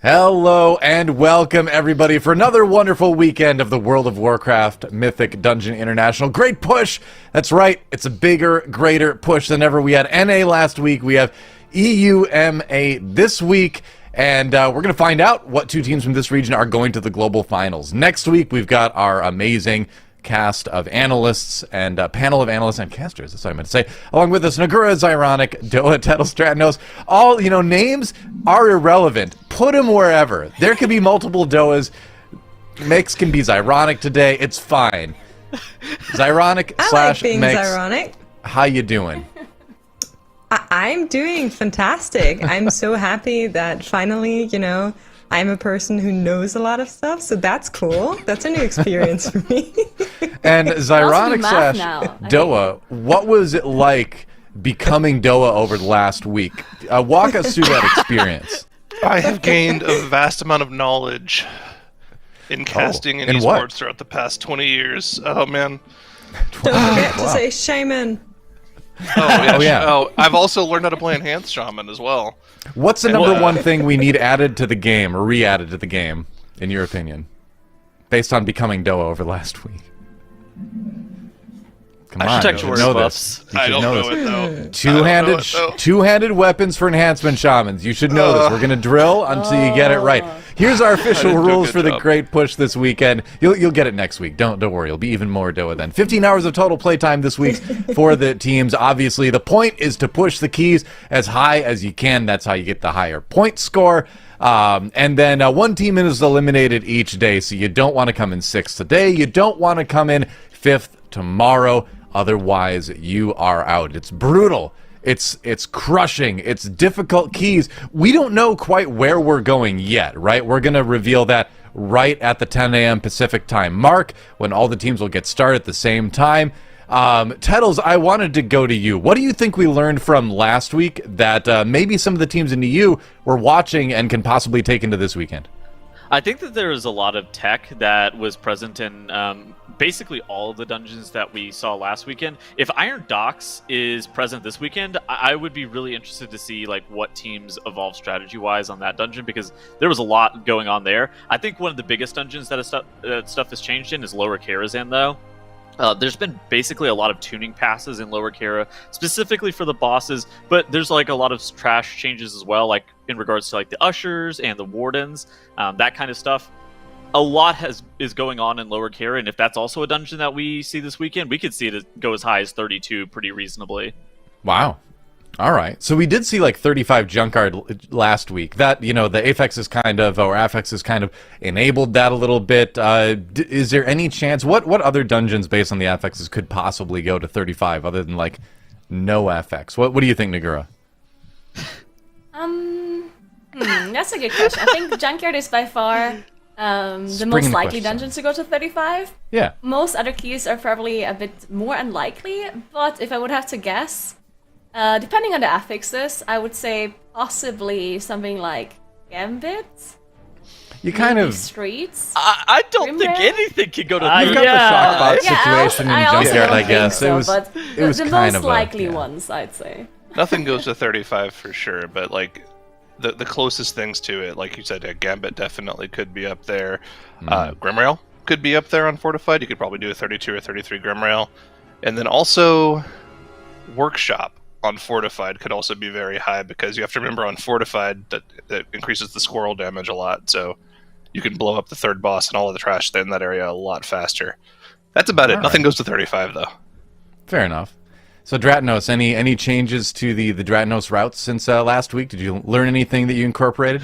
Hello and welcome everybody for another wonderful weekend of the World of Warcraft Mythic Dungeon International. Great push! That's right, it's a bigger, greater push than ever. We had NA last week, we have EUMA this week, and we're going to find out what two teams from this region are going to the global finals. Next week, we've got our amazing cast of analysts and panel of analysts and casters, that's what I meant to say. Along with us, Nagura, Zyronic, Doa, Tettle, Stratnos. All, names are irrelevant. Put them wherever. There could be multiple Doas. Mix can be Zyronic today. It's fine. Zyronic slash being Mix. Zyronic. How you doing? I'm doing fantastic. I'm so happy that finally, I'm a person who knows a lot of stuff, so that's cool. That's a new experience for me. And Zyronic slash Doa, what was it like becoming Doa over the last week? Walk us through that experience. I have gained a vast amount of knowledge in casting and esports throughout the past 20 years. Oh, man. Don't forget to say shaman. Oh, yeah. Oh, I've also learned how to play Enhanced Shaman as well. What's the number one thing we need added to the game, or re-added to the game, in your opinion? Based on becoming Doa over the last week. Come on, you should know this. I don't know it, though. Two-handed weapons for enhancement shamans. You should know this. We're going to drill until you get it right. Here's our official rules for the Great Push this weekend. You'll get it next week. Don't worry. It'll be even more Doa then. 15 hours of total playtime this week for the teams. Obviously, the point is to push the keys as high as you can. That's how you get the higher point score. And then one team is eliminated each day, so you don't want to come in 6th today. You don't want to come in 5th tomorrow. Otherwise, you are out. It's brutal. It's crushing. It's difficult keys. We don't know quite where we're going yet, right? We're going to reveal that right at the 10 a.m. Pacific time mark when all the teams will get started at the same time. Tettles, I wanted to go to you. What do you think we learned from last week that maybe some of the teams in the EU were watching and can possibly take into this weekend? I think that there is a lot of tech that was present in basically all of the dungeons that we saw last weekend. If Iron Docks is present this weekend, I would be really interested to see what teams evolve strategy-wise on that dungeon, because there was a lot going on there. I think one of the biggest dungeons that stuff has changed in is Lower Karazhan, though. There's been basically a lot of tuning passes in Lower Kara, specifically for the bosses, but there's a lot of trash changes as well, in regards to the ushers and the wardens, that kind of stuff. A lot is going on in Lower Kara, and if that's also a dungeon that we see this weekend, we could see it go as high as 32 pretty reasonably. Wow. All right. So we did see 35 Junkard last week. That, the Aphex is Affix has kind of enabled that a little bit. Is there any chance, what other dungeons based on the Affixes could possibly go to 35 other than no Affix? What do you think, Nagura? That's a good question. I think Junkyard is by far the most likely dungeon to go to 35. Yeah. Most other keys are probably a bit more unlikely, but if I would have to guess, depending on the affixes, I would say possibly something like Gambit. You kind of Streets. I don't think anything can go to. You've got the Shockbox situation in Junkyard, I guess. So, it was the kind most of likely ones, I'd say. Nothing goes to 35 for sure, but the closest things to it, like you said, Gambit definitely could be up there. Grimrail could be up there on Fortified. You could probably do a 32 or 33 Grimrail. And then also Workshop on Fortified could also be very high, because you have to remember on Fortified that increases the squirrel damage a lot, so you can blow up the third boss and all of the trash in that area a lot faster. That's about it. Nothing goes to 35 though. Fair enough. So Dratnos, any changes to the Dratnos routes since last week? Did you learn anything that you incorporated?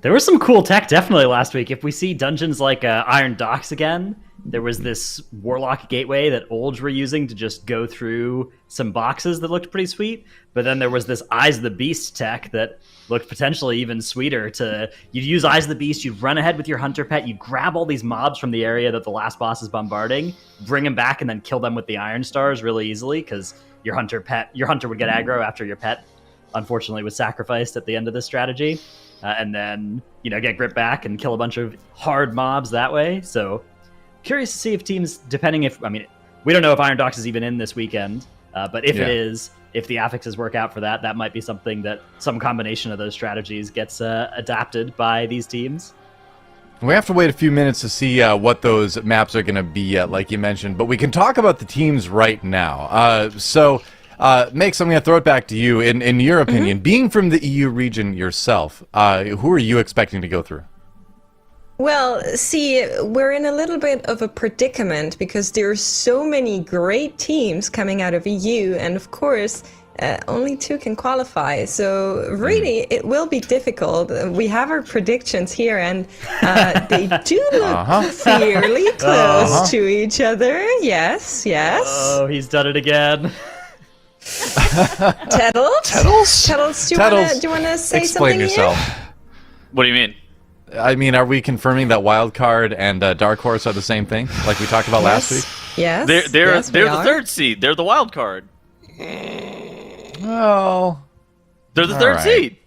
There was some cool tech definitely last week. If we see dungeons like Iron Docks again, there was this Warlock gateway that Olds were using to just go through some boxes that looked pretty sweet. But then there was this Eyes of the Beast tech that looked potentially even sweeter. You'd use Eyes of the Beast, you'd run ahead with your hunter pet, you'd grab all these mobs from the area that the last boss is bombarding, bring them back, and then kill them with the Iron Stars really easily, because your hunter would get aggro after your pet, unfortunately, was sacrificed at the end of this strategy. And then, get grip back and kill a bunch of hard mobs that way. So curious to see if teams, we don't know if Iron Docks is even in this weekend, but if it is, if the affixes work out for that, that might be something that some combination of those strategies gets adapted by these teams. We have to wait a few minutes to see what those maps are going to be yet, like you mentioned. But we can talk about the teams right now. Mix, I'm going to throw it back to you. In your opinion, being from the EU region yourself, who are you expecting to go through? Well, see, we're in a little bit of a predicament because there are so many great teams coming out of EU, and of course, only 2 can qualify. So really, it will be difficult. We have our predictions here, and they do look fairly close to each other. Yes, yes. Oh, he's done it again. Tettles, do you want to say explain something yourself. here? What do you mean? I mean, are we confirming that Wild Card and Dark Horse are the same thing, like we talked about last week? Yes. They're yes, the we are. 3rd seed. They're the wild card. Well, They're the all 3rd right. seed.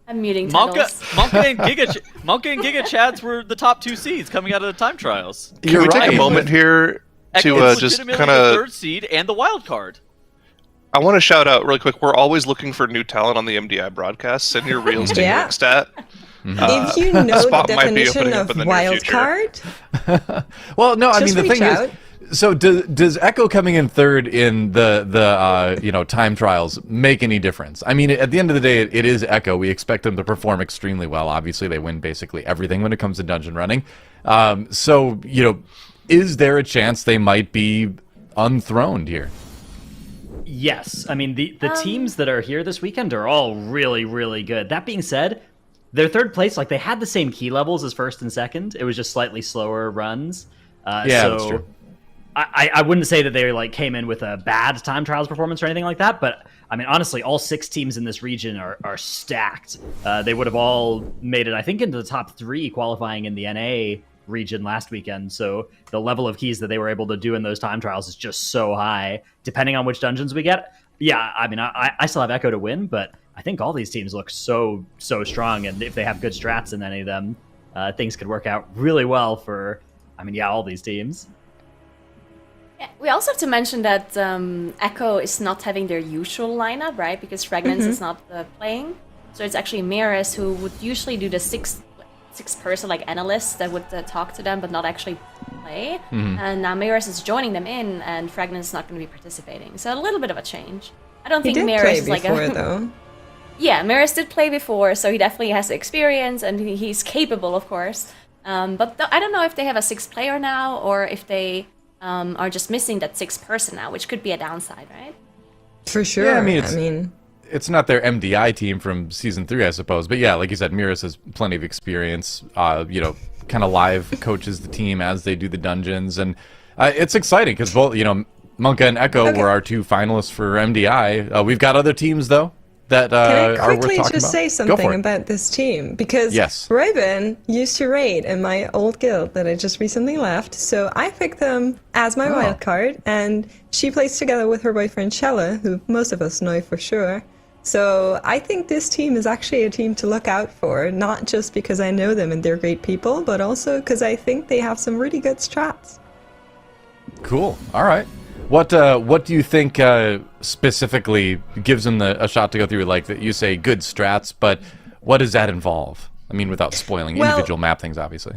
I'm muting Monka Tettles. and Giga Chads were the top 2 seeds coming out of the time trials. You're Can we take right. a moment here to It's just legitimately kind the of... 3rd seed and the wild card. I want to shout out really quick. We're always looking for new talent on the MDI broadcast. Send your reels to Yeah. Stat. If you know the Spot might be definition opening up of in the near wild future. card, Well, no, I mean Just the reach thing out. is, so does Echo coming in 3rd in the time trials make any difference? I mean, at the end of the day, it is Echo. We expect them to perform extremely well. Obviously, they win basically everything when it comes to dungeon running. So is there a chance they might be unthroned here? Yes. I mean, the teams that are here this weekend are all really, really good. That being said, their 3rd place, like, they had the same key levels as 1st and 2nd. It was just slightly slower runs. That's true. I wouldn't say that they like came in with a bad time trials performance or anything like that, but I mean, honestly, all 6 teams in this region are stacked. They would have all made it, I think, into the top 3 qualifying in the NA region last weekend. So the level of keys that they were able to do in those time trials is just so high, depending on which dungeons we get. Yeah, I mean, I still have Echo to win, but I think all these teams look so strong, and if they have good strats in any of them, things could work out really well for, all these teams. Yeah, we also have to mention that Echo is not having their usual lineup, right? Because Fragrance is not playing. So it's actually Maris who would usually do the six person like analyst that would talk to them but not actually play. And now Maris is joining them in, and Fragrance is not going to be participating. So a little bit of a change. I don't he think did Maris play is like before, a though. Yeah, Maris did play before, so he definitely has the experience, and he's capable, of course. But I don't know if they have a 6th player now, or if they are just missing that 6th person now, which could be a downside, right? For sure. Yeah, I mean, it's not their MDI team from Season 3, I suppose. But yeah, like you said, Miras has plenty of experience, kind of live coaches the team as they do the dungeons. And it's exciting because both, Monka and Echo were our 2 finalists for MDI. We've got other teams, though, that Can are I worth quickly talking just about. say Go something for it. about this team? Because Yes. Raven used to raid in my old guild that I just recently left, so I picked them as my wild card, and she plays together with her boyfriend Shella, who most of us know for sure. So I think this team is actually a team to look out for, not just because I know them and they're great people, but also because I think they have some really good strats. Cool. All right. What do you think specifically gives them a shot to go through? Like that you say good strats, but what does that involve? I mean, without spoiling individual map things, obviously.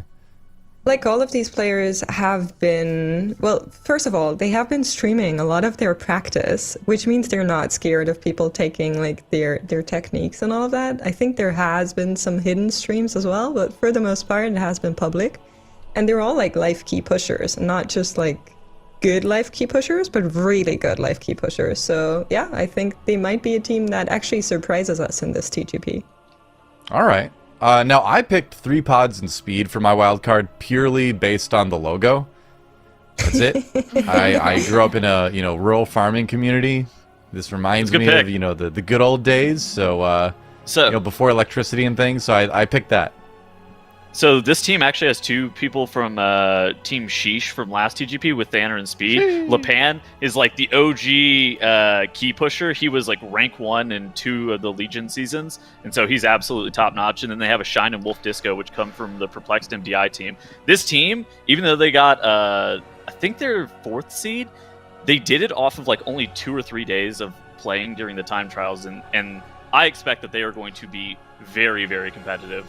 Like all of these players have been, well, first of all, they have been streaming a lot of their practice, which means they're not scared of people taking like their techniques and all of that. I think there has been some hidden streams as well, but for the most part, it has been public. And they're all like life key pushers, not just like good life key pushers, but really good life key pushers. So yeah, I think they might be a team that actually surprises us in this TGP. All right. Now, I picked 3 pods and speed for my wild card purely based on the logo. That's it. I grew up in a rural farming community. This reminds me pick. of the good old days. So before electricity and things. So I picked that. So this team actually has 2 people from Team Sheesh from last TGP with Thanner and Speed. Lepan is like the OG key pusher. He was like rank 1 in 2 of the Legion seasons, and so he's absolutely top notch. And then they have a Shine and Wolf Disco, which come from the Perplexed MDI team. This team, even though they got I think they're 4th seed, they did it off of like only 2 or 3 days of playing during the time trials, and I expect that they are going to be very, very competitive.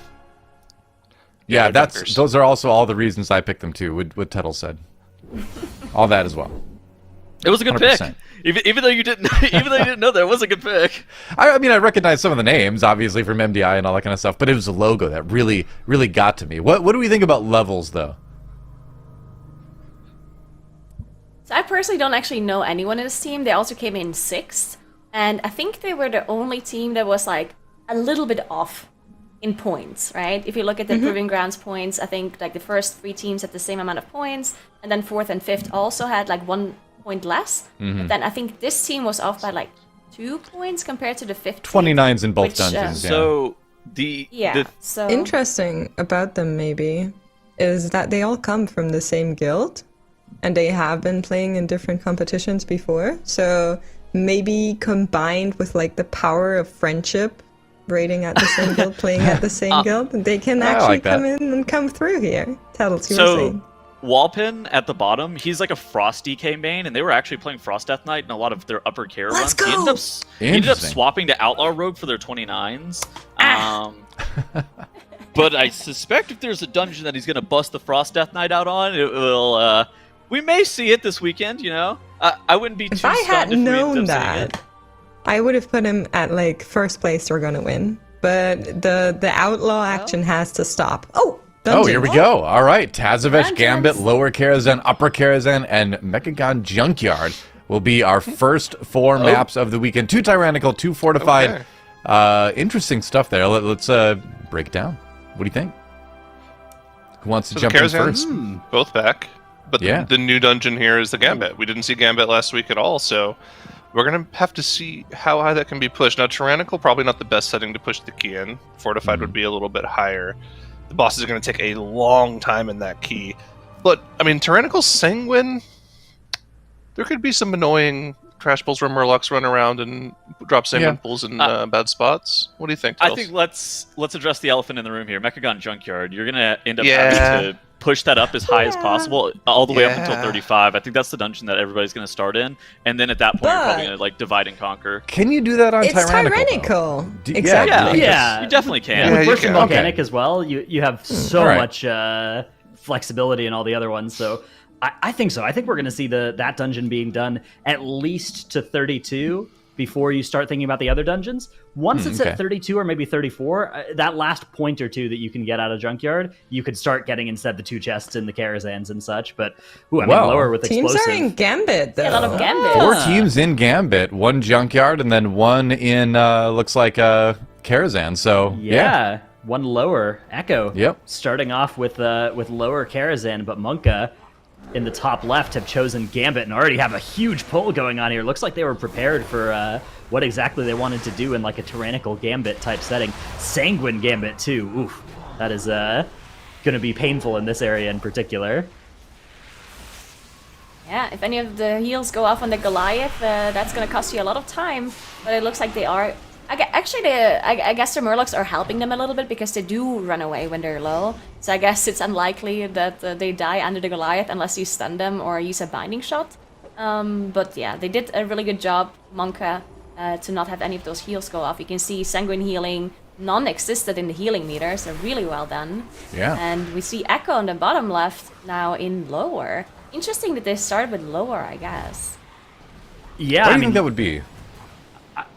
Yeah, they're dunkers. those are also all the reasons I picked them too. What Tuttle said, all that as well. It was a good 100%. pick, even though you didn't, even though you didn't know that, it was a good pick. I mean, I recognize some of the names, obviously, from MDI and all that kind of stuff, but it was the logo that really, really got to me. What do we think about levels, though? So I personally don't actually know anyone in this team. They also came in 6th, and I think they were the only team that was like a little bit off in points, right? If you look at the Proving Grounds points, I think like the first 3 teams had the same amount of points, and then 4th and 5th also had like 1 point less. But then I think this team was off by like 2 points compared to the 5th. 29s in both which, dungeons, yeah. So so Interesting about them maybe is that they all come from the same guild, and they have been playing in different competitions before. So maybe combined with like the power of friendship, raiding at the same guild, playing at the same guild, they can actually like that. come in and come through here. Tattles, you were So saying. Walpin at the bottom, he's like a Frost DK main, and they were actually playing Frost Death Knight in a lot of their upper care Let's runs. go! He ended up Interesting. swapping to Outlaw Rogue for their 29s. But I suspect if there's a dungeon that he's going to bust the Frost Death Knight out on, it will. We may see it this weekend. You know, I wouldn't be too. If I had stunned if we ended known up seeing it. that, I would have put him at like first place. They're gonna win, but the outlaw action has to stop. Oh, dungeon. Oh, here we go. All right. Tazavesh, Dungeons. Gambit, Lower Karazhan, Upper Karazhan, and Mechagon Junkyard will be our first 4 maps of the weekend. 2 Tyrannical, 2 Fortified. Interesting stuff there. Let's break it down. What do you think? Who wants to So jump the in Karazhans, first? both back. But Yeah. the new dungeon here is the Gambit. We didn't see Gambit last week at all, so we're going to have to see how high that can be pushed. Now, Tyrannical, probably not the best setting to push the key in. Fortified would be a little bit higher. The bosses are going to take a long time in that key. But, I mean, Tyrannical Sanguine, there could be some annoying Trash Pulls where Murlocs run around and drop Sanguine Pulls in bad spots. What do you think, I Tils? think let's address the elephant in the room here. Mechagon Junkyard. You're gonna end up Yeah. having to push that up as high as possible, all the way up until Yeah. 35. I think that's the dungeon that everybody's gonna start in, and then at that point you're probably gonna like divide and conquer. Can you do that on It's Tyrannical? though? tyrannical. Do- Exactly. Yeah. You definitely can. Yeah, With you Burst and can. Volcanic Okay. as well, you have so Alright. much flexibility in all the other ones. So I think so. I think we're going to see that dungeon being done at least to 32 before you start thinking about the other dungeons. Once it's okay. at 32 or maybe 34, that last point or two that you can get out of Junkyard, you could start getting instead the 2 chests in the Karazhans and such. But I mean, Wow. lower with Teams explosive. are in Gambit though. a lot of Gambit. 4 teams in Gambit, 1 Junkyard, and then 1 in, looks like, Karazhan. So, Yeah, one lower Echo. Yep. Starting off with lower Karazhan, but Monka in the top left have chosen Gambit and already have a huge pull going on here. Looks like they were prepared for what exactly they wanted to do in like a tyrannical Gambit type setting. Sanguine Gambit too. Oof, that is going to be painful in this area in particular. Yeah, if any of the heals go off on the Goliath, that's going to cost you a lot of time. But it looks like they are. I guess the Murlocs are helping them a little bit because they do run away when they're low. So I guess it's unlikely that they die under the Goliath unless you stun them or use a binding shot. But yeah, they did a really good job, Monka, to not have any of those heals go off. You can see Sanguine healing non-existed in the healing meter, so really well done. Yeah. And we see Echo on the bottom left now in lower. Interesting that they started with lower, I guess. Yeah, What do I you mean, think that would be?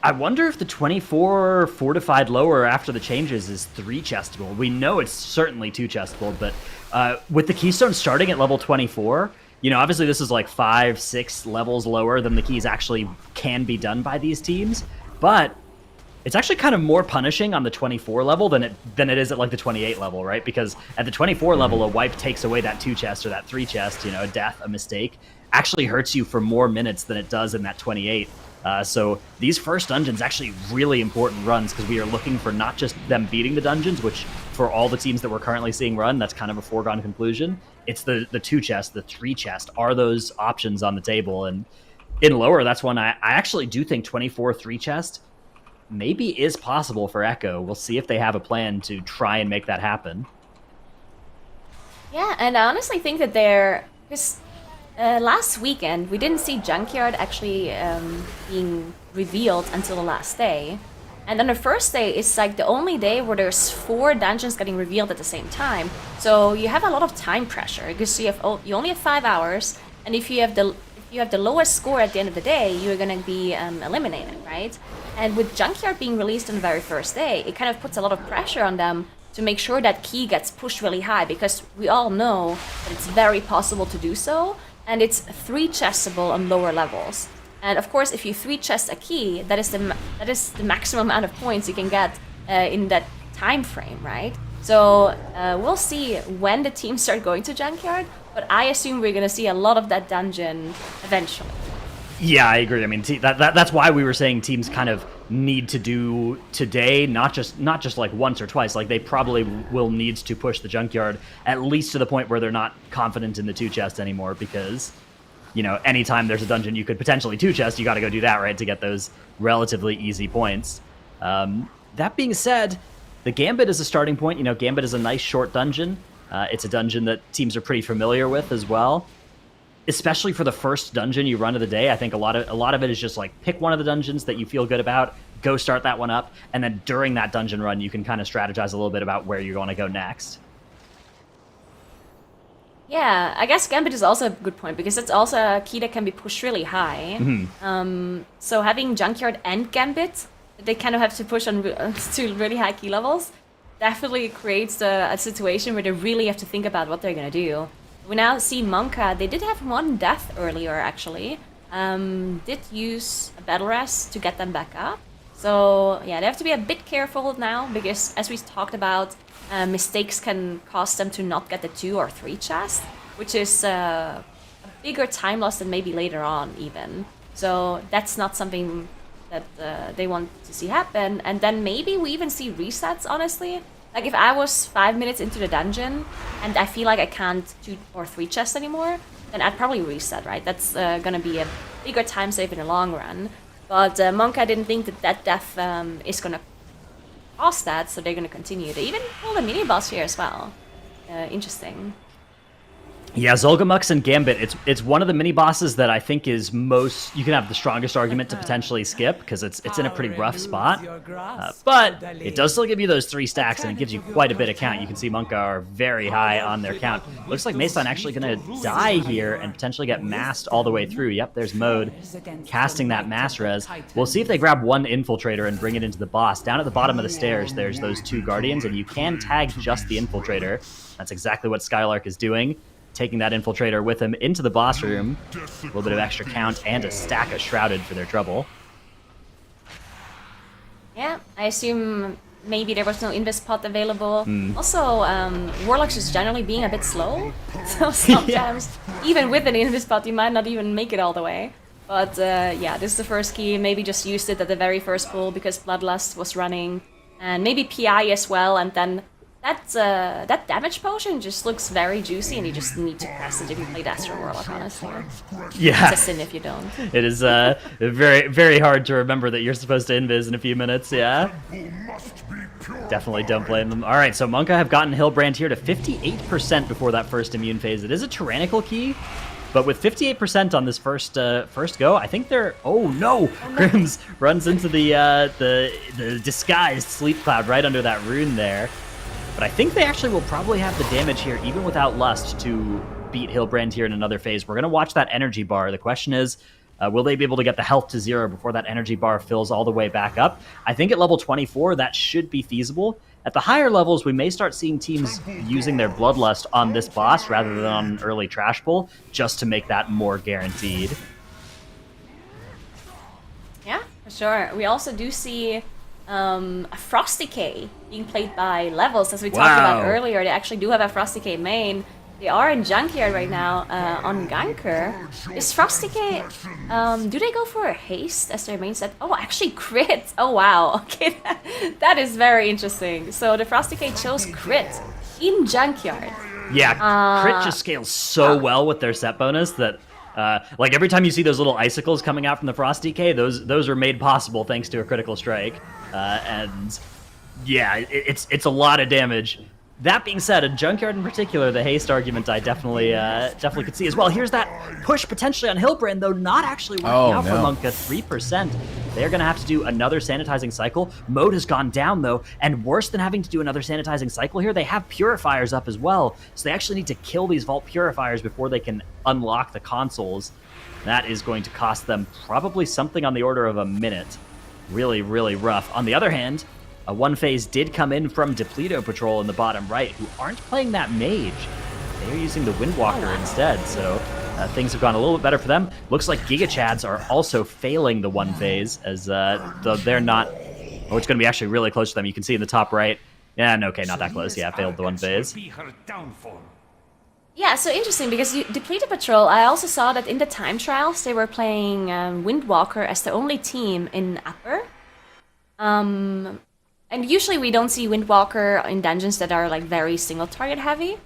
I wonder if the 24 fortified lower after the changes is 3 chestable. We know it's certainly 2 chestable, but with the keystone starting at level 24, you know, obviously this is like 5-6 levels lower than the keys actually can be done by these teams, but it's actually kind of more punishing on the 24 level than it is at like the 28 level, right? Because at the 24 level, a wipe takes away that 2 chest or that 3 chest, you know, a death, a mistake, actually hurts you for more minutes than it does in that 28. So these first dungeons actually really important runs because we are looking for not just them beating the dungeons, which for all the teams that we're currently seeing run, that's kind of a foregone conclusion. It's the 2 chest, the 3 chest are those options on the table. And in lower, that's one I actually do think 24 3 chest maybe is possible for Echo. We'll see if they have a plan to try and make that happen. Yeah, and I honestly think that they're... Because last weekend, we didn't see Junkyard actually being revealed until the last day. And then the first day is like the only day where there's 4 dungeons getting revealed at the same time. So you have a lot of time pressure because you only have 5 hours, and if you have the lowest score at the end of the day, you're gonna be eliminated, right? And with Junkyard being released on the very first day, it kind of puts a lot of pressure on them to make sure that key gets pushed really high, because we all know that it's very possible to do so, and it's 3 chestable on lower levels. And of course, if you 3 chest a key, that is the maximum amount of points you can get in that time frame, right? So we'll see when the teams start going to Junkyard, but I assume we're gonna see a lot of that dungeon eventually. Yeah, I agree. I mean, that's why we were saying teams kind of need to do today, not just like once or twice. Like they probably will need to push the Junkyard at least to the point where they're not confident in the 2 chest anymore, because anytime there's a dungeon you could potentially 2 chest, you got to go do that, right, to get those relatively easy points. That being said, the Gambit is a starting point. Gambit is a nice short dungeon. It's a dungeon that teams are pretty familiar with as well. Especially for the first dungeon you run of the day, I think a lot of it is just like pick one of the dungeons that you feel good about, go start that one up, and then during that dungeon run, you can kind of strategize a little bit about where you want to go next. Yeah, I guess Gambit is also a good point, because it's also a key that can be pushed really high. Mm-hmm. So having Junkyard and Gambit, they kind of have to push on to really high key levels, definitely creates a situation where they really have to think about what they're going to do. We now see Monka. They did have 1 death earlier, actually. Did use a battle rest to get them back up. So yeah, they have to be a bit careful now, because as we talked about, mistakes can cause them to not get the 2 or 3 chests, which is a bigger time loss than maybe later on even. So that's not something that they want to see happen. And then maybe we even see resets, honestly. Like if I was 5 minutes into the dungeon and I feel like I can't 2 or 3 chests anymore, then I'd probably reset, right? That's gonna be a bigger time save in the long run. But Monka didn't think that death is gonna cause that, so they're gonna continue. They even pulled a mini boss here as well. Interesting. Yeah, Zolgamux and Gambit, it's one of the mini bosses that I think is you can have the strongest argument to potentially skip, because it's in a pretty rough spot. But it does still give you those 3 stacks, and it gives you quite a bit of count. You can see Monka are very high on their count. Looks like Mason actually going to die here and potentially get massed all the way through. Yep, there's Mode casting that mass res. We'll see if they grab 1 Infiltrator and bring it into the boss. Down at the bottom of the stairs, there's those 2 Guardians, and you can tag just the Infiltrator. That's exactly what Skylark is doing. Taking that Infiltrator with him into the boss room. A little bit of extra count and a stack of Shrouded for their trouble. Yeah, I assume maybe there was no Invis pot available. Also, Warlocks is generally being a bit slow. So sometimes, even with an Invis pot, you might not even make it all the way. But yeah, this is the first key. Maybe just used it at the very first pull because Bloodlust was running. And maybe PI as well, and then that damage potion just looks very juicy, and you just need to press it if you play Astro Warlock, honestly. Yeah. It's a sin if you don't. It is very, very hard to remember that you're supposed to invis in a few minutes, yeah? Definitely don't blame them. Alright, so Monka have gotten Hillbrand here to 58% before that first immune phase. It is a tyrannical key, but with 58% on this first go, I think they're... Oh no! Grims runs into the disguised Sleep Cloud right under that rune there. But I think they actually will probably have the damage here, even without Lust, to beat Hillbrand here in another phase. We're going to watch that energy bar. The question is, will they be able to get the health to 0 before that energy bar fills all the way back up? I think at level 24, that should be feasible. At the higher levels, we may start seeing teams using their Bloodlust on this boss rather than on an early trash pull, just to make that more guaranteed. Yeah, for sure. We also do see a Frosty K being played by Levels, as we talked about earlier. They actually do have a Frosty K main. They are in Junkyard right now on Ganker. Is Frosty K, do they go for a haste as their main set? Oh, actually crit! Oh wow, okay, that is very interesting. So the Frosty K chose crit in Junkyard. Yeah, crit just scales so well with their set bonus that like every time you see those little icicles coming out from the Frosty K, those are made possible thanks to a critical strike. And yeah, it's a lot of damage. That being said, a junkyard in particular, the haste argument I definitely could see as well. Here's that push potentially on Hillbrand, though not actually working out for Monka, 3%. They're going to have to do another sanitizing cycle. Mode has gone down, though, and worse than having to do another sanitizing cycle here, they have purifiers up as well. So they actually need to kill these vault purifiers before they can unlock the consoles. That is going to cost them probably something on the order of a minute. Really, really rough. On the other hand, a one phase did come in from Depleto Patrol in the bottom right, who aren't playing that mage. They're using the Windwalker instead, so things have gone a little bit better for them. Looks like Giga Chads are also failing the one phase, as they're not... Oh, it's going to be actually really close to them. You can see in the top right. Yeah, no, okay, not that close. Yeah, failed the one phase. Yeah, so interesting, because Depleted Patrol, I also saw that in the time trials, they were playing Windwalker as the only team in upper. And usually we don't see Windwalker in dungeons that are like very single target heavy.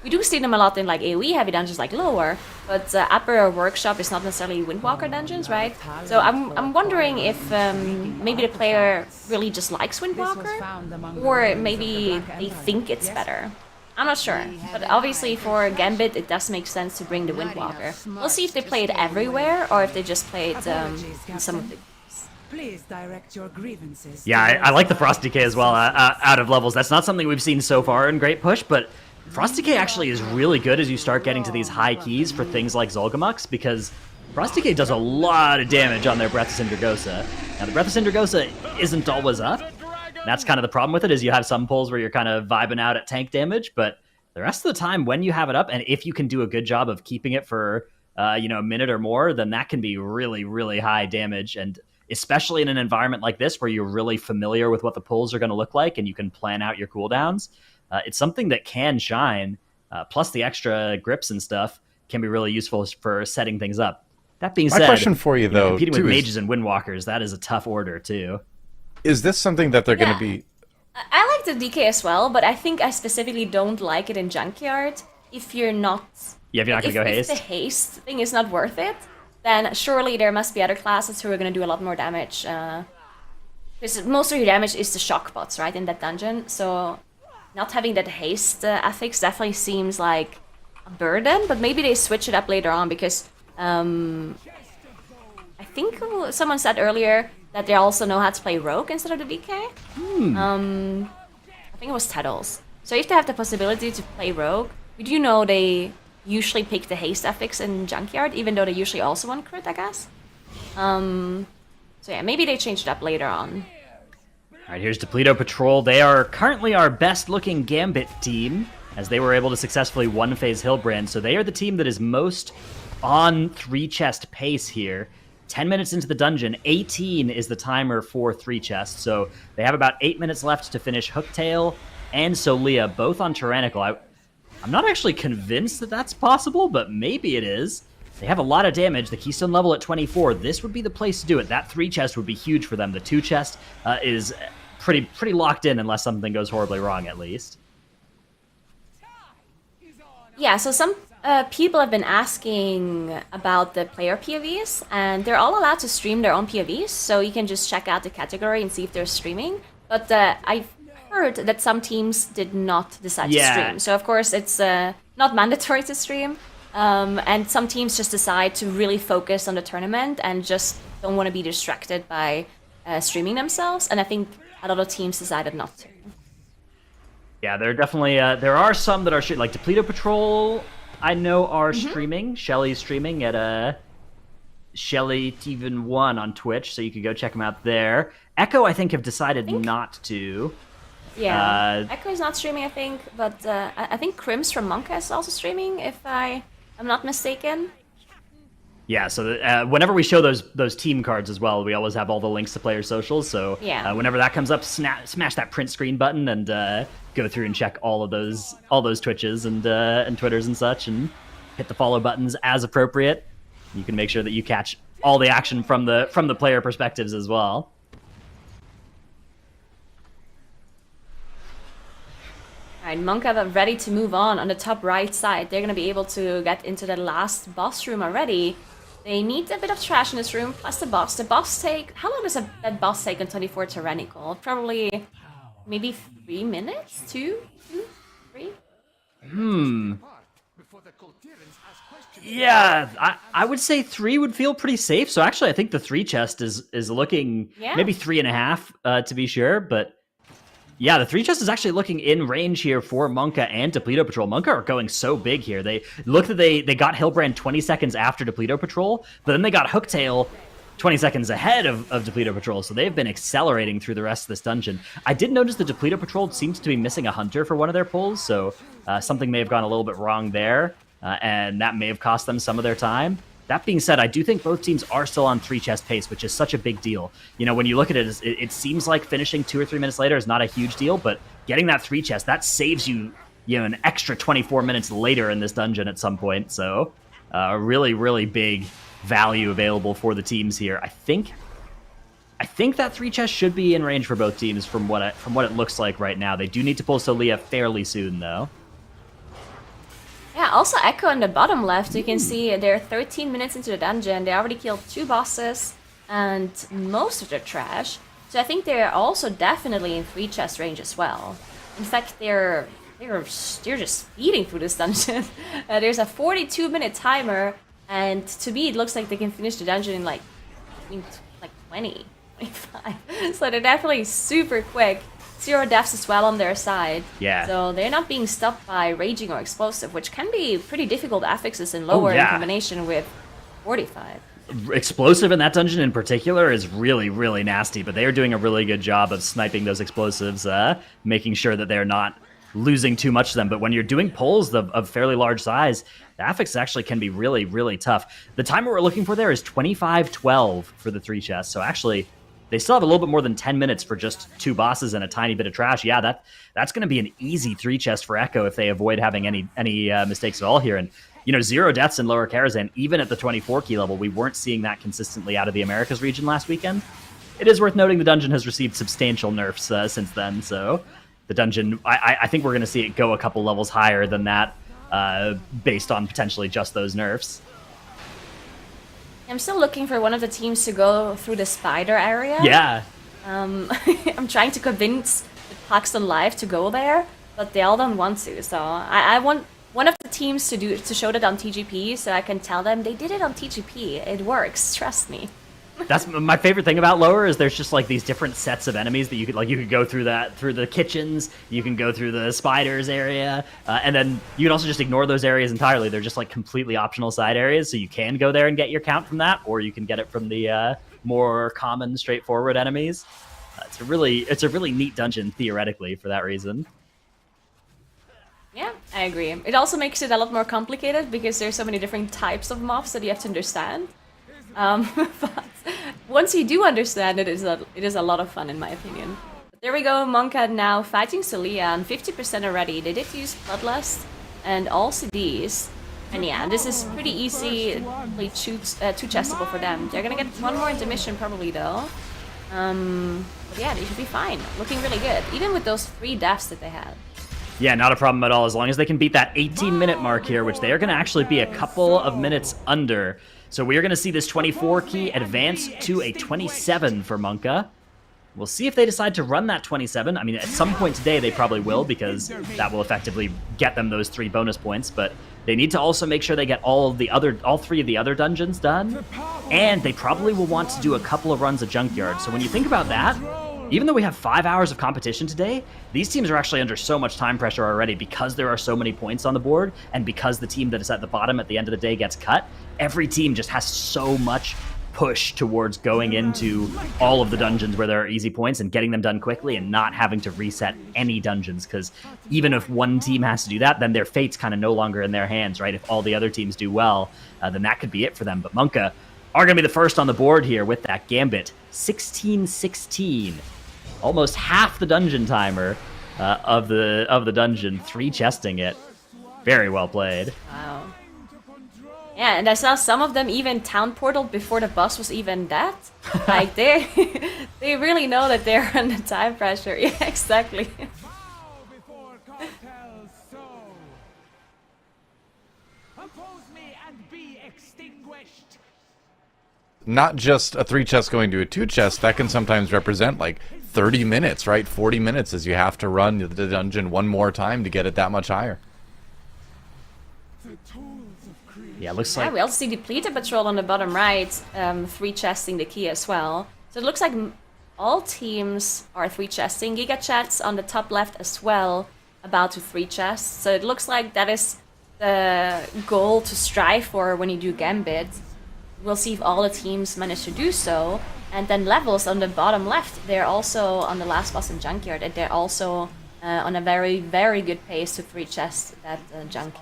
We do see them a lot in like AoE heavy dungeons like lower, but upper or workshop is not necessarily Windwalker dungeons, right? So I'm wondering if maybe the player really just likes Windwalker, or maybe they think it's better. I'm not sure, but obviously for Gambit it does make sense to bring the Windwalker. We'll see if they play it everywhere or if they just play it in some of the... Please direct your grievances. Yeah, I like the Frost Decay as well out of levels. That's not something we've seen so far in Great Push, but Frost Decay actually is really good as you start getting to these high keys for things like Zolgamux, because Frost Decay does a lot of damage on their Breath of Syndragosa. Now, the Breath of Syndragosa isn't always up. That's kind of the problem with it, is you have some pulls where you're kind of vibing out at tank damage, but the rest of the time when you have it up, and if you can do a good job of keeping it for a minute or more, then that can be really, really high damage. And especially in an environment like this where you're really familiar with what the pulls are going to look like and you can plan out your cooldowns, it's something that can shine. Plus the extra grips and stuff can be really useful for setting things up. That being said, my question for you, though, competing with mages and Windwalkers, that is a tough order too. Is this something that they're going to be... I like the DK as well, but I think I specifically don't like it in Junkyard. If you're not... Yeah, if you're not going to go haste. If the haste thing is not worth it, then surely there must be other classes who are going to do a lot more damage. Because most of your damage is the shock bots, right, in that dungeon. So not having that haste affix definitely seems like a burden, but maybe they switch it up later on, because I think someone said earlier that they also know how to play Rogue instead of the DK. I think it was Teddles. So if they have the possibility to play Rogue, we do know they usually pick the haste affix in Junkyard, even though they usually also want crit, I guess. So yeah, maybe they changed it up later on. All right, here's Depleto Patrol. They are currently our best-looking Gambit team, as they were able to successfully one-phase Hillbrand. So they are the team that is most on 3-chest pace here. 10 minutes into the dungeon, 18 is the timer for 3 chests. So they have about 8 minutes left to finish Hooktail and Solia, both on Tyrannical. I'm not actually convinced that that's possible, but maybe it is. They have a lot of damage. The Keystone level at 24. This would be the place to do it. That 3 chest would be huge for them. The 2 chest is pretty locked in unless something goes horribly wrong, at least. Yeah, so some people have been asking about the player POVs, and they're all allowed to stream their own POVs, so you can just check out the category and see if they're streaming. But I've heard that some teams did not decide to stream. So of course it's not mandatory to stream, and some teams just decide to really focus on the tournament and just don't want to be distracted by streaming themselves, and I think a lot of teams decided not to. Yeah, there are definitely there are some that are like Depleto Patrol, I know, are streaming. Shelly's streaming at Shelly even 1 on Twitch, so you could go check them out there. Echo, I think, have decided not to. Yeah, Echo is not streaming, I think, but I think Crims from Monka is also streaming, if I'm not mistaken. Yeah, so whenever we show those team cards as well, we always have all the links to player socials. So whenever that comes up, smash that print screen button and go through and check all those Twitches and Twitters and such, and hit the follow buttons as appropriate. You can make sure that you catch all the action from the player perspectives as well. Alright, Monka are ready to move on the top right side. They're going to be able to get into the last boss room already. They need a bit of trash in this room, plus the boss. The boss take... How long does that boss take on 24 Tyrannical? Probably maybe 3 minutes? 2? Yeah, I would say 3 would feel pretty safe. So actually, I think the 3 chest is looking maybe 3.5 to be sure. But yeah, the 3 chest is actually looking in range here for Monka and Depleto Patrol. Monka are going so big here. They look that they got Hillbrand 20 seconds after Depleto Patrol, but then they got Hooktail 20 seconds ahead of Depleto Patrol, so they've been accelerating through the rest of this dungeon. I did notice the Depleto Patrol seems to be missing a hunter for one of their pulls, so something may have gone a little bit wrong there, and that may have cost them some of their time. That being said, I do think both teams are still on 3 chest pace, which is such a big deal. You know, when you look at it, it seems like finishing 2 or 3 minutes later is not a huge deal, but getting that 3 chest, that saves you, an extra 24 minutes later in this dungeon at some point, so really, really big value available for the teams here. I think that 3 chest should be in range for both teams from what it looks like right now. They do need to pull Solia fairly soon, though. Yeah, also Echo on the bottom left, you can see they're 13 minutes into the dungeon. They already killed 2 bosses and most of their trash. So I think they're also definitely in 3 chest range as well. In fact, they're just speeding through this dungeon. There's a 42-minute timer, and to me it looks like they can finish the dungeon in like 20, 25. So they're definitely super quick. 0 deaths as well on their side. Yeah. So they're not being stopped by Raging or Explosive, which can be pretty difficult affixes in lower in combination with 45. Explosive in that dungeon in particular is really, really nasty, but they are doing a really good job of sniping those explosives, making sure that they're not losing too much to them. But when you're doing pulls of fairly large size, the affix actually can be really, really tough. The timer we're looking for there is 25:12 for the 3 chests, so actually they still have a little bit more than 10 minutes for just 2 bosses and a tiny bit of trash. Yeah, that's going to be an easy 3 chest for Echo if they avoid having any mistakes at all here. And 0 deaths in Lower Karazhan, even at the 24 key level, we weren't seeing that consistently out of the Americas region last weekend. It is worth noting the dungeon has received substantial nerfs since then, so the dungeon, I think we're going to see it go a couple levels higher than that based on potentially just those nerfs. I'm still looking for one of the teams to go through the spider area. Yeah. I'm trying to convince the Paxton Live to go there, but they all don't want to. So I want one of the teams to show that on TGP, so I can tell them they did it on TGP. It works. Trust me. That's my favorite thing about Lower is there's just like these different sets of enemies that you could go through the kitchens, you can go through the spiders area, and then you can also just ignore those areas entirely. They're just like completely optional side areas, so you can go there and get your count from that, or you can get it from the more common, straightforward enemies. It's a really neat dungeon theoretically for that reason. Yeah, I agree. It also makes it a lot more complicated because there's so many different types of mobs that you have to understand. But once you do understand it, it is a lot of fun in my opinion. But there we go, Monka now fighting Solia on 50% already. They did use Bloodlust and all CDs. And yeah, this is pretty easy, too chestable for them. They're gonna get one more intermission probably though. But yeah, they should be fine. Looking really good, even with those 3 deaths that they had. Yeah, not a problem at all, as long as they can beat that 18-minute mark here, which they are going to actually be a couple of minutes under. So we are going to see this 24 key advance to a 27 for Monka. We'll see if they decide to run that 27. I mean, at some point today they probably will, because that will effectively get them those 3 bonus points, but they need to also make sure they get all 3 of the other dungeons done, and they probably will want to do a couple of runs of Junkyard. So when you think about that, even though we have 5 hours of competition today, these teams are actually under so much time pressure already because there are so many points on the board, and because the team that is at the bottom at the end of the day gets cut. Every team just has so much push towards going into all of the dungeons where there are easy points and getting them done quickly and not having to reset any dungeons, because even if one team has to do that, then their fate's kind of no longer in their hands, right? If all the other teams do well, then that could be it for them. But Monka are going to be the first on the board here with that Gambit. 16-16. Almost half the dungeon timer of the dungeon, 3 chesting it. Very well played. Wow. Yeah, and I saw some of them even town portal before the boss was even dead. Like they really know that they're under time pressure. Yeah, exactly. Not just a 3 chest going to a 2 chest, that can sometimes represent like 30 minutes, right? 40 minutes as you have to run the dungeon one more time to get it that much higher. Yeah, looks Yeah, like we also see Depleted Patrol on the bottom right, 3-chesting the key as well. So it looks like all teams are 3-chesting. Giga Chat's on the top left as well, about to 3-chest. So it looks like that is the goal to strive for when you do Gambit. We'll see if all the teams manage to do so. And then Levels on the bottom left, they're also on the last boss in Junkyard, and they're also on a very, very good pace to 3-chest that junk.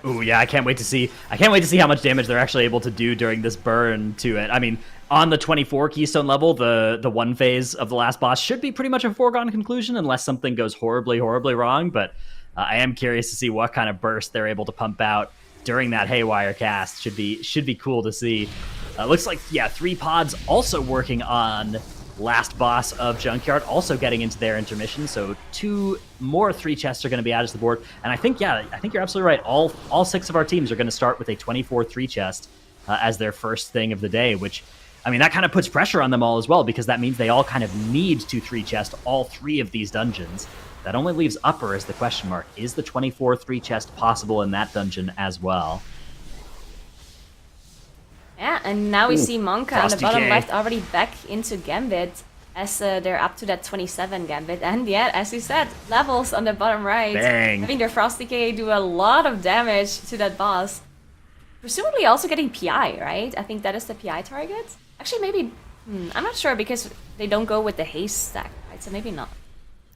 Ooh, yeah, I can't wait to see how much damage they're actually able to do during this burn to it. I mean, on the 24 keystone level, the one phase of the last boss should be pretty much a foregone conclusion unless something goes horribly, horribly wrong. But I am curious to see what kind of burst they're able to pump out during that Haywire cast. Should be cool to see. Looks like, yeah, 3 pods also working on last boss of Junkyard, also getting into their intermission. So 2 more 3-chests are going to be added to the board. And I think you're absolutely right. All 6 of our teams are going to start with a 24 3-chest as their first thing of the day, which, I mean, that kind of puts pressure on them all as well, because that means they all kind of need to 3-chest all 3 of these dungeons. That only leaves Upper as the question mark. Is the 24 3-chest possible in that dungeon as well? Yeah, and now we see Monka on the Frosty bottom K. left already back into Gambit as they're up to that 27 Gambit. And yeah, as you said, Levels on the bottom right. Bang. Having their Frosty K do a lot of damage to that boss. Presumably also getting PI, right? I think that is the PI target. Actually, maybe... I'm not sure because they don't go with the haste stack, right? So maybe not.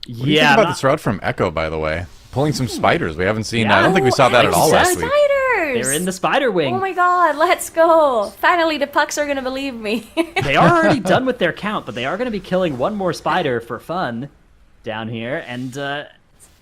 What do you think about this route from Echo, by the way? Pulling some spiders. We haven't seen... I don't think we saw that at all last week. Spiders! They're in the spider wing. Oh my god, let's go! Finally, the pucks are gonna believe me. They are already done with their count, but they are going to be killing one more spider for fun down here. And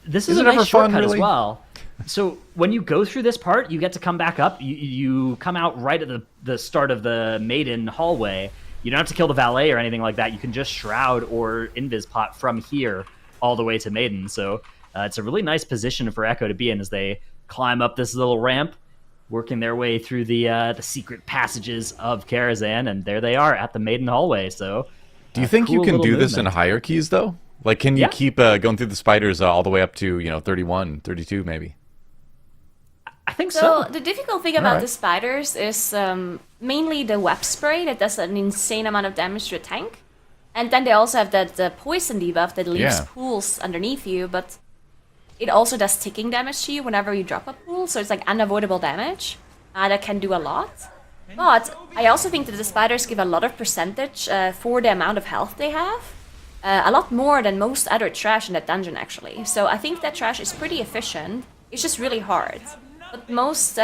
this is a nice shortcut as well. So when you go through this part, you get to come back up. You come out right at the start of the maiden hallway. You don't have to kill the valet or anything like that. You can just shroud or invis pot from here all the way to maiden. So it's a really nice position for Echo to be in as they climb up this little ramp, working their way through the secret passages of Karazhan, and there they are at the maiden hallway. So, do you think cool you can do little this in movement. hierarchies though? Like, can you keep going through the spiders all the way up to 31, 32 maybe? I think So so. the difficult thing about the spiders is mainly the web spray that does an insane amount of damage to a tank, and then they also have that poison debuff that leaves pools underneath you, but it also does ticking damage to you whenever you drop a pool, so it's like unavoidable damage that can do a lot. But I also think that the spiders give a lot of percentage for the amount of health they have. A lot more than most other trash in that dungeon, actually. So I think that trash is pretty efficient. It's just really hard. But most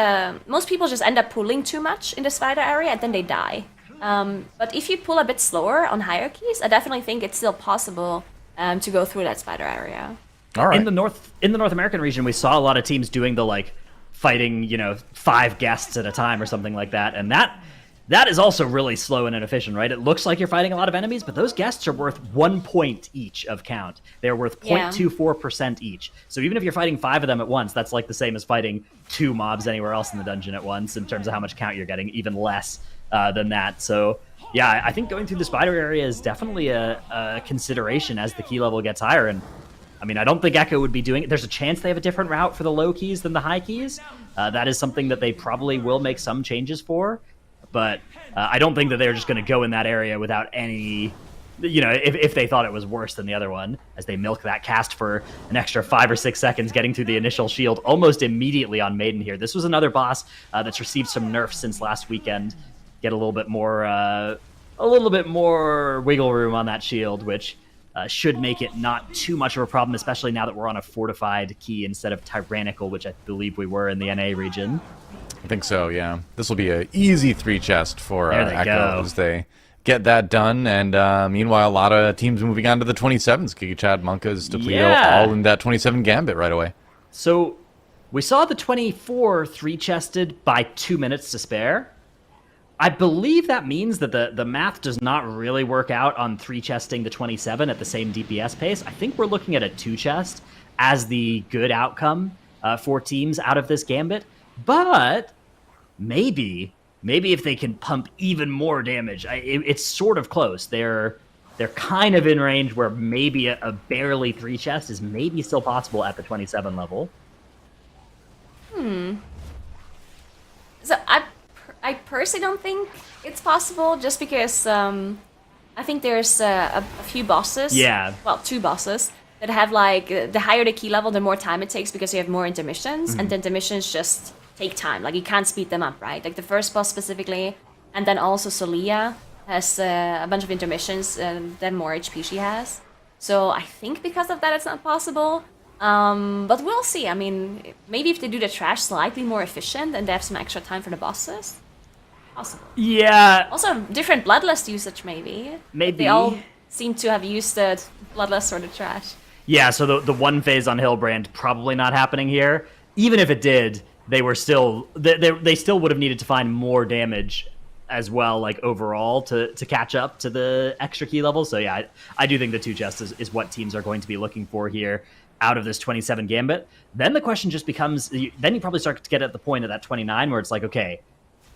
people just end up pulling too much in the spider area and then they die. But if you pull a bit slower on hierarchies, I definitely think it's still possible to go through that spider area. All right. In the North American region, we saw a lot of teams doing the fighting 5 guests at a time or something like that, and that is also really slow and inefficient, right? It looks like you're fighting a lot of enemies, but those guests are worth 1 point each of count. They're worth 0.24% each. So even if you're fighting 5 of them at once, that's like the same as fighting 2 mobs anywhere else in the dungeon at once in terms of how much count you're getting, even less than that. So yeah, I think going through the spider area is definitely a consideration as the key level gets higher. And I mean, I don't think Echo would be doing it. There's a chance they have a different route for the low keys than the high keys. That is something that they probably will make some changes for. But I don't think that they're just going to go in that area without any, if they thought it was worse than the other one, as they milk that cast for an extra 5 or 6 seconds, getting through the initial shield almost immediately on Maiden here. This was another boss that's received some nerfs since last weekend. Get a little bit more wiggle room on that shield, which should make it not too much of a problem, especially now that we're on a fortified key instead of tyrannical, which I believe we were in the NA region. I think so, yeah. This will be an easy 3-chest for Echo go. as they get that done. And meanwhile, a lot of teams moving on to the 27s. Giga Chad, Monkas, Depleto, all in that 27 Gambit right away. So we saw the 24 3-chested by 2 minutes to spare. I believe that means that the math does not really work out on 3-chesting the 27 at the same DPS pace. I think we're looking at a 2-chest as the good outcome for teams out of this Gambit. But maybe if they can pump even more damage, it's sort of close. They're kind of in range where maybe a barely 3-chest is maybe still possible at the 27 level. So I personally don't think it's possible, just because I think there's a few bosses. Yeah. Well, 2 bosses that have like the higher the key level, the more time it takes because you have more intermissions, and the intermissions just take time. Like you can't speed them up, right? Like the first boss specifically, and then also Solia has a bunch of intermissions, and then more HP she has. So I think because of that, it's not possible. But we'll see. I mean, maybe if they do the trash slightly more efficient and they have some extra time for the bosses, possible. Yeah. Also, different bloodlust usage, maybe. Maybe. They all seem to have used the bloodlust or the trash. Yeah, so the one phase on Hillbrand probably not happening here. Even if it did, they were still they still would have needed to find more damage as well, like overall, to catch up to the extra key levels. So yeah, I do think the 2 chests is what teams are going to be looking for here out of this 27 gambit. Then the question just becomes, then you probably start to get at the point of that 29 where it's like, okay,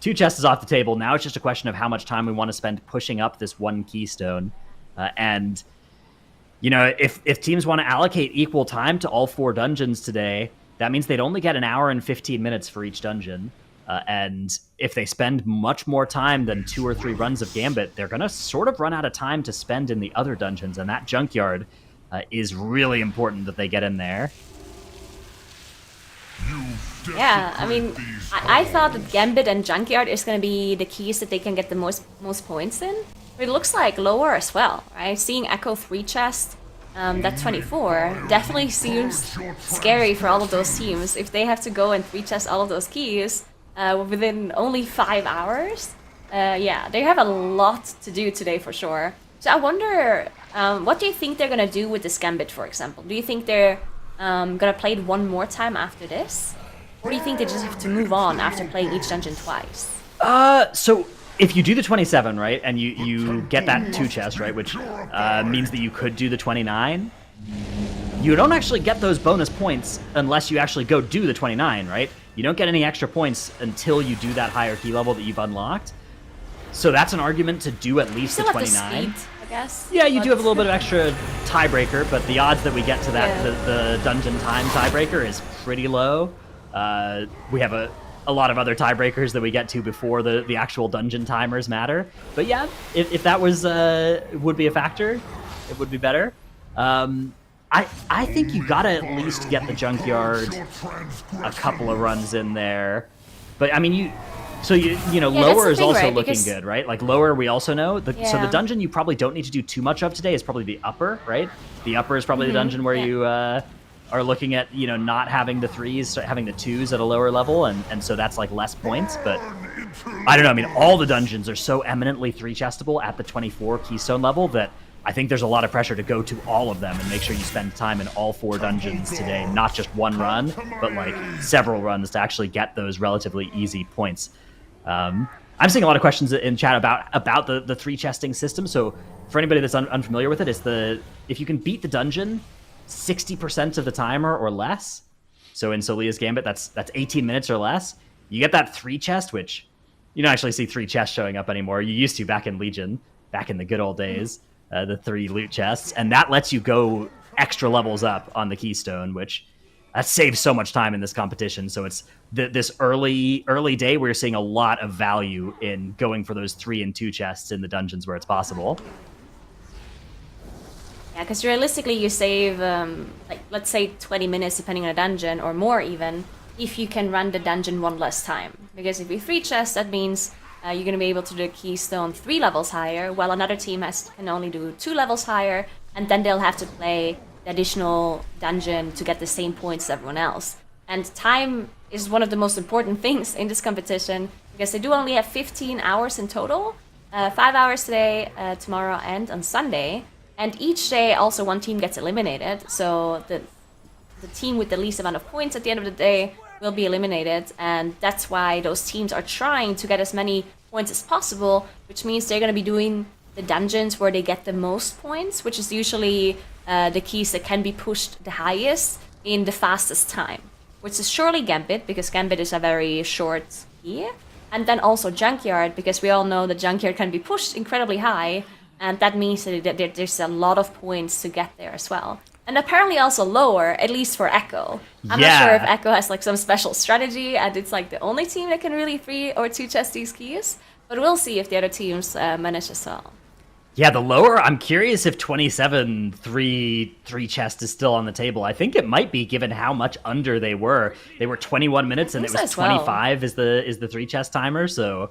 2 chests is off the table. Now it's just a question of how much time we want to spend pushing up this 1 keystone. And, you know, if teams want to allocate equal time to all 4 dungeons today, that means they'd only get an hour and 15 minutes for each dungeon. And if they spend much more time than 2 or 3 runs of Gambit, they're going to sort of run out of time to spend in the other dungeons. And that junkyard is really important that they get in there. Yeah, I mean, I thought that Gambit and Junkyard is going to be the keys that they can get the most points in. But it looks like lower as well, right? Seeing Echo 3 chest, that 24, definitely seems scary for all of those teams. If they have to go and 3 chest all of those keys within only 5 hours, yeah, they have a lot to do today for sure. So I wonder, what do you think they're going to do with this Gambit, for example? Do you think they're going to play it one more time after this? Or do you think they just have to move on after playing each dungeon twice? So if you do the 27, right, and you get that 2 chest, right, which means that you could do the 29, you don't actually get those bonus points unless you actually go do the 29, right? You don't get any extra points until you do that higher key level that you've unlocked. So that's an argument to do at least the 29. Have the speed, I guess. Yeah, you do have a little bit of extra tiebreaker, but the odds that we get to that, the dungeon time tiebreaker is pretty low. We have a lot of other tiebreakers that we get to before the actual dungeon timers matter. But yeah, if that was would be a factor, it would be better. I think you gotta at least get the junkyard a couple of runs in there. But I mean, you know, lower is also looking good, right? Like lower, we also know. So the dungeon you probably don't need to do too much of today is probably the upper, right? The upper is probably the dungeon where you are looking at, you know, not having the 3s, having the 2s at a lower level, and so that's like less points. But I don't know. I mean, all the dungeons are so eminently 3-chestable at the 24 keystone level that I think there's a lot of pressure to go to all of them and make sure you spend time in all 4 dungeons today, not just one run, but like several runs to actually get those relatively easy points. I'm seeing a lot of questions in chat about the 3-chesting system. So for anybody that's unfamiliar with it, it's if you can beat the dungeon 60% of the time or less. So in Solia's Gambit, that's 18 minutes or less. You get that 3 chest, which you don't actually see 3 chests showing up anymore. You used to back in Legion, back in the good old days, the 3 loot chests, and that lets you go extra levels up on the keystone, which that saves so much time in this competition. So it's this early day where you're seeing a lot of value in going for those 3 and 2 chests in the dungeons where it's possible. Yeah, because realistically you save, like, let's say 20 minutes depending on a dungeon, or more even, if you can run the dungeon 1 less time. Because if you 3 chests, that means you're going to be able to do keystone 3 levels higher, while another team can only do 2 levels higher, and then they'll have to play the additional dungeon to get the same points as everyone else. And time is one of the most important things in this competition, because they do only have 15 hours in total, 5 hours today, tomorrow, and on Sunday. And each day also one team gets eliminated, so the team with the least amount of points at the end of the day will be eliminated, and that's why those teams are trying to get as many points as possible, which means they're going to be doing the dungeons where they get the most points, which is usually the keys that can be pushed the highest in the fastest time, which is surely Gambit, because Gambit is a very short key, and then also Junkyard, because we all know that Junkyard can be pushed incredibly high, and that means that there's a lot of points to get there as well. and apparently also lower, at least for Echo. I'm not sure if Echo has like some special strategy and it's like the only team that can really 3 or 2 chest these keys, but we'll see if the other teams manage as well. Yeah, the lower, I'm curious if 27 3 chest is still on the table. I think it might be, given how much under they were. They were 21 minutes and it was 25 is the 3 chest timer, so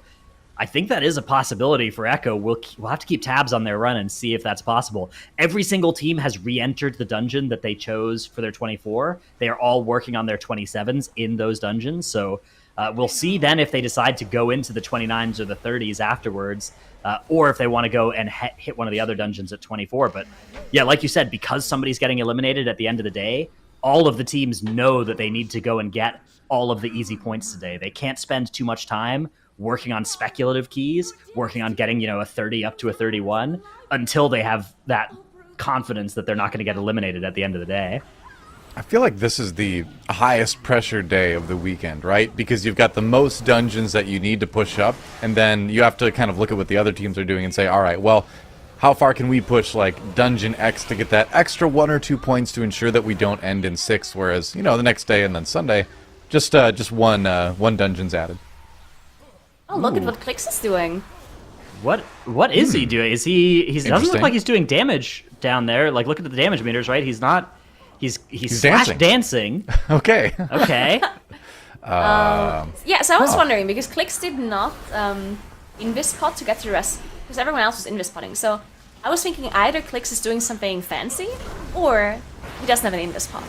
I think that is a possibility for Echo. We'll have to keep tabs on their run and see if that's possible. Every single team has re-entered the dungeon that they chose for their 24. They are all working on their 27s in those dungeons, so we'll see then if they decide to go into the 29s or the 30s afterwards, or if they want to go and hit one of the other dungeons at 24. But yeah, like you said, because somebody's getting eliminated at the end of the day, all of the teams know that they need to go and get all of the easy points today. They can't spend too much time working on speculative keys, working on getting, a 30 up to a 31 until they have that confidence that they're not going to get eliminated at the end of the day. I feel like this is the highest pressure day of the weekend, right? Because you've got the most dungeons that you need to push up, and then you have to kind of look at what the other teams are doing and say, all right, well, how far can we push like dungeon X to get that extra 1 or 2 points to ensure that we don't end in 6, whereas, the next day and then Sunday, just one dungeon's added. Oh, look at what Clix is doing. What is he doing? Is he doesn't look like he's doing damage down there. Like, look at the damage meters, right? He's not. He's dancing. Okay. Okay. Yeah, so I was wondering, because Clix did not invis-pot to get to the rest, because everyone else was invis-potting. So I was thinking either Clix is doing something fancy, or he doesn't have an invis-pot.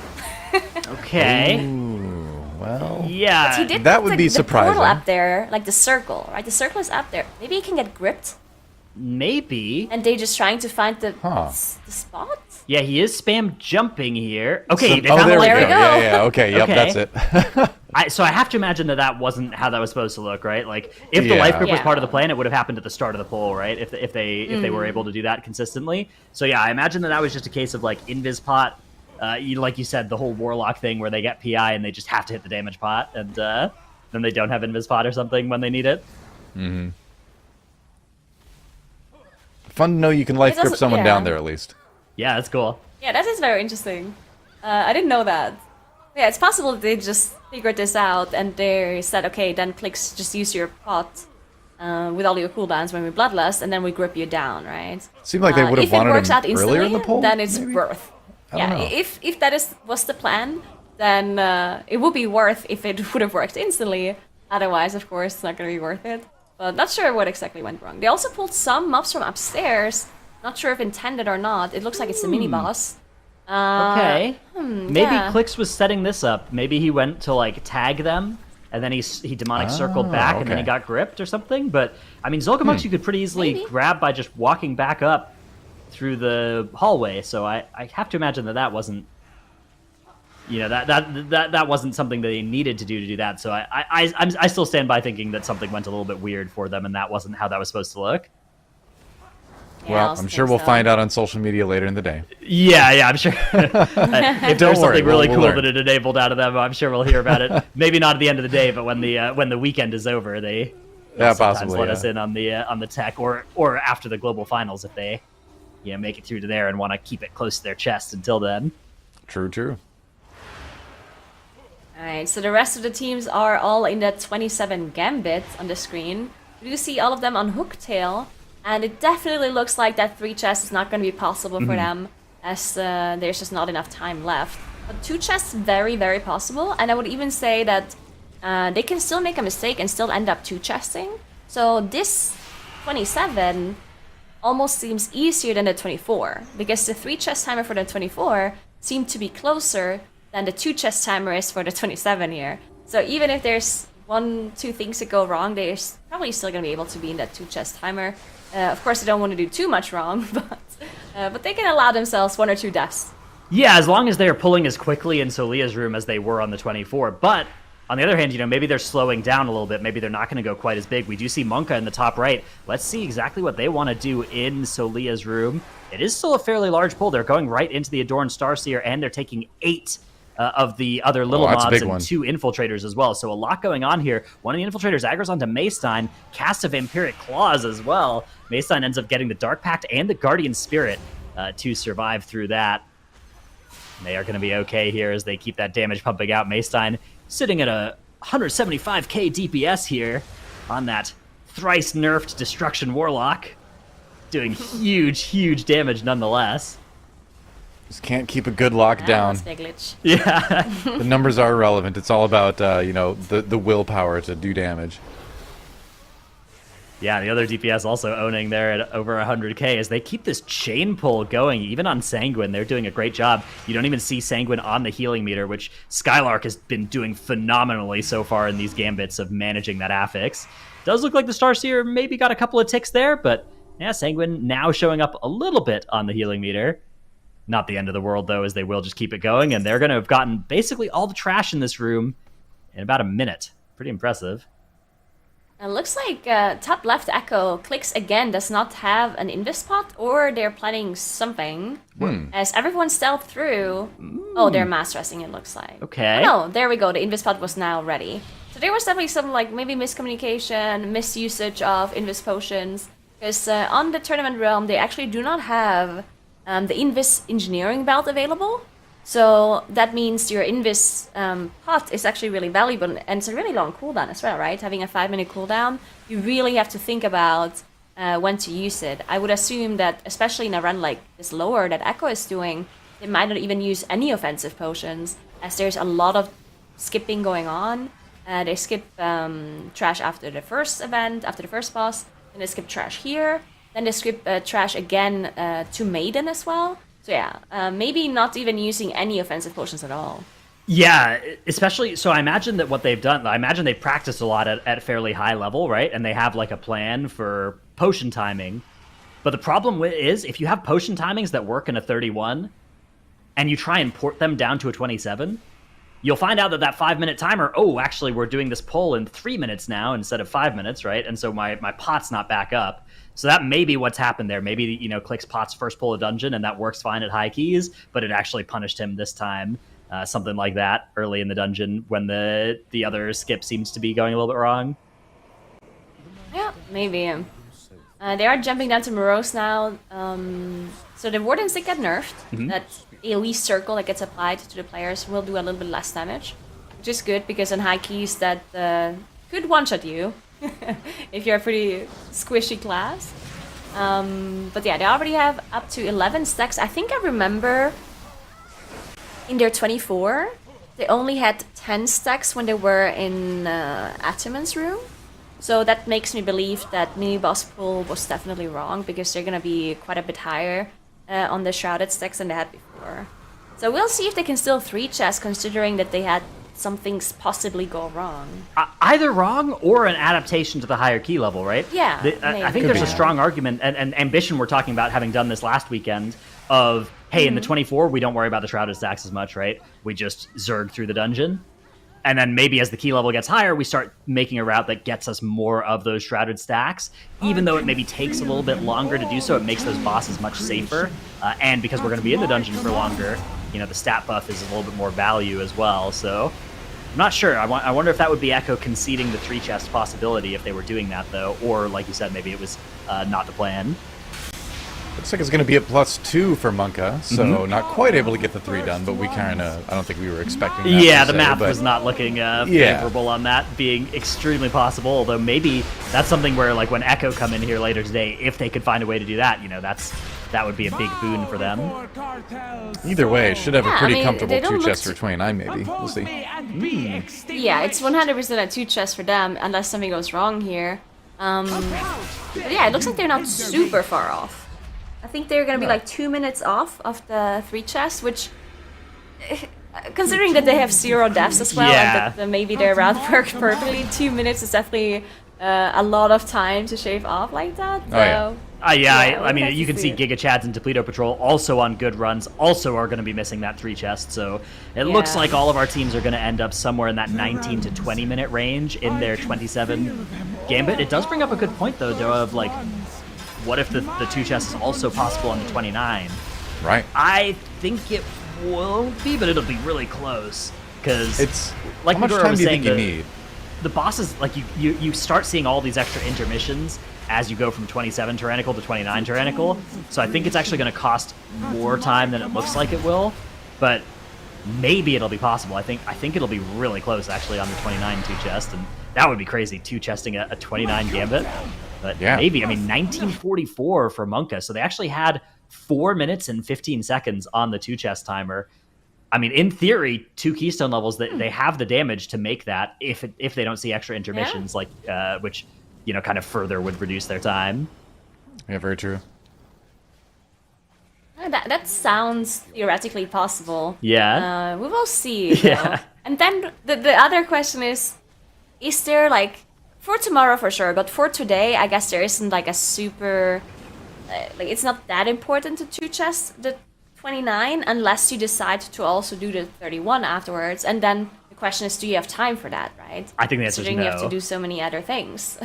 Okay. Ooh, well, yeah. But he did that put would be surprising. The portal up there, like the circle, right? The circle is up there. Maybe he can get gripped, Maybe. and they're just trying to find the spot? Yeah, he is spam jumping here. Okay, they oh, found there the we There go. we go. Yeah, okay, yep, Okay. that's it. So I have to imagine that wasn't how that was supposed to look, right? Like, if the life grip was Yeah. part of the plan, it would have happened at the start of the poll, right? If they were able to do that consistently. So yeah, I imagine that was just a case of like invis pot, like you said, the whole warlock thing where they get PI and they just have to hit the damage pot, and then they don't have invis pot or something when they need it. Mm-hmm. Fun to know you can life grip someone down there at least. Yeah, that's cool. Yeah, that is very interesting. I didn't know that. Yeah, it's possible that they just figured this out and they said, okay, then Clix, just use your pot with all your cooldowns when we bloodlust, and then we grip you down, right? Seemed like they would have wanted If it works him out instantly, earlier in the poll. then it's maybe? worth. I don't Yeah, know. if that was the plan, then it would be worth if it would have worked instantly. Otherwise, of course, it's not going to be worth it. But not sure what exactly went wrong. They also pulled some mobs from upstairs. Not sure if intended or not. It looks like it's the mini-boss. Okay. Maybe yeah. Clix was setting this up. Maybe he went to like tag them, and then he demonic circled back, and then he okay. got gripped or something. But I mean, Zolgamux you could pretty easily Maybe. grab by just walking back up through the hallway. So I have to imagine that wasn't, that wasn't something that they needed to do that. So I still stand by thinking that something went a little bit weird for them, and that wasn't how that was supposed to look. Yeah, I Well, also I'm sure think we'll so. find out on social media later in the day. Yeah, I'm sure. If there's worry, something really we'll cool learn. that it enabled out of them, I'm sure we'll hear about it. Maybe not at the end of the day, but when the weekend is over, they sometimes possibly, let us in on the tech, or after the global finals if they make it through to there and want to keep it close to their chest until then. True. Alright, so the rest of the teams are all in that 27 gambit on the screen. We do see all of them on Hooktail, and it definitely looks like that 3 chests is not going to be possible for them, as there's just not enough time left. But 2 chests, very, very possible, and I would even say that they can still make a mistake and still end up 2 chesting. So this 27 almost seems easier than the 24, because the 3 chest timer for the 24 seemed to be closer than the 2 chest timer is for the 27 here. So even if there's 1-2 things that go wrong, they're probably still going to be able to be in that 2 chest timer. Of course, they don't want to do too much wrong, but they can allow themselves 1 or 2 deaths. Yeah, as long as they're pulling as quickly in Solia's room as they were on the 24. But on the other hand, maybe they're slowing down a little bit. Maybe they're not going to go quite as big. We do see Monka in the top right. Let's see exactly what they want to do in Solia's room. It is still a fairly large pull. They're going right into the Adorned Starseer, and they're taking 8 of the other little that's a mobs big and one. 2 infiltrators as well. So a lot going on here. One of the infiltrators aggroes onto Maystein, casts a Vampiric Claws as well. Maystein ends up getting the Dark Pact and the Guardian Spirit to survive through that. They are going to be okay here as they keep that damage pumping out. Maystein sitting at a 175k DPS here on that thrice nerfed Destruction Warlock, doing huge damage nonetheless. Just can't keep a good lockdown. That's big glitch. Yeah. The numbers are irrelevant. It's all about the willpower to do damage. Yeah, the other DPS also owning there at over 100k as they keep this chain pull going. Even on Sanguine, they're doing a great job. You don't even see Sanguine on the healing meter, which Skylark has been doing phenomenally so far in these gambits of managing that affix. Does look like the Starseer maybe got a couple of ticks there, but yeah, Sanguine now showing up a little bit on the healing meter. Not the end of the world, though, as they will just keep it going, and they're going to have gotten basically all the trash in this room in about a minute. Pretty impressive. It looks like top left Echo clicks again does not have an invis pot, or they're planning something. As everyone stealth through. Oh, they're mass resting, it looks like. Okay. Oh, there we go. The invis pot was now ready. So there was definitely some like maybe miscommunication, misusage of invis potions. Because on the tournament realm, they actually do not have the invis engineering belt available. So that means your invis pot is actually really valuable, and it's a really long cooldown as well, right? Having a 5-minute cooldown, you really have to think about when to use it. I would assume that, especially in a run like this lower that Echo is doing, they might not even use any offensive potions, as there's a lot of skipping going on. They skip trash after the first event, after the first boss, then they skip trash here, then they skip trash again to Maiden as well. So yeah, maybe not even using any offensive potions at all. Yeah, especially, so I imagine that what they've done, I imagine they've practiced a lot at fairly high level, right? And they have like a plan for potion timing. But the problem is, if you have potion timings that work in a 31, and you try and port them down to a 27, you'll find out that that 5-minute timer, oh, actually we're doing this pull in 3 minutes now instead of 5 minutes, right? And so my pot's not back up. So that may be what's happened there. Maybe, you know, Click's pot's first pull a dungeon and that works fine at high keys, but it actually punished him this time. Something like that early in the dungeon when the other skip seems to be going a little bit wrong. Yeah, maybe. They are jumping down to Morose now. So the Wardens did get nerfed. That AoE circle that gets applied to the players will do a little bit less damage, which is good because on high keys that could one-shot you if you're a pretty squishy class. But yeah, they already have up to 11 stacks. I think I remember in their 24, they only had 10 stacks when they were in Ataman's room. So that makes me believe that mini boss pool was definitely wrong, because they're gonna be quite a bit higher on the shrouded stacks than they had before. So we'll see if they can still 3-chest, considering that they had some things possibly go wrong. Either wrong or an adaptation to the higher key level, right? Yeah, I think there's a strong argument, and Ambition we're talking about having done this last weekend, of, hey, in the 24, we don't worry about the shrouded stacks as much, right? We just zerg through the dungeon. And then maybe as the key level gets higher, we start making a route that gets us more of those shrouded stacks. Even though it maybe takes a little bit longer to do so, it makes those bosses much safer. And because we're going to be in the dungeon for longer, you know, the stat buff is a little bit more value as well. So I'm not sure. I wonder if that would be Echo conceding the 3-chest possibility if they were doing that, though. Or, like you said, maybe it was not the plan. Looks like it's going to be a +2 for Monka, so not quite able to get the 3 done, but we kind of, I don't think we were expecting that. Yeah, the math was not looking favorable yeah. on that being extremely possible, although maybe that's something where, like, when Echo come in here later today, if they could find a way to do that, you know, that would be a big boon for them. Either way, should have a pretty comfortable they don't 2-chest for 29, maybe. We'll see. Yeah, it's 100% a 2-chest for them, unless something goes wrong here. But yeah, it looks like they're not super far off. I think they're going to be like 2 minutes off of the 3-chest, which, considering that they have 0 deaths as well, yeah. and that maybe their route worked perfectly, 2 minutes is definitely a lot of time to shave off like that. So, I mean, you can see Giga Chads and Depleto Patrol also on good runs also are going to be missing that 3-chest, so it looks like all of our teams are going to end up somewhere in that 19 to 20 minute range in their 27 Gambit. It does bring up a good point, though, of like, what if the 2-chest is also possible on the 29? Right. I think it won't be, but it'll be really close. Because it's like how much time was do you saying, think you need? The bosses, like you start seeing all these extra intermissions as you go from 27 Tyrannical to 29 Tyrannical. So I think it's actually going to cost more time than it looks like it will. but maybe it'll be possible. I think it'll be really close actually on the 29 2 chest, and that would be crazy, 2 chesting a 29 gambit. But maybe, I mean, 1944 for Monka, so they actually had 4 minutes and 15 seconds on the 2 chest timer. I mean, in theory, 2 keystone levels, they have the damage to make that if they don't see extra intermissions, like which, you know, kind of further would reduce their time. Yeah, very true. That sounds theoretically possible. Yeah. We will see. Yeah. And then the other question is there like, for tomorrow for sure, but for today, I guess there isn't like a super, like it's not that important to 2 chests, the 29, unless you decide to also do the 31 afterwards. And then the question is, do you have time for that, right? I think the answer is no. You have to do so many other things.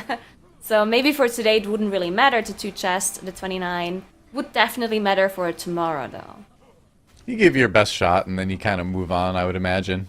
So maybe for today it wouldn't really matter to 2 chests, the 29. Would definitely matter for tomorrow, though. You give your best shot, and then you kind of move on, I would imagine.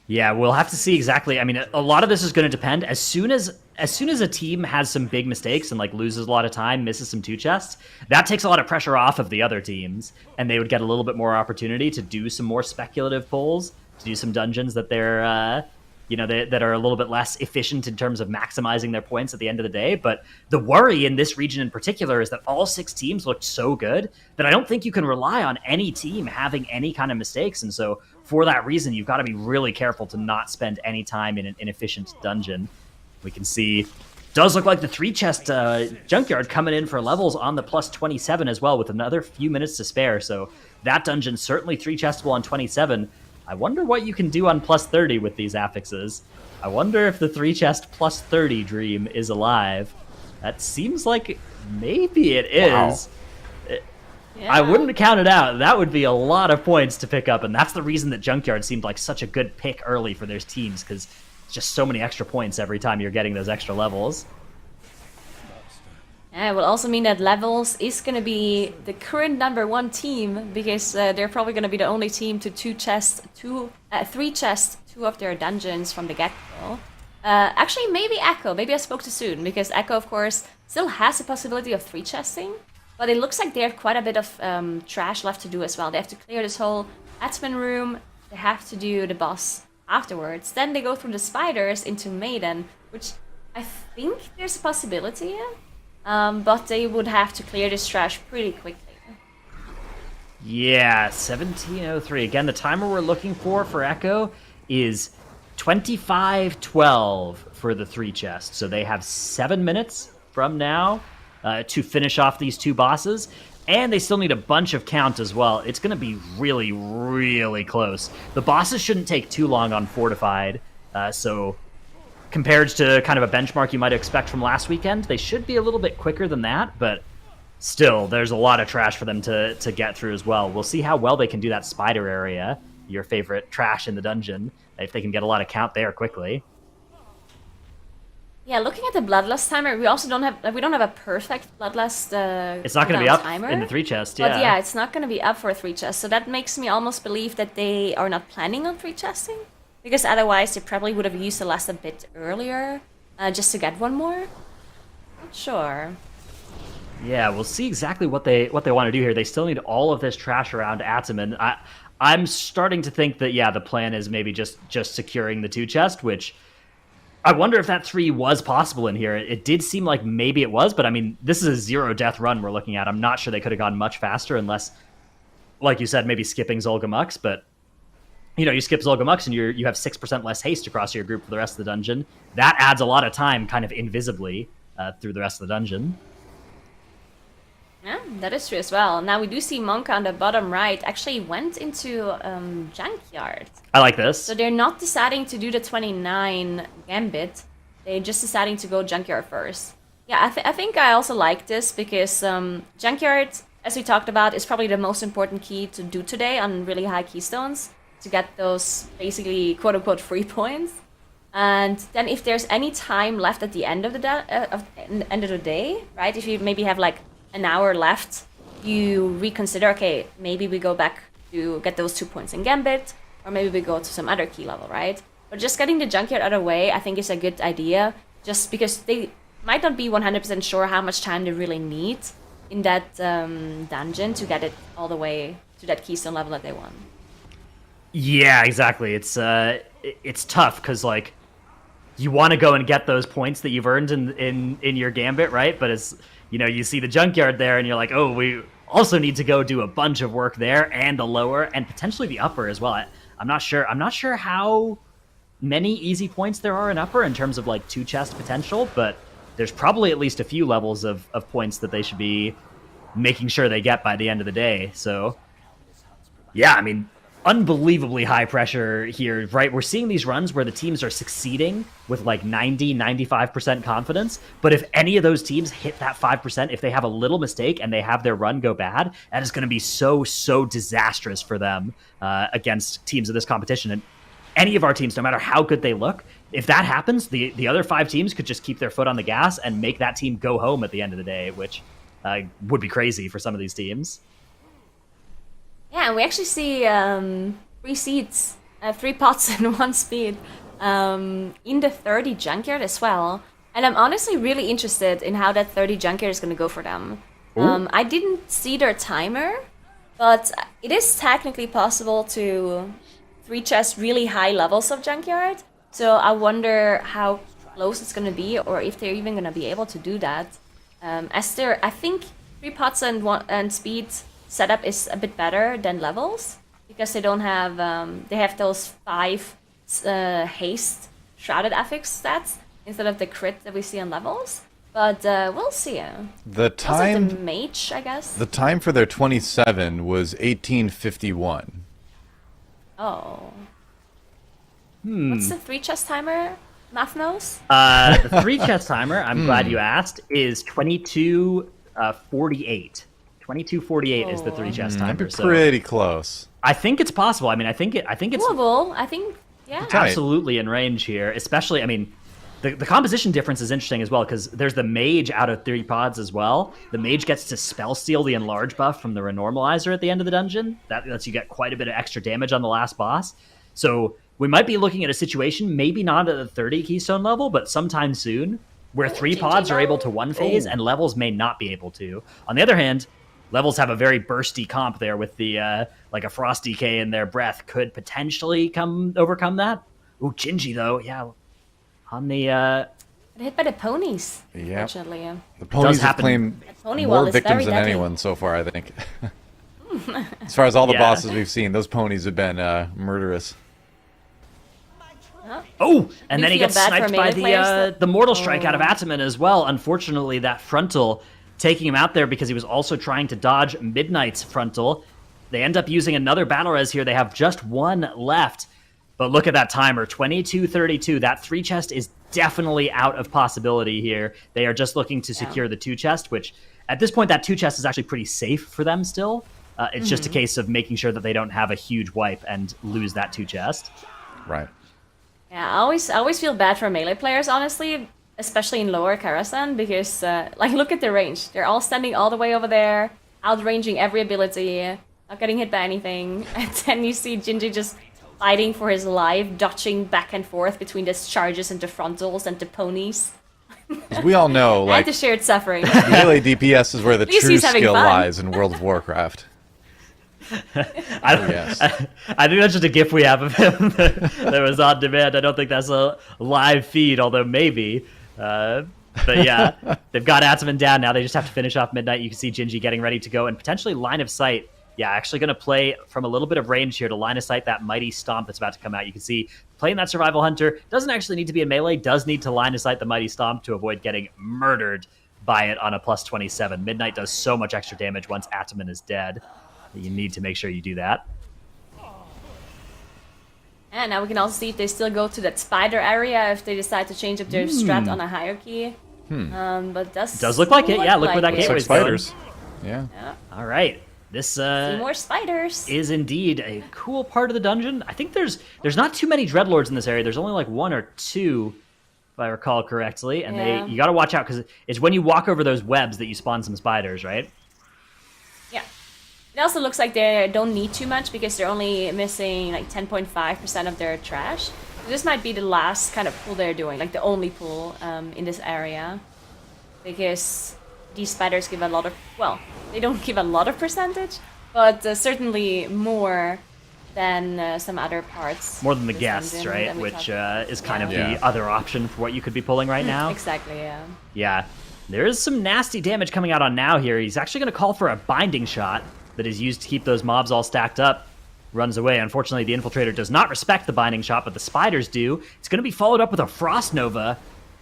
Yeah, we'll have to see exactly. I mean, a lot of this is going to depend. As soon as a team has some big mistakes and like loses a lot of time, misses some 2 chests, that takes a lot of pressure off of the other teams, and they would get a little bit more opportunity to do some more speculative pulls, to do some dungeons that they're that are a little bit less efficient in terms of maximizing their points at the end of the day. But the worry in this region in particular is that all 6 teams looked so good that I don't think you can rely on any team having any kind of mistakes. And so for that reason, you've got to be really careful to not spend any time in an inefficient dungeon. We can see, does look like the 3 chest junkyard coming in for levels on the plus 27 as well, with another few minutes to spare. So that dungeon certainly 3 chestable on 27. I wonder what you can do on plus 30 with these affixes. I wonder if the 3 chest plus 30 dream is alive. That seems like maybe it is. Wow. I wouldn't count it out. That would be a lot of points to pick up, and that's the reason that Junkyard seemed like such a good pick early for their teams, because it's just so many extra points every time you're getting those extra levels. Yeah, it will also mean that Levels is going to be the current #1 team, because they're probably going to be the only team to 3 chest 2 of their dungeons from the get-go. Actually, maybe Echo. Maybe I spoke too soon, because Echo, of course, still has the possibility of 3 chesting, but it looks like they have quite a bit of trash left to do as well. They have to clear this whole admin room. They have to do the boss afterwards. Then they go through the spiders into Maiden, which I think there's a possibility in. But they would have to clear this trash pretty quickly. Yeah, 17:03. Again, the timer we're looking for Echo is 25:12 for the 3 chests. So they have 7 minutes from now to finish off these 2 bosses. And they still need a bunch of count as well. It's going to be really, really close. The bosses shouldn't take too long on Fortified, so compared to kind of a benchmark you might expect from last weekend, they should be a little bit quicker than that, but still, there's a lot of trash for them to get through as well. We'll see how well they can do that spider area, your favorite trash in the dungeon, if they can get a lot of count there quickly. Yeah, looking at the Bloodlust timer, we don't have a perfect Bloodlust it's not going to be up timer, in the 3 chest, But yeah, it's not going to be up for a 3 chest, so that makes me almost believe that they are not planning on 3 chesting. Because otherwise, they probably would have used the last a bit earlier, just to get one more. Not sure. Yeah, we'll see exactly what they want to do here. They still need all of this trash around Ataman. I'm starting to think that the plan is maybe just securing the 2 chest, which I wonder if that 3 was possible in here. It did seem like maybe it was, but I mean, this is a 0 death run we're looking at. I'm not sure they could have gone much faster unless, like you said, maybe skipping Zolgamux, but you skip Zolgamux and you have 6% less haste across your group for the rest of the dungeon. That adds a lot of time kind of invisibly through the rest of the dungeon. Yeah, that is true as well. Now we do see Monka on the bottom right actually went into Junkyard. I like this. So they're not deciding to do the 29 Gambit. They're just deciding to go Junkyard first. Yeah, I think I also like this because Junkyard, as we talked about, is probably the most important key to do today on really high keystones, to get those basically quote-unquote free points. And then if there's any time left at the end of the day, right? If you maybe have like an hour left, you reconsider, okay, maybe we go back to get those 2 points in Gambit, or maybe we go to some other key level, right? But just getting the Junkyard out of the way, I think is a good idea, just because they might not be 100% sure how much time they really need in that dungeon to get it all the way to that keystone level that they want. Yeah, exactly. It's tough because like you want to go and get those points that you've earned in your gambit, right? But it's you see the junkyard there, and you're like, oh, we also need to go do a bunch of work there and the lower and potentially the upper as well. I'm not sure. I'm not sure how many easy points there are in upper in terms of like 2 chest potential, but there's probably at least a few levels of points that they should be making sure they get by the end of the day. So yeah, I mean, unbelievably high pressure here, right? We're seeing these runs where the teams are succeeding with like 95% confidence. But if any of those teams hit that 5%, if they have a little mistake and they have their run go bad, that is going to be so disastrous for them against teams of this competition. And any of our teams, no matter how good they look, if that happens, the other 5 teams could just keep their foot on the gas and make that team go home at the end of the day, which would be crazy for some of these teams. Yeah, and we actually see 3 seeds, 3 pots and 1 speed in the 30 junkyard as well. And I'm honestly really interested in how that 30 junkyard is going to go for them. I didn't see their timer, but it is technically possible to 3 chest really high levels of junkyard. So I wonder how close it's going to be, or if they're even going to be able to do that. I think 3 pots and speed setup is a bit better than levels because they don't have they have those 5 haste shrouded affix stats instead of the crit that we see on levels. But we'll see. The time, also the mage, I guess. The time for their 27 was 1851. Oh. What's the 3 chest timer? Math knows. The 3 chest timer, I'm glad you asked, is 22:48. 22:48 is the 3 chest timer. That'd be pretty close. I think it's possible. I mean, I think it's doable. I think, yeah. Absolutely in range here. Especially, I mean, the composition difference is interesting as well because there's the mage out of 3 pods as well. The mage gets to spell steal the enlarge buff from the renormalizer at the end of the dungeon. That lets you get quite a bit of extra damage on the last boss. So we might be looking at a situation, maybe not at the 30 keystone level, but sometime soon, where 3 pods are able to one phase and levels may not be able to. On the other hand, levels have a very bursty comp there with the like a frost DK in their breath could potentially overcome that. Ooh, Gingy though, yeah. On the hit by the ponies, yeah. unfortunately. The ponies have claimed pony more wall is victims very than deadly. anyone so far, I think. As far as all the bosses we've seen, those ponies have been murderous. Oh, and then he feel gets bad for sniped by melee the mortal strike out of Ataman as well. Unfortunately, that frontal taking him out there because he was also trying to dodge Midnight's frontal. They end up using another battle res here. They have just 1 left. But look at that timer, 22:32. That 3 chest is definitely out of possibility here. They are just looking to secure the 2 chest, which at this point, that 2 chest is actually pretty safe for them still. It's just a case of making sure that they don't have a huge wipe and lose that 2 chest. Right. Yeah, I always feel bad for melee players, honestly, especially in lower Karasan, because like look at the range. They're all standing all the way over there, outranging every ability, not getting hit by anything, and then you see Gingy just fighting for his life, dodging back and forth between the charges and the frontals and the ponies. As we all know, And like the shared suffering. melee DPS is where the least true he's having skill fun. lies in World of Warcraft. I think that's just a GIF we have of him that was on demand. I don't think that's a live feed, although maybe. But yeah, they've got Ataman down now. They just have to finish off Midnight. You can see Gingy getting ready to go and potentially line of sight. Yeah, actually going to play from a little bit of range here to line of sight that mighty stomp that's about to come out. You can see playing that Survival Hunter doesn't actually need to be in melee, does need to line of sight the mighty stomp to avoid getting murdered by it on a plus 27. Midnight does so much extra damage once Ataman is dead. You need to make sure you do that. And now we can also see if they still go to that spider area if they decide to change up their strat on a hierarchy. But it does look like it. Yeah, look where that Looks like gateway's going. spiders. Yeah. All right. This See more spiders. is indeed a cool part of the dungeon. I think there's not too many dreadlords in this area. There's only like 1 or 2, if I recall correctly. And you got to watch out because it's when you walk over those webs that you spawn some spiders, right? Yeah. It also looks like they don't need too much because they're only missing like 10.5% of their trash. So this might be the last kind of pull they're doing, like the only pull in this area. Because these spiders give a lot of, well, they don't give a lot of percentage, but certainly more than some other parts. More than the of this guests, dungeon right? that we Which talked about. is kind of Yeah. the other option for what you could be pulling right now. Exactly, yeah. Yeah. There is some nasty damage coming out on Now here. He's actually going to call for a binding shot that is used to keep those mobs all stacked up. Runs away. Unfortunately, the Infiltrator does not respect the binding shot, but the spiders do. It's going to be followed up with a Frost Nova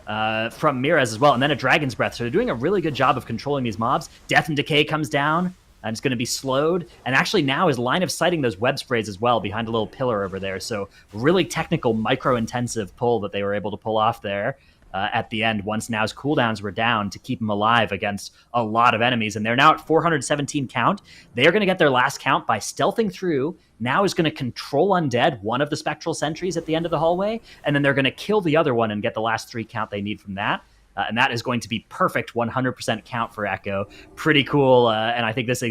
from Mirez as well, and then a Dragon's Breath. So they're doing a really good job of controlling these mobs. Death and Decay comes down, and it's going to be slowed. And actually now is line of sighting those web sprays as well behind a little pillar over there. So really technical, micro-intensive pull that they were able to pull off there. At the end, once Now's cooldowns were down to keep them alive against a lot of enemies. And they're now at 417 count. They are going to get their last count by stealthing through. Now is going to control Undead, one of the Spectral Sentries at the end of the hallway, and then they're going to kill the other one and get the last 3 count they need from that. And that is going to be perfect 100% count for Echo. Pretty cool, and I think this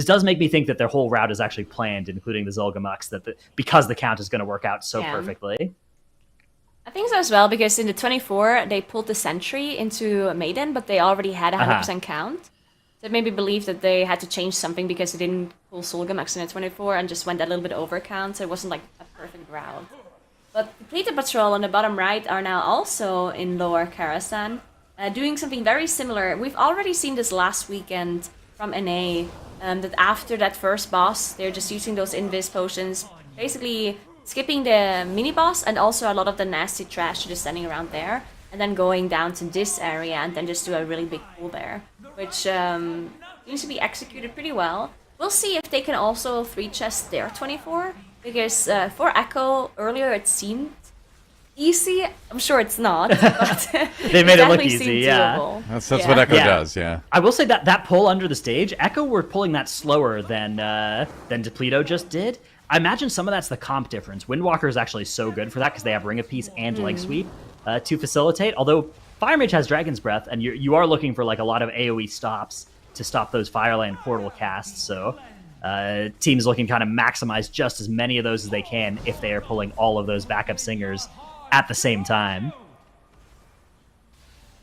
does make me think that their whole route is actually planned, including the Zolgamux, because the count is going to work out so perfectly. I think so as well, because in the 24, they pulled the Sentry into a Maiden, but they already had a 100% count. So it made me believe that they had to change something because they didn't pull Solgamax in the 24 and just went a little bit over count, so it wasn't like a perfect route. But the Pleated Patrol on the bottom right are now also in Lower Karasan, doing something very similar. We've already seen this last weekend from NA, that after that first boss, they're just using those Invis potions, basically skipping the mini-boss and also a lot of the nasty trash just standing around there, and then going down to this area and then just do a really big pool there, which seems to be executed pretty well. We'll see if they can also 3-chest their 24, because for Echo, earlier it seemed easy. I'm sure it's not, but they made it look easy, yeah. Doable. That's what Echo does, yeah. I will say that pull under the stage, Echo were pulling that slower than Depleto just did. I imagine some of that's the comp difference. Windwalker is actually so good for that because they have Ring of Peace and Leg Sweep to facilitate. Although Fire Mage has Dragon's Breath, and you are looking for like a lot of AoE stops to stop those Fireland portal casts. So teams looking kind of maximize just as many of those as they can if they are pulling all of those backup singers at the same time.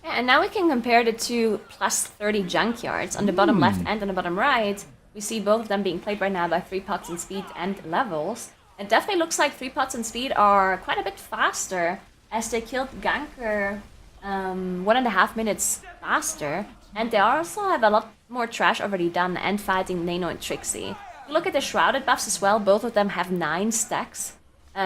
Yeah, and now we can compare the two plus 30 junkyards on the bottom left and on the bottom right. We see both of them being played right now by 3 pots in speed and levels. It definitely looks like 3 pots in speed are quite a bit faster, as they killed Ganker 1.5 minutes faster. And they also have a lot more trash already done and fighting Nano and Trixie. You look at the Shrouded buffs as well, both of them have 9 stacks.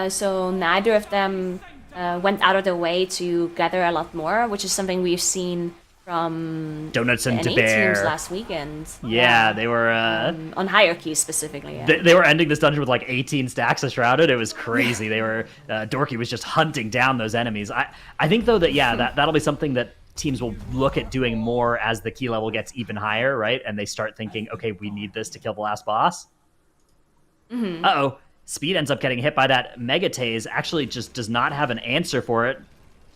So neither of them went out of their way to gather a lot more, which is something we've seen from Donuts and the NA DeBear teams last weekend. Yeah, they were on hierarchy specifically. Yeah. They were ending this dungeon with like 18 stacks of Shrouded. It was crazy. They were Dorky was just hunting down those enemies. I think though that that'll be something that teams will look at doing more as the key level gets even higher, right? And they start thinking, okay, we need this to kill the last boss. Uh-oh. Speed ends up getting hit by that Mega Tase. Actually just does not have an answer for it.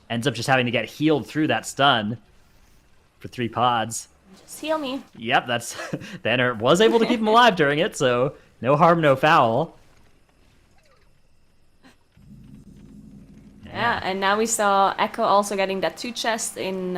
Ends up just having to get healed through that stun for 3 pods. Just heal me. Yep, that's Banner was able to keep him alive during it, so no harm, no foul. Yeah, and now we saw Echo also getting that 2 chest in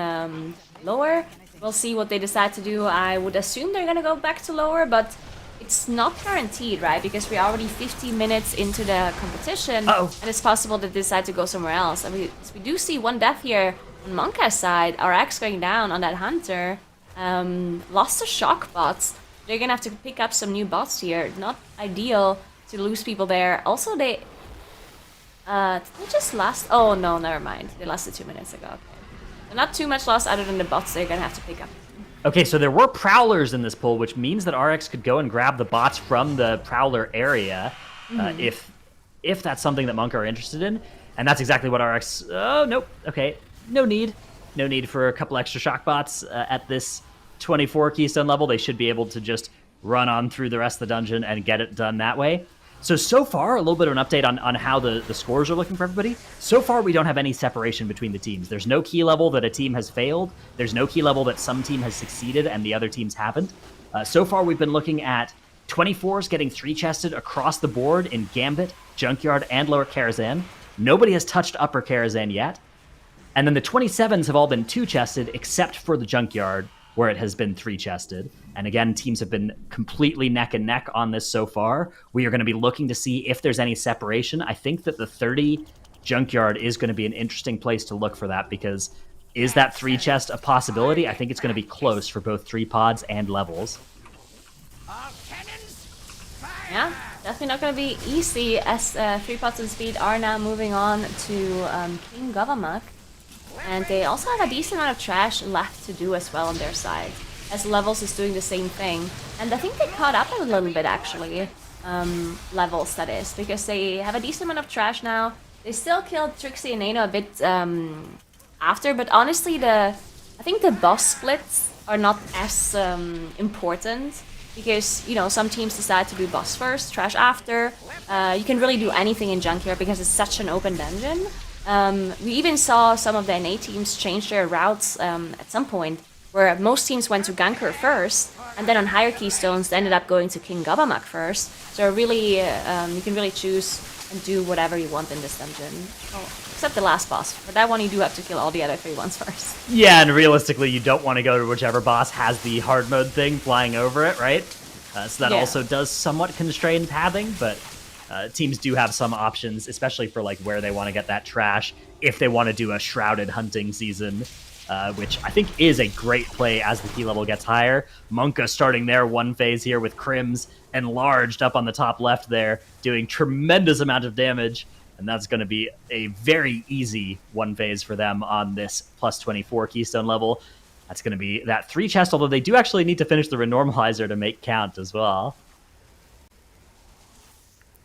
lower. We'll see what they decide to do. I would assume they're gonna go back to lower, but it's not guaranteed, right? Because we're already 15 minutes into the competition, and it's possible they decide to go somewhere else. And we do see 1 death here on Monka's side. RX going down on that Hunter. Lost the shock bots. They're gonna have to pick up some new bots here. Not ideal to lose people there. Also, did they just last? Oh no, never mind. They lasted 2 minutes ago. Okay. So not too much loss other than the bots they're gonna have to pick up. Okay, so there were Prowlers in this pool, which means that RX could go and grab the bots from the Prowler area, if that's something that Monk are interested in. And that's exactly what RX... Oh, nope. Okay, no need. No need for a couple extra shock bots at this 24 keystone level. They should be able to just run on through the rest of the dungeon and get it done that way. So far, a little bit of an update on how the scores are looking for everybody. So far, we don't have any separation between the teams. There's no key level that a team has failed. There's no key level that some team has succeeded and the other teams haven't. So far, we've been looking at 24s getting 3-chested across the board in Gambit, Junkyard, and Lower Karazhan. Nobody has touched Upper Karazhan yet. And then the 27s have all been 2-chested except for the Junkyard. where it has been 3-chested. And again, teams have been completely neck and neck on this so far. We are going to be looking to see if there's any separation. I think that the 30 junkyard is going to be an interesting place to look for that, because is that 3-chest a possibility? I think it's going to be close for both 3 pods and levels. Yeah, definitely not going to be easy, as 3 pods of speed are now moving on to King Govamuk. And they also have a decent amount of trash left to do as well on their side, as Levels is doing the same thing. And I think they caught up a little bit, actually, Levels, that is, because they have a decent amount of trash now. They still killed Trixie and Nano a bit after, but honestly, I think the boss splits are not as important, because, you know, some teams decide to do boss first, trash after. You can really do anything in Junkyard because it's such an open dungeon. We even saw some of the NA teams change their routes at some point, where most teams went to Ganker first, and then on higher keystones they ended up going to King Govamuk first. So really, you can really choose and do whatever you want in this dungeon. Oh, except the last boss. For that one, you do have to kill all the other 3 ones first. Yeah, and realistically, you don't want to go to whichever boss has the hard mode thing flying over it, right? So that also does somewhat constrain pathing, but teams do have some options, especially for like where they want to get that trash, if they want to do a shrouded hunting season, which I think is a great play as the key level gets higher. Monka starting their 1 phase here with Crims enlarged up on the top left there, doing tremendous amount of damage, and that's going to be a very easy 1 phase for them on this plus 24 keystone level. That's going to be that 3-chest, although they do actually need to finish the renormalizer to make count as well.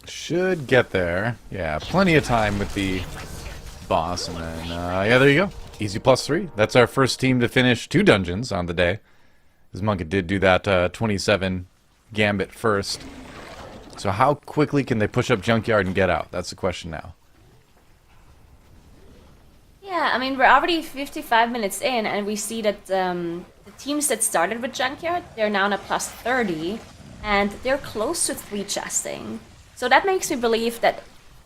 Should get there. Yeah, plenty of time with the boss, and then, yeah, there you go. Easy +3. That's our first team to finish 2 dungeons on the day. Because Monka did do that 27 Gambit first. So how quickly can they push up Junkyard and get out? That's the question now. Yeah, I mean, we're already 55 minutes in, and we see that the teams that started with Junkyard, they're now on a +30, and they're close to 3-chesting. So that makes me believe that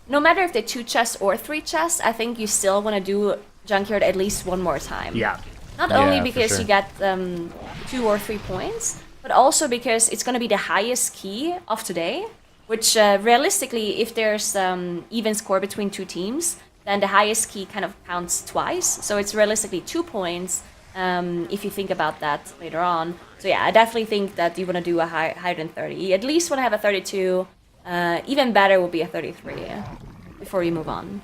no matter if they 2-chest or 3-chest, I think you still want to do Junkyard at least 1 more time. Yeah. Not only for because sure. you get 2 or 3 points, but also because it's going to be the highest key of today, which realistically, if there's even score between 2 teams, then the highest key kind of counts twice. So it's realistically 2 points if you think about that later on. So yeah, I definitely think that you want to do a higher than 30. You at least want to have a 32. Even better will be a 33 before you move on.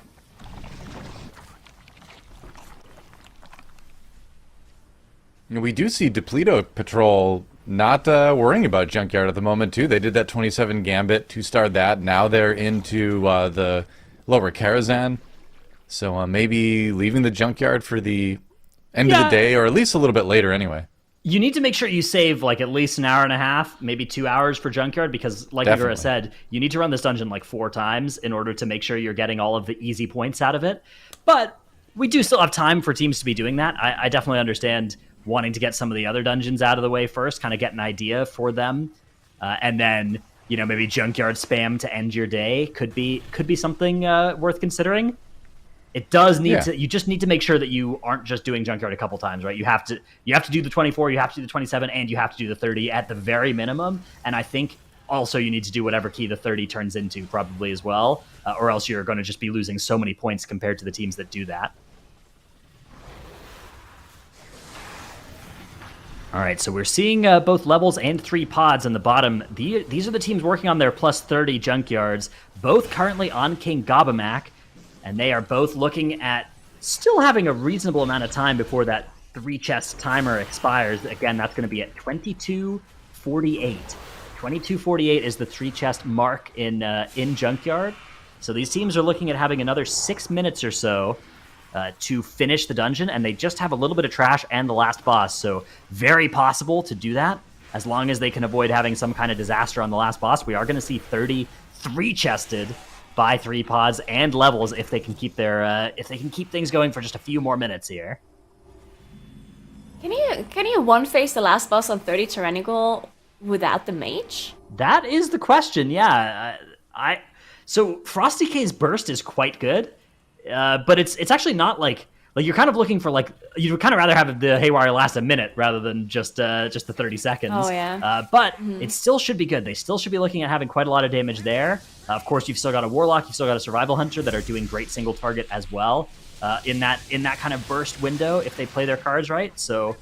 We do see Depleto Patrol not worrying about Junkyard at the moment, too. They did that 27 Gambit, 2-starred that. Now they're into the Lower Karazhan. So maybe leaving the Junkyard for the end of the day, or at least a little bit later anyway. You need to make sure you save like at least an hour and a half, maybe 2 hours for Junkyard, because like Igor said, you need to run this dungeon like 4 times in order to make sure you're getting all of the easy points out of it. But we do still have time for teams to be doing that. I definitely understand wanting to get some of the other dungeons out of the way first, kind of get an idea for them. And then, you know, maybe Junkyard spam to end your day could be something worth considering. It does need to. You just need to make sure that you aren't just doing Junkyard a couple times, right? You have to do the 24, you have to do the 27, and you have to do the 30 at the very minimum. And I think also you need to do whatever key the 30 turns into probably as well, or else you're going to just be losing so many points compared to the teams that do that. All right, so we're seeing both levels and 3 pods in the bottom. These are the teams working on their +30 Junkyards, both currently on King Govamuk. And they are both looking at still having a reasonable amount of time before that 3-chest timer expires. Again, that's going to be at 22:48. 22:48 is the 3-chest mark in Junkyard. So these teams are looking at having another 6 minutes or so to finish the dungeon, and they just have a little bit of trash and the last boss. So very possible to do that as long as they can avoid having some kind of disaster on the last boss. We are going to see 33-chested by 3 pods and levels if they can keep things going for just a few more minutes here. Can you 1-phase the last boss on 30 Tyrannical without the mage? That is the question. Yeah, so Frosty K's burst is quite good, but it's actually not like Like you're kind of looking for like you'd kind of rather have the Haywire last a minute rather than just the 30 seconds. Oh yeah. But it still should be good. They still should be looking at having quite a lot of damage there. Of course, you've still got a Warlock, you've still got a Survival Hunter that are doing great single target as well. In that kind of burst window if they play their cards right. So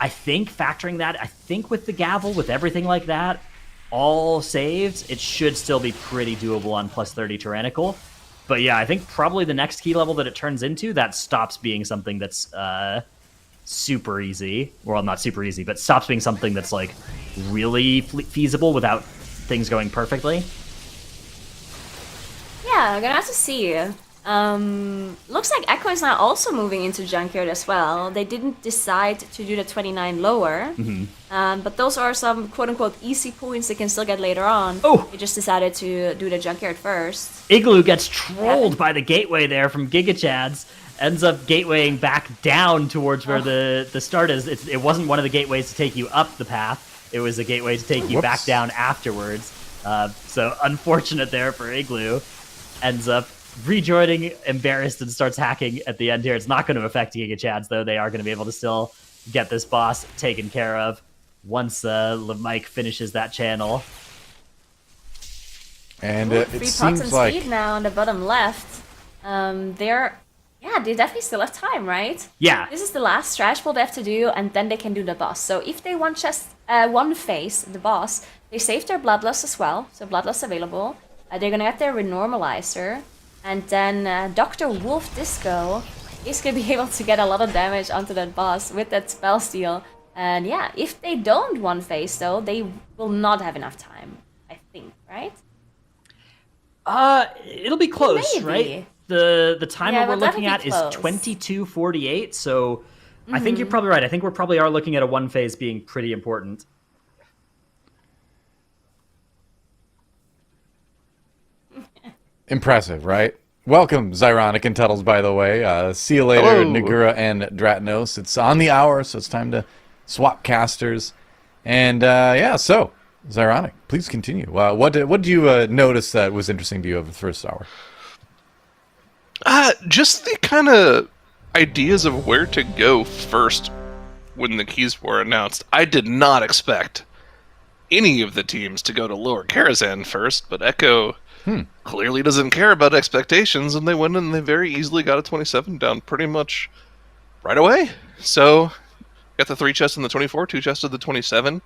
I think factoring that, I think with the Gavel, with everything like that, all saved, it should still be pretty doable on plus 30 Tyrannical. But yeah, I think probably the next key level that it turns into, that stops being something that's super easy. Well, not super easy, but stops being something that's like really feasible without things going perfectly. Yeah, I'm gonna have to see. Looks like Echo is now also moving into Junkyard as well. They didn't decide to do the 29 lower, but those are some quote-unquote easy points they can still get later on. Oh! They just decided to do the Junkyard first. Igloo gets trolled by the gateway there from GigaChads, ends up gatewaying back down towards where the start is. It wasn't one of the gateways to take you up the path, it was a gateway to take you back down afterwards. So unfortunate there for Igloo. Ends up rejoining, embarrassed, and starts hacking at the end here. It's not going to affect GigaChads, though. They are going to be able to still get this boss taken care of once Mike finishes that channel. And Ooh, it 3 pots seems and like... speed now on the bottom left. They definitely still have time, right? Yeah. This is the last stretch pull they have to do, and then they can do the boss. So if they one phase the boss, they save their Bloodlust as well, so Bloodlust available. They're gonna get their Renormalizer, and then Dr. Wolf Disco is gonna be able to get a lot of damage onto that boss with that spell steal. And yeah, if they don't one phase though, they will not have enough time, I think, right? It'll be close, Maybe. right? The timer Yeah, we're but looking that'll at be is close. 22:48, so I think you're probably right. I think we probably are looking at a one phase being pretty important. Impressive, right? Welcome, Zyronic and Tuttles, by the way. See you later, Hello. Nagura and Dratnos. It's on the hour, so it's time to swap casters. And yeah, so, Zyronic, please continue. What did you notice that was interesting to you over the first hour? Just the kind of ideas of where to go first when the keys were announced. I did not expect any of the teams to go to Lower Karazhan first, but Echo clearly doesn't care about expectations, and they went and they very easily got a 27 down pretty much right away. So, got the 3 chests in the 24, 2 chests of the 27.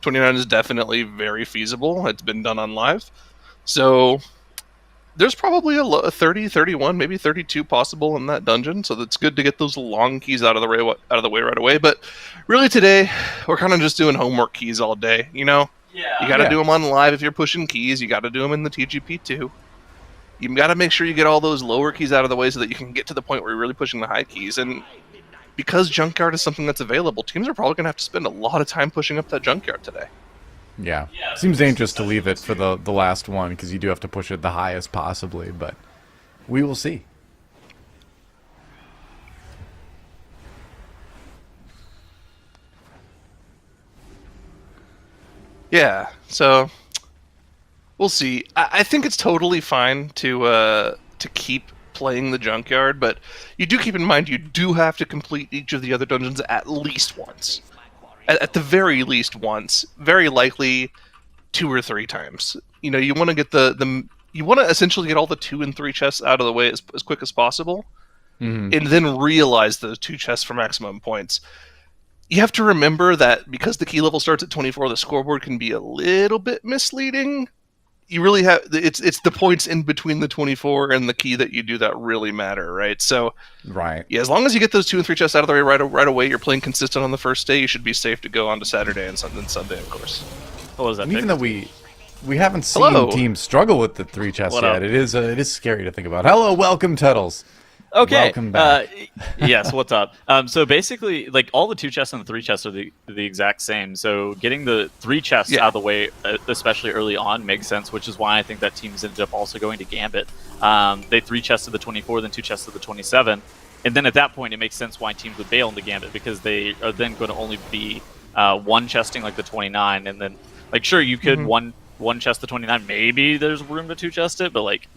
29 is definitely very feasible. It's been done on live. So, there's probably a 30, 31, maybe 32 possible in that dungeon, so it's good to get those long keys out of the way right away. But really today, we're kind of just doing homework keys all day, you know? Yeah. You got to do them on live if you're pushing keys. You got to do them in the TGP too. You got to make sure you get all those lower keys out of the way so that you can get to the point where you're really pushing the high keys. And because Junkyard is something that's available, teams are probably going to have to spend a lot of time pushing up that Junkyard today. Yeah. Seems dangerous to leave it for the last one, because you do have to push it the highest possibly, but we will see. Yeah, so we'll see. I think it's totally fine to keep playing the Junkyard, but you do keep in mind you do have to complete each of the other dungeons at least once. At the very least once. Very likely 2 or 3 times. You know, you want to get you want to essentially get all the 2 and 3 chests out of the way as quick as possible, and then realize those 2 chests for maximum points. You have to remember that because the key level starts at 24, the scoreboard can be a little bit misleading. You really have it's the points in between the 24 and the key that you do that really matter, right? So, Right. yeah, as long as you get those 2 and 3 chests out of the way right away, you're playing consistent on the first day. You should be safe to go on to Saturday and Sunday, of course. What was that? And even Vic? though we haven't seen Hello. teams struggle with the 3 chests What yet, up? it is scary to think about. Hello, welcome, Tuttles. Okay. Welcome back. Yes, what's up? So basically, like, all the 2 chests and the 3 chests are the exact same. So getting the 3 chests out of the way, especially early on, makes sense, which is why I think that teams ended up also going to Gambit. They 3 chests of the 24, then 2 chests of the 27. And then at that point, it makes sense why teams would bail into Gambit, because they are then going to only be 1 chesting like the 29. And then, like, sure, you could one chest the 29. Maybe there's room to 2 chest it, but, like,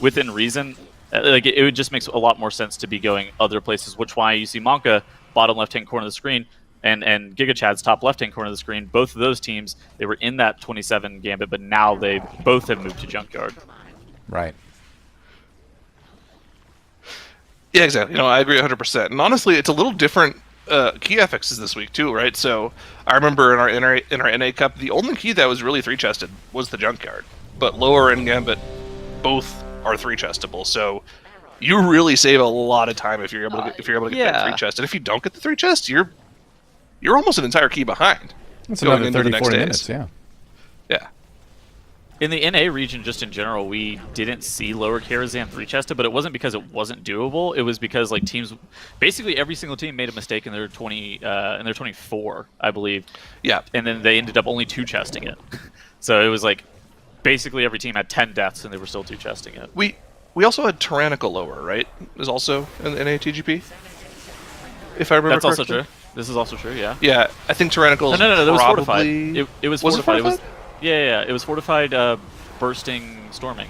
within reason, Like it just makes a lot more sense to be going other places, which why you see Monka bottom left-hand corner of the screen and GigaChad's top left-hand corner of the screen. Both of those teams, they were in that 27 gambit, but now they both have moved to Junkyard. Right. Yeah, exactly. I agree 100%. And honestly, it's a little different key affixes this week too, right? So I remember in our NA Cup, the only key that was really 3-chested was the Junkyard, but lower and Gambit both are 3-chestable. So you really save a lot of time if you're able to get, that 3-chest. And if you don't get the 3-chest, you're almost an entire key behind. That's going another into 30, the next 40 days. minutes, yeah. Yeah. In the NA region, just in general, we didn't see lower Karazhan 3-chested, but it wasn't because it wasn't doable. It was because like teams, basically every single team made a mistake in their 24, I believe. Yeah. And then they ended up only 2-chesting it. So it was like basically every team had 10 deaths and they were still 2-chesting it. We also had Tyrannical lower, right? Is also in NA TGP. If I remember That's also correctly. true. This is also true, yeah. Yeah, I think Tyrannical. No, that was probably... fortified. It was Was fortified. it fortified? Yeah. It was fortified, bursting, storming.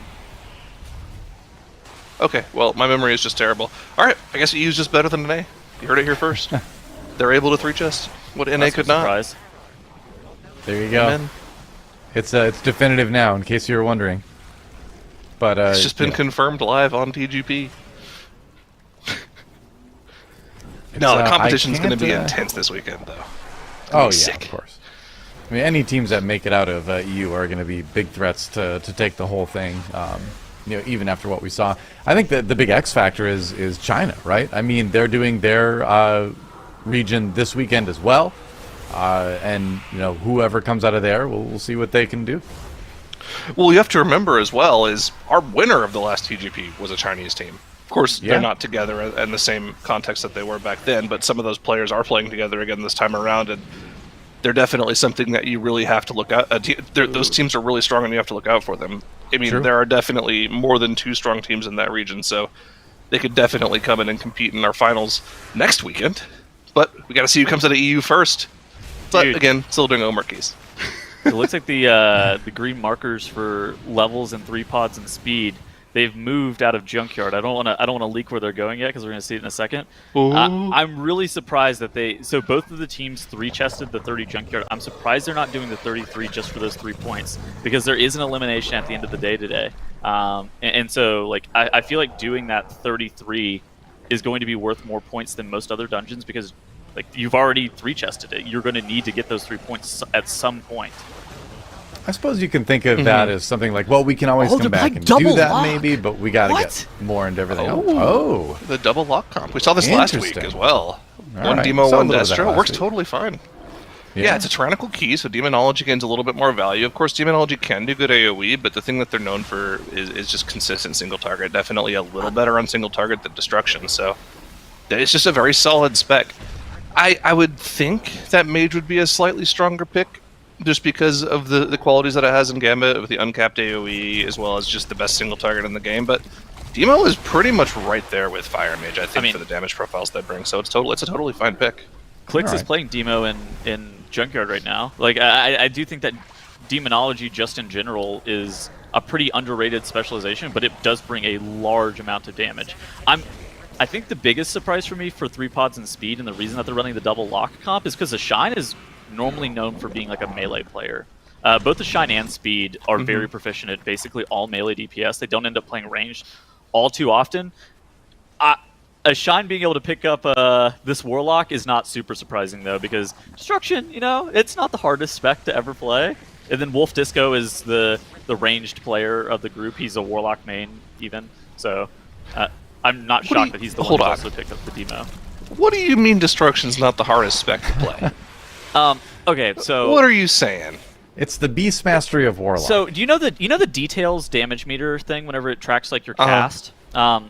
Okay, well, my memory is just terrible. All right, I guess EU's just better than NA. You heard it here first. They're able to 3-chest what NA That's could a not. surprise. There you go. Amen. It's definitive now, in case you were wondering. But It's just been confirmed live on TGP. No, the competition's going to be intense this weekend, though. Oh, yeah, sick. of course. I mean, any teams that make it out of EU are going to be big threats to take the whole thing. Even after what we saw, I think that the big X factor is China, right? I mean, they're doing their region this weekend as well, and whoever comes out of there, we'll see what they can do. Well, you have to remember as well is our winner of the last TGP was a Chinese team. Of course, Yeah. they're not together in the same context that they were back then, but some of those players are playing together again this time around, and they're definitely something that you really have to look at. Those teams are really strong, and you have to look out for them. I mean, True. there are definitely more than 2 strong teams in that region, so they could definitely come in and compete in our finals next weekend. But we got to see who comes out of EU first. But Dude. again, still doing Omer keys. It looks like the green markers for levels and 3 pods and speed, they've moved out of Junkyard. I don't want to leak where they're going yet because we're going to see it in a second. I'm really surprised that so both of the teams 3-chested the 30 Junkyard. I'm surprised they're not doing the 33 just for those 3 points because there is an elimination at the end of the day today. And so like I feel like doing that 33 is going to be worth more points than most other dungeons because like you've already 3-chested it. You're going to need to get those 3 points at some point. I suppose you can think of that as something like, well, we can always Oh, come to play back and double do that lock. maybe, but we got to What? get more into everything. Oh. Oh, The double lock comp. We saw this last week Interesting. as well. All One right. Demo, Saw a one little of that Destro. last Works week. totally fine. Yeah, it's a tyrannical key, so Demonology gains a little bit more value. Of course, Demonology can do good AoE, but the thing that they're known for is just consistent single target. Definitely a little better on single target than Destruction, so it's just a very solid spec. I would think that Mage would be a slightly stronger pick, just because of the qualities that it has in Gambit, with the uncapped AoE, as well as just the best single target in the game, but Demo is pretty much right there with Fire Mage, I think, for the damage profiles they bring, so it's a totally fine pick. Clix All is right. playing Demo in Junkyard right now. Like I do think that Demonology just in general is a pretty underrated specialization, but it does bring a large amount of damage. I think the biggest surprise for me for 3 pods and speed, and the reason that they're running the double lock comp is because the Shine is normally known for being like a melee player. Both the Shine and Speed are very proficient at basically all melee DPS. They don't end up playing ranged all too often. A Shine being able to pick up this Warlock is not super surprising though, because Destruction, it's not the hardest spec to ever play. And then Wolf Disco is the ranged player of the group. He's a Warlock main even. So I'm not shocked that he's the one who also picked up the demo. What do you mean Destruction's not the hardest spec to play? Okay, so What are you saying? it's the Beast Mastery of Warlock. So do you know the details damage meter thing whenever it tracks like your cast? Yeah,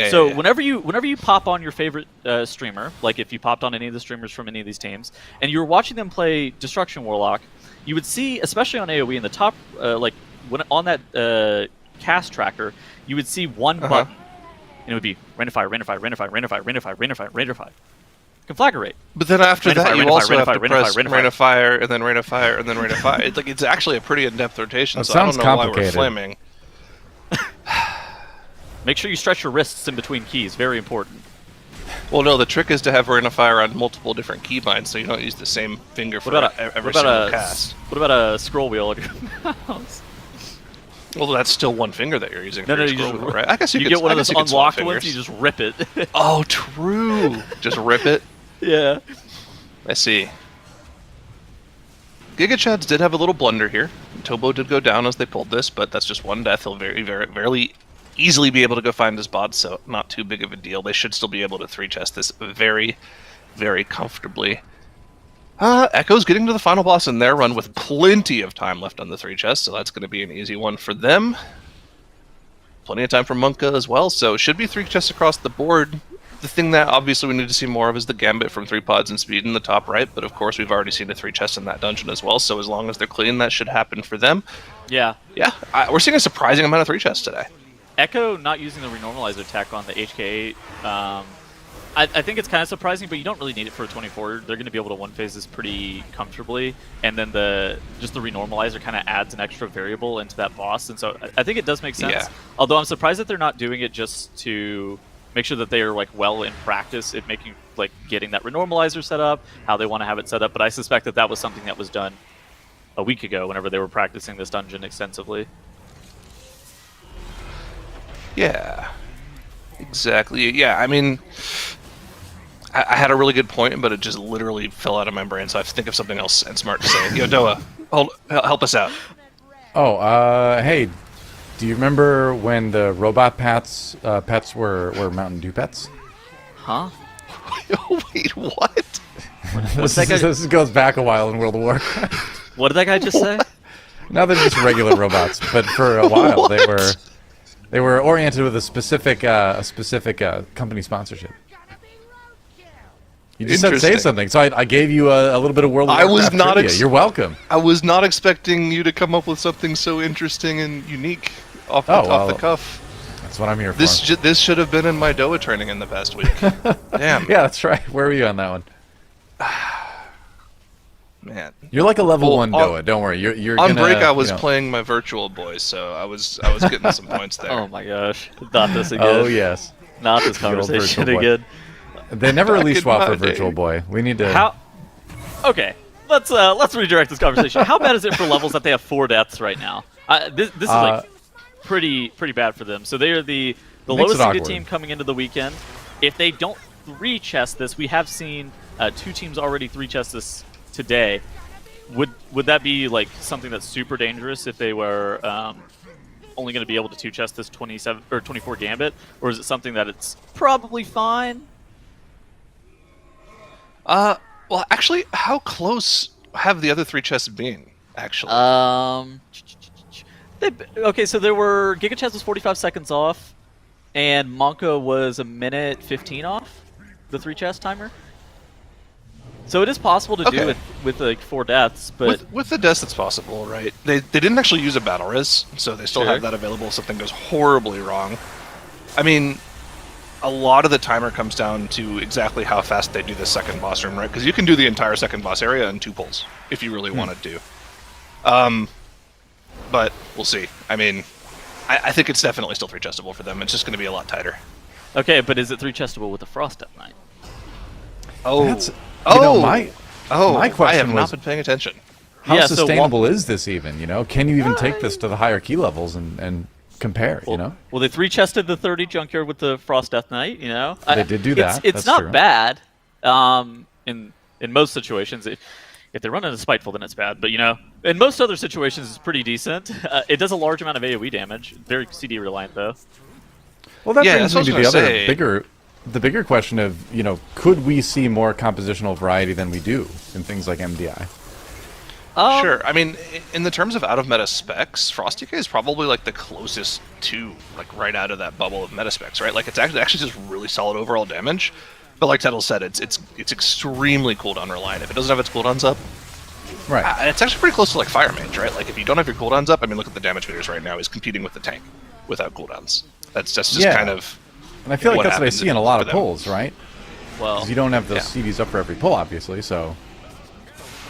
So yeah. whenever you pop on your favorite streamer, like if you popped on any of the streamers from any of these teams, and you were watching them play Destruction Warlock, you would see, especially on AoE in the top, like when on that cast tracker, you would see one button, and it would be Renify, Renify, Renify, Renify, Renify, Renify, Renify. Conflagrate. But then after that, you also have to press Rain Rain of Fire, and then Rain of Fire, and then Rain of Fire. It's actually a pretty in-depth rotation, That so I don't sounds know why we're complicated. flaming. Make sure you stretch your wrists in between keys. Very important. Well, no, the trick is to have Arena Fire on multiple different keybinds, so you don't use the same finger for every single cast. What about a scroll wheel on your mouse? Well, that's still one finger that you're using. No, for your you scroll just wheel, right? I guess you could, get one I of guess those you could swap unlocked ones. fingers. You just rip it. Oh, true. Just rip it. Yeah. I see. Giga Chads did have a little blunder here. Tobo did go down as they pulled this, but that's just one death. He'll very easily be able to go find his bot, so not too big of a deal. They should still be able to 3-chest this very, very comfortably. Echo's getting to the final boss in their run with plenty of time left on the 3-chest, so that's going to be an easy one for them. Plenty of time for Monka as well, so should be 3 chests across the board. The thing that obviously we need to see more of is the Gambit from 3 pods and speed in the top right, but of course we've already seen a 3 chest in that dungeon as well, so as long as they're clean, that should happen for them. Yeah. Yeah, we're seeing a surprising amount of 3 chests today. Echo not using the renormalizer tech on the HK8. I think it's kind of surprising, but you don't really need it for a 24. They're going to be able to one-phase this pretty comfortably, and then just the renormalizer kind of adds an extra variable into that boss, and so I think it does make sense. Yeah. Although I'm surprised that they're not doing it just to make sure that they are like well in practice at making like getting that renormalizer set up, how they want to have it set up. But I suspect that that was something that was done a week ago whenever they were practicing this dungeon extensively. Yeah, exactly. Yeah, I mean, I had a really good point, but it just literally fell out of my brain, so I have to think of something else and smart to say. Yo, Doa, help us out. Oh, hey, do you remember when the robot pets were Mountain Dew pets? Huh? Wait, what? This goes back a while in World of Warcraft. What did that guy just say? Now they're just regular robots, but for a while they were oriented with a specific company sponsorship. You just said say something, so I gave you a little bit of World of Warcraft. I was not. You're welcome. I was not expecting you to come up with something so interesting and unique off the cuff. That's what I'm here for. This should have been in my Doa training in the past week. Damn. Yeah, that's right. Where were you on that one? Man, you're like a level 1 Doa. Don't worry. You're on gonna, break. I was playing my virtual boy, so I was getting some points there. Oh my gosh! Not this again. Oh yes. Not this conversation again. They never released WoW for Virtual Boy. We need to. Okay, let's redirect this conversation. How bad is it for levels that they have 4 deaths right now? This is like pretty bad for them. So they are the lowest seeded team coming into the weekend. If they don't 3-chest this, we have seen 2 teams already 3-chest this today. Would that be like something that's super dangerous if they were only going to be able to 2-chest this 27 or 24 Gambit, or is it something that it's probably fine? Well, actually, how close have the other 3 chests been? Actually, okay, so there were Giga Chaz was 45 seconds off, and Monka was a minute 15 off the 3-chest timer. So it is possible to do it with like 4 deaths, but with the deaths, it's possible, right? They didn't actually use a battle res, so they still have that available if something goes horribly wrong. I mean, a lot of the timer comes down to exactly how fast they do the second boss room, right? Because you can do the entire second boss area in 2 pulls if you really wanted to. But we'll see. I mean, I think it's definitely still 3-chestable for them. It's just going to be a lot tighter. Okay, but is it 3-chestable with the Frost Death Knight? My question I have not was, been paying attention. How sustainable is this even? You know, can you even take this to the higher key levels and compare? Well, you know, well, they 3-chested the 30 Junkyard with the Frost Death Knight. You know, they did do that. It's That's not true. bad. In most situations, if they run into Spiteful, then it's bad. But you know, in most other situations, it's pretty decent. It does a large amount of AOE damage. Very CD reliant though. Well, that Yeah, brings that's me what to I was the gonna other say. the bigger question of, you know, could we see more compositional variety than we do in things like MDI? Sure. I mean, in the terms of out of meta specs, Frosty K is probably like the closest to like right out of that bubble of meta specs, right? Like it's actually just really solid overall damage. But like Tettle said, it's extremely cooldown reliant. If it doesn't have its cooldowns up, Right. it's actually pretty close to like Fire Mage, right? Like if you don't have your cooldowns up, I mean, look at the damage meters right now. He's competing with the tank without cooldowns. That's just kind of. And I feel like what that's what I happens see in a lot for of them. pulls, right? Well, Because you don't have those CVs up for every pull, obviously. So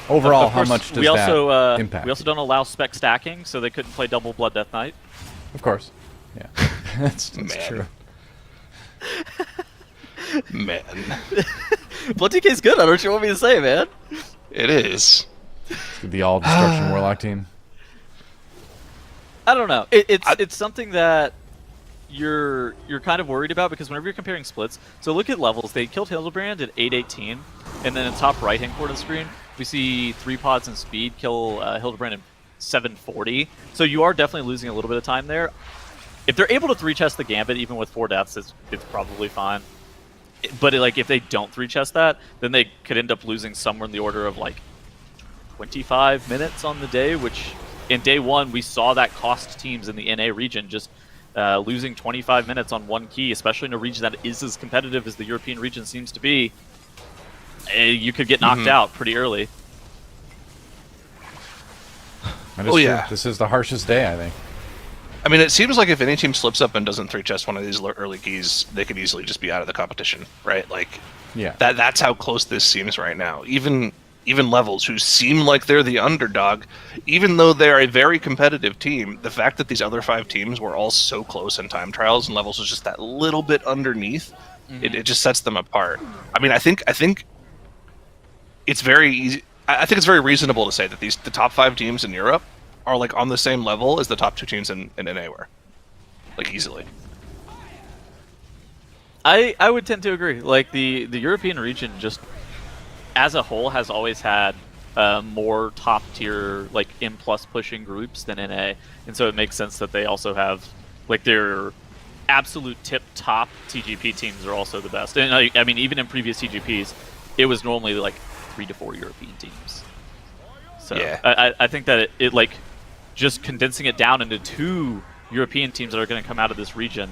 overall, of course, how much does we also that impact? we also don't allow spec stacking, so they couldn't play double Blood Death Knight. Of course. Yeah. That's Man. true. Man, Blood TK's good. I don't know what you want me to say, man. it is. The all destruction warlock team. I don't know. It's something that you're kind of worried about because whenever you're comparing splits, so look at levels. They killed Hildebrand at 818, and then in the top right-hand corner of the screen, we see 3 pods and speed kill Hildebrand in 740. So you are definitely losing a little bit of time there. If they're able to 3-chest the Gambit, even with 4 deaths, it's probably fine. But like if they don't 3-chest that, then they could end up losing somewhere in the order of like 25 minutes on the day, which in day 1 we saw that cost teams in the NA region just losing 25 minutes on one key, especially in a region that is as competitive as the European region seems to be. You could get knocked out pretty early. That is true. This is the harshest day, I think. I mean, it seems like if any team slips up and doesn't 3-chest one of these early keys, they could easily just be out of the competition, right? Like, Yeah. that's how close this seems right now. Even Levels, who seem like they're the underdog, even though they're a very competitive team, the fact that these other 5 teams were all so close in time trials and Levels was just that little bit underneath, it just sets them apart. I mean, I think it's very easy. I think it's very reasonable to say that the top 5 teams in Europe are like on the same level as the top 2 teams in NA were, like easily. I would tend to agree. Like the European region just as a whole has always had more top tier like M+ pushing groups than NA, and so it makes sense that they also have like their absolute tip top TGP teams are also the best. And I mean even in previous TGPs, it was normally like 3 to 4 European teams. So yeah. I think that it like just condensing it down into 2 European teams that are going to come out of this region,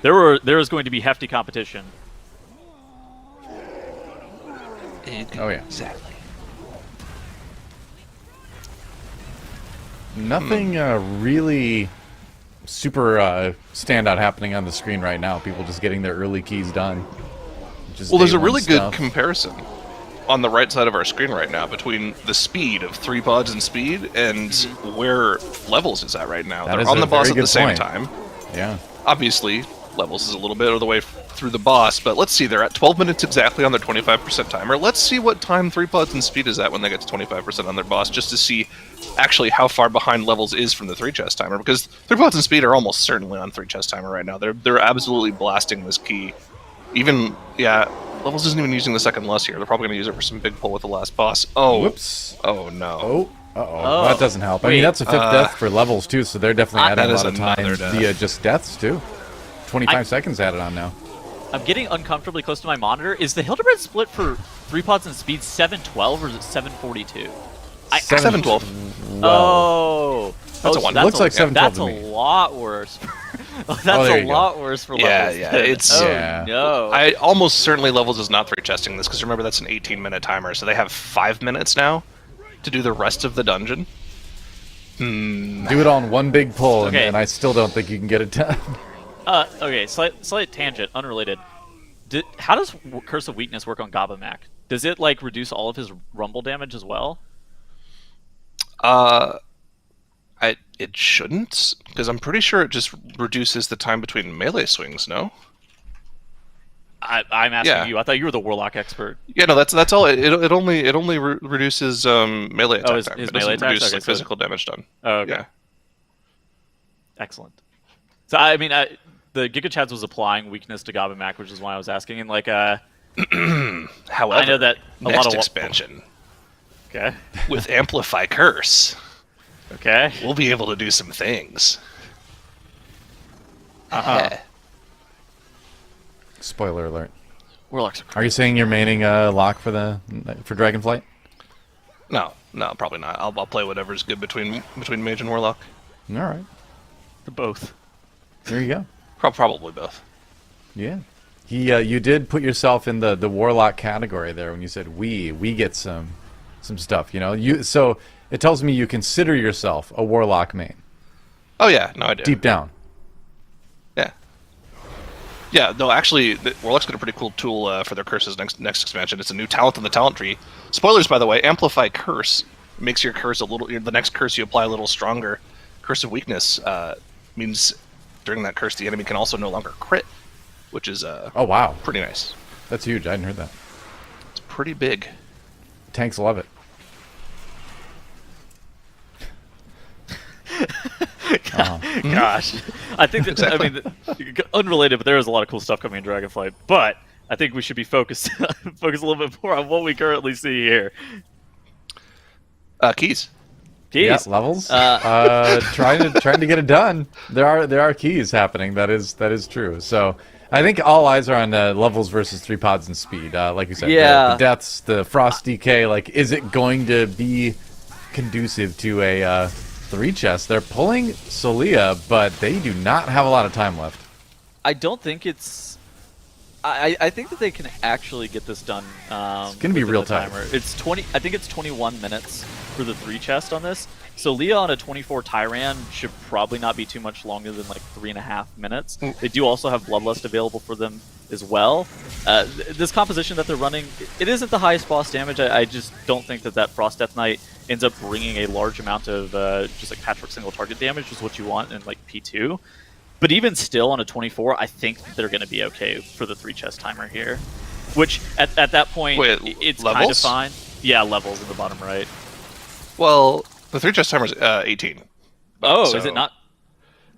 there is going to be hefty competition. Oh yeah. Exactly. Nothing really super standout happening on the screen right now. People just getting their early keys done. Well, there's a really good comparison on the right side of our screen right now between the speed of 3 pods and speed and where Levels is at right now. That They're on the boss at the same point. time. Yeah. Obviously, Levels is a little bit of the way through the boss, but let's see, they're at 12 minutes exactly on their 25% timer. Let's see what time 3 pods and speed is at when they get to 25% on their boss, just to see actually how far behind Levels is from the 3-chest timer, because 3 pods and speed are almost certainly on 3-chest timer right now. They're absolutely blasting this key. Even, yeah, Levels isn't even using the second lust here. They're probably going to use it for some big pull with the last boss. Oh, whoops. Oh, no. Oh. Uh-oh. That doesn't help. I mean, that's a 5th death for Levels, too, so they're definitely adding a lot of time via just deaths, too. 25 seconds added on now. I'm getting uncomfortably close to my monitor. Is the Hildebrand split for 3 pods and speed 712 or is it 742? 712. Oh. That's a 1. Looks like 712 That's to a me. lot worse. That's a lot worse for Levels. Yeah, than- it's... no. I almost certainly Levels is not 3-chesting this, because remember that's an 18-minute timer, so they have 5 minutes now to do the rest of the dungeon. Do it all in one big pull, Okay. and I still don't think you can get it done. Okay, slight tangent, unrelated. How does Curse of Weakness work on Gabamak? Does it like reduce all of his rumble damage as well? It shouldn't, because I'm pretty sure it just reduces the time between melee swings. No. I'm asking you. I thought you were the Warlock expert. Yeah, no, that's all. It only reduces melee attack time. His It melee doesn't reduce attacks? like physical damage done. Oh, okay. Yeah. Excellent. So I mean, the Giga Chads was applying weakness to Gabamak, which is why I was asking. And like, However, I know that a next lot of expansion Okay. with Amplify Curse, Okay. we'll be able to do some things. Spoiler alert. Warlocks Are you saying you're maining lock for Dragonflight? No, probably not. I'll play whatever's good between Mage and Warlock. All right. for both. There you go. Probably both. Yeah. You did put yourself in the warlock category there when you said we get some stuff, you know. So it tells me you consider yourself a warlock main. Oh yeah, no I do. Deep down. Yeah. Yeah, no, actually, Warlock's got a pretty cool tool for their curses next expansion. It's a new talent in the talent tree. Spoilers, by the way. Amplify Curse makes your curse the next curse you apply a little stronger. Curse of Weakness means during that curse, the enemy can also no longer crit, which is Oh, wow. pretty nice. That's huge. I hadn't heard that. It's pretty big. Tanks love it. Gosh, I think that I mean, unrelated, but there is a lot of cool stuff coming in Dragonflight. But I think we should be focused a little bit more on what we currently see here. Keys. Yeah, levels. Trying to get it done. There are keys happening. That is true. So I think all eyes are on levels versus 3 pods and speed. Like you said, Yeah. the deaths, the frost DK. Like, is it going to be conducive to a 3 chest? They're pulling Solia, but they do not have a lot of time left. I don't think it's. I think that they can actually get this done. It's gonna be real time. It's 20. I think it's 21 minutes for the 3 chest on this. So Leah on a 24 Tyran should probably not be too much longer than like 3.5 minutes. They do also have Bloodlust available for them as well. This composition that they're running, it isn't the highest boss damage. I just don't think that Frost Death Knight ends up bringing a large amount of just like patchwork single target damage, which is what you want in like P2. But even still on a 24, I think they're going to be okay for the 3 chest timer here. Which at that point, it's kind of levels? fine. Yeah, levels in the bottom right. Well, the 3 chest timer is 18. Oh, So- is it not?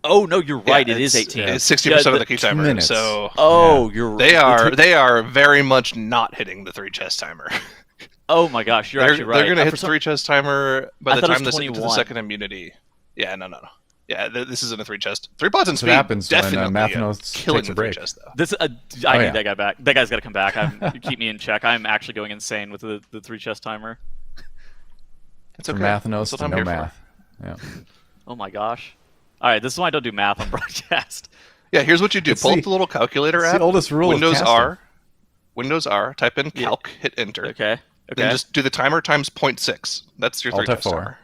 Oh no, you're right. Yeah, it is it's- 18. It's 60% Yeah, of the key timer. minutes. So Oh, you're they right. are very much not hitting the 3 chest timer. Oh my gosh, you're actually right. They're going to hit For the some- 3 chest timer by I the thought it time was this into the 21. second immunity. Yeah, no. Yeah, this isn't a 3 chest. 3 pods and That's speed what happens when, definitely Mathnos killing takes a the 3 break. chest though. This I Oh, need yeah. that guy back. That guy's got to come back. Keep me in check. I'm actually going insane with the 3 chest timer. It's From okay. Mathnos That's what to I'm no here for. math. Yeah. Oh my gosh. All right, this is why I don't do math on broadcast. Yeah, here's what you do. It's Pull the- up the little calculator it's app. the oldest rule of Windows casting. R. Windows R. Type in calc. Hit enter. Okay. Then just do the timer times 0.6. That's your 3 Alt chest F4. timer.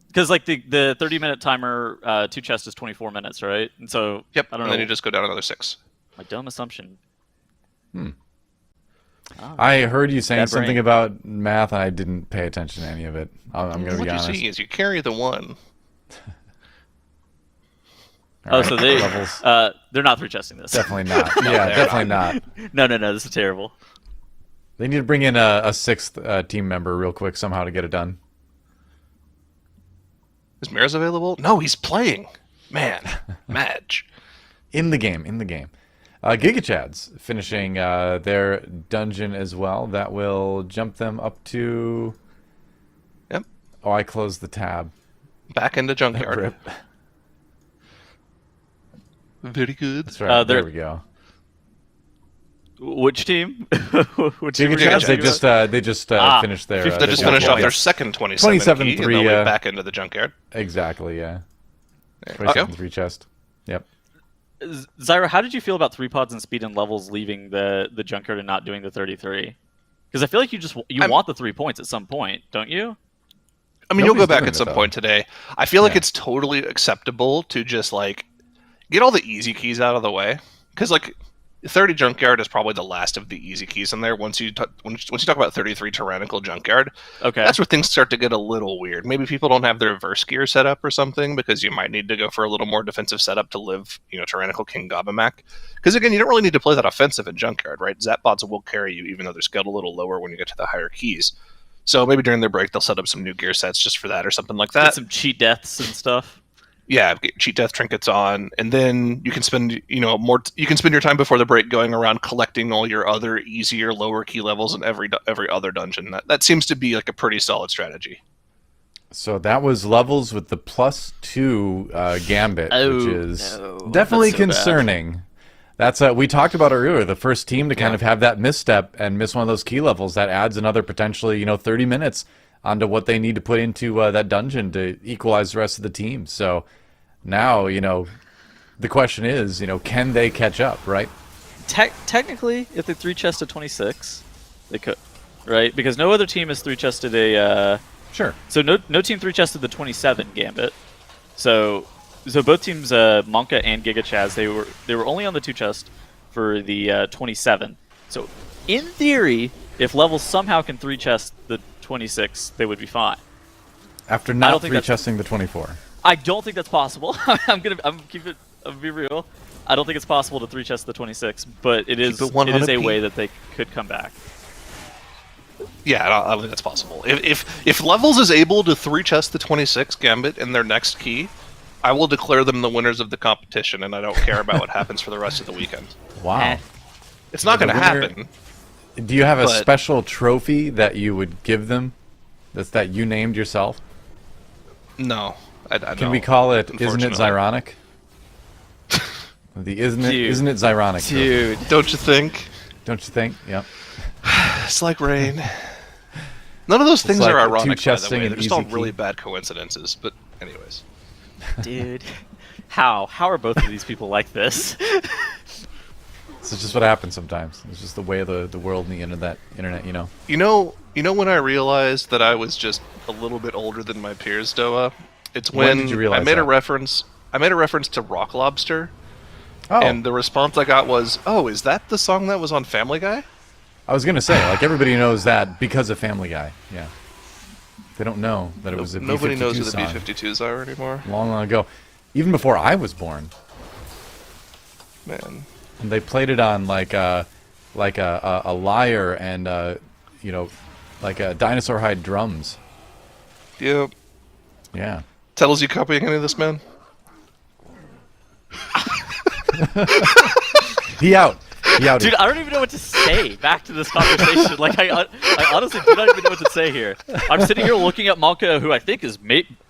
Because like the 30-minute timer, 2 chest is 24 minutes, right? And so Yep. I don't and know. then you just go down another 6. My dumb assumption. I heard you saying Bad something brain. about math, and I didn't pay attention to any of it. I'm going to What be you honest. see is you carry the 1. All Oh, right, so they levels. they're not 3 chesting this. Definitely not. Yeah, they're definitely not. No. This is terrible. They need to bring in a 6th team member real quick somehow to get it done. Is Miraz available? No, he's playing. Man, Madge. In the game. Giga Chads finishing their dungeon as well. That will jump them up to... Yep. Oh, I closed the tab. Back into Junkyard. Rip. Very good. That's right. There- There we go. Which team? Which team Giga are you Chads, talking they just Ah, finished their... They their just jump finished off point. their second 27 key, 27-3, and they'll be back into the Junkyard. Exactly, yeah. There you go. 27-3 chest. Yep. Zyra, how did you feel about 3 pods and speed and levels leaving the junkyard and not doing the 33? Because I feel like you want the 3 points at some point, don't you? I mean, you'll go Nobody's back doing at it, some though. point today. I feel like Yeah. it's totally acceptable to just, like, get all the easy keys out of the way. Because, like, 30 Junkyard is probably the last of the easy keys in there. Once you talk about 33 Tyrannical Junkyard, Okay. that's where things start to get a little weird. Maybe people don't have their reverse gear set up or something, because you might need to go for a little more defensive setup to live, Tyrannical King Gobamak. Because again, you don't really need to play that offensive in Junkyard, right? Zapbots will carry you, even though they're scaled a little lower when you get to the higher keys. So maybe during their break, they'll set up some new gear sets just for that or something like Get that. some cheat deaths and stuff. Yeah, get cheat death trinkets on, and then you can spend you can spend your time before the break going around collecting all your other easier lower key levels in every other dungeon. That seems to be like a pretty solid strategy. So that was levels with the +2 Gambit, which is no. definitely That's so bad. concerning. That's we talked about earlier. The first team to kind of have that misstep and miss one of those key levels, that adds another potentially 30 minutes onto what they need to put into that dungeon to equalize the rest of the team. So now the question is can they catch up, right? Technically, if they 3 chested 26, they could, right? Because no other team has 3 chested a. Sure. So no team 3 chested the 27 Gambit. So both teams, Monka and Giga Chaz, they were only on the 2 chest for the 27. So in theory, if levels somehow can 3 chest the 26, they would be fine. After I not don't think 3 that's- chesting the 24. I don't think that's possible. I'm be real. I don't think it's possible to 3-chest the 26, but it is a way that they could come back. Yeah, I don't think that's possible. If Levels is able to 3-chest the 26 Gambit in their next key, I will declare them the winners of the competition, and I don't care about what happens for the rest of the weekend. Wow. It's not going to happen. Do you have a special trophy that you would give them? That you named yourself? No, I don't. Can we call it Isn't It Zyronic? Isn't it Zyronic? Dude, don't you think? Don't you think? Yep. It's like rain. None of those things like are ironic, by the two-chesting way. and They're just all easy really key. bad coincidences. But anyways. Dude. How are both of these people like this? This is just what happens sometimes. It's just the way of the world and the internet, you know. You know when I realized that I was just a little bit older than my peers, Doa? It's When when did you realize I made a that? reference. I made a reference to Rock Lobster, Oh, and the response I got was, "Oh, is that the song that was on Family Guy?" I was gonna say, like, everybody knows that because of Family Guy. Yeah. They don't know that it was a Nobody B-52 knows who the song B-52s are anymore. long ago. Even before I was born. Man, And they played it on like a lyre and like a dinosaur hide drums. yeah. Yeah. Tells you copying any of this, man? He out. Dude, I don't even know what to say back to this conversation. Like, I honestly do not even know what to say here. I'm sitting here looking at Monka, who I think is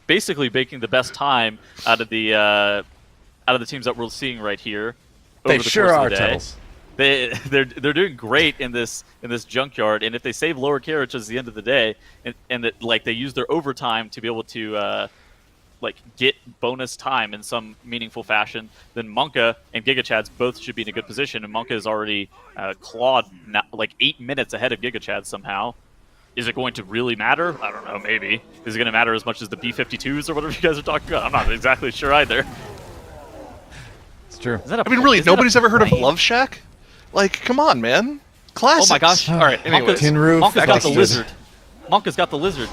basically making the best time out of the teams that we're seeing right here. They over the sure course are, of the day. Tuttles. They're doing great in this junkyard, and if they save lower carriages at the end of the day, and that like they use their overtime to be able to like get bonus time in some meaningful fashion, then Monka and GigaChads both should be in a good position, and Monka is already clawed like 8 minutes ahead of GigaChads somehow. Is it going to really matter? I don't know, maybe. Is it going to matter as much as the B-52s or whatever you guys are talking about? I'm not exactly sure either. It's true. I mean, really, nobody's ever heard of Love Shack? Like, come on, man. Classics. Oh my gosh. All right, anyways. Tin Roof. Monka's got the Texas. lizard. Monka's got the lizard.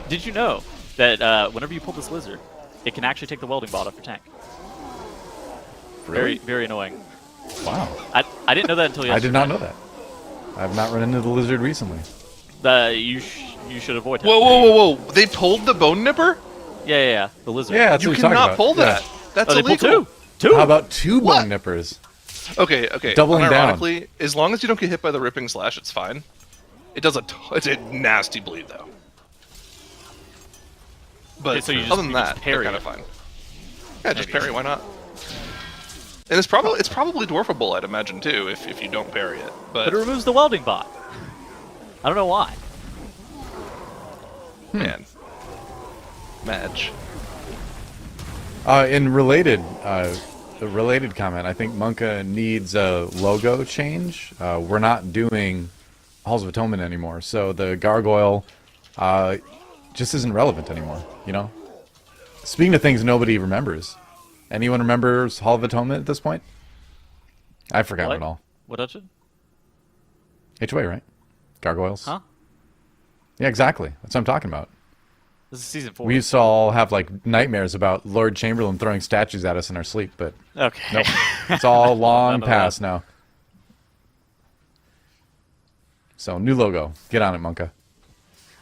Did you know that whenever you pull this lizard, it can actually take the welding bot off your tank? Really? Very annoying. Wow. I didn't know that until yesterday. I did not know that. I have not run into the lizard recently. You should avoid him. Whoa. They pulled the Bone Nipper? Yeah. The lizard. Yeah, that's You what we're talking cannot about. pull that. Yeah. That's Oh, they pulled illegal. two. How about two What? bone nippers? Okay. Doubling down. Unironically, as long as you don't get hit by the ripping slash, it's fine. It does it's a nasty bleed though. But Okay, so you other than just that, parry they're kind it. of fine. Yeah, just Maybe. parry. Why not? And it's probably dwarfable, I'd imagine too, if you don't parry it. But it removes the welding bot. I don't know why. Man, match. In the related comment, I think Monka needs a logo change. We're not doing Halls of Atonement anymore, so the gargoyle just isn't relevant anymore, you know? Speaking of things nobody remembers, anyone remembers Hall of Atonement at this point? I forgot it all. What dungeon? HOA, right? Gargoyles? Huh? Yeah, exactly. That's what I'm talking about. This is season 4. We used to all have like nightmares about Lord Chamberlain throwing statues at us in our sleep, but Okay. nope. It's all long None of past now. So, new logo. Get on it, Monka.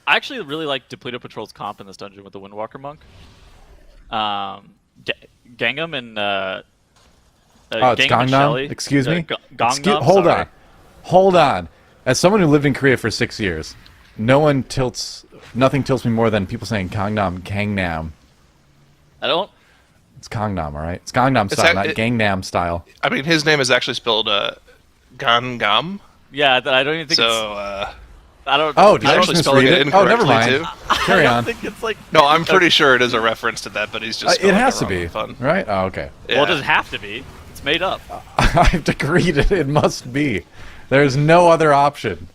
I actually really like Depleto Patrol's comp in this dungeon with the Windwalker Monk. Gangnam and Oh, it's Gangnam and Gangnam? Shelly. Excuse me? Gangnam, Hold sorry. on. Hold on. As someone who lived in Korea for 6 years, nothing tilts me more than people saying Gangnam. I don't. It's Gangnam, all right? It's Gangnam style, not Gangnam style. I mean, his name is actually spelled Gangam. Yeah, I don't even think So, I don't. Oh, did He's I actually just spelling misread it it? Oh, never incorrectly, mind. too. Carry I don't on. think it's like. No, I'm pretty sure it is a reference to that, but he's just It spelling has to wrong be, for fun. right? Oh, okay. Yeah. Well, it doesn't have to be. It's made up. I've agreed it must be. There's no other option.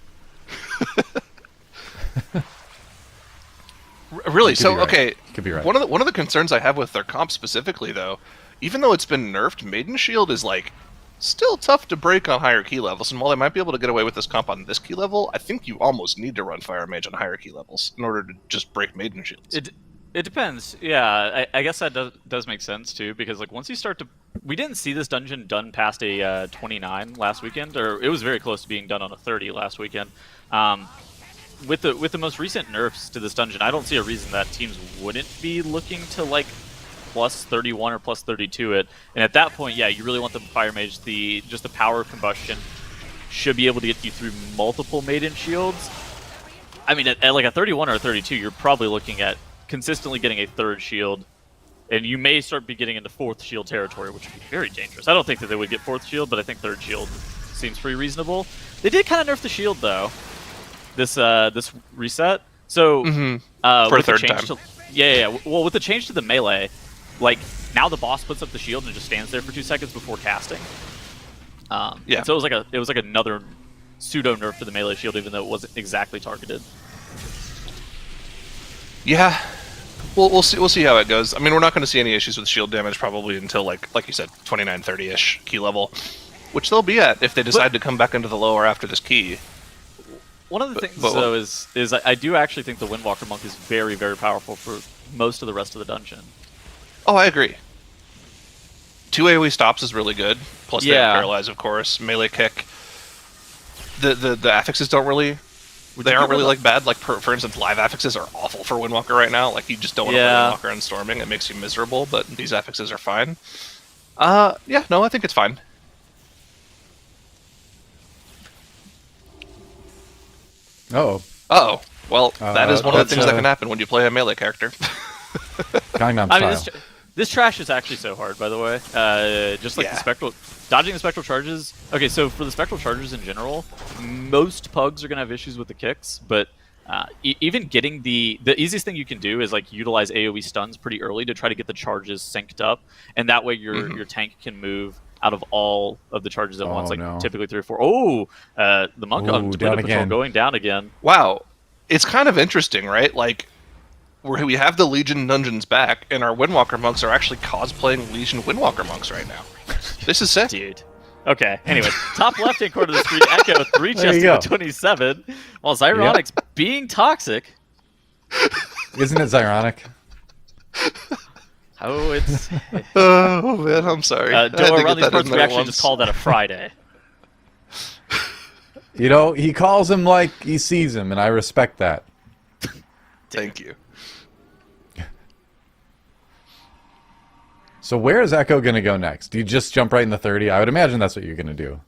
Really? You could So be right. okay, You could be right. One of the concerns I have with their comp specifically, though, even though it's been nerfed, Maiden Shield is like still tough to break on higher key levels. And while they might be able to get away with this comp on this key level, I think you almost need to run Fire Mage on higher key levels in order to just break Maiden Shields. It depends. Yeah, I guess that does make sense too, because like once you start to, we didn't see this dungeon done past a 29 last weekend, or it was very close to being done on a 30 last weekend. With the most recent nerfs to this dungeon, I don't see a reason that teams wouldn't be looking to like plus 31 or plus 32 it. And at that point, yeah, you really want the Fire Mage. Just the power of combustion should be able to get you through multiple Maiden Shields. I mean, at like a 31 or a 32, you're probably looking at consistently getting a third shield, and you may start be getting into fourth shield territory, which would be very dangerous. I don't think that they would get fourth shield, but I think third shield seems pretty reasonable. They did kind of nerf the shield though, this reset. So for a third time. Well, with the change to the melee, like now the boss puts up the shield and just stands there for 2 seconds before casting. And so it was like another pseudo nerf to the melee shield, even though it wasn't exactly targeted. Yeah. We'll see how it goes. I mean, we're not going to see any issues with shield damage probably until like you said, 29, 30-ish key level, which they'll be at if they decide to come back into the lower after this key. One of the things though is I do actually think the Windwalker Monk is very, very powerful for most of the rest of the dungeon. Oh, I agree. 2 AoE stops is really good. Plus they have Paralyze, of course. Melee kick. The affixes aren't really like bad. Like for instance, live affixes are awful for Windwalker right now. Like you just don't want to play Windwalker in Storming. It makes you miserable. But these affixes are fine. I think it's fine. Oh. Well, that is one of the things that can happen when you play a melee character. Gangnam Style. I mean, this trash is actually so hard, by the way. Just like the spectral, dodging the spectral charges. Okay, so for the spectral charges in general, most pugs are gonna have issues with the kicks, but even getting the easiest thing you can do is like utilize AoE stuns pretty early to try to get the charges synced up, and that way your tank can move out of all of the charges at once, like typically 3 or 4. Oh, the monk on Depleto Patrol going down again. Wow, it's kind of interesting, right? Like, we have the Legion dungeons back, and our Windwalker monks are actually cosplaying Legion Windwalker monks right now. This is sick. Dude. Okay, anyway, top left-hand corner of the screen, Echo 3 chesting with 27, while Zyronic's being toxic. Isn't it Zyronic? Oh, it's... oh, man, I'm sorry. Around these parts, we actually just call that a Friday. You know, he calls him like he sees him, and I respect that. Thank you. So where is Echo going to go next? Do you just jump right in the 30? I would imagine that's what you're going to do.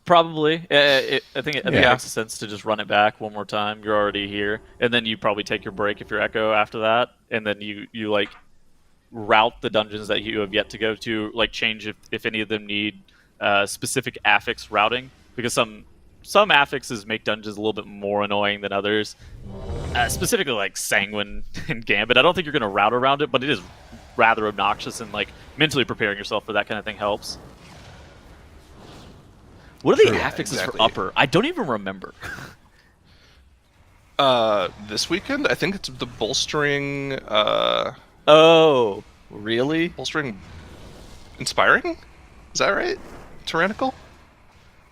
Probably. I think it makes sense to just run it back one more time. You're already here. And then you probably take your break if you're Echo after that. And then you like route the dungeons that you have yet to go to, like change if any of them need specific affix routing. Because some affixes make dungeons a little bit more annoying than others. Specifically like Sanguine and Gambit. I don't think you're going to route around it, but it is rather obnoxious, and like mentally preparing yourself for that kind of thing helps. What are the affixes for upper? I don't even remember. This weekend, I think it's the bolstering. Oh, really? Bolstering, inspiring. Is that right? Tyrannical.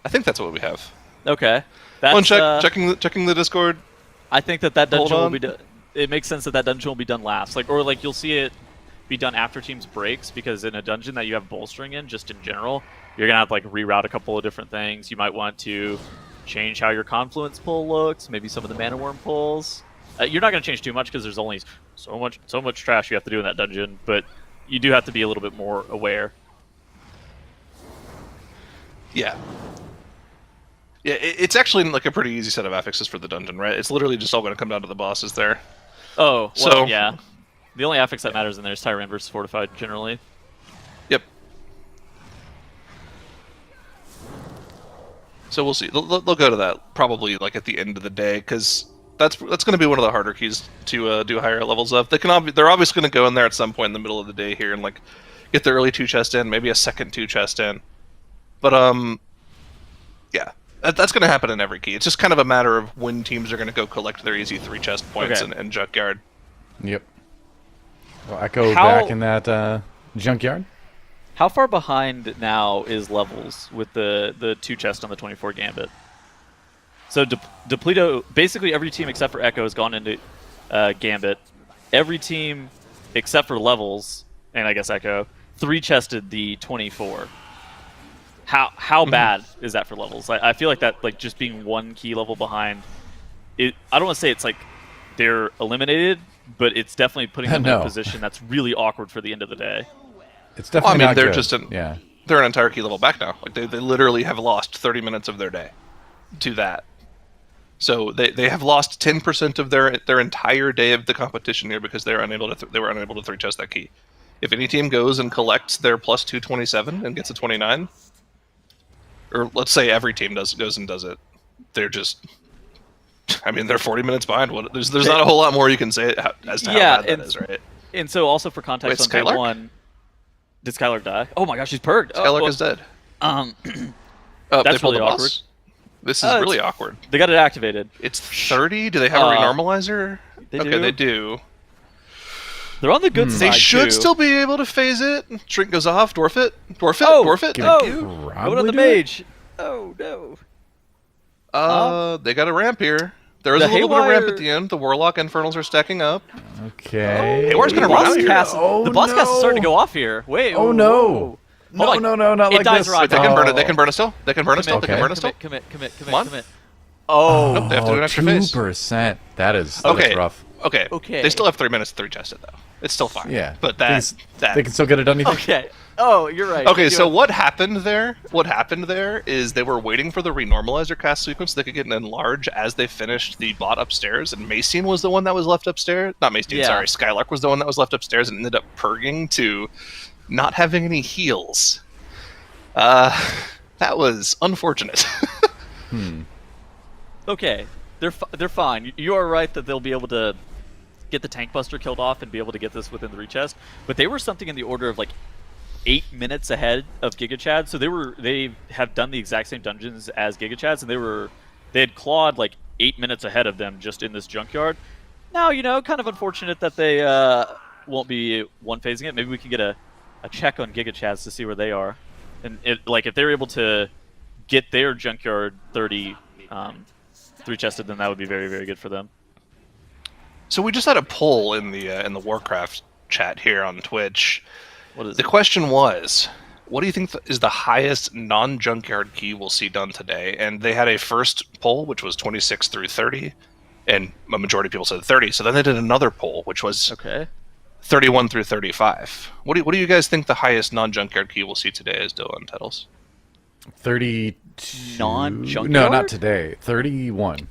I think that's what we have. Okay. That's, checking the Discord. I think that dungeon will be done. It makes sense that dungeon will be done last. Or you'll see it be done after teams breaks, because in a dungeon that you have bolstering in, just in general, you're gonna have to like reroute a couple of different things. You might want to change how your confluence pull looks, maybe some of the mana worm pulls. You're not gonna change too much because there's only so much trash you have to do in that dungeon, but you do have to be a little bit more aware. Yeah. Yeah, it's actually like a pretty easy set of affixes for the dungeon, right? It's literally just all going to come down to the bosses there. Oh, well, yeah. The only affix that matters in there is Tyrant versus Fortified, generally. Yep. So we'll see. They'll go to that probably like at the end of the day, because that's going to be one of the harder keys to do higher levels of. They're obviously going to go in there at some point in the middle of the day here and like get the early 2 chest in, maybe a second 2 chest in. But yeah. That's going to happen in every key. It's just kind of a matter of when teams are going to go collect their easy 3 chest points and Junkyard. Yep. Well, Echo back in that Junkyard. How far behind now is levels with the 2 chest on the 24 Gambit? So Depleto, basically every team except for Echo has gone into Gambit. every team except for Levels and I guess Echo 3-chested the 24. How bad is that for Levels? I feel like that, like, just being one key level behind it. I don't want to say it's like they're eliminated, but it's definitely putting them in a position that's really awkward for the end of the day. It's definitely not they're good. just they're an entire key level back now. Like they literally have lost 30 minutes of their day to that. So they have lost 10% of their entire day of the competition here because they were unable to 3-chest that key. If any team goes and collects their plus 227 and gets a 29, or let's say every team goes and does it, they're just, they're 40 minutes behind. There's not a whole lot more you can say as to how bad that is, right? And so also for context, Wait, on day 1, did Skylark die? Oh my gosh, she's purged. Skylark is dead. That's really awkward. This is really awkward. They got it activated. It's 30? Do they have a renormalizer? They do. They're on the good side, They should too. still be able to phase it. Shrink goes off. Dwarf it. Dwarf it. Going on the mage. Oh, no. They got a ramp here. There is a little bit of ramp at the end. The Warlock Infernals are stacking up. Okay. Haywar's going to run out here. The boss cast is starting to go off here. Wait. Oh, no. No, not like this. Wait, they can burn it. They can burn it still. They can burn it still. Okay. They can burn it still. Commit. on. Oh. Nope, they have to do an extra phase. 2%. That's Okay. rough. Okay. Okay. They still have 3 minutes to 3-chest it, though. It's still fine. Yeah. But they can still get it done. Okay. Oh, you're right. Okay, so what happened there is they were waiting for the renormalizer cast sequence so they could get an enlarge as they finished the bot upstairs, and Macine was the one that was left upstairs. Not Macine, sorry. Skylark was the one that was left upstairs and ended up purging to not having any heals. That was unfortunate. Okay, they're fine. You are right that they'll be able to get the tank buster killed off and be able to get this within the rechest, but they were something in the order of like 8 minutes ahead of Giga Chad, so they have done the exact same dungeons as Giga Chads, and they had clawed like 8 minutes ahead of them just in this junkyard. Now, kind of unfortunate that they won't be one-phasing it. Maybe we can get a check on Giga Chads to see where they are, and if they're able to get their junkyard 30 3-chested, then that would be very, very good for them. So we just had a poll in the Warcraft chat here on Twitch. What is the question was, what do you think is the highest non-junkyard key we'll see done today? And they had a first poll, which was 26 through 30, and a majority of people said 30. So then they did another poll, which was 31 through 35. What do you guys think the highest non-junkyard key we'll see today is, Dylan Tettles? 32. Non-junkyard? No, not today. 31.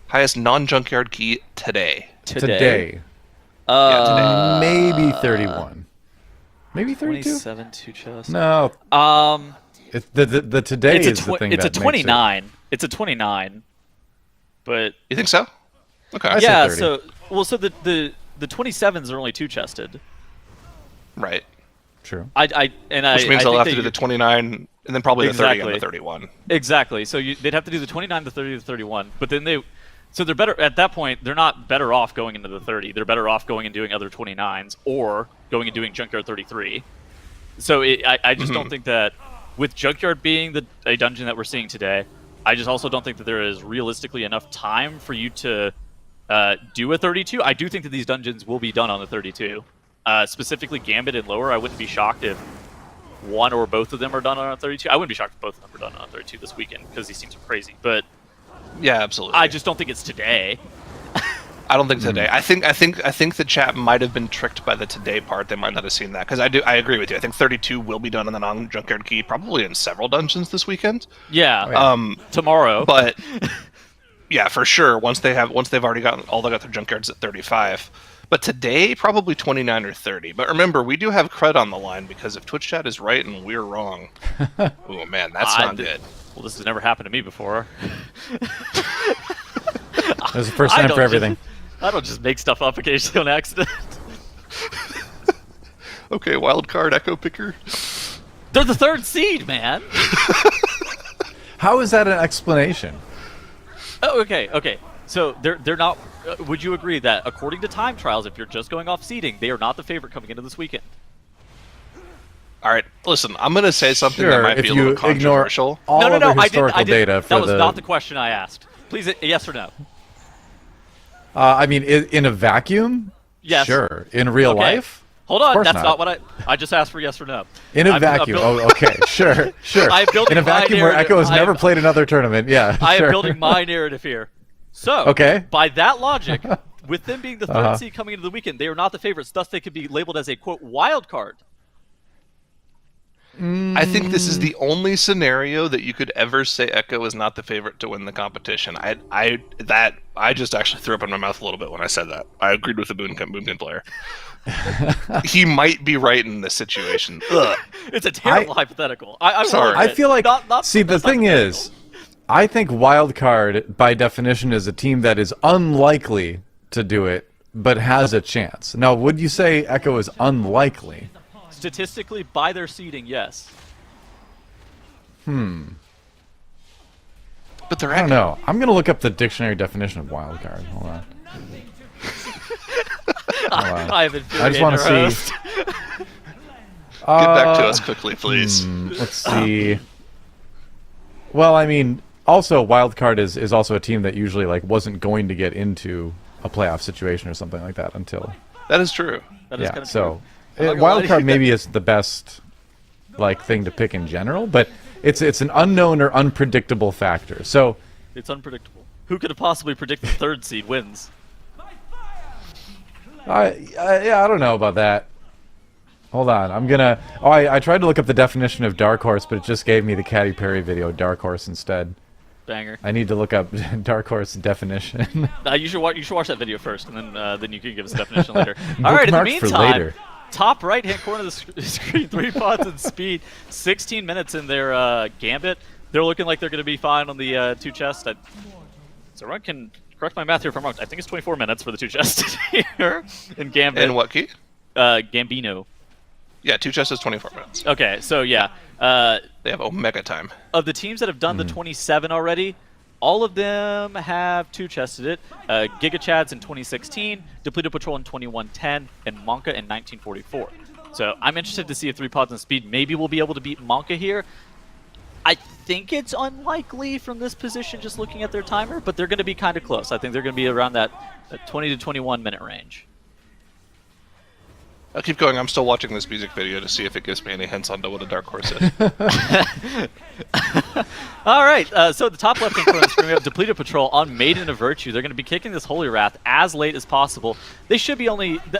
Highest non-junkyard key today. Today. Yeah, today. Maybe 31. Maybe 32? 27 2-chest. No. It's the today is the thing it's that a 29. It's a 29. But you think so? Okay. I yeah, say 30. so the 27s are only 2-chested. Right. True. Which means they'll have to do the 29 and then probably the 30 and the 31. Exactly. So they'd have to do the 29, the 30, the 31. But then they're better at that point. They're not better off going into the 30. They're better off going and doing other 29s or going and doing Junkyard 33. So I just don't think that with Junkyard being a dungeon that we're seeing today, I just also don't think that there is realistically enough time for you to do a 32. I do think that these dungeons will be done on the 32. Specifically Gambit and lower, I wouldn't be shocked if one or both of them are done on a 32. I wouldn't be shocked if both of them are done on a 32 this weekend because these teams are crazy. But yeah, absolutely. I just don't think it's today. I don't think today. I think the chat might have been tricked by the today part. They might not have seen that because I agree with you. I think 32 will be done in the non-junkyard key, probably in several dungeons this weekend. Yeah. Tomorrow. But yeah, for sure. Once they've already got their junkyards at 35. But today, probably 29 or 30. But remember, we do have cred on the line because if Twitch chat is right and we're wrong, oh man, that's not good. Well, this has never happened to me before. There's a first time for everything. I don't just make stuff up occasionally on accident. Okay, wild card Echo Picker. They're the 3rd seed, man. How is that an explanation? Oh, okay. So they're not. Would you agree that according to time trials, if you're just going off seeding, they are not the favorite coming into this weekend? All right, listen. I'm going to say something that might be a little controversial. All no. I did. That was not the question I asked. Please, yes or no. I mean, in a vacuum, Yes. Sure. In real Okay. life? Hold Of on, course that's not. not what I just asked for. Yes or no? In a I'm vacuum. building- Oh, okay. Sure. Sure. I'm building In a my vacuum where narrative. Echo has never I'm- played another tournament. Yeah. I am sure. building my narrative here. So, Okay. by that logic, with them being the third Uh-huh. seed coming into the weekend, they are not the favorites. Thus, they could be labeled as a quote wild card. I think this is the only scenario that you could ever say Echo is not the favorite to win the competition. I just actually threw up in my mouth a little bit when I said that. I agreed with the Boomkin player. He might be right in this situation. Ugh. It's a terrible hypothetical. I'm Sorry. I feel like, not see, the best thing hypothetical. is, I think wildcard, by definition, is a team that is unlikely to do it, but has a chance. Now, would you say Echo is unlikely? Statistically, by their seeding, yes. But they're I don't Echo. know. I'm going to look up the dictionary definition of wildcard. Hold on. I have I just want to see. Get back to us quickly, please. Let's see. Well, I mean, also wildcard is also a team that usually like wasn't going to get into a playoff situation or something like that until That is true. That is yeah. kind of So I'm not gonna lie to wildcard you. maybe is the best like thing to pick in general, but it's an unknown or unpredictable factor. So It's unpredictable. Who could have possibly predicted the third seed wins? yeah, I don't know about that. Hold on, I'm gonna. Oh, I tried to look up the definition of dark horse, but it just gave me the Katy Perry video dark horse instead. Banger. I need to look up dark horse definition. You should watch that video first, and then you can give us a definition later. All right. In the Bookmarked for meantime, later. top right-hand corner of the screen, 3 pots and speed, 16 minutes in their gambit. They're looking like they're going to be fine on the 2 chests. So everyone can correct my math here if I'm wrong. I think it's 24 minutes for the 2 chests here in gambit. And what key? Gambino. Yeah, 2 chests is 24 minutes. Okay, so yeah. They have Omega time. Of the teams that have done the 27 already, all of them have 2 chested it. Giga Chads in 2016, Depleted Patrol in 2110, and Monka in 1944. So I'm interested to see if 3 pods and speed maybe we'll be able to beat Monka here. I think it's unlikely from this position just looking at their timer, but they're going to be kind of close. I think they're going to be around that 20 to 21 minute range. I'll keep going. I'm still watching this music video to see if it gives me any hints onto what a dark horse is. All right, so the top left-hand corner of the screen, we have Depleted Patrol on Maiden of Virtue. They're going to be kicking this Holy Wrath as late as possible. They should be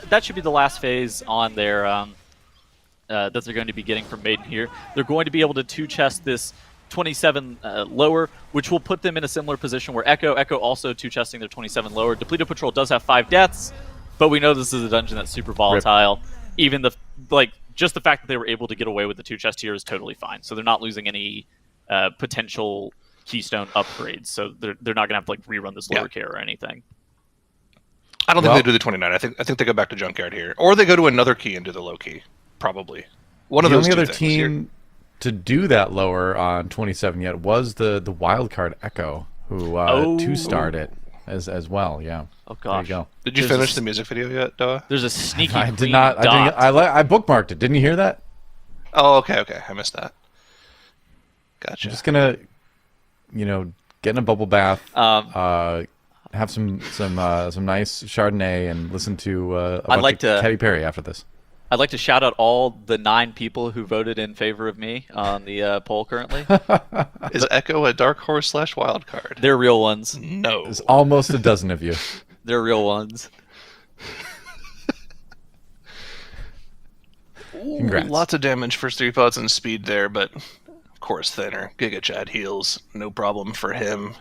that should be the last phase on their that they're going to be getting from Maiden here. They're going to be able to 2-chest this 27 lower, which will put them in a similar position where Echo also 2-chesting their 27 lower. Depleted Patrol does have 5 deaths, but we know this is a dungeon that's super volatile. Even just the fact that they were able to get away with the 2-chest here is totally fine. So they're not losing any potential keystone upgrades. So they're not going to have to rerun this lower care or anything. I don't Well- think they do the 29. I think they go back to Junkyard here. Or they go to another key and do the low key. Probably. One of The those only two other things. team to do that lower on 27 yet was the wildcard Echo, who 2-starred it as well. Yeah. Oh There you gosh. go. Did you finish the music video yet, Doa? There's a sneaky I did green not. dot. I bookmarked it. Didn't you hear that? Oh, okay. I missed that. Gotcha. I'm just gonna, get in a bubble bath, Um, have some nice Chardonnay, and listen to a I'd bunch like of to- Katy Perry after this. I'd like to shout out all the 9 people who voted in favor of me on the poll currently. Is Echo a dark horse / wild card? They're real ones. No. There's almost a dozen of you. They're real ones. Congrats. Lots of damage for 3 pods and speed there, but of course thinner. Giga Chad heals, no problem for him.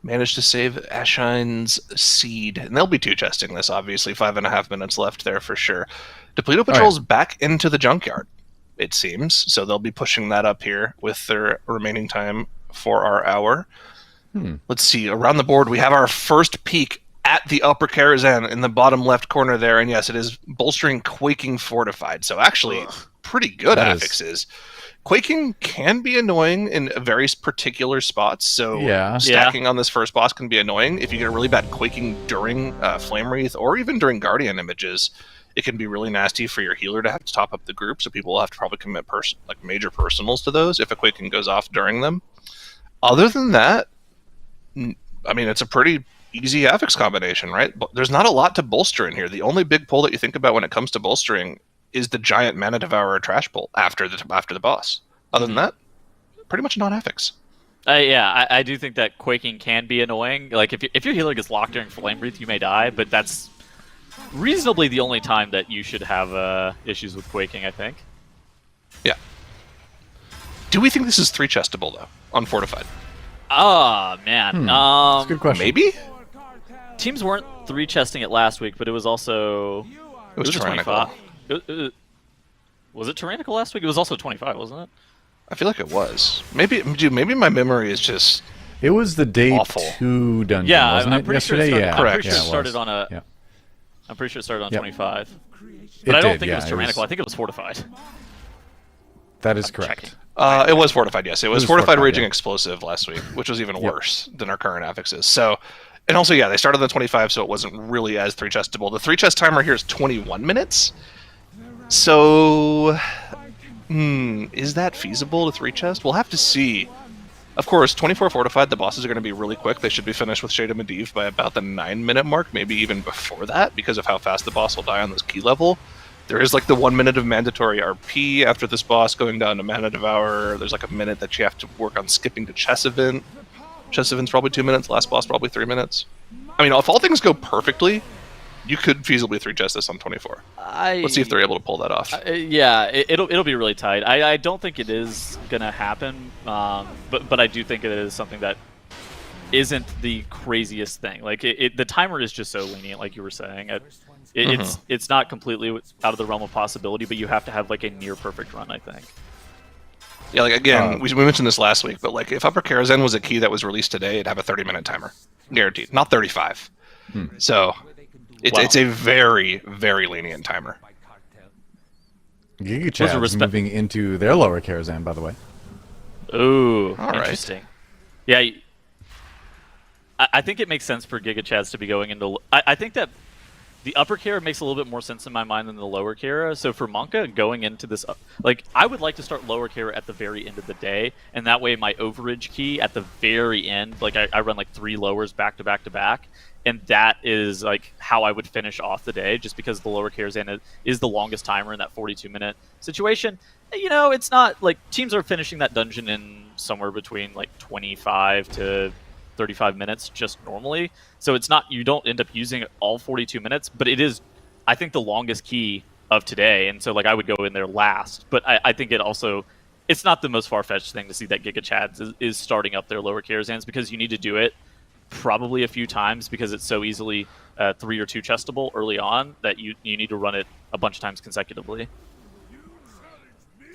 Managed to save Ashine's seed, and they'll be 2-chesting this, obviously. 5.5 minutes left there for sure. Depleto Patrol's back into the junkyard, it seems, so they'll be pushing that up here with their remaining time for our hour. Let's see, around the board we have our first peek at the upper Karazhan in the bottom left corner there, and yes, it is bolstering Quaking Fortified, so actually pretty good That is- affixes. Quaking can be annoying in very particular spots, so Yeah. stacking on this first boss can be annoying. If you get a really bad Quaking during Flame Wreath or even during Guardian images, it can be really nasty for your healer to have to top up the group, so people will have to probably commit major personals to those if a Quaking goes off during them. Other than that, I mean, it's a pretty easy affix combination, right? There's not a lot to bolster in here. The only big pull that you think about when it comes to bolstering is the giant Mana Devourer trash pull after the boss. Other than that, pretty much non-affix. Yeah, I do think that quaking can be annoying. Like if your healer gets locked during Flame Breath, you may die, but that's reasonably the only time that you should have issues with quaking, I think. Yeah. Do we think this is 3-chestable though on Fortified? Oh man, That's a good question. Maybe. Teams weren't 3-chesting it last week, but it was also It was tyrannical. Was it tyrannical last week? It was also 25, wasn't it? I feel like it was. Maybe my memory is just. It was the day Awful. 2 dungeon, Yeah, wasn't I'm it? pretty sure it Yesterday? started, Yeah, I'm pretty Correct. sure it yeah, started was. on a. Yeah. I'm pretty sure it started on Yep. 25. But I don't think it was tyrannical. I think it was fortified. That is correct. It was Fortified, yes. It was Fortified Raging yeah. Explosive last week, which was even worse than our current affixes. So, and also, yeah, they started on 25, so it wasn't really as 3-chestable. The 3-chest timer here is 21 minutes. So, is that feasible to 3-chest? We'll have to see. Of course, 24 Fortified, the bosses are going to be really quick. They should be finished with Shade of Medivh by about the 9-minute mark, maybe even before that, because of how fast the boss will die on this key level. There is like the 1 minute of mandatory RP after this boss going down to Mana Devourer. There's like a minute that you have to work on skipping to Chess Event. Chess Event's probably 2 minutes, last boss probably 3 minutes. I mean, if all things go perfectly, you could feasibly 3-chest this on 24. Let's see if they're able to pull that off. Yeah, it'll be really tight. I don't think it is gonna happen, but I do think it is something that isn't the craziest thing. Like the timer is just so lenient, like you were saying. It's not completely out of the realm of possibility, but you have to have like a near perfect run, I think. Yeah, like again, we mentioned this last week, but like if Upper Karazhan was a key that was released today, it'd have a 30-minute timer, guaranteed, not 35. So it's a very, very lenient timer. Giga Chad's moving into their lower Karazhan, by the way. Ooh, All right. interesting. Yeah, I think it makes sense for Giga Chads to be going into. I think that the upper Kara makes a little bit more sense in my mind than the lower Kara. So for Monka going into this, like I would like to start lower Kara at the very end of the day, and that way my overage key at the very end, like I run like 3 lowers back to back to back, and that is like how I would finish off the day, just because the lower Karazhan is the longest timer in that 42-minute situation. You know, it's not like teams are finishing that dungeon in somewhere between like 25 to 35 minutes just normally. So it's not, you don't end up using all 42 minutes, but it is, I think, the longest key of today. And so like I would go in there last, but I think it also, it's not the most far-fetched thing to see that Giga Chads is starting up their lower Karazhans, because you need to do it probably a few times because it's so easily 3 or 2 chestable early on that you need to run it a bunch of times consecutively.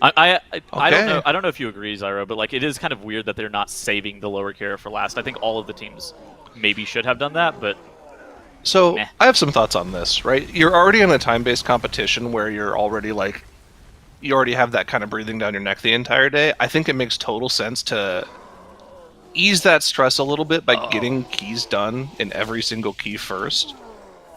I don't know if you agree, Zyro, but like it is kind of weird that they're not saving the lower Kara for last. I think all of the teams maybe should have done that, but so I have some thoughts on this, right? You're already in a time-based competition where you're already like, you already have that kind of breathing down your neck the entire day. I think it makes total sense to ease that stress a little bit by getting keys done in every single key first.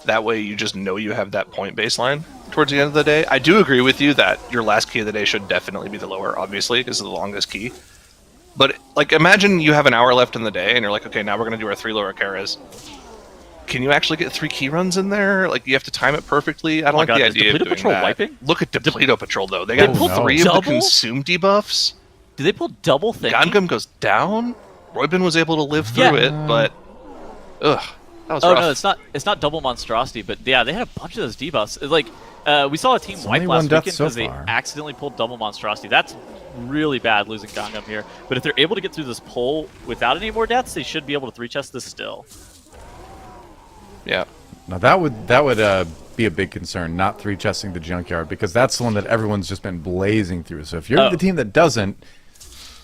That way you just know you have that point baseline towards the end of the day. I do agree with you that your last key of the day should definitely be the lower, obviously, because it's the longest key. But like, imagine you have an hour left in the day and you're like, okay, now we're going to do our 3 lower Karas. Can you actually get 3 key runs in there? Like, you have to time it perfectly? I don't like the idea of doing Patrol that. wiping? Look at Depleto Patrol, though. They got 3 of the consume debuffs. Did they pull double thinking? Gangam goes down. Roybin was able to live through it, but ugh. That was rough. No, it's not double monstrosity, but yeah, they had a bunch of those debuffs. Like we saw a team wipe last weekend because they accidentally pulled double monstrosity. That's really bad losing Gangam here. But if they're able to get through this pull without any more deaths, they should be able to 3-chest this still. Yeah. Now that would be a big concern, not 3-chesting the Junkyard, because that's the one that everyone's just been blazing through. So if you're the team that doesn't,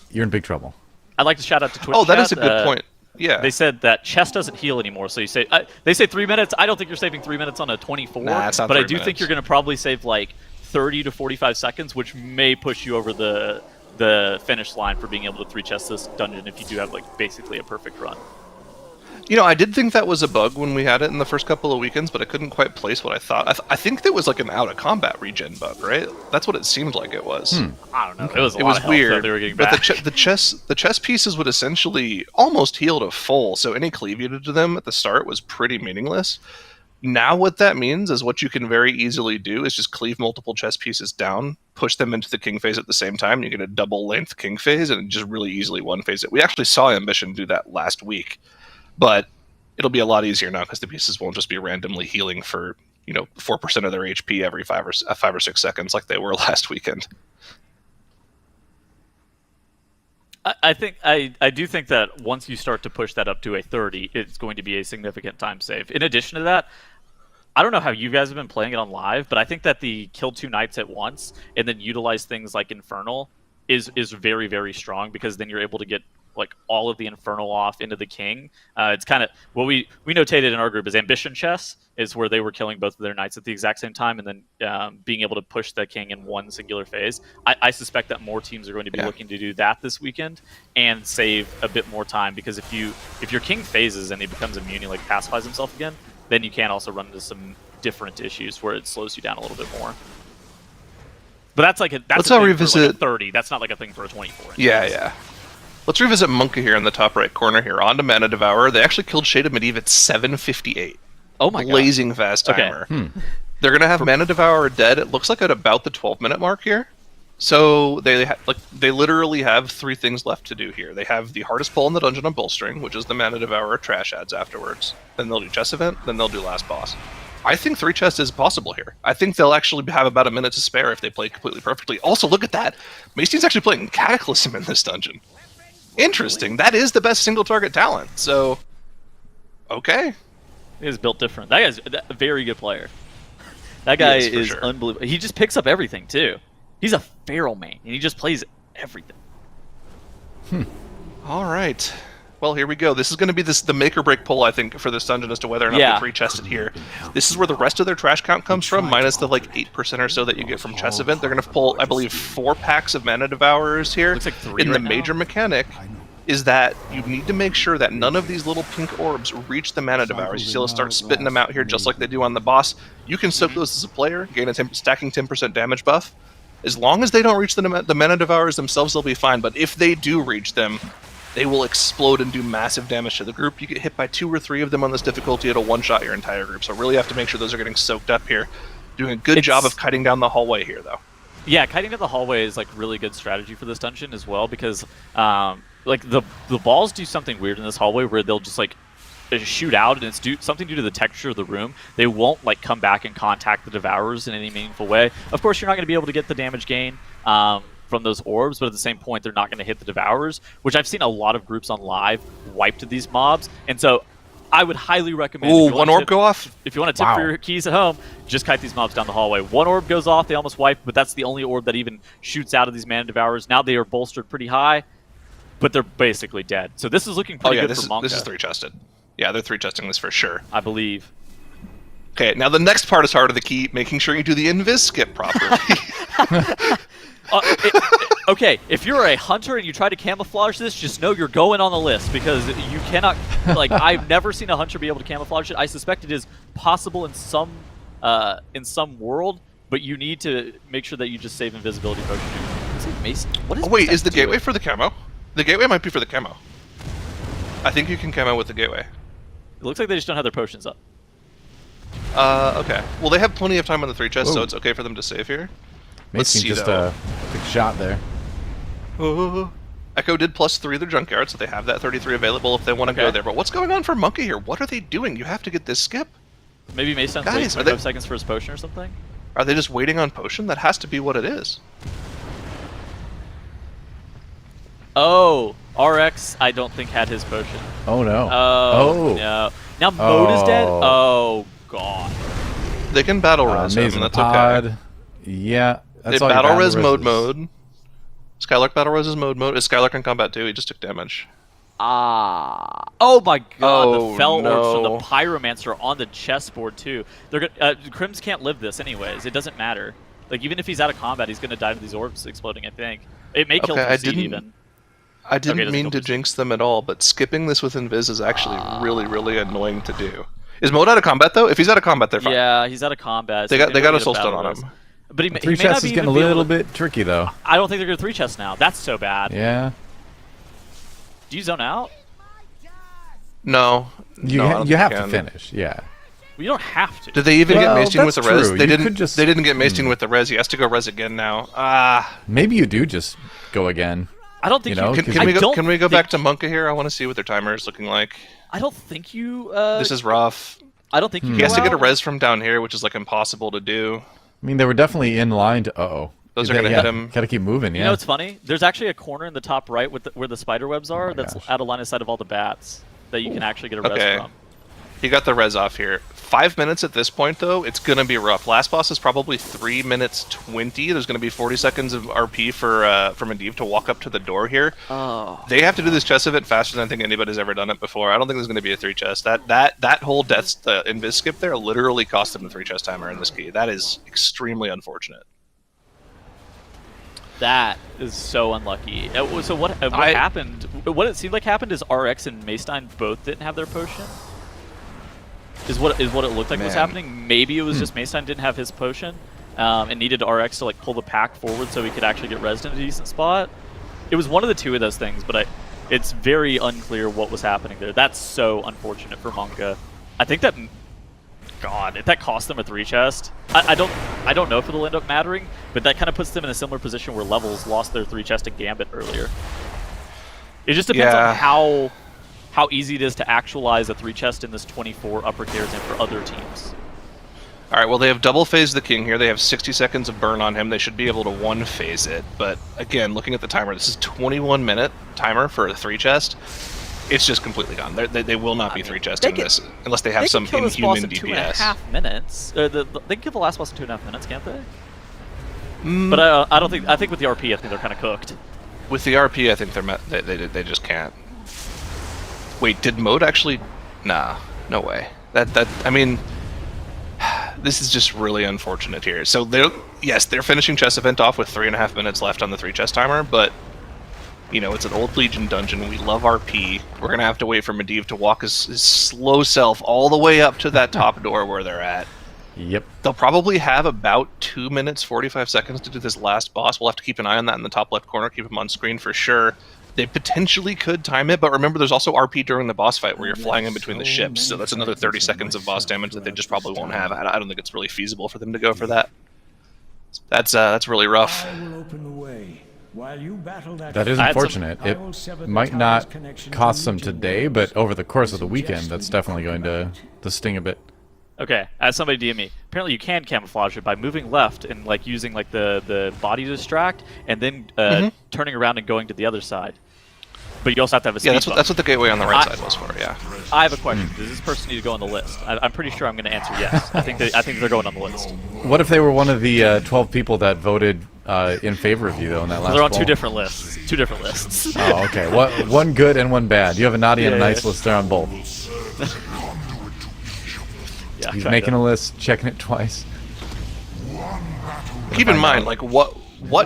you're in big trouble. I'd like to shout out to Twitch. Oh, that chat. is a good point. Yeah. They said that chest doesn't heal anymore, so you say they say 3 minutes. I don't think you're saving 3 minutes on a 24, nah, it's not but I 3 do minutes. think you're going to probably save like 30 to 45 seconds, which may push you over the finish line for being able to 3-chest this dungeon if you do have like basically a perfect run. I did think that was a bug when we had it in the first couple of weekends, but I couldn't quite place what I thought. I think that was like an out of combat regen bug, right? That's what it seemed like it was. I don't know. It was a It lot was of health that weird, they were getting but back. the chess pieces would essentially almost heal to full, so any cleave you did to them at the start was pretty meaningless. Now what that means is what you can very easily do is just cleave multiple chess pieces down, push them into the king phase at the same time, and you get a double length king phase, and just really easily one phase it. We actually saw Ambition do that last week, but it'll be a lot easier now because the pieces won't just be randomly healing for 4% of their HP every 5 or 6 seconds like they were last weekend. I think I do think that once you start to push that up to a 30, it's going to be a significant time save. In addition to that, I don't know how you guys have been playing it on live, but I think that the kill 2 knights at once and then utilize things like Infernal is very, very strong, because then you're able to get like all of the Infernal off into the king. It's kind of what we notated in our group as Ambition chess, is where they were killing both of their knights at the exact same time, and then being able to push the king in one singular phase. I suspect that more teams are going to be looking to do that this weekend and save a bit more time, because if your king phases and he becomes immune, he like pacifies himself again, then you can also run into some different issues where it slows you down a little bit more. But that's like Let's a thing revisit for like a 30. That's not like a thing for a 24. Yeah. Let's revisit Monkey here in the top right corner here. On to Mana Devourer. They actually killed Shade of Medivh at 7:58. Oh my god. Blazing fast timer. Okay. They're going to have Mana Devourer dead, it looks like, at about the 12-minute mark here. So they literally have 3 things left to do here. They have the hardest pull in the dungeon on Bullstring, which is the Mana Devourer trash ads afterwards. Then they'll do chess event, then they'll do last boss. I think 3 chests is possible here. I think they'll actually have about a minute to spare if they play completely perfectly. Also, look at that. Macein's actually playing Cataclysm in this dungeon. Interesting. That is the best single target talent. So, okay. He is built different. That guy's a very good player. That guy is sure. unbelievable. He just picks up everything too. He's a feral main, and he just plays everything. All right. Well, here we go. This is going to be the make or break pull, I think, for this dungeon as to whether or not they pre-chest it here. This is where the rest of their trash count comes from, minus the 8% or so that you get from chess event. They're going to pull, I believe, 4 packs of Mana Devourers here. Looks like 3 and right the now. major mechanic is that you need to make sure that none of these little pink orbs reach the Mana Devourers. You see they'll start spitting them out here just like they do on the boss. You can soak those as a player, gain a stacking 10% damage buff. As long as they don't reach the Mana Devourers themselves, they'll be fine. But if they do reach them, they will explode and do massive damage to the group. You get hit by 2 or 3 of them on this difficulty, it'll one-shot your entire group. So really have to make sure those are getting soaked up here. Doing a good job of kiting down the hallway here, though. Yeah, kiting down the hallway is like really good strategy for this dungeon as well, because like the balls do something weird in this hallway where they'll just like shoot out, and it's something due to the texture of the room. They won't like come back and contact the Devourers in any meaningful way. Of course, you're not going to be able to get the damage gain from those orbs, but at the same point, they're not going to hit the Devourers, which I've seen a lot of groups on live wipe to these mobs, and so I would highly recommend. Ooh, one orb go off? If you want to tip for your keys at home, just kite these mobs down the hallway. 1 orb goes off, they almost wipe, but that's the only orb that even shoots out of these Mana Devourers. Now they are bolstered pretty high, but they're basically dead. So this is looking pretty good for Monka. This is 3-chested. Yeah, they're 3-chesting this for sure. I believe. Okay, now the next part is harder to keep, making sure you do the invis skip properly. Okay, if you're a hunter and you try to camouflage this, just know you're going on the list, because you cannot, like, I've never seen a hunter be able to camouflage it. I suspect it is possible in some world, but you need to make sure that you just save invisibility potion. What is wait, is the gateway for the camo? The gateway might be for the camo. I think you can camo with the gateway. It looks like they just don't have their potions up. Okay. Well, they have plenty of time on the 3 chests, so it's okay for them to save here. Let's Mason see, just though. big shot there. Echo did +3 their junkyard, so they have that 33 available if they want to go there. But what's going on for Monkey here? What are they doing? You have to get this skip. Maybe Mason waits 25 seconds for his potion or something? Are they just waiting on potion? That has to be what it is. Oh, RX, I don't think had his potion. Oh no. Oh, no. Now Mode is dead? Oh, God. They can battle res him, that's okay. Yeah. They battle res mode. Skylark battle res is mode. Is Skylark in combat too? He just took damage. Oh my god, Oh, the Fel no. Orbs from the Pyromancer on the chessboard too. They're Crims can't live this anyways. It doesn't matter. Like, even if he's out of combat, he's gonna die to these orbs exploding, I think. It may kill Okay, Concede even. I didn't doesn't mean go to Invis. jinx them at all, but skipping this with Invis is actually really annoying to do. Is Mode out of combat though? If he's out of combat, they're fine. Yeah, he's out of combat. They so got a get soul battle stone on res. him. But he Three may not chests is be getting a even be able little to- bit tricky though. I don't think they're going to 3 chests now. That's so bad. Yeah. Do you zone out? No, You no, I don't you think have you to can. finish. Yeah. Well, you don't have to. Did they even Well, get maced in with the that's res? true. They You didn't. could just- They didn't get maced in with the res. He has to go res again now. Maybe you do just go again. I don't think You know, you. Can I we go? don't Can we go think- back to Monka here? I want to see what their timer is looking like. I don't think you. This is rough. I don't think you. He has go to get a out. res from down here, which is like impossible to do. I mean, they were definitely in line to. Uh-oh. Those are gonna hit him. Gotta keep moving. Yeah. You know what's funny? There's actually a corner in the top right with where the spider webs are. That's gosh. out of line of sight of all the bats that you can actually get a res Okay. from. He got the res off here. 5 minutes at this point, though. It's gonna be rough. Last boss is probably 3 minutes 20. There's gonna be 40 seconds of RP for Medivh to walk up to the door here. Oh. They have to do this chest event faster than I think anybody's ever done it before. I don't think there's gonna be a 3 chest. That whole death invis skip there literally cost them a 3 chest timer in this key. That is extremely unfortunate. That is so unlucky. So what happened? What it seemed like happened is RX and Maystein both didn't have their potion. Is what it looked like was Man. happening. Maybe it was just Maystein didn't have his potion and needed RX to like pull the pack forward so he could actually get resin in a decent spot. It was one of the two of those things, but it's very unclear what was happening there. That's so unfortunate for Monka. I think that. God, if that cost them a 3 chest, I don't know if it'll end up mattering, but that kind of puts them in a similar position where Levels lost their 3 chest to Gambit earlier. It just depends Yeah. on how easy it is to actualize a 3 chest in this 24 upper tiers and for other teams. All right, well, they have double phase the king here. They have 60 seconds of burn on him. They should be able to 1 phase it. But again, looking at the timer, this is 21-minute timer for a 3 chest. It's just completely gone. They will not be 3 chesting this unless they have some They can kill this boss inhuman in DPS. 2.5 minutes. They can kill the last boss in 2.5 minutes, can't they? But I don't think. I think with the RP, I think they're kind of cooked. With the RP, I think they just can't. Wait, did Mode actually? Nah, no way. I mean, this is just really unfortunate here. So they're finishing chest event off with 3.5 minutes left on the 3 chest timer, but you know it's an old Legion dungeon. We love RP. We're gonna have to wait for Medivh to walk his slow self all the way up to that top door where they're at. Yep. They'll probably have about 2 minutes 45 seconds to do this last boss. We'll have to keep an eye on that in the top left corner. Keep him on screen for sure. They potentially could time it, but remember there's also RP during the boss fight where you're flying in between the ships, so that's another 30 seconds of boss damage that they just probably won't have. I don't think it's really feasible for them to go for that. That's really rough. I will open the way. While you battle That is I had some- unfortunate. It might not cost them today, but over the course of the weekend, that's definitely going to sting a bit. Okay, as somebody DM me, apparently you can camouflage it by moving left and like using like the body to distract, and then turning around and going to the other side. But you also have to have a speed Yeah, bump. that's what the gateway on the right side was for. Yeah. I have a question. Does this person need to go on the list? I'm pretty sure I'm going to answer yes. I think they're going on the list. What if they were one of the 12 people that voted in favor of you though in that last? They're on poll? two different lists. Two different lists. Oh, okay. One good and one bad. You have a naughty and a Yeah, nice yeah. list there on both. Yeah, He's kinda. making a list, checking it twice. Keep in mind, like what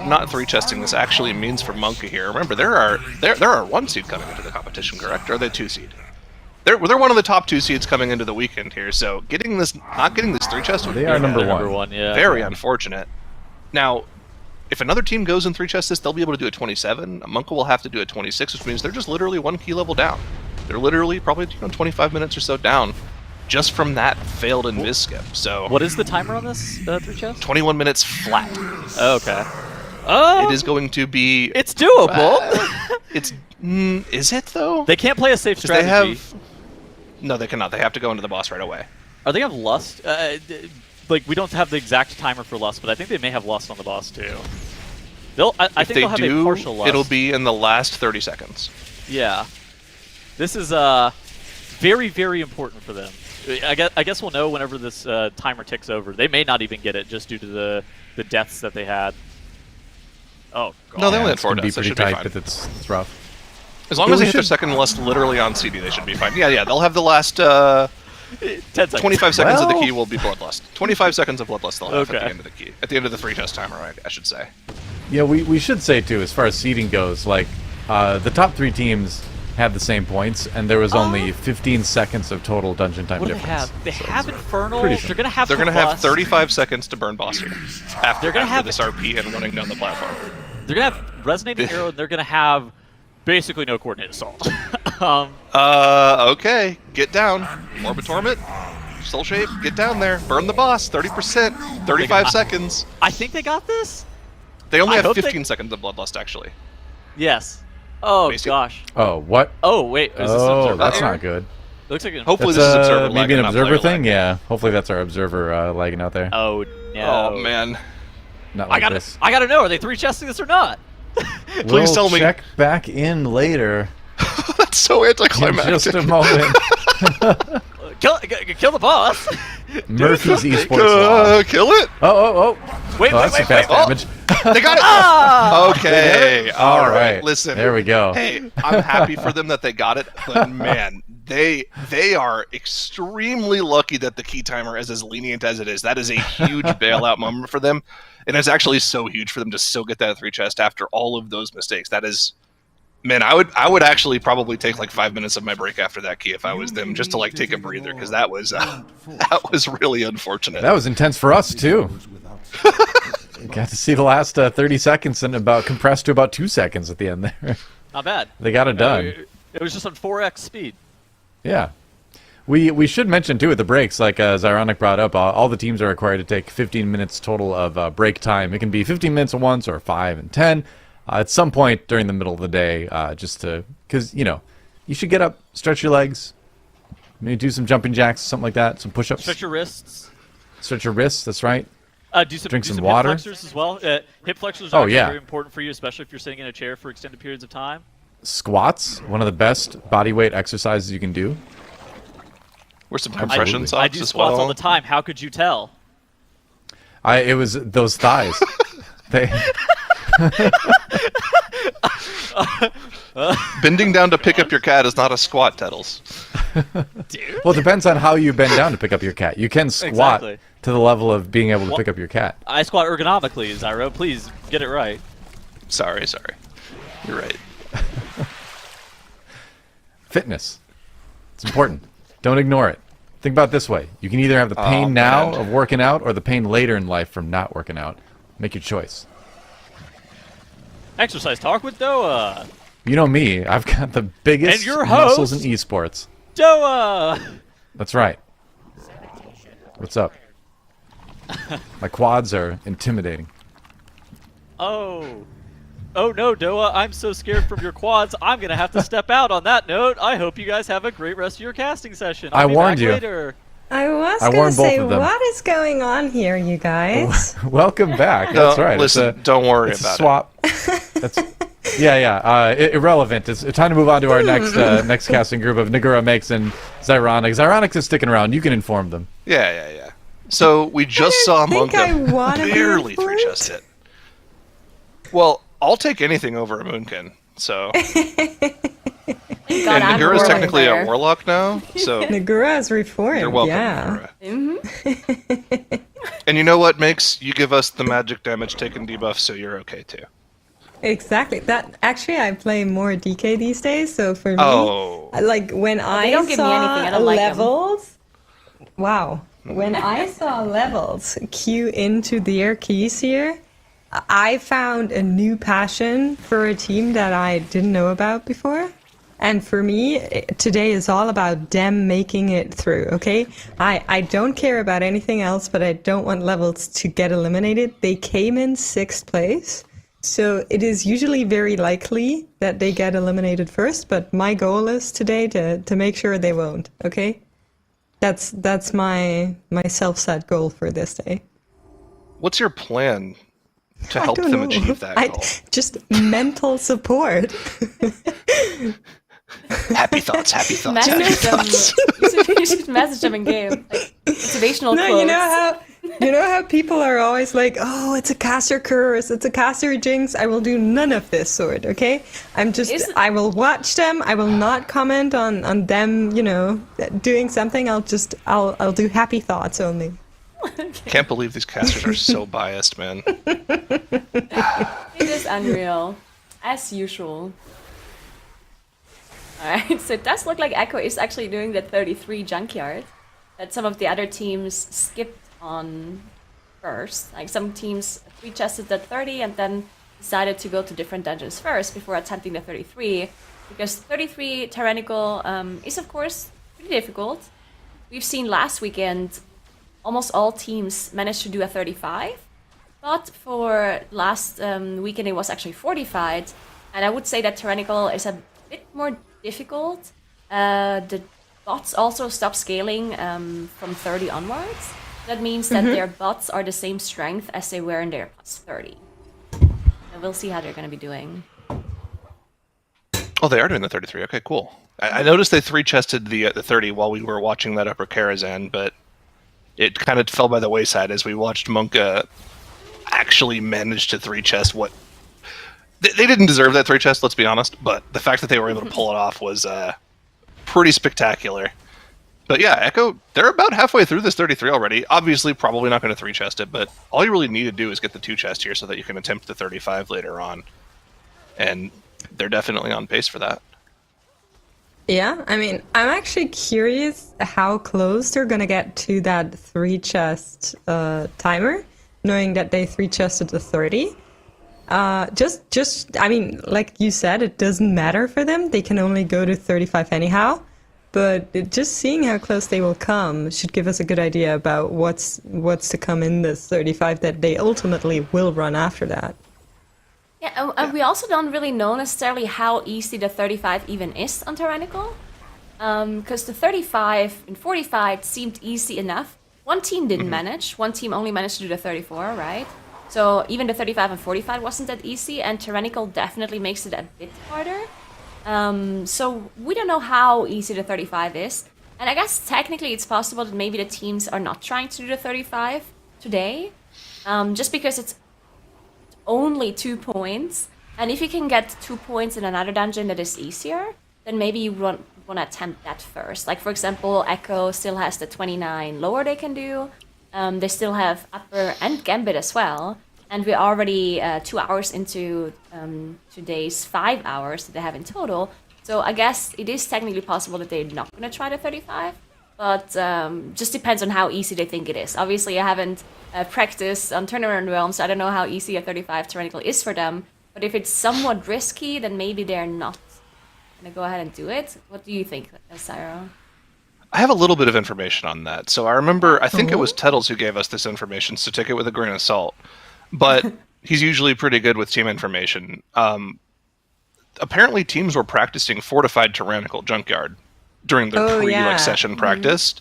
not 3 chesting this actually means for Monka here. Remember, there are 1 seed coming into the competition, correct? Or are they 2 seed? They're one of the top 2 seeds coming into the weekend here. So not getting this 3 chest would They be are number They're one. number one, yeah. very unfortunate. Now, if another team goes in 3 chests this, they'll be able to do a 27. Monka will have to do a 26, which means they're just literally 1 key level down. They're literally probably 25 minutes or so down, just from that failed invis skip. So What is the timer on this 3 chest? 21 minutes flat. Oh, okay. Oh, It is going to be. it's doable. It's. Is it though? They can't play a safe 'Cause they strategy. have. No, they cannot. They have to go into the boss right away. Are they have Lust? Like we don't have the exact timer for Lust, but I think they may have Lust on the boss too. I If think they they'll have a do, partial Lust. it'll be in the last 30 seconds. Yeah. This is very, very important for them. I guess we'll know whenever this timer ticks over. They may not even get it just due to the deaths that they had. Oh, God. No, they only had It's 4 gonna be deaths. They pretty should be tight, fine. but it's rough. As long Yeah, as they we hit their should- second lust literally on CD, they should be fine. Yeah, they'll have the last 10 seconds. 25 seconds of the Well- key will be Bloodlust. 25 seconds of Bloodlust they'll have at Okay. the end of the key. At the end of the 3 chest timer, I should say. Yeah, we should say too, as far as seeding goes, like The top 3 teams had the same points, and there was only 15 seconds of total dungeon time What do they difference. have? They So have it's Infernal. pretty They're gonna have. They're going to have Combust. 35 seconds to burn boss here. After, They're gonna have this RP and running down the platform. They're gonna have Resonating Arrow. And they're gonna have basically no coordinated assault. Okay. Get down. Orbit Torment. Soul Shape. Get down there. Burn the boss. 30%. 35 seconds. I think they got this. They only I have hope 15 seconds of Bloodlust, actually. Yes. Oh Basically. gosh. Oh, what? Oh wait. Is this an Oh, observer that's error? not good. Looks like an. Hopefully That's, this is observer lag maybe an and not observer player thing? lag. Yeah. Hopefully that's our observer lagging out there. Oh no. Oh, man. Not I like gotta. this. I gotta know. Are they 3-chesting this or not? Please We'll tell me. check back in later. That's so In anticlimactic. just a moment. Kill the boss. Murphy's esports log. Kill it. Oh. Wait, Oh, that's some fast Oh. damage. They got it. Ah! Okay. All right. Listen. There we go. Hey, I'm happy for them that they got it, but man, they are extremely lucky that the key timer is as lenient as it is. That is a huge bailout moment for them, and it's actually so huge for them to still get that 3 chest after all of those mistakes. That is, man, I would actually probably take like 5 minutes of my break after that key if I was them, just to like take a breather, because that was really unfortunate. That was intense for us, too. Got to see the last 30 seconds and about compressed to about 2 seconds at the end there. Not bad. They got it done. It was just on 4x speed. Yeah. We should mention, too, at the breaks, like Zyronic brought up, all the teams are required to take 15 minutes total of break time. It can be 15 minutes at once or 5 and 10 at some point during the middle of the day, just to, because, you know, you should get up, stretch your legs, maybe do some jumping jacks, something like that, some push-ups. Stretch your wrists. Stretch your wrists, that's right. Do some, Drink do some some water. hip flexors as well. Hip flexors Oh, are yeah. very important for you, especially if you're sitting in a chair for extended periods of time. Squats, one of the best body weight exercises you can do. Wear some Absolutely. compression I socks do as squats well. all the time. How could you tell? It was those thighs. They Bending down to pick up your cat is not a squat, Tettles. Well, it depends on how you bend down to pick up your cat. You can squat Exactly. to the level of being able to pick up your cat. I squat ergonomically, Zyro. Please get it right. Sorry. You're right. Fitness. It's important. Don't ignore it. Think about it this way. You can either have the pain now man. of working out or the pain later in life from not working out. Make your choice. Exercise talk with Doa. You know me. I've got the biggest And your muscles in host- esports. Doa. That's right. What's up? My quads are intimidating. Oh no, Doa. I'm so scared from your quads. I'm gonna have to step out. On that note, I hope you guys have a great rest of your casting session. I'll I be warned back you. Later. I was I going to warned both say, of them. what is going on here, you guys? Welcome back. No, That's right. Listen, don't worry It's a about swap. That's, yeah. Irrelevant. It's time to move on to our next casting group of Nagura Makes and Zyronic. Zyronic is sticking around. You can inform them. it. Yeah. So we just saw think I Monka wanna be barely informed. 3 chest hit. Well, I'll take anything over a Moonkin. So, Thank God and I'm Nagura's Warlock technically there. a warlock now. So Nagura is reformed. you're welcome, Yeah. Nagura. And you know what makes you give us the magic damage taken debuff, so you're okay too. Exactly. That actually, I play more DK these days. So for me, Oh. like when I don't give me saw anything. I don't like 'em. levels, wow. When I saw levels queue into their keys here, I found a new passion for a team that I didn't know about before. And for me, today is all about them making it through, okay? I don't care about anything else, but I don't want levels to get eliminated. They came in 6th place, so it is usually very likely that they get eliminated first, but my goal is today to make sure they won't, okay? That's my self-set goal for this day. What's your plan to I help don't them know. achieve that goal? Just mental support. Happy thoughts. Message them. You should message them in game. Like, motivational No, quotes. you know how people are always like, oh, it's a caster curse, it's a caster jinx. I will do none of this sort, okay? I will watch them. I will not comment on them, doing something. I'll do happy thoughts only. Can't believe these casters are so biased, man. It is unreal, as usual. Alright, so it does look like Echo is actually doing the 33 junkyard that some of the other teams skipped on first. Like some teams re-chested the 30 and then decided to go to different dungeons first before attempting the 33, because 33 tyrannical is of course pretty difficult. We've seen last weekend almost all teams managed to do a 35, but for last weekend it was actually 45, and I would say that tyrannical is a bit more difficult. The bots also stop scaling from 30 onwards. That means that their bots are the same strength as they were in their plus 30. And we'll see how they're going to be doing. Oh, they are doing the 33. Okay, cool. I noticed they 3-chested the 30 while we were watching that upper Karazhan, but it kind of fell by the wayside as we watched Monka actually manage to 3-chest what... They didn't deserve that 3-chest, let's be honest, but the fact that they were able to pull it off was pretty spectacular. But yeah, Echo, they're about halfway through this 33 already. Obviously, probably not going to 3-chest it, but all you really need to do is get the 2-chest here so that you can attempt the 35 later on. And they're definitely on pace for that. Yeah, I mean, I'm actually curious how close they're gonna get to that 3-chest timer, knowing that they 3-chested the 30. I mean, like you said, it doesn't matter for them. They can only go to 35 anyhow. But just seeing how close they will come should give us a good idea about what's to come in this 35 that they ultimately will run after that. Yeah, and we also don't really know necessarily how easy the 35 even is on Tyrannical. Because the 35 and 45 seemed easy enough. One team didn't manage. One team only managed to do the 34, right? So even the 35 and 45 wasn't that easy, and Tyrannical definitely makes it a bit harder. So we don't know how easy the 35 is. And I guess technically it's possible that maybe the teams are not trying to do the 35 today. Just because it's only 2 points. And if you can get 2 points in another dungeon that is easier, then maybe you want to attempt that first. Like, for example, Echo still has the 29 lower they can do. They still have upper and gambit as well. And we're already 2 hours into today's 5 hours that they have in total. So I guess it is technically possible that they're not going to try the 35. But just depends on how easy they think it is. Obviously, I haven't practiced on Turnaround Realms, so I don't know how easy a 35 Tyrannical is for them. But if it's somewhat risky, then maybe they're not going to go ahead and do it. What do you think, Syro? I have a little bit of information on that. So I remember, I think it was Tettles who gave us this information, so take it with a grain of salt. But he's usually pretty good with team information. Apparently teams were practicing Fortified Tyrannical Junkyard during their session practice,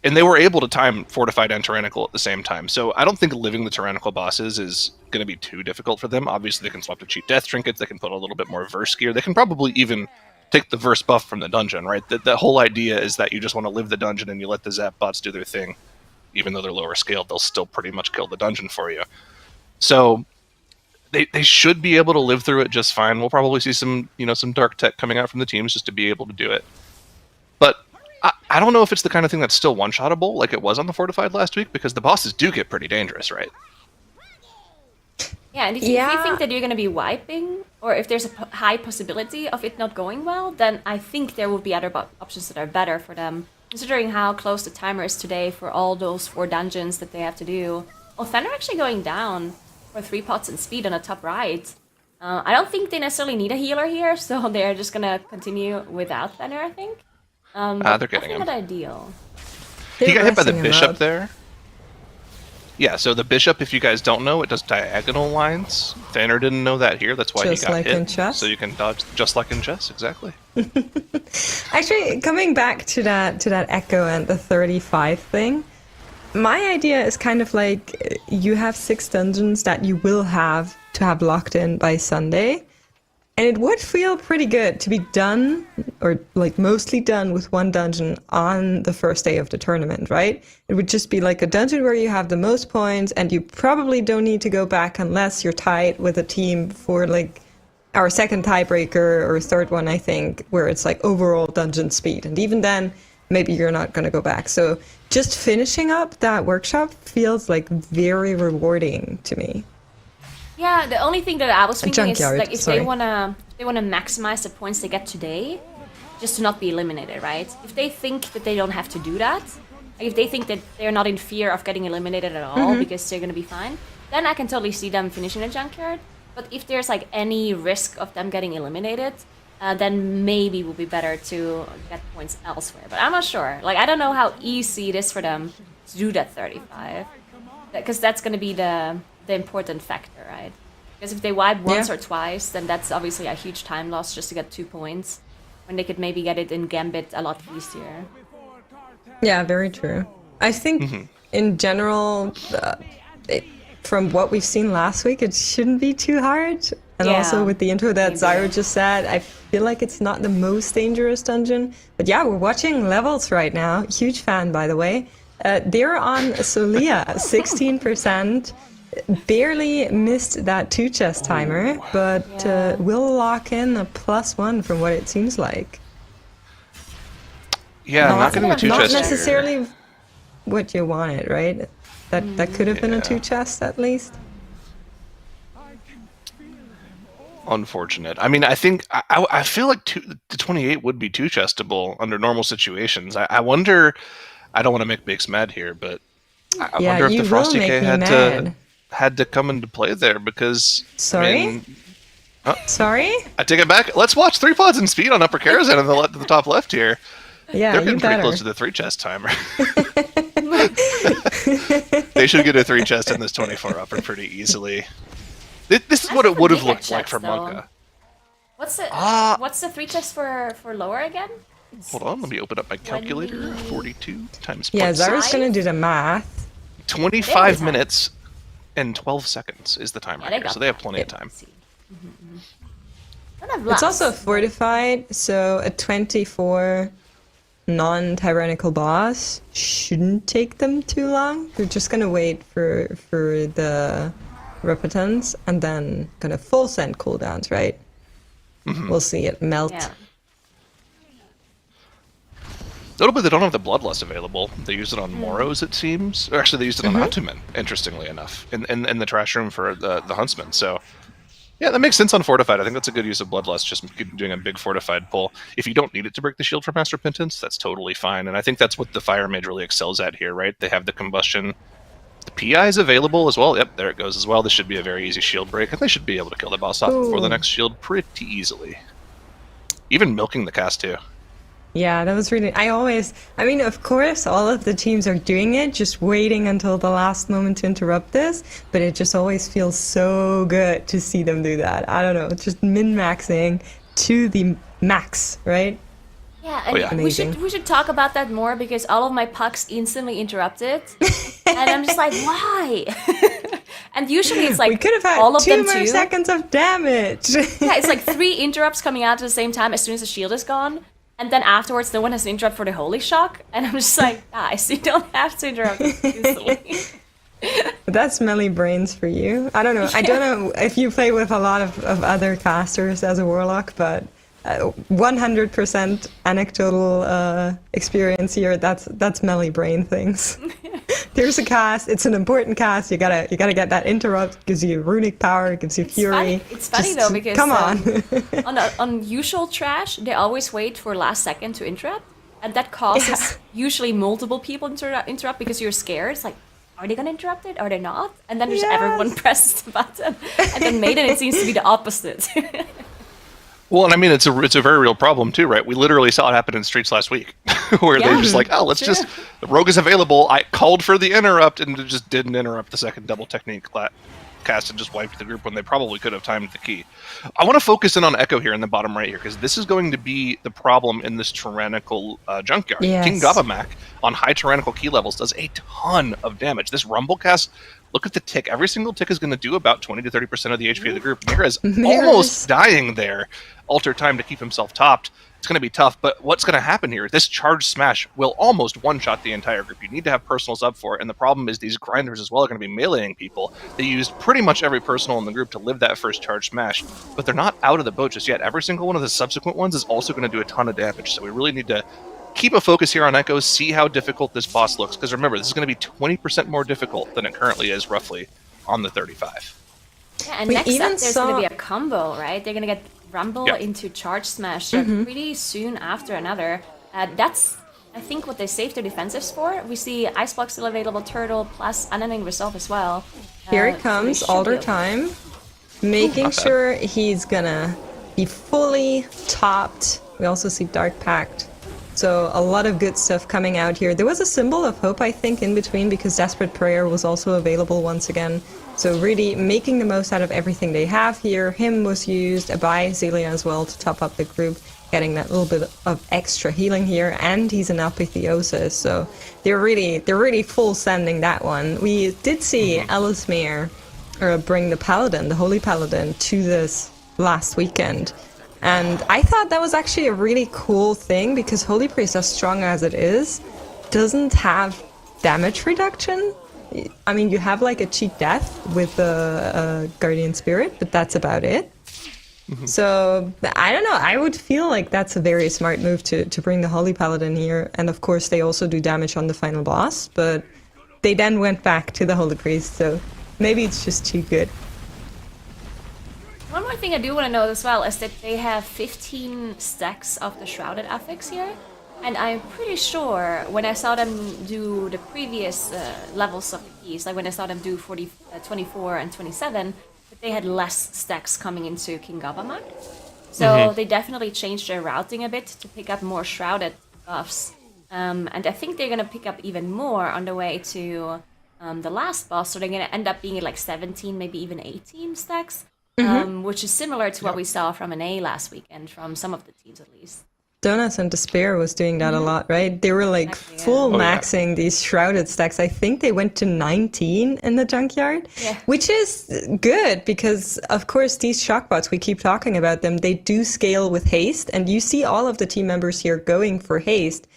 and they were able to time Fortified and Tyrannical at the same time. So I don't think living the Tyrannical bosses is going to be too difficult for them. Obviously, they can swap to cheap death trinkets, they can put a little bit more verse gear, they can probably even take the verse buff from the dungeon, right? The whole idea is that you just want to live the dungeon and you let the zap bots do their thing. Even though they're lower scaled, they'll still pretty much kill the dungeon for you. So they should be able to live through it just fine. We'll probably see some dark tech coming out from the teams just to be able to do it. But I don't know if it's the kind of thing that's still one-shottable like it was on the Fortified last week, because the bosses do get pretty dangerous, right? Yeah, and if you think that you're going to be wiping, or if there's a high possibility of it not going well, then I think there will be other options that are better for them, considering how close the timer is today for all those 4 dungeons that they have to do. Oh, Thunder actually going down for 3 pots and speed on the top right. I don't think they necessarily need a healer here, so they're just going to continue without Thunder, I think. They're getting him. Not ideal. He got hit by the bishop there. Yeah, so the bishop, if you guys don't know, it does diagonal lines. Thaner didn't know that here. That's why just he got like hit. In chess. So you can dodge just like in chess, exactly. Actually, coming back to that Echo and the 35 thing, my idea is kind of like you have 6 dungeons that you will have to have locked in by Sunday. And it would feel pretty good to be done, or like mostly done, with 1 dungeon on the first day of the tournament, right? It would just be like a dungeon where you have the most points, and you probably don't need to go back unless you're tied with a team for like our second tiebreaker or third one, I think, where it's like overall dungeon speed. And even then, maybe you're not going to go back. So just finishing up that workshop feels like very rewarding to me. Yeah, the only thing that I was thinking is junkyard, like if they wanna maximize the points they get today, just to not be eliminated, right? If they think that they don't have to do that, like if they think that they're not in fear of getting eliminated at all because they're gonna be fine, then I can totally see them finishing a junkyard. But if there's like any risk of them getting eliminated, then maybe it would be better to get points elsewhere. But I'm not sure. Like, I don't know how easy it is for them to do that 35. Because that's going to be the important factor, right? Because if they wipe once or twice, then that's obviously a huge time loss just to get 2 points. When they could maybe get it in Gambit a lot easier. Yeah, very true. I think in general, from what we've seen last week, it shouldn't be too hard. And also with the intro that Zyro just said, I feel like it's not the most dangerous dungeon. But yeah, we're watching levels right now. Huge fan, by the way. They're on Solia, 16%. Barely missed that 2-chest timer, but will lock in a +1 from what it seems like. Yeah, not getting the 2-chest Not here. necessarily what you wanted, right? That could have been a 2-chest at least. Unfortunate. I mean, I think I feel like the 28 would be 2-chestable under normal situations. I wonder. I don't want to make Bakes mad here, but I wonder if the Frosty K had to come into play there because. Sorry. I mean, Sorry. I take it back. Let's watch 3 pods in speed on Upper Karazhan in the top left here. Yeah, they're getting pretty close to the 3-chest timer. They should get a 3-chest in this 24 upper pretty easily. This is what it would have looked like for Monka. What's the 3-chest for lower again? Hold on, let me open up my calculator. 42 times 0.6. Yeah, Zyro's gonna do the math. 25 minutes and 12 seconds is the timer here, so they have plenty of time. It's also fortified, so a 24 non-tyrannical boss shouldn't take them too long. They're just gonna wait for the repetence and then gonna full send cooldowns, right? We'll see it melt. Yeah. Notably, they don't have the Bloodlust available. They use it on Moros, it seems. Or actually, they used it on Atumen, interestingly enough, in the trash room for the Huntsman. So, yeah, that makes sense on Fortified. I think that's a good use of Bloodlust, just doing a big Fortified pull. If you don't need it to break the shield for Master Repentance, that's totally fine. And I think that's what the Fire Mage really excels at here, right? They have the Combustion. The PI is available as well. Yep, there it goes as well. This should be a very easy shield break, and they should be able to kill the boss off before the next shield pretty easily. Even milking the cast, too. Yeah, that was really... I mean, of course, all of the teams are doing it, just waiting until the last moment to interrupt this, but it just always feels so good to see them do that. I don't know, it's just min-maxing to the max, right? Yeah, and we should talk about that more because all of my pucks instantly interrupted, and I'm just like, why? And usually it's like we could have had all of 2 them more too. seconds of damage. Yeah, it's like 3 interrupts coming out at the same time as soon as the shield is gone. And then afterwards, no one has an interrupt for the Holy Shock. And I'm just like, guys, you don't have to interrupt easily. That's smelly brains for you. I don't know. I don't know if you play with a lot of other casters as a Warlock, but 100% anecdotal experience here. That's smelly brain things. There's a cast. It's an important cast. You gotta get that interrupt. Gives you runic power. Gives you fury. It's funny though because come on. on usual trash, they always wait for last second to interrupt, and that causes usually multiple people interrupt because you're scared. It's like, are they gonna interrupt it? Are they not? And then just everyone presses the button. And then Maiden, it seems to be the opposite. Well, and I mean, it's a very real problem too, right? We literally saw it happen in Streets last week, where they're just like, oh, let's just, the rogue is available. I called for the interrupt, and it just didn't interrupt the second double technique cast and just wiped the group when they probably could have timed the key. I want to focus in on Echo here in the bottom right here, because this is going to be the problem in this tyrannical junkyard. Yes. King Gavamak on high tyrannical key levels does a ton of damage. This Rumble cast, look at the tick. Every single tick is going to do about 20 to 30% of the HP of the group. Mira is almost dying there. Alter time to keep himself topped. It's going to be tough, but what's going to happen here? This charge smash will almost one-shot the entire group. You need to have personals up for it, and the problem is these grinders as well are going to be meleeing people. They used pretty much every personal in the group to live that first charge smash, but they're not out of the boat just yet. Every single one of the subsequent ones is also going to do a ton of damage, so we really need to keep a focus here on Echo, see how difficult this boss looks, because remember, this is going to be 20% more difficult than it currently is, roughly, on the 35. Yeah, and next up, there's going to be a combo, right? They're going to get Rumble Yeah. into Charge Smash pretty soon after another. That's, I think, what they saved their defensives for. We see Ice Block still available, Turtle, plus Unending Resolve as well. Here he So they comes, should Alder be okay. time, making sure he's gonna be fully topped. We also see Dark Pact. So a lot of good stuff coming out here. There was a symbol of hope, I think, in between because Desperate Prayer was also available once again. So really making the most out of everything they have here. Him was used by Zelia as well to top up the group, getting that little bit of extra healing here. And he's an Apotheosis, so they're really full sending that one. We did see Ellesmere bring the Paladin, the Holy Paladin, to this last weekend. And I thought that was actually a really cool thing because Holy Priest, as strong as it is, doesn't have damage reduction. I mean, you have like a cheat death with the Guardian Spirit, but that's about it. So, I don't know, I would feel like that's a very smart move to bring the Holy Paladin here. And of course, they also do damage on the final boss, but they then went back to the Holy Priest, so maybe it's just too good. One more thing I do want to note as well is that they have 15 stacks of the Shrouded Affix here. And I'm pretty sure when I saw them do the previous levels of the keys, like when I saw them do 24 and 27, that they had less stacks coming into King Gabamak. So they definitely changed their routing a bit to pick up more Shrouded buffs. And I think they're going to pick up even more on the way to the last boss. So they're going to end up being at like 17, maybe even 18 stacks. Which is similar to what we saw from an A last weekend, from some of the teams at least. Donuts and Despair was doing that a lot, right? They were like Exactly, yeah. full maxing these Shrouded stacks. I think they went to 19 in the Junkyard, which is good because, of course, these shockbots, we keep talking about them, they do scale with haste. And you see all of the team members here going for haste.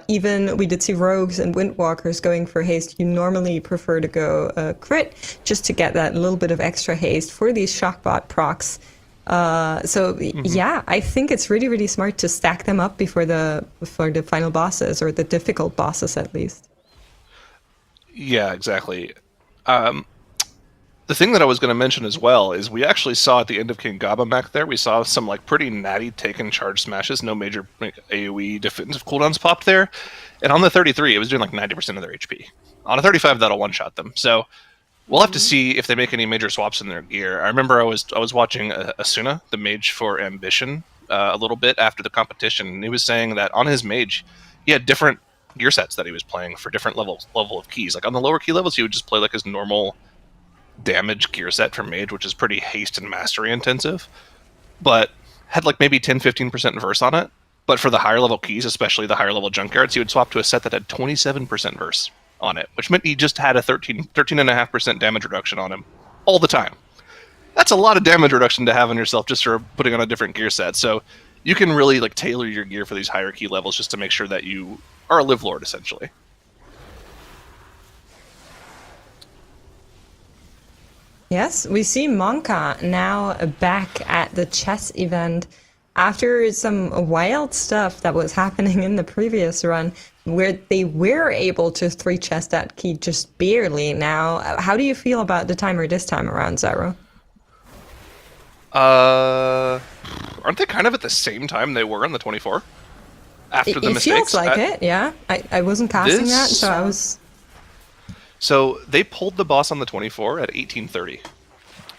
Even we did see Rogues and Windwalkers going for haste. You normally prefer to go crit just to get that little bit of extra haste for these shockbot procs. Yeah, I think it's really, really smart to stack them up before the final bosses, or the difficult bosses at least. Yeah, exactly. The thing that I was going to mention as well is we actually saw at the end of King Gabamak there, we saw some like pretty natty taken charge smashes, no major AoE defensive cooldowns popped there. And on the 33, it was doing like 90% of their HP. On a 35, that'll one-shot them. So we'll have to see if they make any major swaps in their gear. I remember I was watching Asuna, the mage for Ambition, a little bit after the competition, and he was saying that on his mage, he had different gear sets that he was playing for different level of keys. Like on the lower key levels, he would just play like his normal damage gear set for mage, which is pretty haste and mastery intensive, but had like maybe 10-15% verse on it. But for the higher level keys, especially the higher level junkyards, he would swap to a set that had 27% verse on it, which meant he just had a 13.5% damage reduction on him all the time. That's a lot of damage reduction to have on yourself just for putting on a different gear set. So you can really like tailor your gear for these higher key levels just to make sure that you are a live lord essentially. Yes, we see Monka now back at the chess event after some wild stuff that was happening in the previous run, where they were able to 3-chess that key just barely. Now, how do you feel about the timer this time around, Zaro? Aren't they kind of at the same time they were on the 24? After the mistakes? It feels like it, yeah. I wasn't casting that, so I was... So they pulled the boss on the 24 at 1830.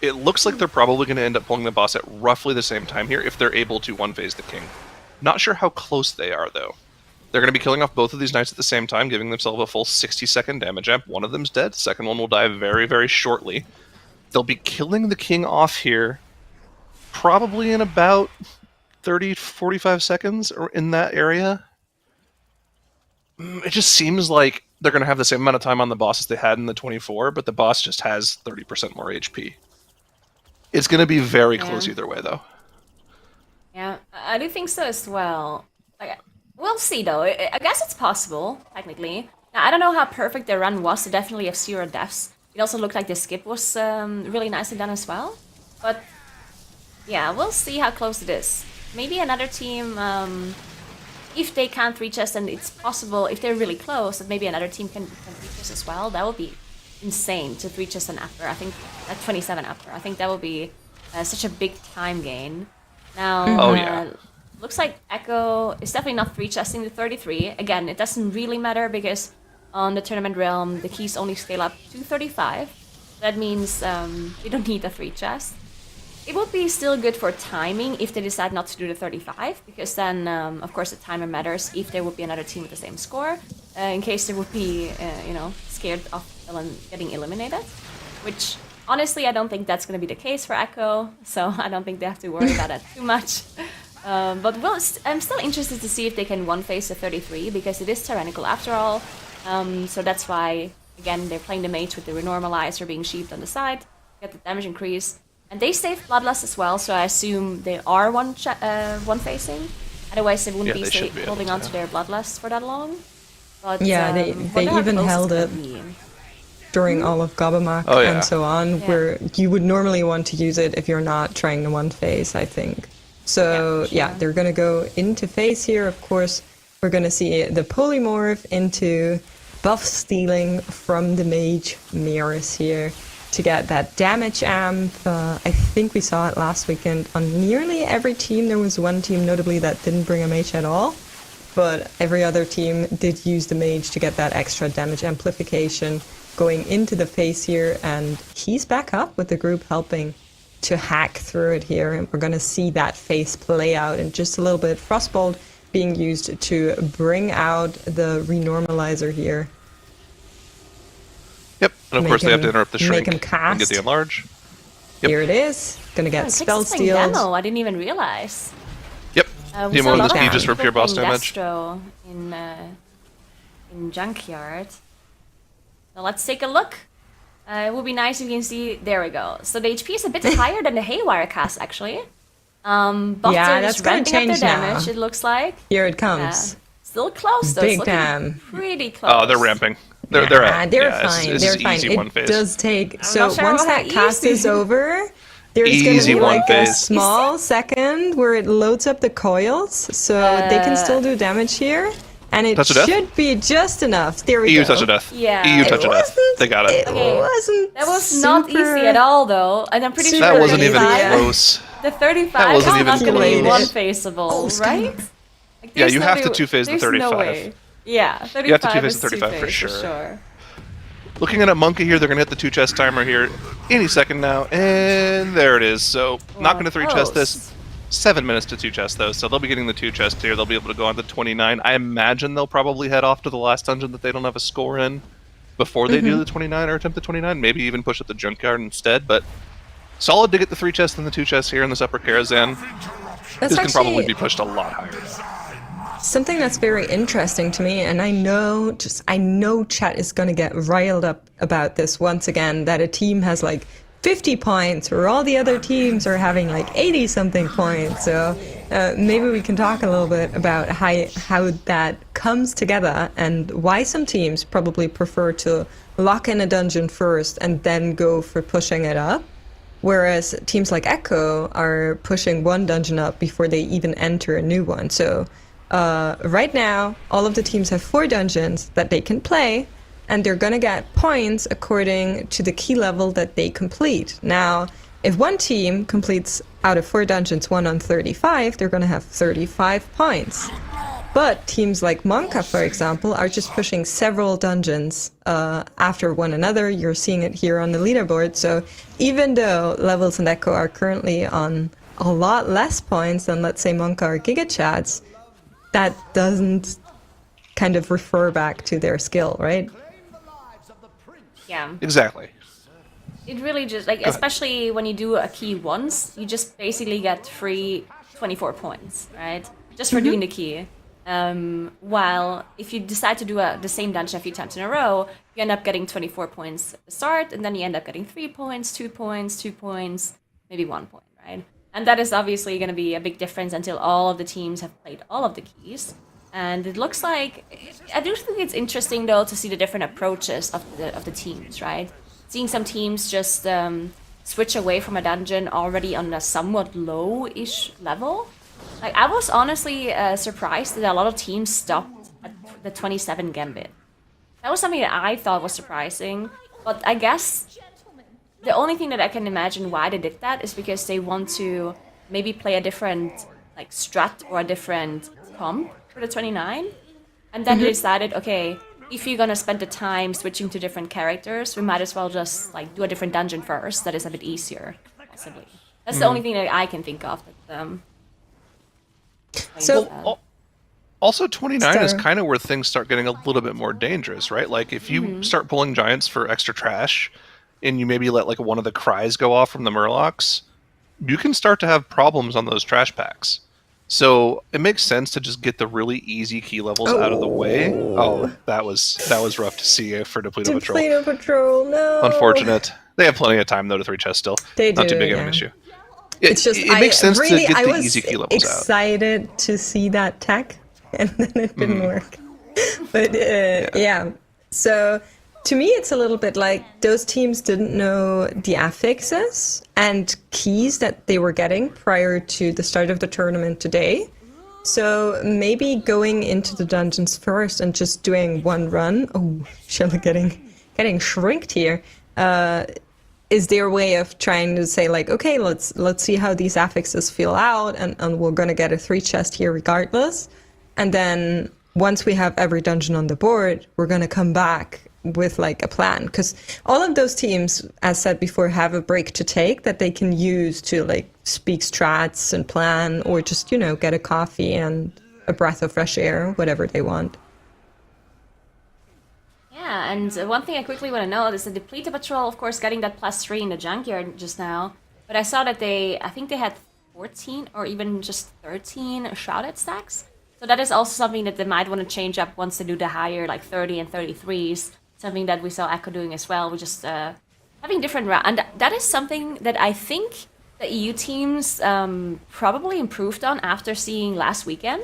It looks like they're probably going to end up pulling the boss at roughly the same time here if they're able to one-phase the king. Not sure how close they are, though. They're going to be killing off both of these knights at the same time, giving themselves a full 60-second damage amp. One of them's dead. The second one will die very, very shortly. They'll be killing the king off here probably in about 30-45 seconds, or in that area. It just seems like they're going to have the same amount of time on the boss as they had in the 24, but the boss just has 30% more HP. It's going to be very close either way, though. Yeah, I do think so as well. Like, we'll see, though. I guess it's possible, technically. Now, I don't know how perfect their run was. They definitely have 0 deaths. It also looked like the skip was really nicely done as well. But, yeah, we'll see how close it is. Maybe another team... if they can't reach us, and it's possible, if they're really close, that maybe another team can reach us as well. That would be insane to reach us an upper. I think at 27 upper. I think that would be such a big time gain. Now, Oh, yeah. looks like Echo is definitely not 3-chesting the 33. Again, it doesn't really matter because on the tournament realm, the keys only scale up to 35. That means you don't need a 3-chest. It would be still good for timing if they decide not to do the 35, because then, of course, the timer matters if there would be another team with the same score, in case they would be, scared of getting eliminated, which, honestly, I don't think that's going to be the case for Echo, so I don't think they have to worry about that too much. But I'm still interested to see if they can one-face the 33, because it is tyrannical after all, so that's why, again, they're playing the mage with the renormalizer being sheeped on the side, get the damage increase. And they save Bloodlust as well, so I assume they are one-facing. Otherwise, they wouldn't be holding on to their Bloodlust for that long. But, yeah, they even held it during all of Gobbamak and so on, where you would normally want to use it if you're not trying to one-phase, I think. So, they're going to go into phase here. Of course, we're going to see the polymorph into buff stealing from the mage Mirrors here to get that damage amp. I think we saw it last weekend on nearly every team. There was one team notably that didn't bring a mage at all, but every other team did use the mage to get that extra damage amplification going into the phase here, and he's back up with the group helping to hack through it here, and we're going to see that phase play out in just a little bit. Frostbolt being used to bring out the renormalizer here. Yep, and of course they have to interrupt the shrink make him cast. and get the enlarge. Yep. Here it is. Gonna get spell steal. Demo, I didn't even realize. Yep. We saw a lot of just for pure boss damage. Destro in Junkyard. Now let's take a look. It would be nice if you can see. There we go. So the HP is a bit higher than the Haywire cast actually. That's gonna change their now. damage. It looks like. Here it comes. Still close though. Big it's time. Pretty close. Oh, they're ramping. They're fine. It's They're fine. easy one It phase. does take. So not sure once how that cast easy. is over, there's going to Easy be one like a phase. small second where it loads up the coils, so they can still do damage here, and it Touch of Death? should be just enough. There we EU go. touch of death. Yeah. EU It touch of death. They got it. It wasn't. That was not super- easy at all though, and I'm pretty sure That the wasn't even 35 close. The 35 That wasn't is even not going to be close. one-faceable, right? Like, Yeah, there's you no have way- to two-phase the there's no 35. way. Yeah, 35 You have to two-phase is the 35 for two-phase, sure. Looking at a Monkey here, they're going to hit the 2-chest timer here any second now, and there it is. So, not going to 3-chest this. 7 minutes to 2-chest though, so they'll be getting the 2-chest here. They'll be able to go on to 29. I imagine they'll probably head off to the last dungeon that they don't have a score in before they do the 29 or attempt the 29. Maybe even push up the Junkyard instead, but solid to get the 3-chest and the 2-chest here in this upper Karazhan. That's This can probably actually be pushed a lot higher. something that's very interesting to me, and I know chat is going to get riled up about this once again, that a team has like 50 points where all the other teams are having like 80 something points. So maybe we can talk a little bit about how that comes together and why some teams probably prefer to lock in a dungeon first and then go for pushing it up, whereas teams like Echo are pushing one dungeon up before they even enter a new one. So right now, all of the teams have 4 dungeons that they can play, and they're going to get points according to the key level that they complete. Now, if one team completes out of 4 dungeons 1 on 35, they're going to have 35 points. But teams like Monka, for example, are just pushing several dungeons after one another. You're seeing it here on the leaderboard. So even though Levels and Echo are currently on a lot less points than, let's say, Monka or GigaChats, that doesn't kind of refer back to their skill, right? Yeah. Exactly. It really just, like, especially when you do a key once, you just basically get free 24 points, right? Just for doing the key. While if you decide to do the same dungeon a few times in a row, you end up getting 24 points at the start, and then you end up getting 3 points, 2 points, 2 points, maybe 1 point, right? And that is obviously going to be a big difference until all of the teams have played all of the keys. And it looks like, I do think it's interesting though to see the different approaches of the teams, right? Seeing some teams just switch away from a dungeon already on a somewhat low-ish level. Like, I was honestly surprised that a lot of teams stopped at the 27 Gambit. That was something that I thought was surprising, but I guess the only thing that I can imagine why they did that is because they want to maybe play a different like strat or a different comp for the 29. And then they decided, okay, if you're gonna spend the time switching to different characters, we might as well just like do a different dungeon first. That is a bit easier, possibly. That's the only thing that I can think of. That, So- Also, 29 is Sure. kind of where things start getting a little bit more dangerous, right? Like, if you start pulling giants for extra trash, and you maybe let, like, one of the cries go off from the Murlocs, you can start to have problems on those trash packs. So, it makes sense to just get the really easy key levels out of the way. Oh, that was rough to see for Depleto Patrol. Depleto Patrol, no. Unfortunate. They have plenty of time, though, to 3 chests still. They Not too do, big of yeah. an issue. It's just it makes sense really, to get I the was easy key levels out. excited to see that tech, and then it didn't work. But yeah, so to me, it's a little bit like those teams didn't know the affixes and keys that they were getting prior to the start of the tournament today. So maybe going into the dungeons first and just doing one run. Oh, Shelly getting shrinked here. Is their way of trying to say like, okay, let's see how these affixes feel out, and we're gonna get a 3 chest here regardless. And then once we have every dungeon on the board, we're gonna come back with like a plan, because all of those teams, as said before, have a break to take that they can use to like speak strats and plan, or just get a coffee and a breath of fresh air, whatever they want. Yeah, and one thing I quickly want to note is the Depleted Patrol, of course, getting that +3 in the junkyard just now. But I saw that I think they had 14 or even just 13 Shrouded stacks. So that is also something that they might want to change up once they do the higher, like 30 and 33s. Something that we saw Echo doing as well. We're just having different rounds. And that is something that I think the EU teams probably improved on after seeing last weekend.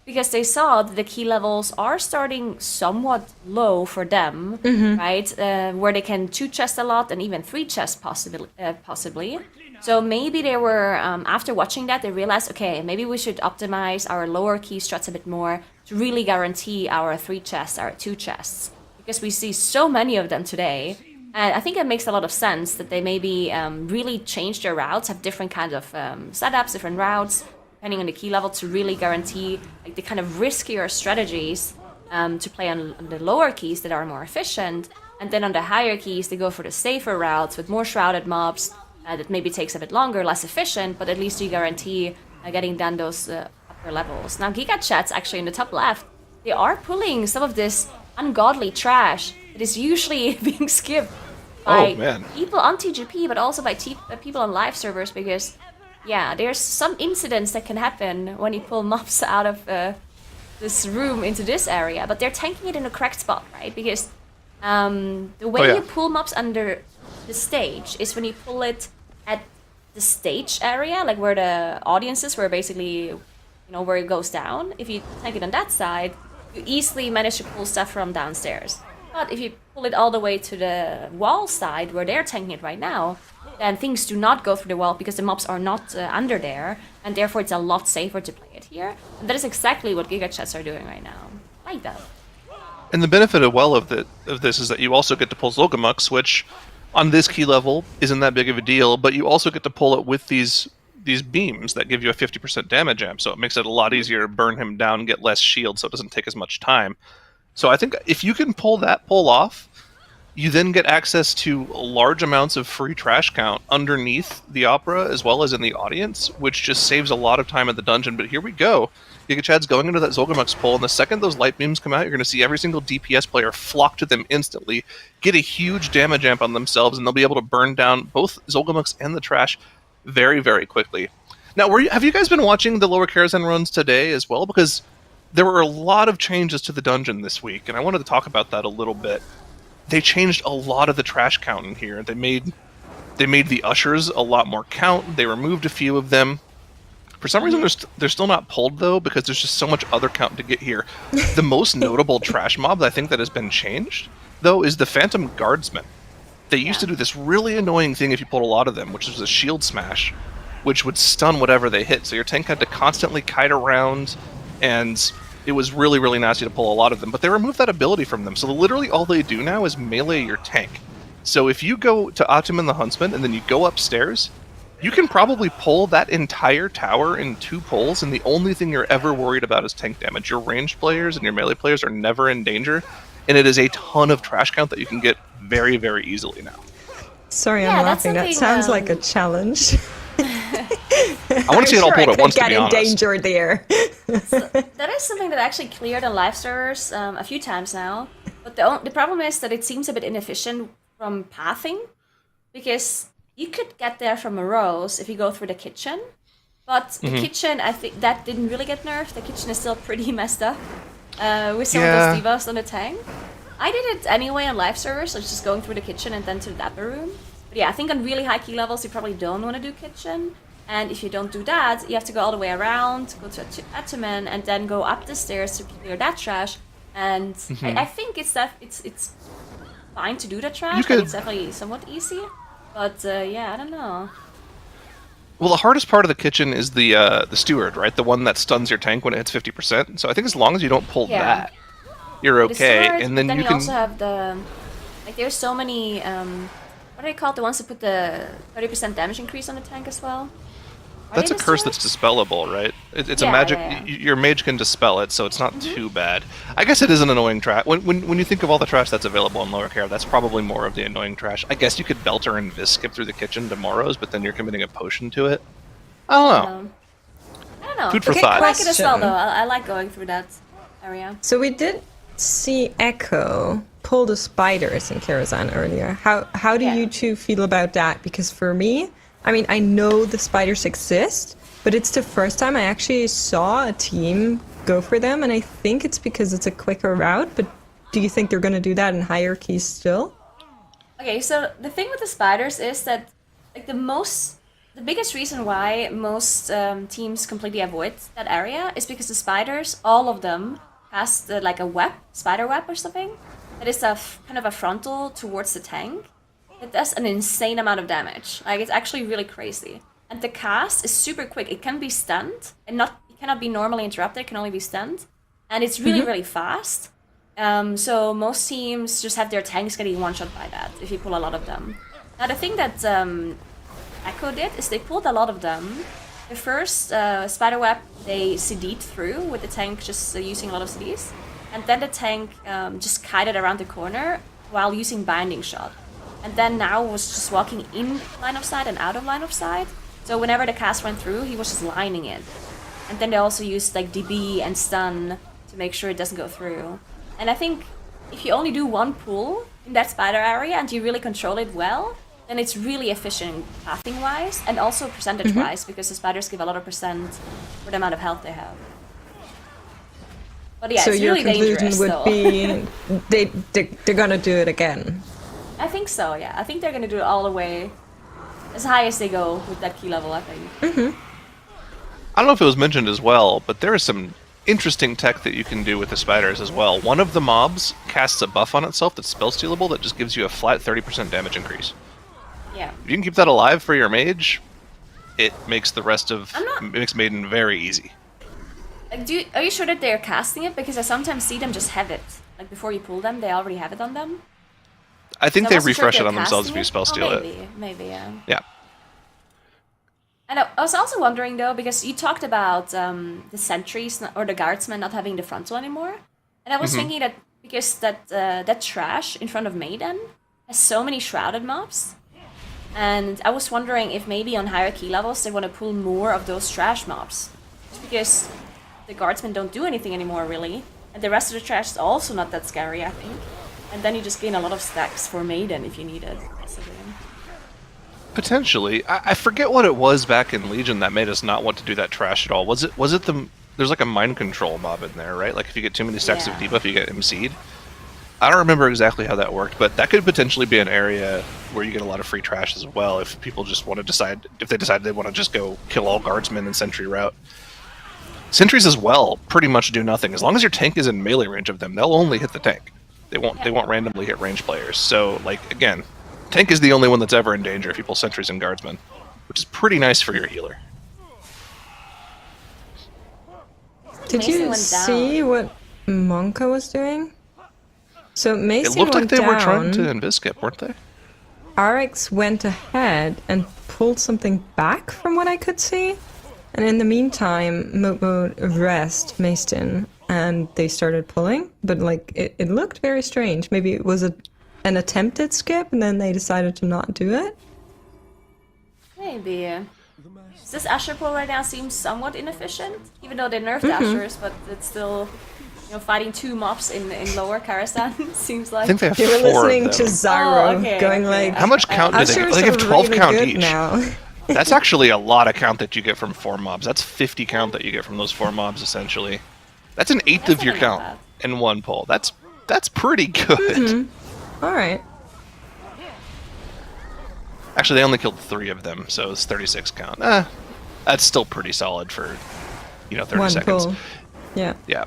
Because they saw that the key levels are starting somewhat low for them, right? Where they can 2 chest a lot and even 3 chest possibly. So maybe they were, after watching that, they realized, okay, maybe we should optimize our lower key strats a bit more to really guarantee our 3 chests, our 2 chests. Because we see so many of them today. And I think it makes a lot of sense that they maybe really change their routes, have different kinds of setups, different routes, depending on the key level, to really guarantee like the kind of riskier strategies to play on the lower keys that are more efficient. And then on the higher keys, they go for the safer routes with more shrouded mobs that maybe takes a bit longer, less efficient, but at least you guarantee getting down those upper levels. Now, GigaChat's actually in the top left. They are pulling some of this ungodly trash that is usually being skipped by people on TGP, but also by people on live servers, because yeah, there's some incidents that can happen when you pull mobs out of this room into this area, but they're tanking it in a correct spot, right? Because the way you pull mobs under the stage is when you pull it at the stage area, like where the audience is, where basically, where it goes down. If you tank it on that side, you easily manage to pull stuff from downstairs. But if you pull it all the way to the wall side, where they're tanking it right now, then things do not go through the wall because the mobs are not under there, and therefore it's a lot safer to play it here. And that is exactly what GigaChats are doing right now. I like that. And the benefit of this is that you also get to pull Zolgamux, which on this key level isn't that big of a deal, but you also get to pull it with these beams that give you a 50% damage amp, so it makes it a lot easier to burn him down, get less shield, so it doesn't take as much time. So I think if you can pull off, you then get access to large amounts of free trash count underneath the opera as well as in the audience, which just saves a lot of time at the dungeon. But here we go. GigaChad's going into that Zolgamux pull, and the second those light beams come out, you're going to see every single DPS player flock to them instantly, get a huge damage amp on themselves, and they'll be able to burn down both Zolgamux and the trash very, very quickly. Now, have you guys been watching the lower Karazhan runs today as well? Because there were a lot of changes to the dungeon this week, and I wanted to talk about that a little bit. They changed a lot of the trash count in here. They made the ushers a lot more count. They removed a few of them. For some reason, they're still not pulled, though, because there's just so much other count to get here. The most notable trash mob that I think that has been changed, though, is the Phantom Guardsmen. They used to do this really annoying thing if you pulled a lot of them, which was a shield smash, which would stun whatever they hit. So your tank had to constantly kite around, and it was really, really nasty to pull a lot of them. But they removed that ability from them. So literally all they do now is melee your tank. So if you go to Atum and the Huntsman, and then you go upstairs, you can probably pull that entire tower in 2 pulls, and the only thing you're ever worried about is tank damage. Your ranged players and your melee players are never in danger, and it is a ton of trash count that you can get very, very easily now. Sorry, Yeah, I'm that's laughing. That something, sounds like a challenge. I want to see it all pulled at once, to be honest. Get endangered there. That is something that I actually cleared on live servers a few times now. But the problem is that it seems a bit inefficient from pathing, because you could get there from a rose if you go through the kitchen. But the kitchen, I think that didn't really get nerfed. The kitchen is still pretty messed up with some of those debuffs on the tank. I did it anyway on live servers, so just going through the kitchen and then to the dapper room. But yeah, I think on really high key levels, you probably don't want to do kitchen. And if you don't do that, you have to go all the way around, go to Ataman, and then go up the stairs to clear that trash. And I think it's fine to do the trash, and it's definitely somewhat easy. But yeah, I don't know. Well, the hardest part of the kitchen is the steward, right? The one that stuns your tank when it hits 50%. So I think as long as you don't pull that, you're okay. Steward, and then you can also have the there's so many what are they called? The ones that put the 30% damage increase on the tank as well. That's a curse that's dispellable, right? It's a magic. Your mage can dispel it, so it's not too bad. I guess it is an annoying trash. When you think of all the trash that's available in lower care, that's probably more of the annoying trash. I guess you could Belter and Vis skip through the kitchen to Moros, but then you're committing a potion to it. I don't know. Food for thought. I like it as well, though. I like going through that area. So we did see Echo pull the spiders in Karazhan earlier. How do you two feel about that? Because for me, I mean, I know the spiders exist, but it's the first time I actually saw a team go for them, and I think it's because it's a quicker route, but do you think they're going to do that in higher keys still? Okay, so the thing with the spiders is that like the biggest reason why most teams completely avoid that area is because the spiders, all of them, has like a spider web or something, that is kind of a frontal towards the tank. It does an insane amount of damage. Like, it's actually really crazy. And the cast is super quick. It can be stunned, and it cannot be normally interrupted. It can only be stunned. And it's really, really fast. So most teams just have their tanks getting one-shot by that, if you pull a lot of them. Now, the thing that Echo did is they pulled a lot of them. The first spiderweb, they CD'd through with the tank just using a lot of CDs. And then the tank just kited around the corner while using Binding Shot. And then now was just walking in line of sight and out of line of sight. So whenever the cast went through, he was just lining it. And then they also used like DB and stun to make sure it doesn't go through. And I think if you only do one pull in that spider area and you really control it well, then it's really efficient pathing-wise and also percentage-wise, because the spiders give a lot of percent for the amount of health they have. But yeah, so it's your really conclusion dangerous, would be they're gonna do it again. I think so, yeah. I think they're gonna do it all the way as high as they go with that key level, I think. I don't know if it was mentioned as well, but there is some interesting tech that you can do with the spiders as well. One of the mobs casts a buff on itself that's spell stealable that just gives you a flat 30% damage increase. Yeah. If you can keep that alive for your mage, it makes the rest of makes Maiden very easy. Like, are you sure that they're casting it? Because I sometimes see them just have it. Like, before you pull them, they already have it on them. I think So they I wasn't sure refresh if it they're on themselves if casting you spell steal it. Maybe, yeah. Yeah. And I was also wondering, though, because you talked about the sentries or the guardsmen not having the frontal anymore. And I was thinking that because that trash in front of Maiden has so many shrouded mobs. And I was wondering if maybe on higher key levels they want to pull more of those trash mobs. Just because the guardsmen don't do anything anymore, really. And the rest of the trash is also not that scary, I think. And then you just gain a lot of stacks for Maiden if you need it. Potentially. I forget what it was back in Legion that made us not want to do that trash at all. Was it there's like a mind control mob in there, right? Like if you get too many stacks of debuff, you get MC'd. I don't remember exactly how that worked, but that could potentially be an area where you get a lot of free trash as well if people just want to decide they want to just go kill all guardsmen and sentry route. Sentries as well pretty much do nothing. As long as your tank is in melee range of them, they'll only hit the tank. They won't randomly hit range players. So, like, again, tank is the only one that's ever in danger if you pull sentries and guardsmen, which is pretty nice for your healer. Did you see what Monka was doing? So Macy It looked like they went were trying down. to invis skip, weren't they? RX went ahead and pulled something back from what I could see. And in the meantime, Momo rest Maestin and they started pulling. But like, it looked very strange. Maybe it was an attempted skip and then they decided to not do it. Maybe. This Asher pull right now seems somewhat inefficient, even though they nerfed Ashers, but it's still, you know, fighting 2 mobs in lower Karazhan seems like. I think they have You were 4 listening of to them. Zyro going like, How much count do they get? Ushers They have are 12 really count good each. now. That's actually a lot of count that you get from 4 mobs. That's 50 count that you get from those 4 mobs, essentially. That's an eighth of your That's not count bad. in 1 pull. That's pretty good. All right. Actually, they only killed 3 of them, so it's 36 count. That's still pretty solid for, 30 One seconds. pull. Yeah. Yeah.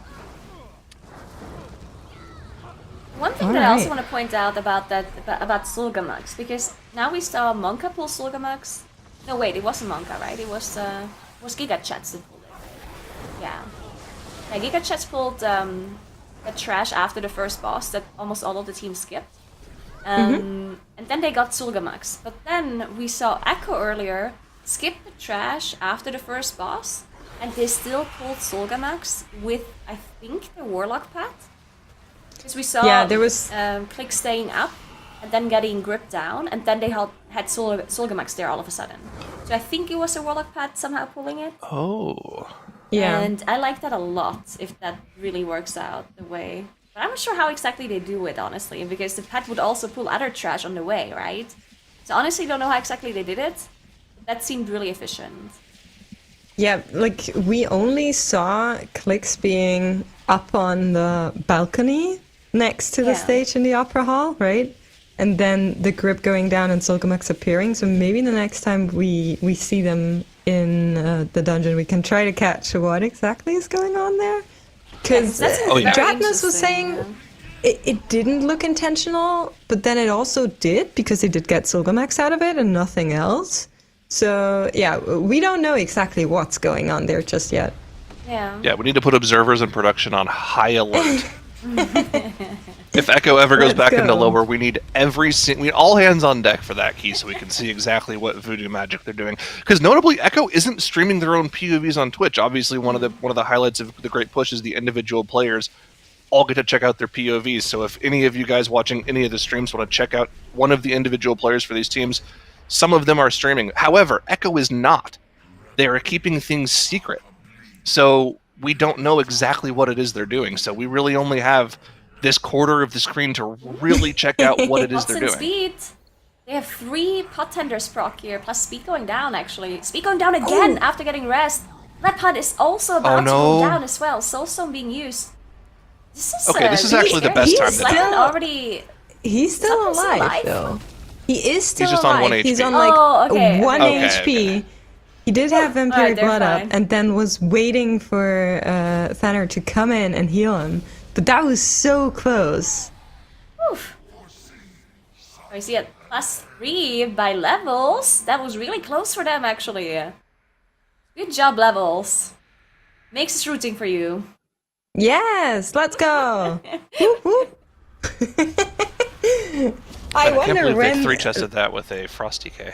One thing that I also Alright. want to point out about Sulgamux, because now we saw Monka pull Sulgamux. No, wait, it wasn't Monka, right? It was Gigachats that pulled it. Yeah. Yeah, Gigachats pulled a trash after the first boss that almost all of the team skipped. And then they got Sulgamux. But then we saw Echo earlier skip the trash after the first boss, and they still pulled Sulgamux with, I think, the Warlock pet. Because we saw Yeah, there was- Click staying up and then getting gripped down, and then they had Sulgamux there all of a sudden. So I think it was a Warlock pet somehow pulling it. Oh. Yeah. And I like that a lot if that really works out the way. But I'm not sure how exactly they do it, honestly, because the pet would also pull other trash on the way, right? So honestly, don't know how exactly they did it. That seemed really efficient. Yeah, like we only saw Clicks being up on the balcony next to the Yeah. stage in the opera hall, right? And then the grip going down and Sulgamux appearing. So maybe the next time we see them in the dungeon, we can try to catch what exactly is going on there. Because that's Oh, yeah. very Dratmus was interesting, saying it didn't look intentional, but then it also did because he did get Sulgamux out of it and nothing else. So yeah, we don't know exactly what's going on there just yet. Yeah. Yeah, we need to put observers in production on high alert. If Echo ever goes Let's back into go. lower, we need we need all hands on deck for that key so we can see exactly what voodoo magic they're doing. Because notably, Echo isn't streaming their own POVs on Twitch. Obviously, one of the highlights of the Great Push is the individual players all get to check out their POVs. So if any of you guys watching any of the streams want to check out one of the individual players for these teams, some of them are streaming. However, Echo is not. They are keeping things secret. So we don't know exactly what it is they're doing. So we really only have this quarter of the screen to really check out what it is Pots they're and doing. speed. They have 3 pot tenders proc here, plus speed going down actually. Speed going down again after getting rest. That pot is also about to no. go down as well. Soulstone being used. This is Okay, this is actually the best time to do it. Slacken already. He's still Is that person alive, alive? though. He is still just on alive. 1 He's HP. on like Oh, okay, 1 okay. HP. Okay. He did have Vampiric Alright, they're Blood up, fine. and then was waiting for Thanner to come in and heal him. But that was so close. Oof. I see at +3 by levels. That was really close for them actually. Good job, levels. Makes us rooting for you. Yes, let's go. Whoop, whoop. I can't wonder believe when. they 3-chested that with a Frosty K.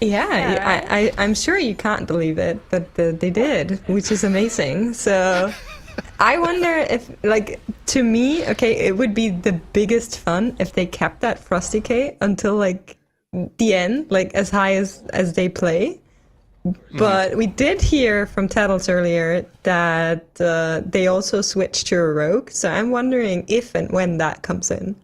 Yeah, I'm sure you can't believe it, but they did, which is amazing. So I wonder if, like, to me, okay, it would be the biggest fun if they kept that Frosty K until, like, the end, like, as high as they play. But we did hear from Tattles earlier that they also switched to a rogue, so I'm wondering if and when that comes in.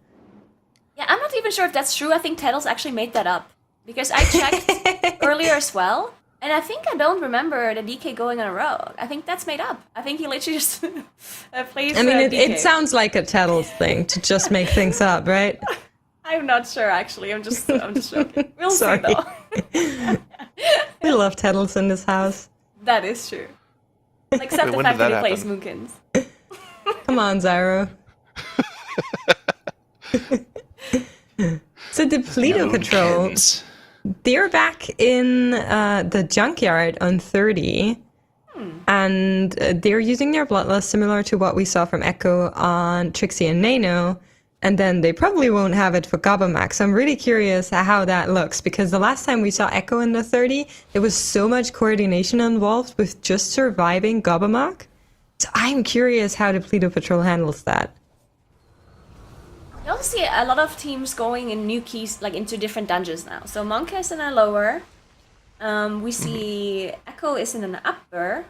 Yeah, I'm not even sure if that's true. I think Tattles actually made that up. Because I checked earlier as well, and I think I don't remember the DK going on a rogue. I think that's made up. I think he literally just plays I mean, DK. it sounds like a Tattles thing to just make things up, right? I'm not sure, actually. I'm just joking. We'll Sorry. see, though. We love Tattles in this house. That is true. Except Wait, the when fact did that that he plays happen? Moonkins. Come on, Zyro. So the Pleto Patrol, Moonkins. they're back in the junkyard on 30, and they're using their Bloodlust similar to what we saw from Echo on Trixie and Nano, And then they probably won't have it for Gobamax. So I'm really curious how that looks, because the last time we saw Echo in the 30, there was so much coordination involved with just surviving Gobamax. So I'm curious how the Pluto Patrol handles that. You also see a lot of teams going in new keys, like into different dungeons now. So Monka is in a lower. We see Echo is in an upper.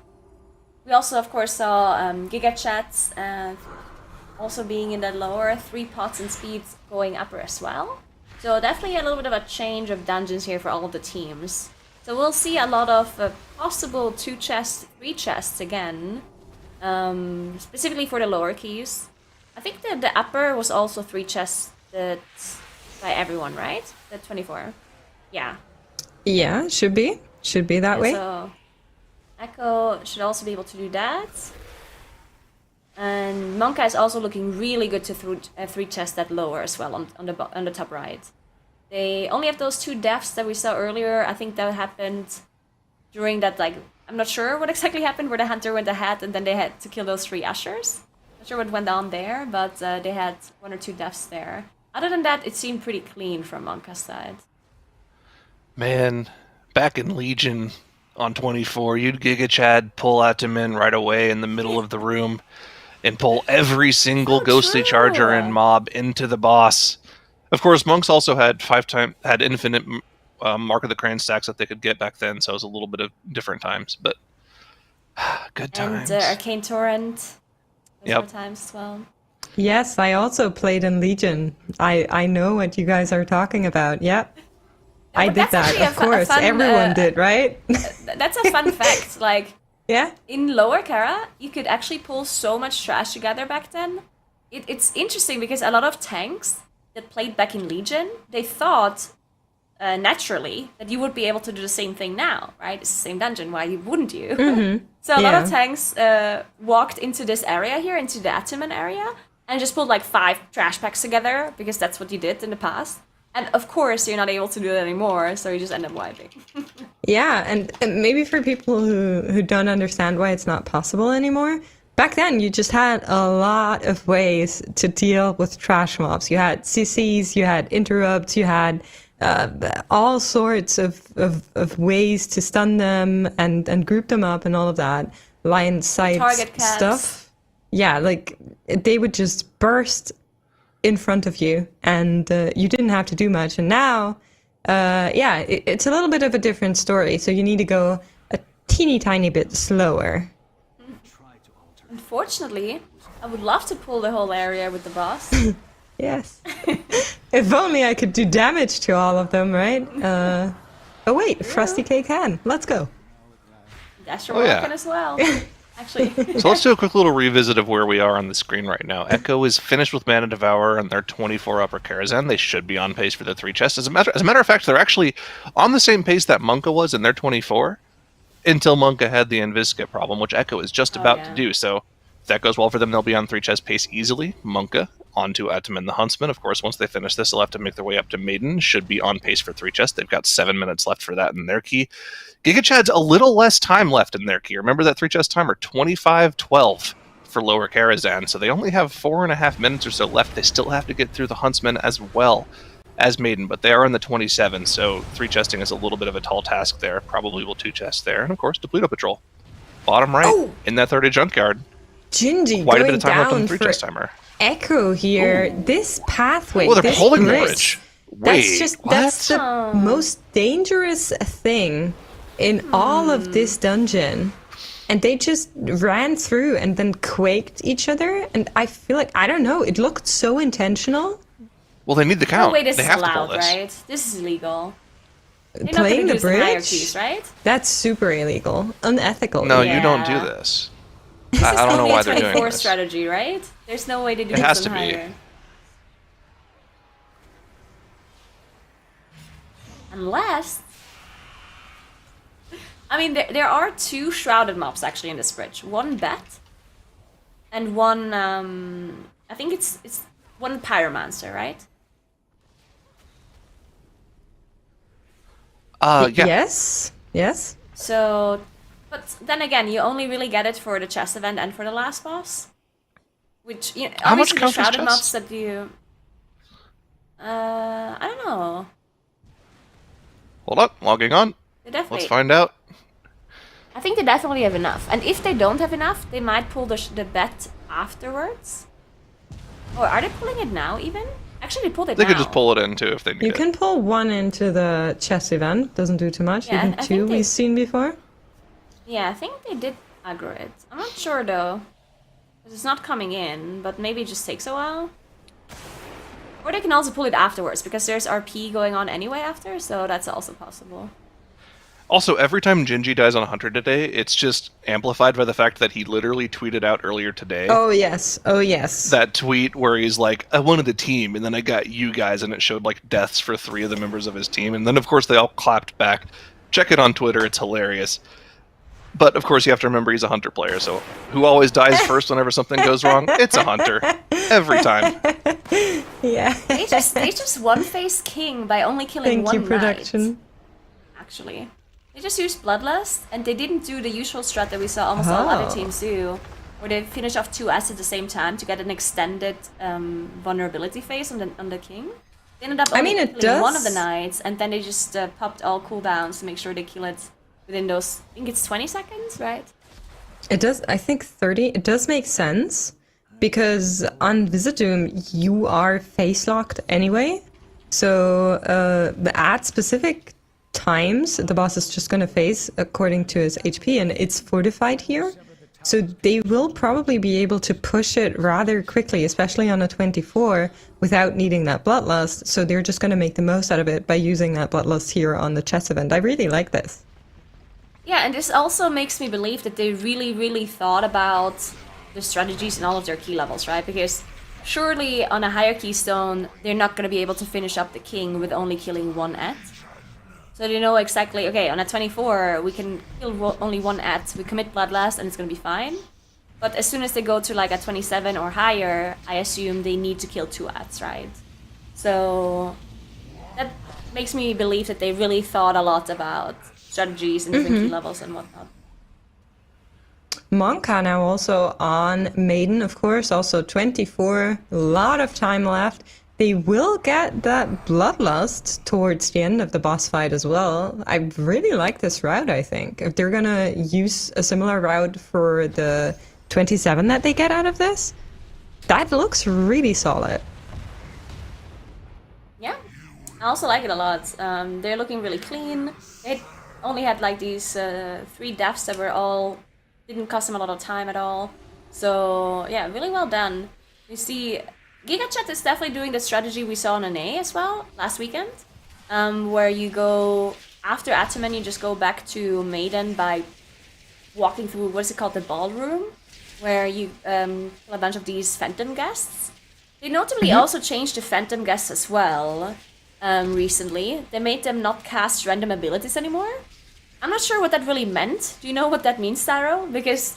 We also, of course, saw Giga Chats also being in the lower. 3 pots and speeds going upper as well. So definitely a little bit of a change of dungeons here for all of the teams. So we'll see a lot of possible 2 chests, 3 chests again, specifically for the lower keys. I think the upper was also 3 chests by everyone, right? The 24. Yeah. Yeah, should be. Should be that way. So Echo should also be able to do that. And Monka is also looking really good to 3 chests that lower as well on the top right. They only have those 2 deaths that we saw earlier. I think that happened during that, like, I'm not sure what exactly happened, where the hunter went ahead and then they had to kill those 3 ushers. Not sure what went on there, but they had 1 or 2 deaths there. Other than that, it seemed pretty clean from Monka's side. Man, back in Legion on 24, you'd Giga Chad pull Ataman right away in the middle of the room and pull every single ghostly charger and mob into the boss. Of course, monks also had infinite Mark of the Crane stacks that they could get back then, so it was a little bit of different times, but good times. And Arcane Torrent. Yep. Times as well. Yes, I also played in Legion. I know what you guys are talking about. Yep. I did that, of course. Everyone did, right? That's a fun fact. Like, yeah. In Lower Kara, you could actually pull so much trash together back then. It's interesting because a lot of tanks that played back in Legion, they thought naturally that you would be able to do the same thing now, right? It's the same dungeon. Why wouldn't you? Mm-hmm. So a lot of tanks walked into this area here, into the Ataman area, and just pulled like 5 trash packs together because that's what you did in the past. And of course, you're not able to do that anymore, so you just end up wiping. Yeah, and maybe for people who don't understand why it's not possible anymore, back then you just had a lot of ways to deal with trash mobs. You had CCs, you had interrupts, you had all sorts of ways to stun them and group them up and all of that. Line sight stuff. Yeah, like they would just burst in front of you and you didn't have to do much. And now, it's a little bit of a different story. So you need to go a teeny tiny bit slower. Unfortunately, I would love to pull the whole area with the boss. Yes. If only I could do damage to all of them, right? Oh wait, Frosty Cake Han. Let's go. Dasher Walken as well. Actually. So let's do a quick little revisit of where we are on the screen right now. Echo is finished with Mana Devour and their 24 upper Karazhan. They should be on pace for the 3 chests. As a matter of fact, they're actually on the same pace that Monka was in their 24 until Monka had the Invisca problem, which Echo is just about to do. So if that goes well for them, they'll be on 3 chest pace easily. Monka onto Ataman the Huntsman. Of course, once they finish this, they'll have to make their way up to Maiden. Should be on pace for 3 chests. They've got 7 minutes left for that in their key. Giga Chad's a little less time left in their key. Remember that 3 chest timer, 25-12 for Lower Karazhan. So they only have 4.5 minutes or so left. They still have to get through the Huntsman as well as Maiden, but they are in the 27, so 3 chesting is a little bit of a tall task there. Probably will 2 chest there. And of course, the Pluto Patrol. Bottom right, in that 30 junkyard. Gingy Quite a going bit of time left on the down 3 chest timer. Echo here. This pathway, they're this pulling the bridge. bridge. That's the most dangerous thing in all of this dungeon. And they just ran through and then quaked each other. And I feel like, I don't know, it looked so intentional. Well, they need the count. No way this they is have to pull allowed, this. right? This is illegal. They're Playing not the do this in higher bridge? keys, right? That's super illegal. Unethical. No, Yeah. you don't do this. This is I don't know only why a they're doing 24 this. strategy, right? There's no way to do It this has in to be. higher. Unless... I mean, there are 2 shrouded mobs actually in this bridge. One bat and one, I think it's one pyromancer, right? Yeah. Yes. So, but then again, you only really get it for the chess event and for the last boss. Which, you know, How much obviously the count is shrouded chess? mobs that you... I don't know. Hold up, logging on. They definitely. Let's find out. I think they definitely have enough. And if they don't have enough, they might pull the bet afterwards. Or are they pulling it now even? Actually, they pulled it They now. could just pull it in too if they need You it. can pull 1 into the chess event, doesn't do too much. Yeah, Even I 2 think we've seen before. Yeah, I think they did aggro it. I'm not sure though. 'Cause it's not coming in, but maybe it just takes a while. Or they can also pull it afterwards, because there's RP going on anyway after, so that's also possible. Also, every time Gingy dies on a hunter today, it's just amplified by the fact that he literally tweeted out earlier today. Oh yes, oh yes. That tweet where he's like, I wanted the team, and then I got you guys, and it showed like deaths for 3 of the members of his team, and then of course they all clapped back. Check it on Twitter, it's hilarious. But of course you have to remember he's a hunter player, so who always dies first whenever something goes wrong? It's a hunter. Every time. Yeah. They just one-faced king by only killing Thank one you, knight, production. actually. They just used Bloodlust, and they didn't do the usual strat that we saw almost all other teams do, where they finish off 2 assets at the same time to get an extended vulnerability phase on the king. They ended up only killing one of the knights, and then they just popped all cooldowns to make sure they kill it within those, I think it's 20 seconds, right? It does, I think 30, it does make sense, because on Vizdoom you are face locked anyway, so at specific times the boss is just going to phase according to his HP, and it's fortified here, so they will probably be able to push it rather quickly, especially on a 24, without needing that bloodlust, so they're just going to make the most out of it by using that bloodlust here on the chess event. I really like this. Yeah, and this also makes me believe that they really, really thought about the strategies in all of their key levels, right? Because surely on a higher keystone, they're not going to be able to finish up the king with only killing 1 at. So they know exactly, okay, on a 24, we can kill only 1 at, we commit Bloodlust, and it's going to be fine. But as soon as they go to like a 27 or higher, I assume they need to kill 2 ats, right? So that makes me believe that they really thought a lot about strategies and different key levels and whatnot. Monka now also on Maiden, of course, also 24, a lot of time left. They will get that Bloodlust towards the end of the boss fight as well. I really like this route, I think. If they're gonna use a similar route for the 27 that they get out of this, that looks really solid. Yeah, I also like it a lot. They're looking really clean. It only had like these 3 deaths that were all, didn't cost them a lot of time at all. So yeah, really well done. You see, GigaChat is definitely doing the strategy we saw on NA as well last weekend, where you go, after Ataman, you just go back to Maiden by walking through, what is it called, the ballroom, where you kill a bunch of these phantom guests. They notably also changed the phantom guests as well recently. They made them not cast random abilities anymore. I'm not sure what that really meant. Do you know what that means, Taro? Because,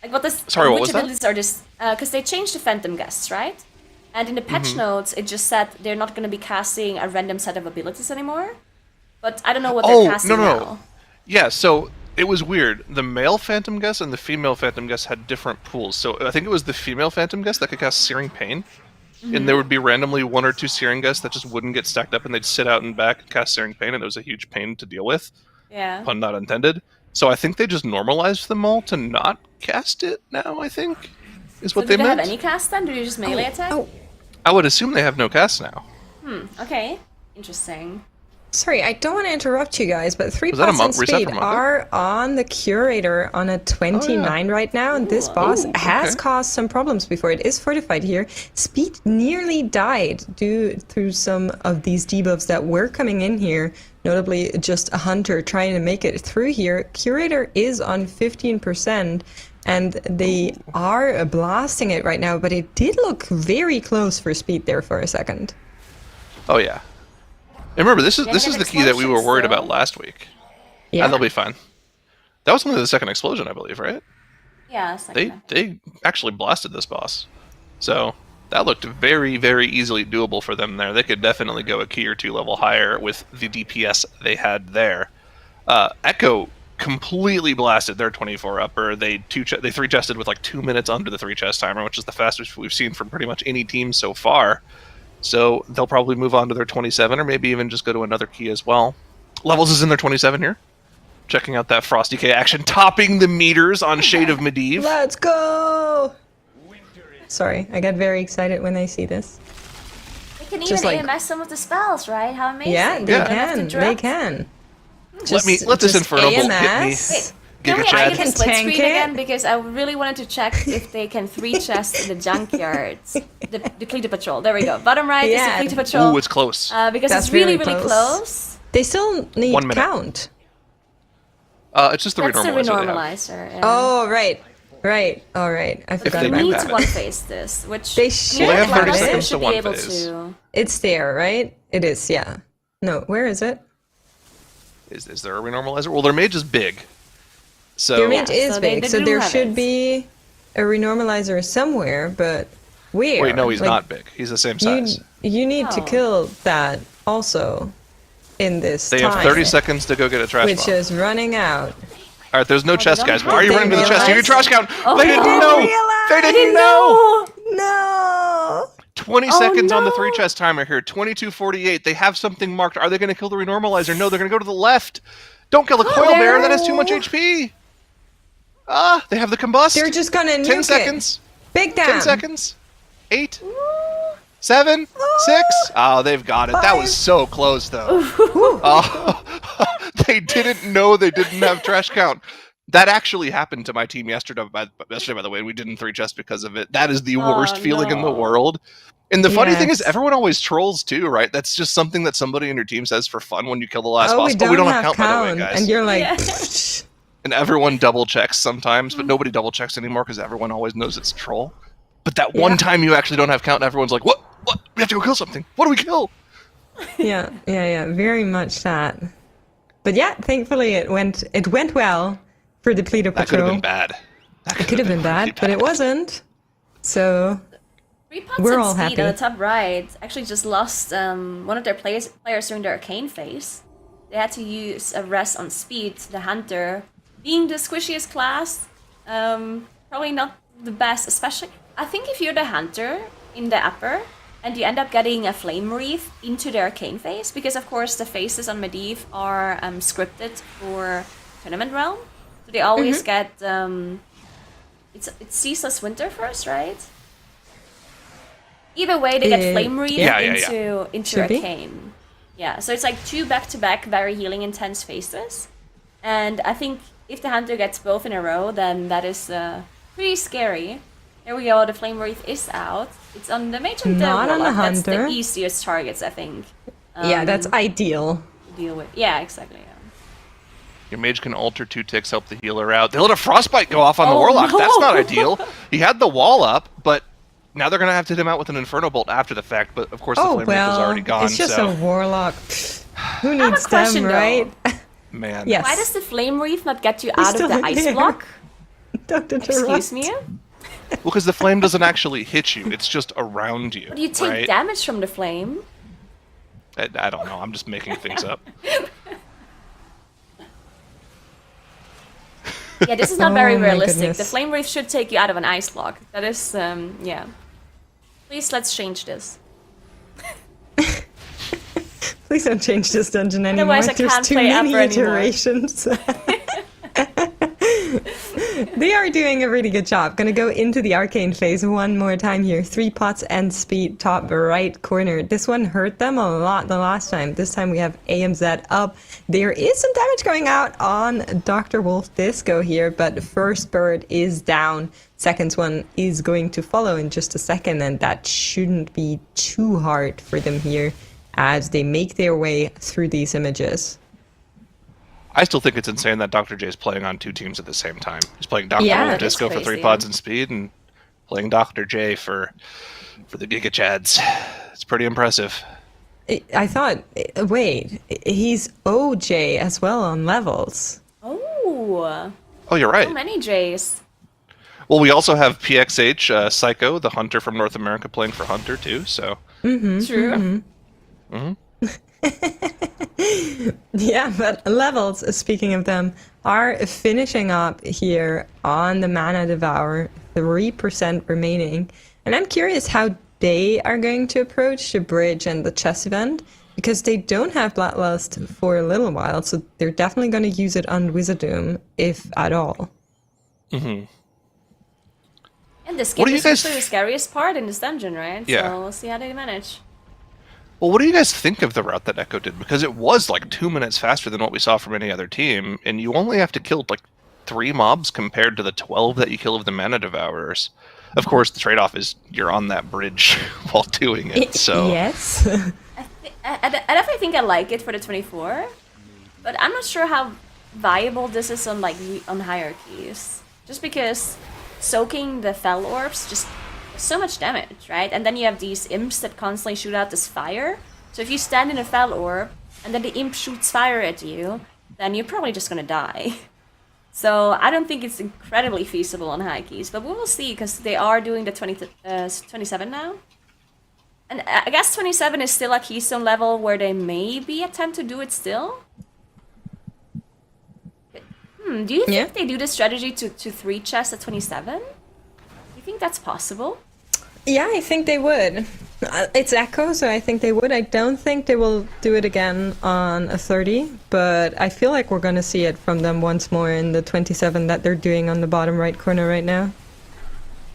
like, what does... Sorry, what which was that? abilities are this? Because they changed the phantom guests, right? And in the patch notes, it just said they're not going to be casting a random set of abilities anymore. But I don't know what they're casting now. Yeah, so it was weird. The male Phantom Guest and the female Phantom Guest had different pools. So I think it was the female Phantom Guest that could cast Searing Pain. And there would be randomly 1 or 2 Searing Guests that just wouldn't get stacked up, and they'd sit out and back and cast Searing Pain, and it was a huge pain to deal with. Yeah. Pun not intended. So I think they just normalized them all to not cast it now, I think, is what So they do they meant. have any cast then? Do they just melee attack? I would assume they have no cast now. Okay. Interesting. Sorry, I don't want to interrupt you guys, but 3 Was that a plus and reset speed from Monka? are on the Curator on a 29 right now, and this boss has caused some problems before. It is fortified here. Speed nearly died due to some of these debuffs that were coming in here, notably just a hunter trying to make it through here. Curator is on 15%, and they are blasting it right now, but it did look very close for speed there for a second. Oh, yeah. And remember, this is Negative the key that we were worried explosions, about last week. Yeah. And they'll be fine. That was only the second explosion, I believe, right? Yeah, it's like They actually blasted this boss. So that looked very, very easily doable for them there. They could definitely go a key or 2 level higher with the DPS they had there. Echo completely blasted their 24 upper. They 3-chested with like 2 minutes under the 3-chest timer, which is the fastest we've seen from pretty much any team so far. So they'll probably move on to their 27, or maybe even just go to another key as well. Levels is in their 27 here. Checking out that Frosty K action, topping the meters on Shade of Medivh. Let's go! Sorry, I get very excited when I see this. They can Just even like- AMS some of the spells, right? How amazing! Yeah, they You don't have to can. drop. They can. Let this Inferno Bolt hit me. AMS. Can Giga we Chad. icon Can split tank screen it. again? Because I really wanted to check if they can 3 chests in the junkyards. The depleted patrol. There we go. Bottom right Yeah. is depleted patrol. Ooh, it's close. Because That's it's really, very really close. close. They still need 1 minute. count. It's just the That's the renormalizer. they have. renormalizer. Yeah. Oh, right. Right. All right. I But forgot they make about need that. that. to one-phase this, which They I mean, should Well, they have 30 Black Ops seconds should to be able one-phase. to. It's there, right? It is, yeah. No, where is it? Is there a renormalizer? Well, their mage is big. So Their mage is so they big, do so there have should it. be a renormalizer somewhere, but where? wait, no, he's Like, not big. He's the same You, size. you need to Oh. kill that also in this They time, have 30 seconds to go get a trash which bomb. is running out. All right, there's no chest, don't guys. Why have are you They running to the chest? You need realize- trash count. Oh, they didn't no. know. They didn't know. No! 20 Oh, seconds on the no. 3 chest timer here. 22:48. They have something marked. Are they going to kill the renormalizer? No, they're going to go to the left. Don't kill the coil bear. That has too much HP. They have the combust. They're just gonna nuke 10 it. seconds. Big time. 10 seconds. 8. 7. 6. Oh, they've got it. That was so close, though. They didn't know they didn't have trash count. That actually happened to my team yesterday, by the way, and we didn't 3 chests because of it. That is the worst feeling in the no. world. And the funny thing is, Yes. everyone always trolls too, right? That's just something that somebody in your team says for fun when you kill the last Oh, boss. we don't, have have count, by the way, guys. and you're like, Yeah. "Pfft." And everyone double checks sometimes, but nobody double checks anymore because everyone always knows it's a troll. But that one time you actually don't have count, and everyone's like, "What? What? We have to go kill something. What do we kill?" yeah, very much that. But yeah, thankfully it went well for depleted That could have patrol. been bad. That It could have been really bad, but it wasn't. So 3 pots We're and all speed happy. on the top right actually just lost one of their players during their arcane phase. They had to use a rest on speed. The hunter, being the squishiest class, probably not the best. Especially, I think if you're the hunter in the upper and you end up getting a flame wreath into the arcane phase, because of course the phases on Medivh are scripted for tournament realm, so they always get it's ceaseless winter first, right? Either way, they get flame wreath Yeah. into Should be. arcane. Yeah, so it's like 2 back-to-back very healing intense phases, and I think if the hunter gets both in a row, then that is pretty scary. Here we go. The flame wreath is out. It's on the mage and the Not on the warlock. That's the hunter. easiest targets, I think. yeah, that's ideal. To deal with. Yeah, exactly. Yeah. Your mage can alter 2 ticks, help the healer out. They let a frostbite go off on the Oh, warlock. no. That's not ideal. He had the wall up, but now they're going to have to hit him out with an inferno bolt after the fact. But of course, the Oh flame wreath is well, already gone. it's just so a warlock. Pfft, Who have a needs question, them, though. right? man, Yes. Why does the flame wreath not get you out of still the ice here. block? Dr. Excuse Tarot. me? Well, because the flame doesn't actually hit you; it's just around you. But you take right? damage from the flame. I don't know. I'm just making things up. Yeah, this is not very Oh my realistic. The goodness. flame wreath should take you out of an ice block. That is, yeah. Please, let's change this. Please don't change this dungeon anymore. Otherwise I There's can't too play many Upper anymore. iterations. They are doing a really good job. Gonna go into the arcane phase one more time here. 3 pots and speed, top right corner. This one hurt them a lot the last time. This time we have AMZ up. There is some damage going out on Dr. Wolf Disco here, but first bird is down. Second one is going to follow in just a second, and that shouldn't be too hard for them here as they make their way through these images. I still think it's insane that Dr. J is playing on 2 teams at the same time. He's playing Dr. Yeah, Wolf that is Disco for 3 crazy, pods yeah. and speed, and playing Dr. J for the Giga Chads. It's pretty impressive. I thought, wait, he's OJ as well on levels. Oh, Oh, you're right. so many J's. Well, we also have PXH, Psycho, the hunter from North America, playing for Hunter, too, so... True. Yeah, but levels, speaking of them, are finishing up here on the Mana Devour, 3% remaining. And I'm curious how they are going to approach the bridge and the chess event, because they don't have Bloodlust for a little while, so they're definitely going to use it on Wizardoom, if at all. Mm-hmm. And the skip is usually the scariest part in this dungeon, right? Yeah. So we'll see how they manage. Well, what do you guys think of the route that Echo did? Because it was like 2 minutes faster than what we saw from any other team, and you only have to kill like 3 mobs compared to the 12 that you kill of the Mana Devourers. Of course, the trade-off is you're on that bridge while doing it, so... Yes. I definitely think I like it for the 24, but I'm not sure how viable this is on on hierarchies. Just because soaking the Fel Orbs just so much damage, right? And then you have these imps that constantly shoot out this fire. So if you stand in a Fel Orb and then the imp shoots fire at you, then you're probably just gonna die. So I don't think it's incredibly feasible on high keys, but we will see because they are doing the 27 now. And I guess 27 is still a keystone level where they maybe attempt to do it still. Do you think they do the strategy to 3 chests at 27? Do you think that's possible? Yeah, I think they would. It's Echo, so I think they would. I don't think they will do it again on a 30, but I feel like we're going to see it from them once more in the 27 that they're doing on the bottom right corner right now.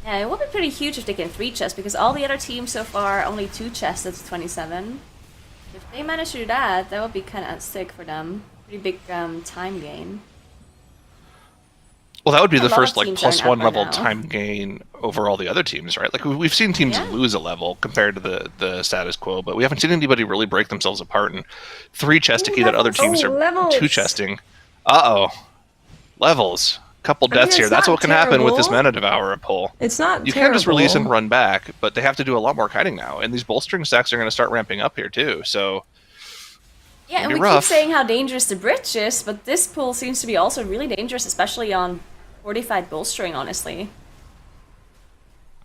Yeah, it will be pretty huge if they can 3 chests, because all the other teams so far only 2 chests at 27. If they manage to do that, that would be kind of sick for them. Pretty big time gain. Well, that would be the first like +1 level time gain over all the other teams, right? Like we've seen teams lose a level compared to the status quo, but we haven't seen anybody really break themselves apart and 3 chest to key that other teams are 2 chesting. Levels. Couple deaths here. That's what can happen with this Mana Devourer pull. It's not You can't just release and run back, but they have to do a lot more kiting now, and these bolstering stacks are going to start ramping up here too. So yeah, and we keep saying how dangerous the bridge is, but this pull seems to be also really dangerous, especially on fortified bolstering, honestly.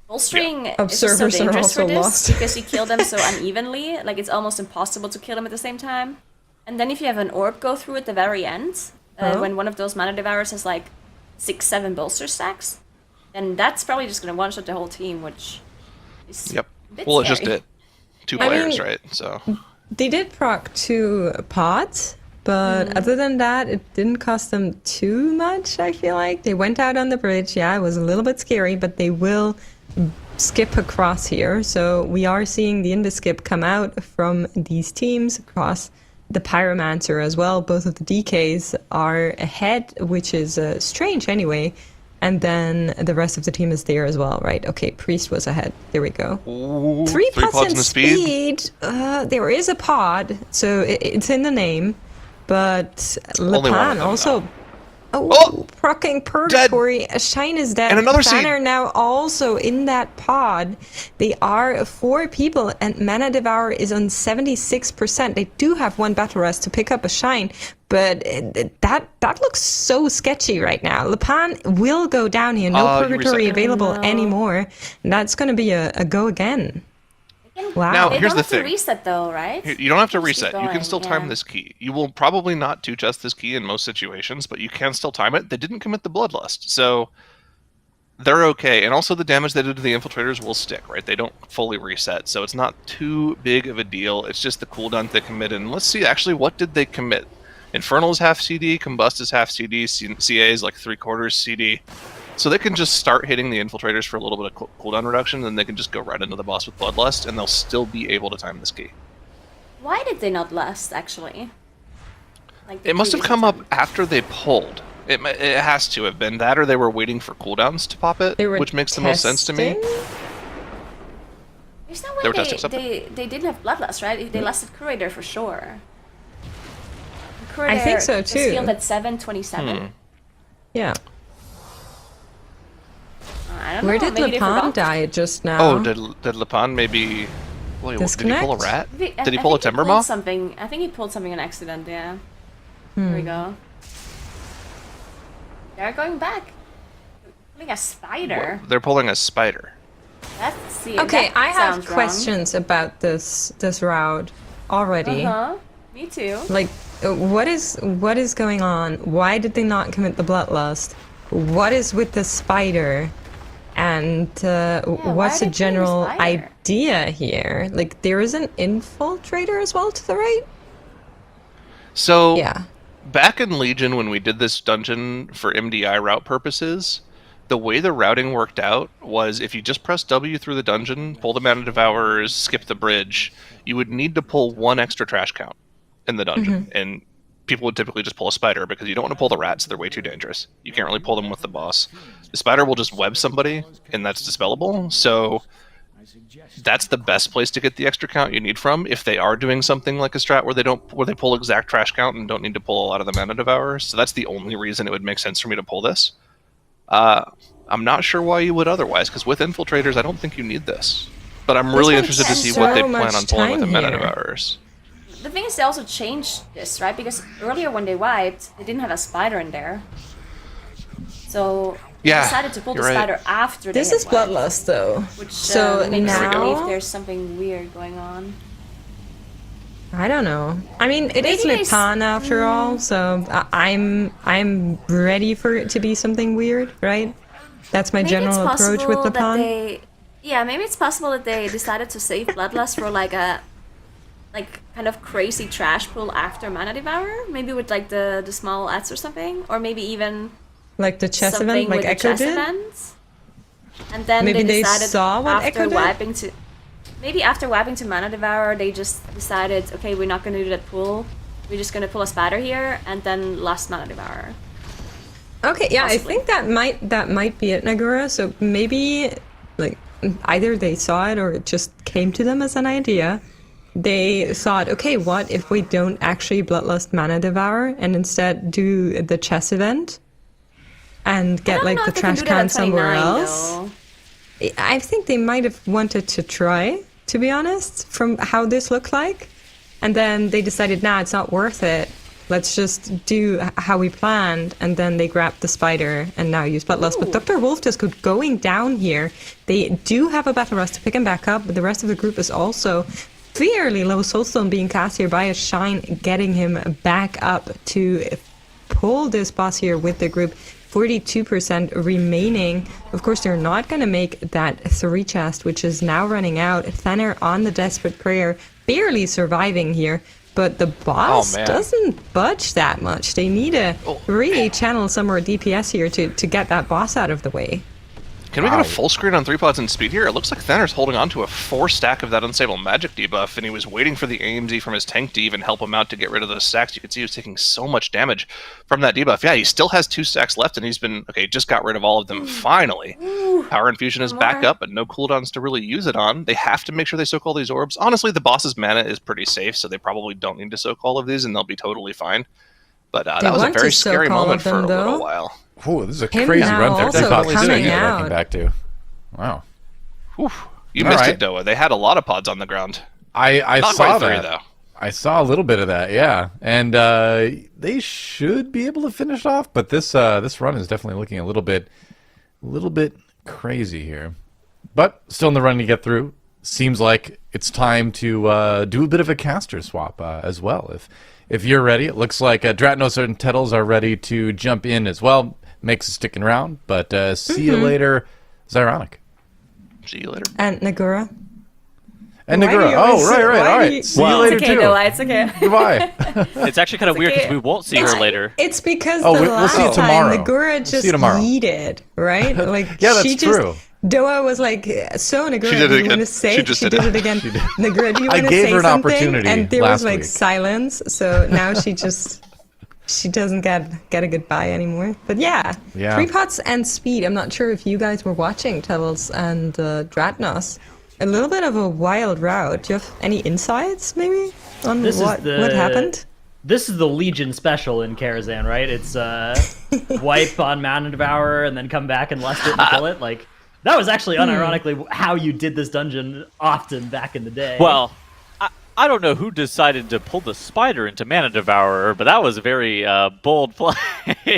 Bolstering is just so dangerous for this because you kill them so unevenly. Like, it's almost impossible to kill them at the same time. And then if you have an orb go through at the very end, when one of those Mana Devourers has like 6-7 bolster stacks, then that's probably just going to one-shot the whole team, which is a bit Well, scary. it just did. 2 players, right? So they did proc 2 pods. But other than that, it didn't cost them too much, I feel like. They went out on the bridge. Yeah, it was a little bit scary, but they will skip across here. So we are seeing the Invis-skip come out from these teams across the Pyromancer as well. Both of the DKs are ahead, which is strange anyway. And then the rest of the team is there as well, right? Okay, Priest was ahead. There we go. Ooh, 3 pods in speed. There is a pod, so it's in the name. But Lepan also... procking Purgatory. A Shine is dead. And another Banner now also in that pod. They are 4 people, and Mana Devour is on 76%. They do have 1 Battle Rest to pick up a Shine, but that looks so sketchy right now. Lepan will go down here. No Purgatory available anymore. And that's going to be a go again. Wow. Now, they here's don't the have thing. to reset though, right? You don't have to reset. Keep You can going, still time this key. You will probably not 2-chest this key in most situations, but you can still time it. They didn't commit the Bloodlust, so they're okay. And also the damage they did to the Infiltrators will stick, right? They don't fully reset, so it's not too big of a deal. It's just the cooldown they committed. And let's see, actually, what did they commit? Infernal is half CD, Combust is half CD, CA is like 3/4 CD. So they can just start hitting the Infiltrators for a little bit of cooldown reduction, and then they can just go right into the boss with Bloodlust, and they'll still be able to time this key. Why did they not last, actually? Like it must have come up after they pulled. It has to have been that, or they were waiting for cooldowns to pop it, which makes the most sense to me. There's no way they didn't have Bloodlust, right? They lasted Curator for sure. Curator I think so too. Was healed at 727. Yeah. I don't Where know. did Lepan die just now? Oh, did Lepan maybe... Wait, did he pull a rat? Did he pull a Timber Maw? Something. I think he pulled something on accident, yeah. There we go. They're going back. Pulling a spider. They're pulling a spider. Let's see. Okay, I have questions about this route already. Me too. Like, what is going on? Why did they not commit the Bloodlust? What is with the spider? And why what's are the they putting general spider? idea here? Like, there is an infiltrator as well to the right? So Yeah. back in Legion, when we did this dungeon for MDI route purposes, the way the routing worked out was if you just press W through the dungeon, pull the Mana Devourers, skip the bridge, you would need to pull one extra trash count in the dungeon. And people would typically just pull a spider because you don't want to pull the rats, they're way too dangerous. You can't really pull them with the boss. The spider will just web somebody, and that's dispellable. So that's the best place to get the extra count you need from if they are doing something like a strat where they pull exact trash count and don't need to pull a lot of the Mana Devourers. So that's the only reason it would make sense for me to pull this. I'm not sure why you would otherwise, because with Infiltrators, I don't think you need this. But I'm really makes interested to see so what they plan much on pulling with the time Mana here. Devourers. The thing is, they also changed this, right? Because earlier when they wiped, they didn't have a spider in there. So they Yeah, decided to pull the you're right. spider after This they is had wiped, Bloodlust, though. which So makes me believe now, there's something weird going on. I don't know. I mean, it is Maybe they Lipan after all, so I'm ready for it to be something weird, right? That's my Maybe general it's approach with possible that Lipan. maybe it's possible that they decided to save Bloodlust for like a kind of crazy trash pool after Mana Devourer, maybe with like the small ads or something, or maybe even Like the chess something event, like with the Echo chess did. event. And then Maybe they decided saw what after Echo did? wiping to maybe after wiping to Mana Devourer, they just decided, okay, we're not gonna do that pool. We're just gonna pull a spider here, and then lost Mana Devourer. Okay, yeah, Possibly. I think that might be it, Nagura. So maybe like either they saw it or it just came to them as an idea. They thought, okay, what if we don't actually Bloodlust Mana Devour and instead do the chess event and I get don't like know the if they can trash do that at can somewhere 29 else? though. I think they might have wanted to try, to be honest, from how this looked like. And then they decided, nah, it's not worth it. Let's just do how we planned. And then they grabbed the spider and now use Bloodlust. But Dr. Wolf just kept going down here. They do have a Battle Rust to pick him back up, but the rest of the group is also fairly low. Soulstone being cast here by a Shine, getting him back up to pull this boss here with the group. 42% remaining. Of course, they're not going to make that 3 chest, which is now running out. Thanner on the Desperate Prayer, barely surviving here. But the boss man. doesn't budge that much. They need to really channel some more DPS here to get that boss out of the way. Can we get a full screen on 3 pods and speed here? It looks like Thanner's holding on to a 4 stack of that Unstable Magic debuff, and he was waiting for the AMZ from his tank to even help him out to get rid of those stacks. You can see he was taking so much damage from that debuff. Yeah, he still has 2 stacks left, and he's been, okay, just got rid of all of them, finally. Power Infusion is back up, but no cooldowns to really use it on. They have to make sure they soak all these orbs. Honestly, the boss's mana is pretty safe, so they probably don't need to soak all of these, and they'll be totally fine. But that was a want to very soak scary all moment of them, for a little though. while. Ooh, this is a Him crazy now run there. also Definitely coming doing it, out. looking back to. Wow. Whew. You All missed right. it, Doa. They had a lot of pods on the ground. I Not saw quite 3, that. though. I saw a little bit of that, yeah. And they should be able to finish off, but this run is definitely looking a little bit crazy here. But still in the run to get through. Seems like it's time to do a bit of a caster swap as well. If you're ready, it looks like Dratnos and Tettles are ready to jump in as well. Makes it sticking around, but see you later, Zyronic. See you later. And Nagura. And Why do Nagura. you Oh, always- right. why All do right. you- See you Well, later, It's okay, too. Noah, it's okay. Goodbye. It's actually kind of weird because we won't see her later. It's because Oh, the we'll last see you tomorrow. time Nagura We'll just see you tomorrow. yeeted, right? Like Yeah, that's she just, true. Doa was like, so Nagura, She did it do you again. want to say? She just She did did it. it again. Nagura, do you I want to gave say her an something? opportunity And there last was like week. silence. So now she doesn't get a goodbye anymore. But yeah, Yeah. 3 pots and speed. I'm not sure if you guys were watching Tettles and Dratnos. A little bit of a wild route. Do you have any insights, maybe, on This is what the- happened? This is the Legion special in Karazhan, right? It's wipe on Mana Devourer and then come back and lust it and kill it. Like that was actually unironically how you did this dungeon often back in the day. Well, I don't know who decided to pull the spider into Mana Devourer, but that was a very bold play.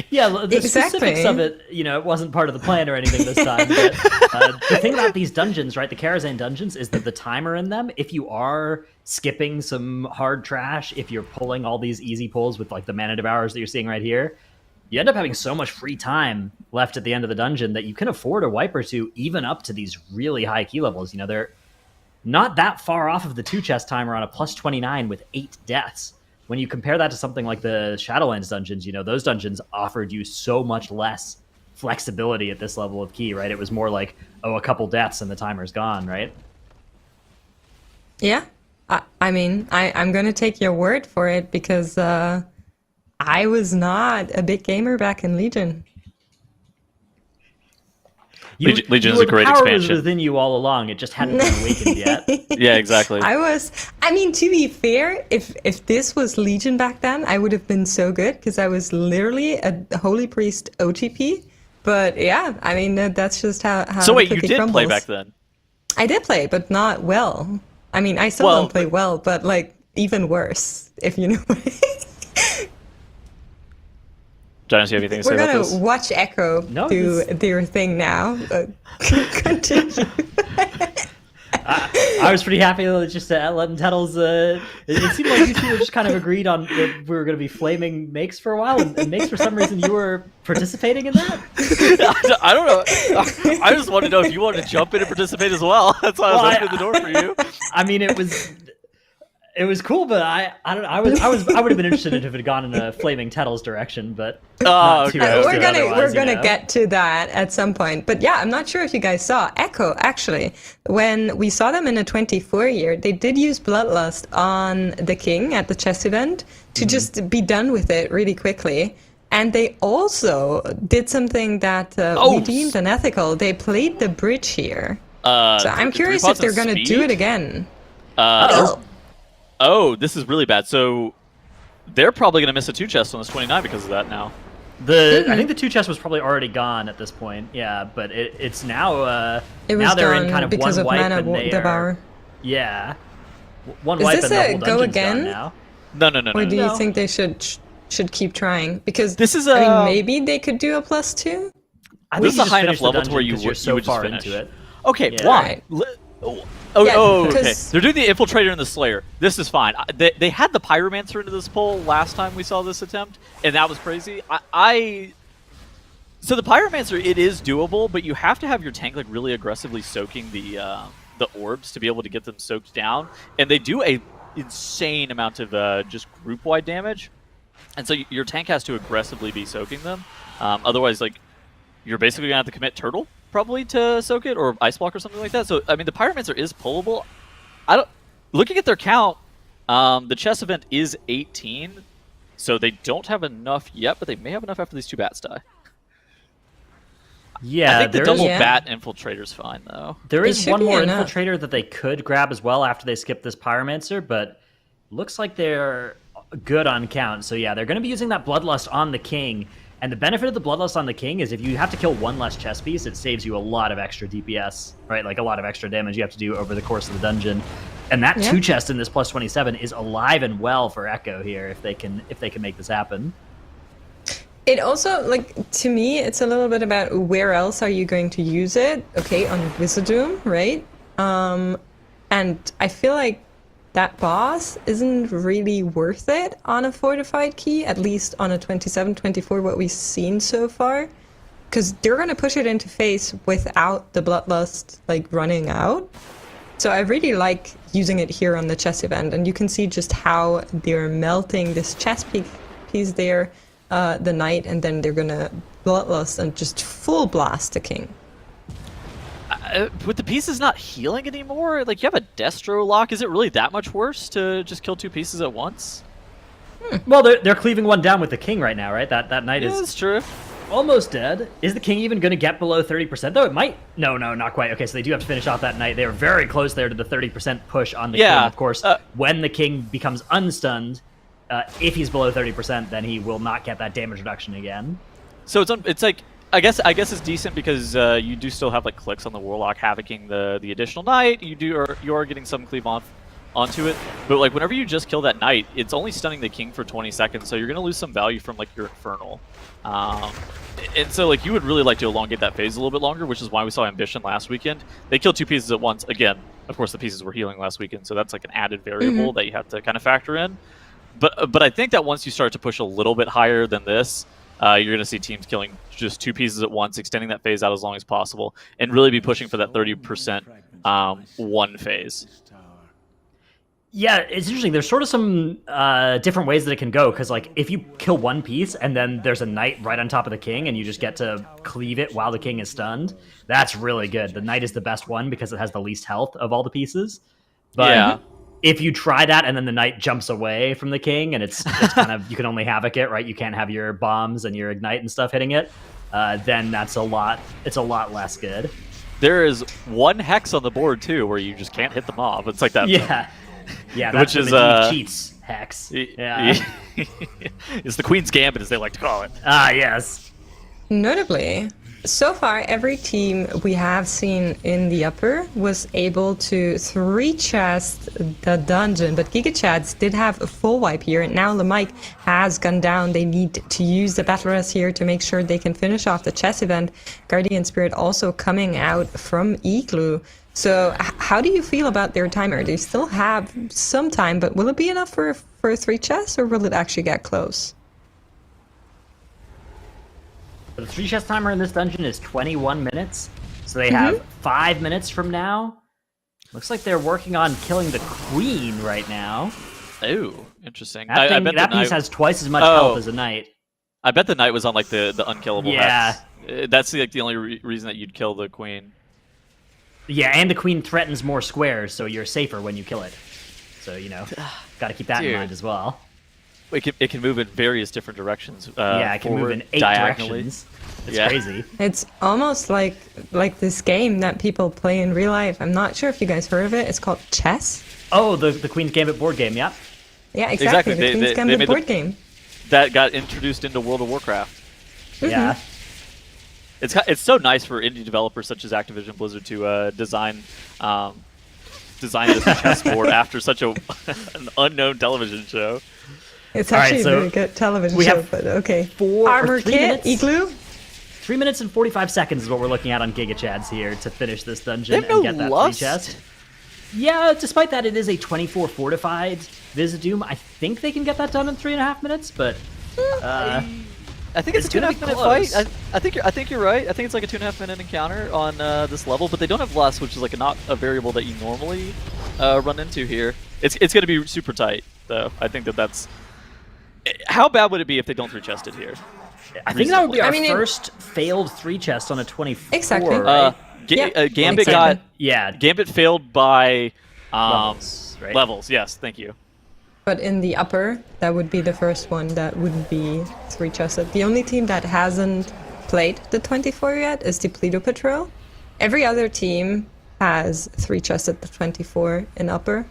yeah, the Exactly. specifics of it, it wasn't part of the plan or anything this time. But the thing about these dungeons, right, the Karazhan dungeons, is that the timer in them, if you are skipping some hard trash, if you're pulling all these easy pulls with like the Mana Devourers that you're seeing right here, you end up having so much free time left at the end of the dungeon that you can afford a wipe or two even up to these really high key levels. They're not that far off of the 2 chest timer on a plus 29 with 8 deaths. When you compare that to something like the Shadowlands dungeons, those dungeons offered you so much less flexibility at this level of key, right? It was more like, a couple deaths and the timer's gone, right? Yeah. I mean, I'm going to take your word for it because I was not a big gamer back in Legion. Legion is a great power expansion. was within you all along. It just hadn't been awakened yet. Yeah, exactly. I mean, to be fair, if this was Legion back then, I would have been so good because I was literally a Holy Priest OTP. But yeah, I mean, that's just how So wait, the you cookie did crumbles. play back then? I did play, but not well. I mean, I still don't play well, but like even worse, if you know what I mean. Giants, you have anything to say We're about gonna this? watch Echo do their thing now. Continue. I was pretty happy just letting Tettles. It seemed like you two were just kind of agreed on that we were going to be flaming Makes for a while, and Makes for some reason you were participating in that. I don't know. I just wanted to know if you wanted to jump in and participate as well. That's why I was opening the door for you. I mean, it was cool, but I don't know. I would have been interested if it had gone in a flaming Tettles direction, but not too we're otherwise, gonna get to that at some point. But yeah, I'm not sure if you guys saw Echo actually. When we saw them in a 24 year, they did use Bloodlust on the King at the chess event to just be done with it really quickly. And they also did something that we deemed unethical. They played the bridge here. So I'm curious if they're gonna do it again. Oh, this is really bad. So they're probably going to miss a 2 chest on this 29 because of that now. I think the 2 chest was probably already gone at this point. Yeah, but it's now. It was now they're done in kind of because one of wipe mana and they devour. are. Yeah, one Is wipe this and the a whole go dungeon's again? gone now. No. Or do you think they should keep trying? Because This is I mean, maybe they could do a +2. I This is think a high enough level to where you're you so would just far finish. into it. Okay, Yeah. why? Right. Okay. 'cause- They're doing the Infiltrator and the Slayer. This is fine. They had the Pyromancer into this poll last time we saw this attempt, and that was crazy. So the Pyromancer, it is doable, but you have to have your tank like really aggressively soaking the orbs to be able to get them soaked down, and they do a insane amount of just group-wide damage, and so your tank has to aggressively be soaking them. Otherwise, like you're basically gonna have to commit Turtle probably to soak it, or Ice Block or something like that. So I mean, the Pyromancer is pullable. Looking at their count, the chess event is 18, so they don't have enough yet, but they may have enough after these 2 bats die. Yeah, I think the there double is, bat infiltrator's fine though. there It is should one be more enough. infiltrator that they could grab as well after they skip this Pyromancer, but looks like they're good on count. So yeah, they're going to be using that Bloodlust on the King. And the benefit of the Bloodlust on the King is if you have to kill 1 less chess piece, it saves you a lot of extra DPS, right? Like a lot of extra damage you have to do over the course of the dungeon. And that 2 chest in this +27 is alive and well for Echo here if they can make this happen. It also, like, to me, it's a little bit about where else are you going to use it? Okay, on Wizardoom, right? And I feel like that boss isn't really worth it on a fortified key, at least on a 27, 24, what we've seen so far. Because they're going to push it into face without the Bloodlust, like, running out. So I really like using it here on the chess event, and you can see just how they're melting this chess piece there, the knight, and then they're gonna Bloodlust and just full blast the king. With the pieces not healing anymore, like you have a Destro lock, is it really that much worse to just kill 2 pieces at once? Well, they're cleaving one down with the King right now, right? That knight Yeah, is that's true. almost dead. Is the King even going to get below 30% though? It might. No, not quite. Okay, so they do have to finish off that knight. They are very close there to the 30% push on the King. Of course, when the King becomes unstunned, if he's below 30%, then he will not get that damage reduction again. So it's like I guess it's decent because you do still have like clicks on the Warlock havocing the additional knight. You are getting some cleave onto it, but like whenever you just kill that knight, it's only stunning the King for 20 seconds, so you're gonna lose some value from like your Infernal. And so like you would really like to elongate that phase a little bit longer, which is why we saw Ambition last weekend. They killed 2 pieces at once. Again, of course the pieces were healing last weekend, so that's like an added variable that you have to kind of factor in. But I think that once you start to push a little bit higher than this, you're going to see teams killing just 2 pieces at once, extending that phase out as long as possible, and really be pushing for that 30% one phase. Yeah, it's interesting. There's sort of some different ways that it can go, because like if you kill one piece and then there's a knight right on top of the king and you just get to cleave it while the king is stunned, that's really good. The knight is the best one because it has the least health of all the pieces. But if you try that and then the knight jumps away from the king and it's kind of, you can only havoc it, right? You can't have your bombs and your ignite and stuff hitting it. Then it's a lot less good. There is 1 hex on the board too where you just can't hit the mob. It's like that. Yeah, that's which is cheats hex. Yeah. It's the Queen's Gambit, as they like to call it. Ah, yes. Notably, so far every team we have seen in the upper was able to 3-chest the dungeon, but GigaChads did have a full wipe here, and now Lemike has gone down. They need to use the Battle Rest here to make sure they can finish off the chess event. Guardian Spirit also coming out from Igloo. So how do you feel about their timer? They still have some time, but will it be enough for 3 chests, or will it actually get close? The 3-chest timer in this dungeon is 21 minutes, so they have 5 minutes from now. Looks like they're working on killing the queen right now. Oh, interesting. That piece has twice as much health as a knight. I bet the knight was on like the unkillable Yeah. hex. That's like the only reason that you'd kill the queen. Yeah, and the queen threatens more squares, so you're safer when you kill it. So, got to keep that in mind as well. It can move in various different directions. It can move in 8 directions. It's crazy. It's almost like this game that people play in real life. I'm not sure if you guys heard of it. It's called chess. Oh, the Queen's Gambit board game, yeah. Yeah, exactly. The Queen's Gambit board game. That got introduced into World of Warcraft. Yeah. It's so nice for indie developers such as Activision Blizzard to design this chessboard after such an unknown television show. It's actually a really good television show, but okay. Armor kit, Igloo. 3 minutes and 45 seconds is what we're looking at on GigaChads here to finish this dungeon and get that 3 chest. Yeah, despite that, it is a 24 fortified Vizdoom. I think they can get that done in 3.5 minutes, but I think it's a 2.5 minute fight. I think you're right. I think it's like a 2.5 minute encounter on this level, but they don't have less, which is like not a variable that you normally run into here. It's going to be super tight, though. I think that's. How bad would it be if they don't 3-chest it here? I think that would be our first failed 3-chest on a 24. Exactly. Right? Gambit Gambit failed by levels, right? Levels. Yes, thank you. But in the upper, that would be the first one that wouldn't be 3-chested. The only team that hasn't played the 24 yet is the Depleto Patrol. Every other team has 3-chested the 24 in upper.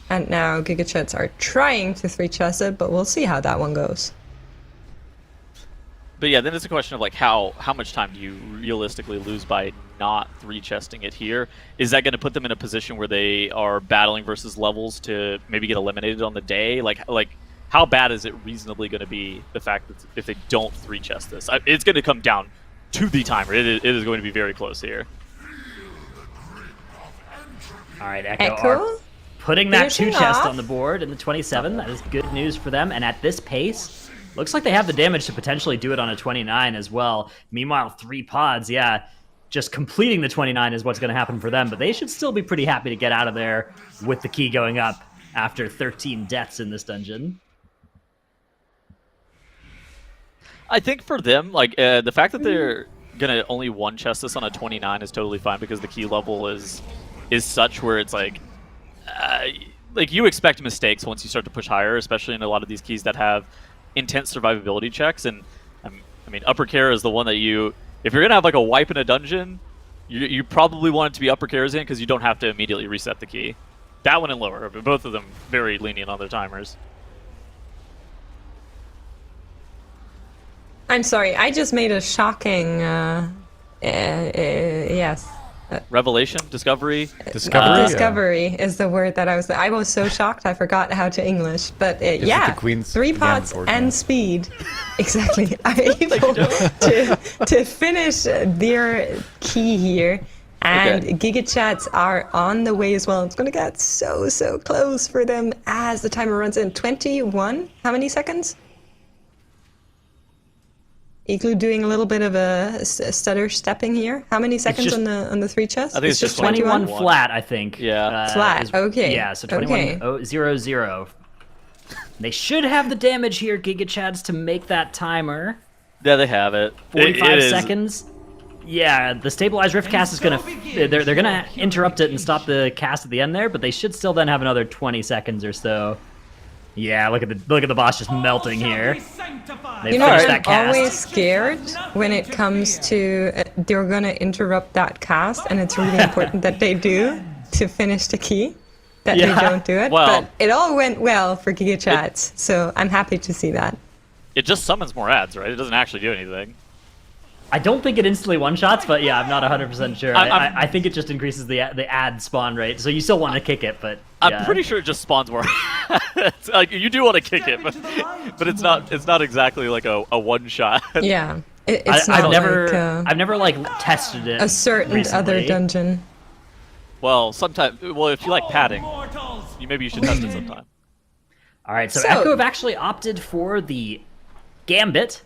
And now GigaChats are trying to 3-chest it, but we'll see how that one goes. But yeah, then it's a question of like how much time do you realistically lose by not 3-chesting it here? Is that going to put them in a position where they are battling versus levels to maybe get eliminated on the day? Like how bad is it reasonably going to be, the fact that if they don't 3-chest this? It's going to come down to the timer. It is going to be very close here. All right, Echo. Putting that 2-chest on the board in the 27, that is good news for them. And at this pace, looks like they have the damage to potentially do it on a 29 as well. Meanwhile, 3 pods, just completing the 29 is what's going to happen for them. But they should still be pretty happy to get out of there with the key going up after 13 deaths in this dungeon. I think for them, the fact that they're going to only 1-chest this on a 29 is totally fine, because the key level is such where it's like you expect mistakes once you start to push higher, especially in a lot of these keys that have intense survivability checks. And I mean, upper care is the one that if you're gonna have like a wipe in a dungeon, you probably want it to be upper cares in, because you don't have to immediately reset the key. That one and lower, but both of them very lenient on their timers. I'm sorry, I just made a shocking yes. Revelation? Discovery? Discovery is the word that I was so shocked I forgot how to English. But the Queen's 3 pods and speed exactly are able to finish their key here. And GigaChats are on the way as well. It's going to get so close for them as the timer runs in. 21, how many seconds? Igloo doing a little bit of a stutter stepping here. How many seconds just- on the 3 chests? I think it's just 21 21. flat, I think. Yeah. Flat, okay. Yeah, so Okay. 21-0-0. They should have the damage here, Giga Chads, to make that timer. Yeah, they have it. 45 It is- seconds. Yeah, the stabilized rift cast is gonna they're gonna interrupt it and stop the cast at the end there, but they should still then have another 20 seconds or so. Yeah, look at the boss just melting here. They You know, finished I'm that cast. always scared when it comes to they're gonna interrupt that cast, and it's really important that they do to finish the key. That Yeah. they don't do it. Well- but it all went well for Giga Chats, so I'm happy to see that. It just summons more ads, right? It doesn't actually do anything. I don't think it instantly one-shots, but yeah, I'm not 100% sure. I'm- I think it just increases the ad spawn rate, so you still want to kick it, but I'm yeah. pretty sure it just spawns more. It's like you do want to kick it, but it's not exactly like a one shot. Yeah, it's I've not never like tested it. a certain other recently. dungeon. Well, sometimes. Well, if you like padding, maybe you should test it sometime. All right, so So- Echo have actually opted for the Gambit.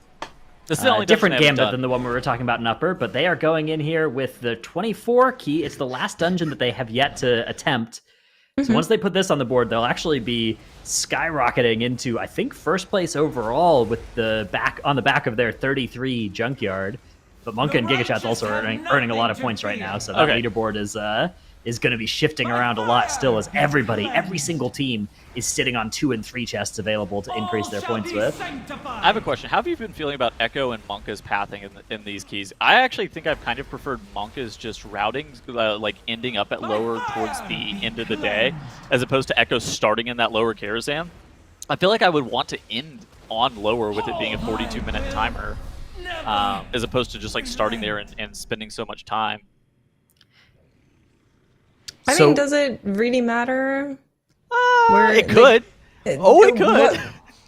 This is the only Different dungeon they haven't Gambit done. than the one we were talking about in Upper, but they are going in here with the 24 key. It's the last dungeon that they have yet to attempt. So once they put this on the board, they'll actually be skyrocketing into, I think, first place overall with the back of their 33 junkyard. But Monka and Gigachat's also earning a lot of points right now, so that Okay. leaderboard is going to be shifting around a lot still, as every single team is sitting on 2 and 3 chests available to increase their points with. I have a question. How have you been feeling about Echo and Monka's pathing in these keys? I actually think I've kind of preferred Monka's just routing, like ending up at lower towards the end of the day, as opposed to Echo starting in that lower Karazhan. I feel like I would want to end on lower with it being a 42-minute timer, as opposed to just like starting there and spending so much time. I So- mean, does it really matter? It could. Oh, it could.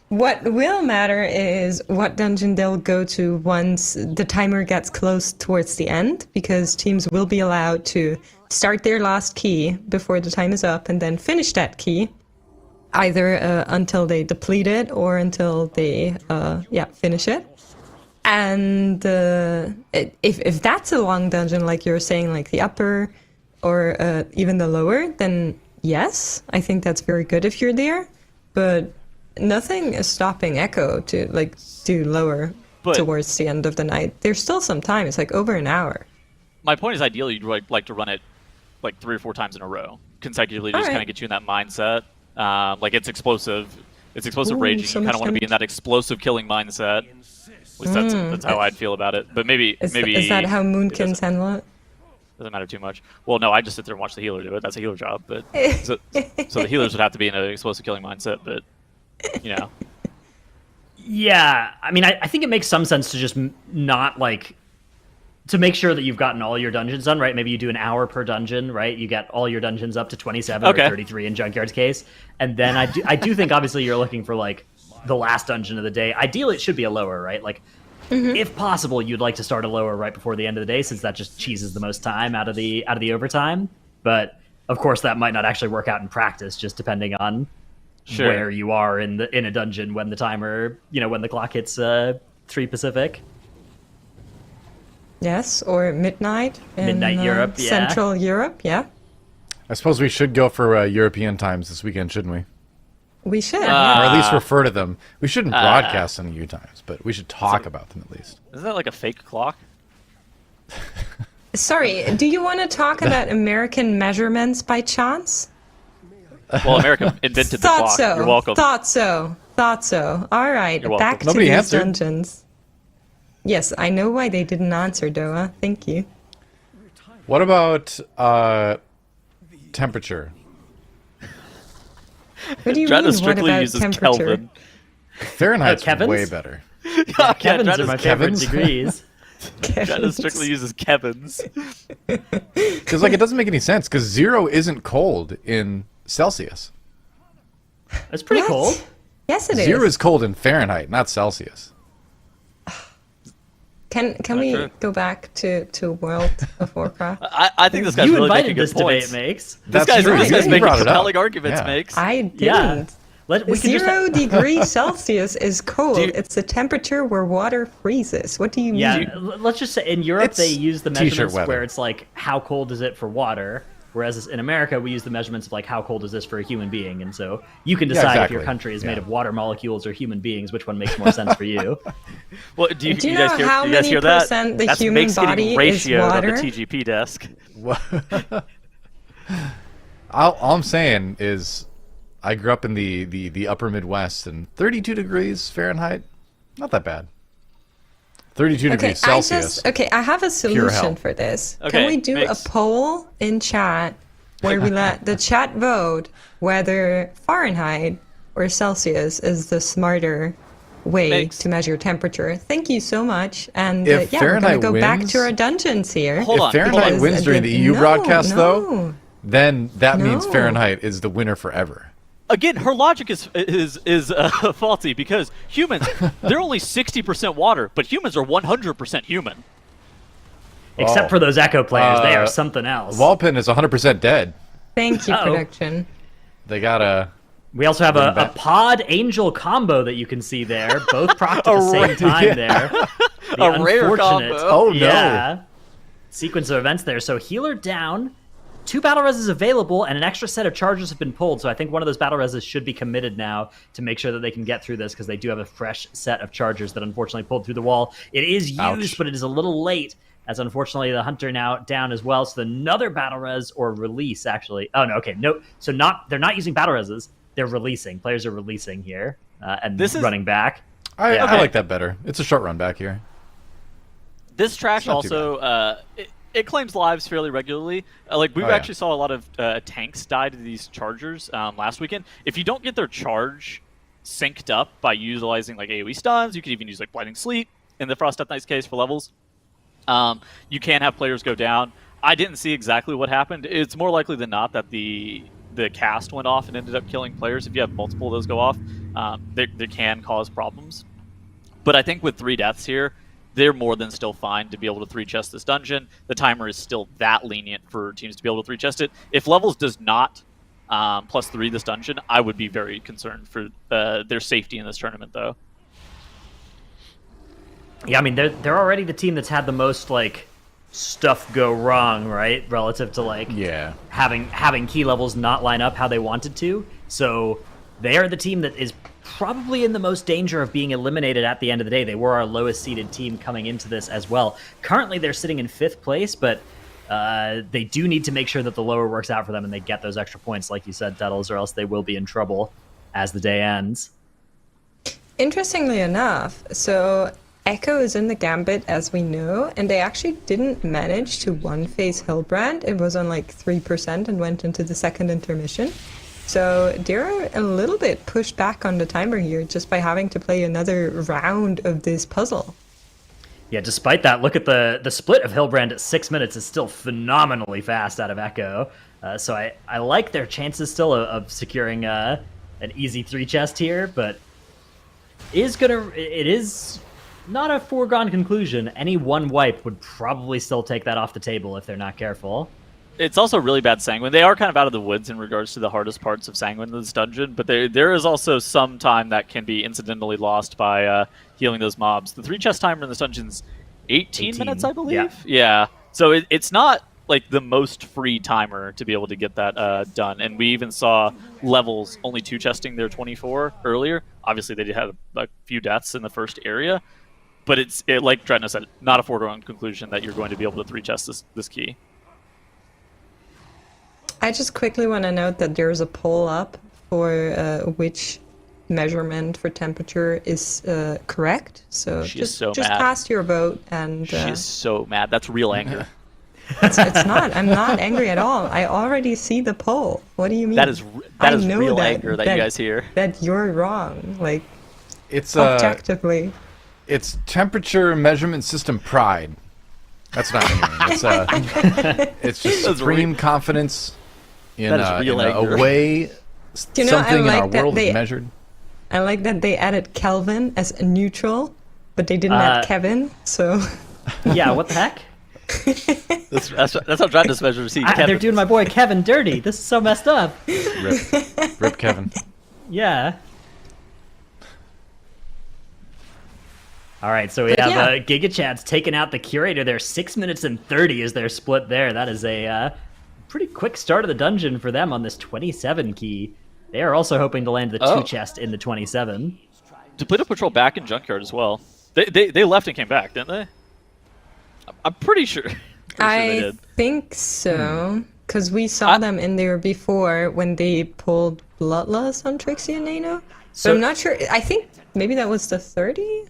What will matter is what dungeon they'll go to once the timer gets close towards the end, because teams will be allowed to start their last key before the time is up and then finish that key, either until they deplete it or until they finish it. And if that's a long dungeon, like you're saying, like the upper or even the lower, then yes, I think that's very good if you're there. But nothing is stopping Echo to like do lower But- towards the end of the night. There's still some time. It's like over an hour. My point is, ideally, you'd like to run it like 3 or 4 times in a row consecutively, to just Alright. kind of get you in that mindset. Like it's explosive Ooh, raging. so You kind much of want to be in damage. that explosive killing mindset. At least that's how I'd feel about it. But maybe Is that how it Moonkins handle it? doesn't matter too much. Well, no, I just sit there and watch the healer do it. That's a healer job. But so the healers would have to be in an explosive killing mindset. But you know, Yeah, I mean, I think it makes some sense to just not like to make sure that you've gotten all your dungeons done, right? Maybe you do an hour per dungeon, right? You get all your dungeons up to 27 Okay. or 33 in Junkyard's case, and then I do think obviously you're looking for like the last dungeon of the day. Ideally, it should be a lower, right? Like, if possible, you'd like to start a lower right before the end of the day, since that just cheeses the most time out of the overtime. But of course, that might not actually work out in practice, just depending on Sure. where you are in a dungeon when the timer, when the clock hits 3 Pacific. Yes, or midnight in Midnight Europe, yeah. Central Europe, yeah. I suppose we should go for European times this weekend, shouldn't we? We should. Or yeah. at least refer to them. We shouldn't broadcast any EU times, but we should talk about them at least. isn't that like a fake clock? Sorry, do you want to talk about American measurements by chance? Well, America invented the Thought clock. so. You're welcome. Thought so. All right, You're welcome. back to Nobody these answered. dungeons. Yes, I know why they didn't answer, Doa. Thank you. What about temperature? What do you Try mean? to What strictly about use temperature? Kelvin. Fahrenheit's Kevin's? way better. Kevin's try are my to, favorite Kevin's? degrees. try to strictly uses Kevin's. Because like it doesn't make any sense. Because 0 isn't cold in Celsius. It's pretty What? cold. Yes, it is. 0 is cold in Fahrenheit, not Celsius. Can we true. go back to World of Warcraft? I think this guy's You really invited making good this points. debate, Makes. This That's true. guy's You making brought it up. compelling arguments, Yeah. Makes. I didn't. Yeah. We can just 0 degrees Celsius is cold. It's the temperature where water freezes. What do you mean? Yeah, let's just say in Europe It's they use the t-shirt measurements weather. where it's like how cold is it for water, whereas in America we use the measurements of like how cold is this for a human being, and so you can decide if your exactly. country is made Yeah. of water molecules or human beings, which one makes more sense for you. Well, do you Do you guys know hear, how do you guys many hear that? percent the That's human Make's getting body is ratio on water? the TGP desk. All I'm saying is, I grew up in the upper Midwest, and 32 degrees Fahrenheit, not that bad. 32 degrees Celsius. I have a hell. solution for this. Okay, Can we do Mix. a poll in chat where we let the chat vote whether Fahrenheit or Celsius is the smarter way Mix. to measure temperature? Thank you so much. And If yeah, we're Fahrenheit gonna go back wins- to our dungeons here. Hold on, If Fahrenheit because wins during the EU no, broadcast, no. though, then that means No. Fahrenheit is the winner forever. Again, her logic is faulty because humans, they're only 60% water, but humans are 100% human. Except Oh. for those Echo players, they are Uh, something else. Walpin is 100% dead. Thank you, Uh-oh. production. They gotta. We also have a back. pod angel combo that you can see there, both procced at the same time there. The A rare unfortunate- combo. Oh, no. Yeah. Sequence of events there. So healer down, 2 battle reses available, and an extra set of charges have been pulled. So I think one of those battle reses should be committed now to make sure that they can get through this because they do have a fresh set of chargers that unfortunately pulled through the wall. It is used, Ouch. but it is a little late. As unfortunately the hunter now down as well. So another battle res or release actually. Oh no, okay, no. So they're not using battle reses. They're releasing. Players are releasing here and This is- running back. I Yeah. like that better. It's a short run back here. This trash not too also it claims lives fairly regularly. Like we've Oh, yeah. actually saw a lot of tanks die to these chargers last weekend. If you don't get their charge synced up by utilizing like AoE stuns, you could even use like Blinding Sleep in the Frost Death Knight's case for levels. You can have players go down. I didn't see exactly what happened. It's more likely than not that the cast went off and ended up killing players. If you have multiple of those go off, they can cause problems. But I think with 3 deaths here, they're more than still fine to be able to 3-chest this dungeon. The timer is still that lenient for teams to be able to 3-chest it. If Levels does not +3 this dungeon, I would be very concerned for their safety in this tournament, though. Yeah, I mean they're already the team that's had the most like stuff go wrong, right? Relative to like Yeah. having key levels not line up how they wanted to. So they are the team that is probably in the most danger of being eliminated at the end of the day. They were our lowest seeded team coming into this as well. Currently they're sitting in 5th place, but they do need to make sure that the lower works out for them and they get those extra points, like you said, Duddles, or else they will be in trouble as the day ends. Interestingly enough, so Echo is in the Gambit, as we know, and they actually didn't manage to one-phase Hillbrand. It was on like 3% and went into the second intermission. So they're a little bit pushed back on the timer here just by having to play another round of this puzzle. Yeah, despite that, look at the split of Hillbrand at 6 minutes is still phenomenally fast out of Echo. So I like their chances still of securing an easy 3-chest here, but it is not a foregone conclusion. Any one wipe would probably still take that off the table if they're not careful. It's also really bad Sanguine. They are kind of out of the woods in regards to the hardest parts of Sanguine in this dungeon, but there is also some time that can be incidentally lost by healing those mobs. The 3-chest timer in this dungeon's 18 minutes, I believe? Yeah. So it's not like the most free timer to be able to get that done. And we even saw Levels only 2-chesting their 24 earlier. Obviously, they did have a few deaths in the first area, but it's like Dredna said, not a foregone conclusion that you're going to be able to 3-chest this key. I just quickly want to note that there's a poll up for which measurement for temperature is correct. So She is just so just mad. cast your vote, and She is so mad. That's real anger. it's not. I'm not angry at all. I already see the poll. What do you mean? That is I real know anger that you guys hear. That you're wrong. Like It's objectively. it's temperature measurement system pride. That's not anything. It's just That's supreme confidence in, That is real in anger. a way You know, I something in like our that world they- is measured. I like that they added Kelvin as a neutral, but they didn't add Kevin. So Yeah, what the heck? That's how Dredna's measures. They're doing my boy Kevin dirty. This is so messed up. Rip Kevin. Yeah. All right, so we have GigaChat's taking out the Curator there. 6 minutes and 30 is their split there. That is a pretty quick start of the dungeon for them on this 27 key. They are also hoping to land the 2 chest in the 27. Depleted Patrol back in Junkyard as well. They left and came back, didn't they? I'm pretty sure. I think so, because we saw them in there before when they pulled Bloodlust on Trixie and Nano. So I'm not sure. I think maybe that was the 30?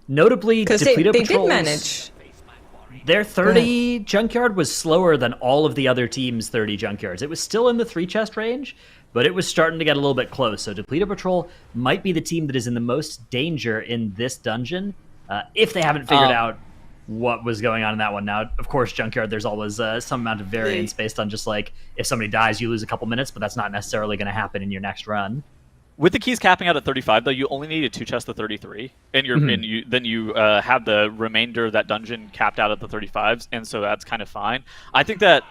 Notably, because they did manage. Their 30 Junkyard was slower than all of the other teams' 30 Junkyards. It was still in the 3 chest range, but it was starting to get a little bit close. So Depleted Patrol might be the team that is in the most danger in this dungeon, if they haven't figured out what was going on in that one. Now, of course, Junkyard, there's always some amount of variance based on just like, if somebody dies, you lose a couple minutes, but that's not necessarily going to happen in your next run. With the keys capping out at 35, though, you only need a 2 chest of 33, and then you have the remainder of that dungeon capped out at the 35s, and so that's kind of fine. I think that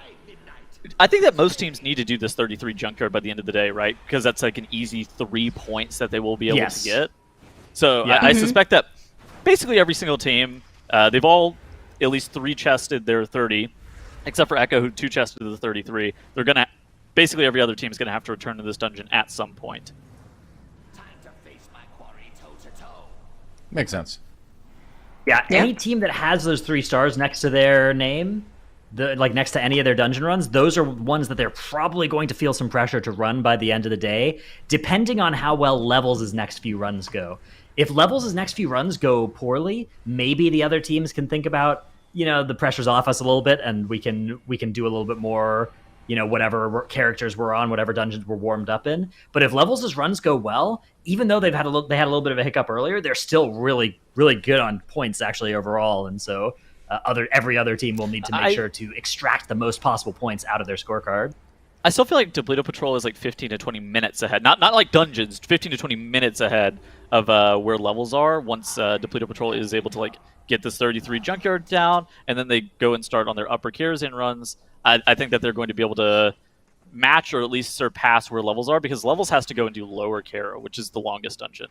most teams need to do this 33 Junkyard by the end of the day, right? Because that's like an easy 3 points that they will be able to get. So I suspect that basically every single team, they've all at least 3 chested their 30, except for Echo, who 2 chested the 33. They're gonna basically every other team is gonna have to return to this dungeon at some point. Makes sense. Yeah, any team that has those 3 stars next to their name, next to any of their dungeon runs, those are ones that they're probably going to feel some pressure to run by the end of the day, depending on how well Levels' next few runs go. If Levels' next few runs go poorly, maybe the other teams can think about, the pressure's off us a little bit, and we can do a little bit more, whatever characters we're on, whatever dungeons we're warmed up in. But if Levels' runs go well, even though they had a little bit of a hiccup earlier, they're still really, really good on points actually overall. And so every other team will need to make sure to extract the most possible points out of their scorecard. I still feel like Depleted Patrol is like 15 to 20 minutes ahead. Not like dungeons, 15 to 20 minutes ahead of where Levels are once Depleted Patrol is able to get this 33 Junkyard down, and then they go and start on their upper Kerosene runs. I think that they're going to be able to match or at least surpass where Levels are, because Levels has to go and do lower Kara, which is the longest dungeon.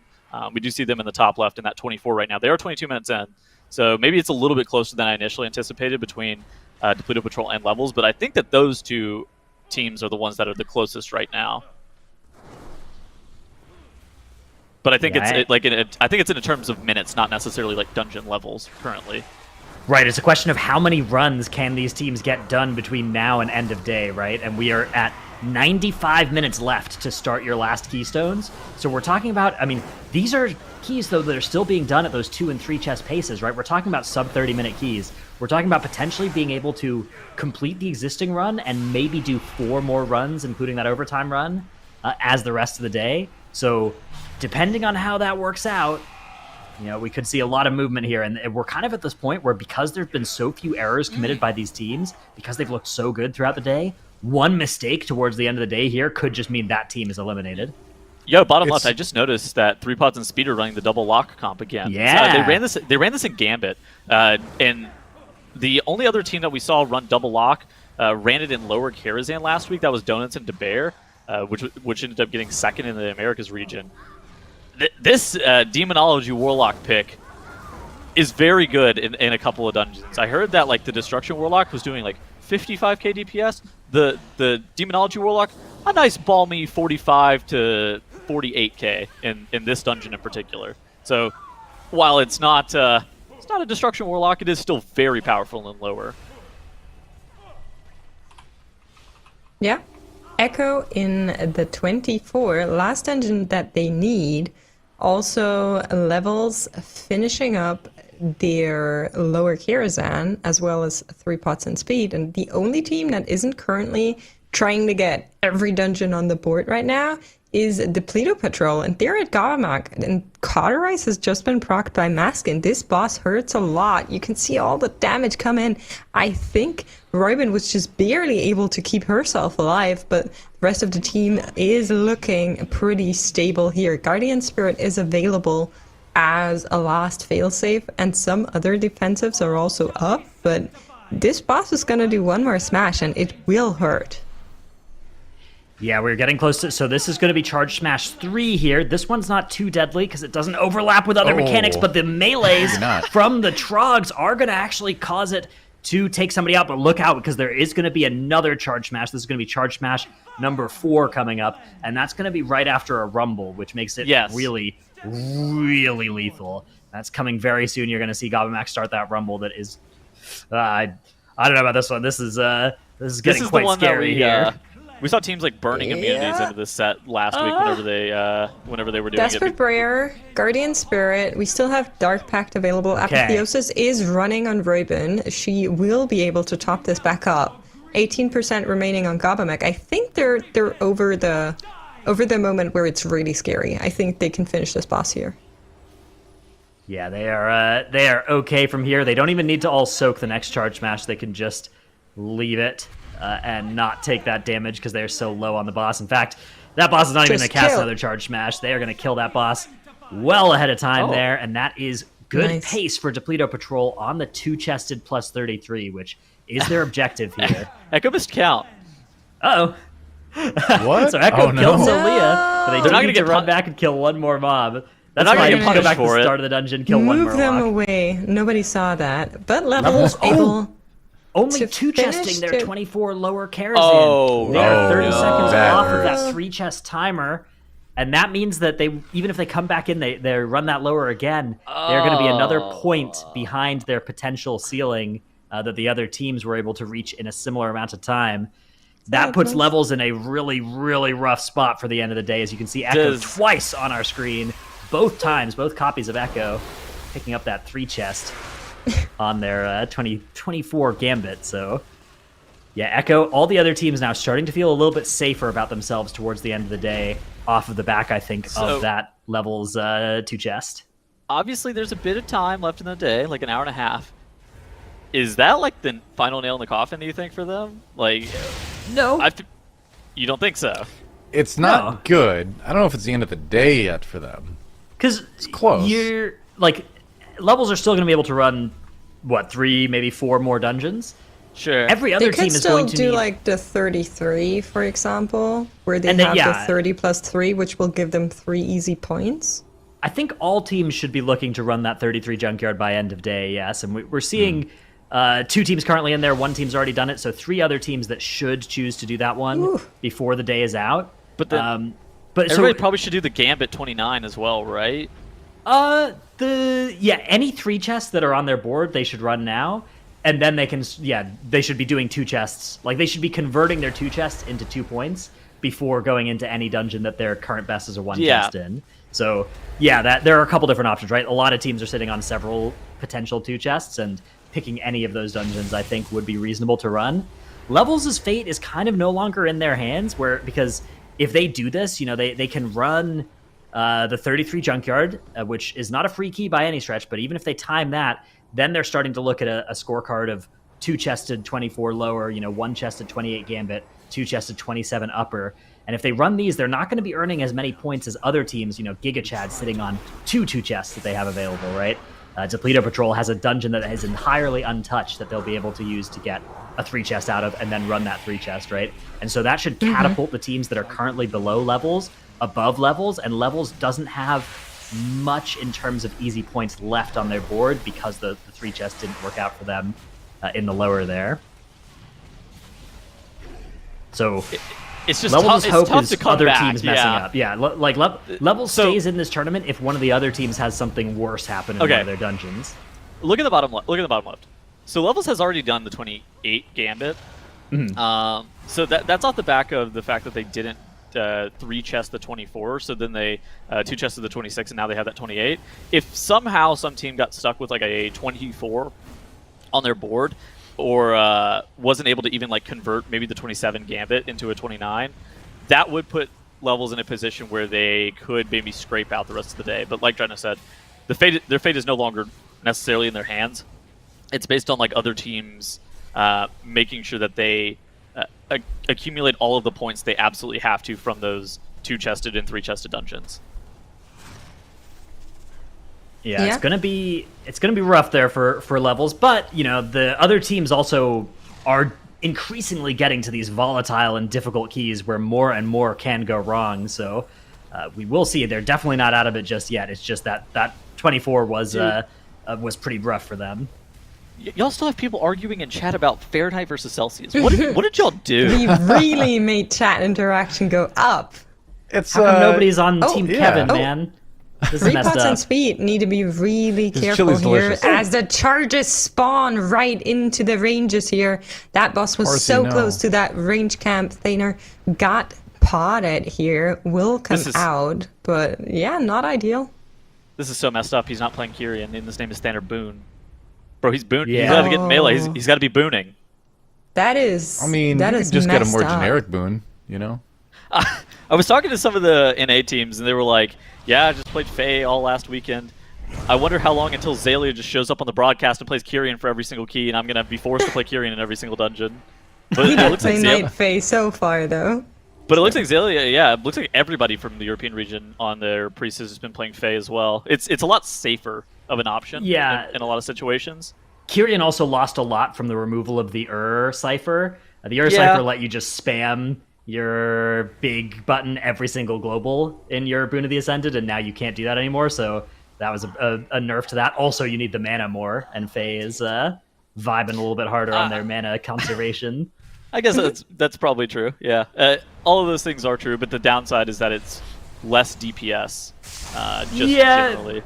We do see them in the top left in that 24 right now. They are 22 minutes in, so maybe it's a little bit closer than I initially anticipated between Depleted Patrol and Levels, but I think that those two teams are the ones that are the closest right now. But I think I think it's in terms of minutes, not necessarily like dungeon levels currently. Right, it's a question of how many runs can these teams get done between now and end of day, right? And we are at 95 minutes left to start your last keystones. So we're talking about, these are keys, though, that are still being done at those 2 and 3 chest paces, right? We're talking about sub 30-minute keys. We're talking about potentially being able to complete the existing run and maybe do 4 more runs, including that overtime run, as the rest of the day. So depending on how that works out, we could see a lot of movement here, and we're kind of at this point where, because there's been so few errors committed by these teams, because they've looked so good throughout the day, one mistake towards the end of the day here could just mean that team is eliminated. Yo, bottom left, I just noticed that 3 Pods and Speed are running the double lock comp again. Yeah. They ran this in Gambit, and the only other team that we saw run double lock ran it in lower Karazhan last week. That was Donuts and DeBear, which ended up getting second in the Americas region. This Demonology Warlock pick is very good in a couple of dungeons. I heard that the Destruction Warlock was doing 55k DPS. The Demonology Warlock, a nice balmy 45 to 48k in this dungeon in particular. So while it's not a Destruction Warlock, it is still very powerful and lower. Yeah. Echo in the 24, last dungeon that they need. Also, Levels finishing up their lower Karazhan, as well as 3 Pots and Speed. And the only team that isn't currently trying to get every dungeon on the board right now is Depleted Patrol, and they're at Gavamak. And Cauterize has just been procced by Maskin. This boss hurts a lot. You can see all the damage come in. I think Roybin was just barely able to keep herself alive, but the rest of the team is looking pretty stable here. Guardian Spirit is available as a last failsafe, and some other defensives are also up, but this boss is going to do one more smash, and it will hurt. Yeah, we're getting close to... So this is going to be Charge Smash 3 here. This one's not too deadly because it doesn't overlap with other mechanics, but the melees from the Trogs are going to actually cause it to take somebody out. But look out, because there is going to be another Charge Smash. This is going to be Charge Smash number 4 coming up, and that's going to be right after a Rumble, which makes it really, really lethal. That's coming very soon. You're going to see Gobamax start that Rumble that is... I don't know about this one. This is getting quite scary here. We saw teams like burning immunities into this set last week whenever they were doing Desperate Prayer, Guardian Spirit. We still have Dark Pact available. Apotheosis is running on Robin. She will be able to top this back up. 18% remaining on Gobamec. I think they're over the moment where it's really scary. I think they can finish this boss here. Yeah, they are okay from here. They don't even need to all soak the next Charge Smash. They can just leave it and not take that damage because they're so low on the boss. In fact, that boss is not even going to cast another Charge Smash. They are going to kill that boss well ahead of time there, and that is good pace for Depleto Patrol on the 2-chested plus 33, which is their objective here. Echo missed count. Uh-oh. What? So Echo killed Solia, but they're not going to run back and kill one more mob. That's why you go back to the start of the dungeon, kill one more Move them lock. away. Nobody saw that. But Levels able... Only 2-chesting their 24 lower Karazhan. They are 30 seconds off of that 3-chest timer. And that means that even if they come back in, they run that lower again, they're going to be another point behind their potential ceiling that the other teams were able to reach in a similar amount of time. That puts Levels in a really, really rough spot for the end of the day. As you can see, Echo twice on our screen. Both times, both copies of Echo picking up that 3-chest on their 24 Gambit. So, yeah, Echo, all the other teams now starting to feel a little bit safer about themselves towards the end of the day off of the back, I think, of that Levels 2-chest. Obviously, there's a bit of time left in the day, like an hour and a half. Is that like the final nail in the coffin, do you think, for them? Like, no. You don't think so? It's not good. I don't know if it's the end of the day yet for them. Because it's close. Levels are still going to be able to run, 3, maybe 4 more dungeons? Sure. Every other team is going to do need... like the 33, for example, where they have the 30 plus 3, which will give them 3 easy points. I think all teams should be looking to run that 33 Junkyard by end of day, yes. And we're seeing 2 teams currently in there. 1 team's already done it, so 3 other teams that should choose to do that one before the day is out. But then, everybody probably should do the Gambit 29 as well, right? Any 3 chests that are on their board, they should run now. And then they should be doing 2 chests. Like, they should be converting their 2 chests into 2 points before going into any dungeon that their current best is a 1 chest in. So, there are a couple different options, right? A lot of teams are sitting on several potential 2 chests, and picking any of those dungeons, I think, would be reasonable to run. Levels' fate is kind of no longer in their hands, because if they do this, they can run the 33 Junkyard, which is not a free key by any stretch, but even if they time that, then they're starting to look at a scorecard of 2-chested 24 lower, 1-chested 28 Gambit, 2-chested 27 upper. And if they run these, they're not going to be earning as many points as other teams, Giga Chad sitting on 2 chests that they have available, right? Depleto Patrol has a dungeon that is entirely untouched that they'll be able to use to get a 3-chest out of and then run that 3-chest, right? And so that should catapult the teams that are currently below Levels above Levels, and Levels doesn't have much in terms of easy points left on their board because the 3-chest didn't work out for them in the lower there. So it's just Levels' tough, hope is to come other back. teams messing up. Yeah, Levels stays in this tournament if one of the other teams has something worse happen in one of their dungeons. Look at the bottom left. So Levels has already done the 28 Gambit. So that's off the back of the fact that they didn't 3-chest the 24, so then they 2-chested the 26, and now they have that 28. If somehow some team got stuck with like a 24 on their board, or wasn't able to even like convert maybe the 27 Gambit into a 29, that would put Levels in a position where they could maybe scrape out the rest of the day. But like Jenna said, their fate is no longer necessarily in their hands. It's based on like other teams making sure that they accumulate all of the points they absolutely have to from those 2-chested and 3-chested dungeons. Yeah, it's gonna be rough there for Levels, but the other teams also are increasingly getting to these volatile and difficult keys where more and more can go wrong. So we will see. They're definitely not out of it just yet. It's just that 24 was pretty rough for them. Y'all still have people arguing in chat about Fahrenheit versus Celsius. What did y'all do? We really made chat interaction go up. It's How come nobody's on Team yeah. Kevin, man? This is messed Repots up. and speed need to be really careful chili's here delicious. as the charges spawn right into the ranges here. That boss was Horsey, so no. close to that range camp. Thaner got potted here. Will come out, but yeah, not ideal. This is so messed up. He's not playing Kyrian, and his name is Thaner Boone. Bro, he's Boone. Yeah. He's got to get in melee. He's got to be booning. That is. I mean, that you is could just get a messed more up. generic boon, you know? I was talking to some of the NA teams, and they were like, yeah, I just played Faye all last weekend. I wonder how long until Zalia just shows up on the broadcast and plays Kyrian for every single key, and I'm going to be forced to play Kyrian in every single dungeon. But We it did looks like play Zalia, Night Fae so far, though. but it looks like Zalia, yeah, it looks like everybody from the European region on their Priestess has been playing Faye as well. It's a lot safer of an option in a lot of situations. Kyrian also lost a lot from the removal of the cipher. The cipher let you just spam your big button every single global in your Boon of the Ascended, and now you can't do that anymore, so that was a nerf to that. Also, you need the mana more, and Faye is vibing a little bit harder on their mana conservation. I guess that's probably true, yeah. All of those things are true, but the downside is that it's less DPS, generally.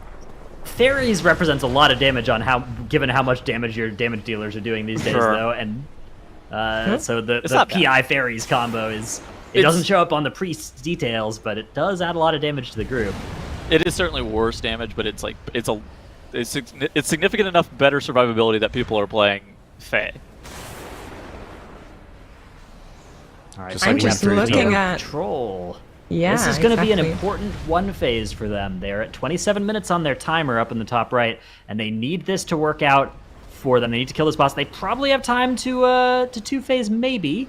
Fairies represents a lot of damage on given how much damage your damage dealers are doing these days, though, and so the PI Fairies combo it doesn't show up on the priest's details, but it does add a lot of damage to the group. It is certainly worse damage, but it's significant enough better survivability that people are playing Fae. All right, Just I'm like just Web 3 looking at. Control. Yeah, This is going to be an exactly. important one phase for them. They're at 27 minutes on their timer up in the top right, and they need this to work out for them. They need to kill this boss. They probably have time to two phase maybe,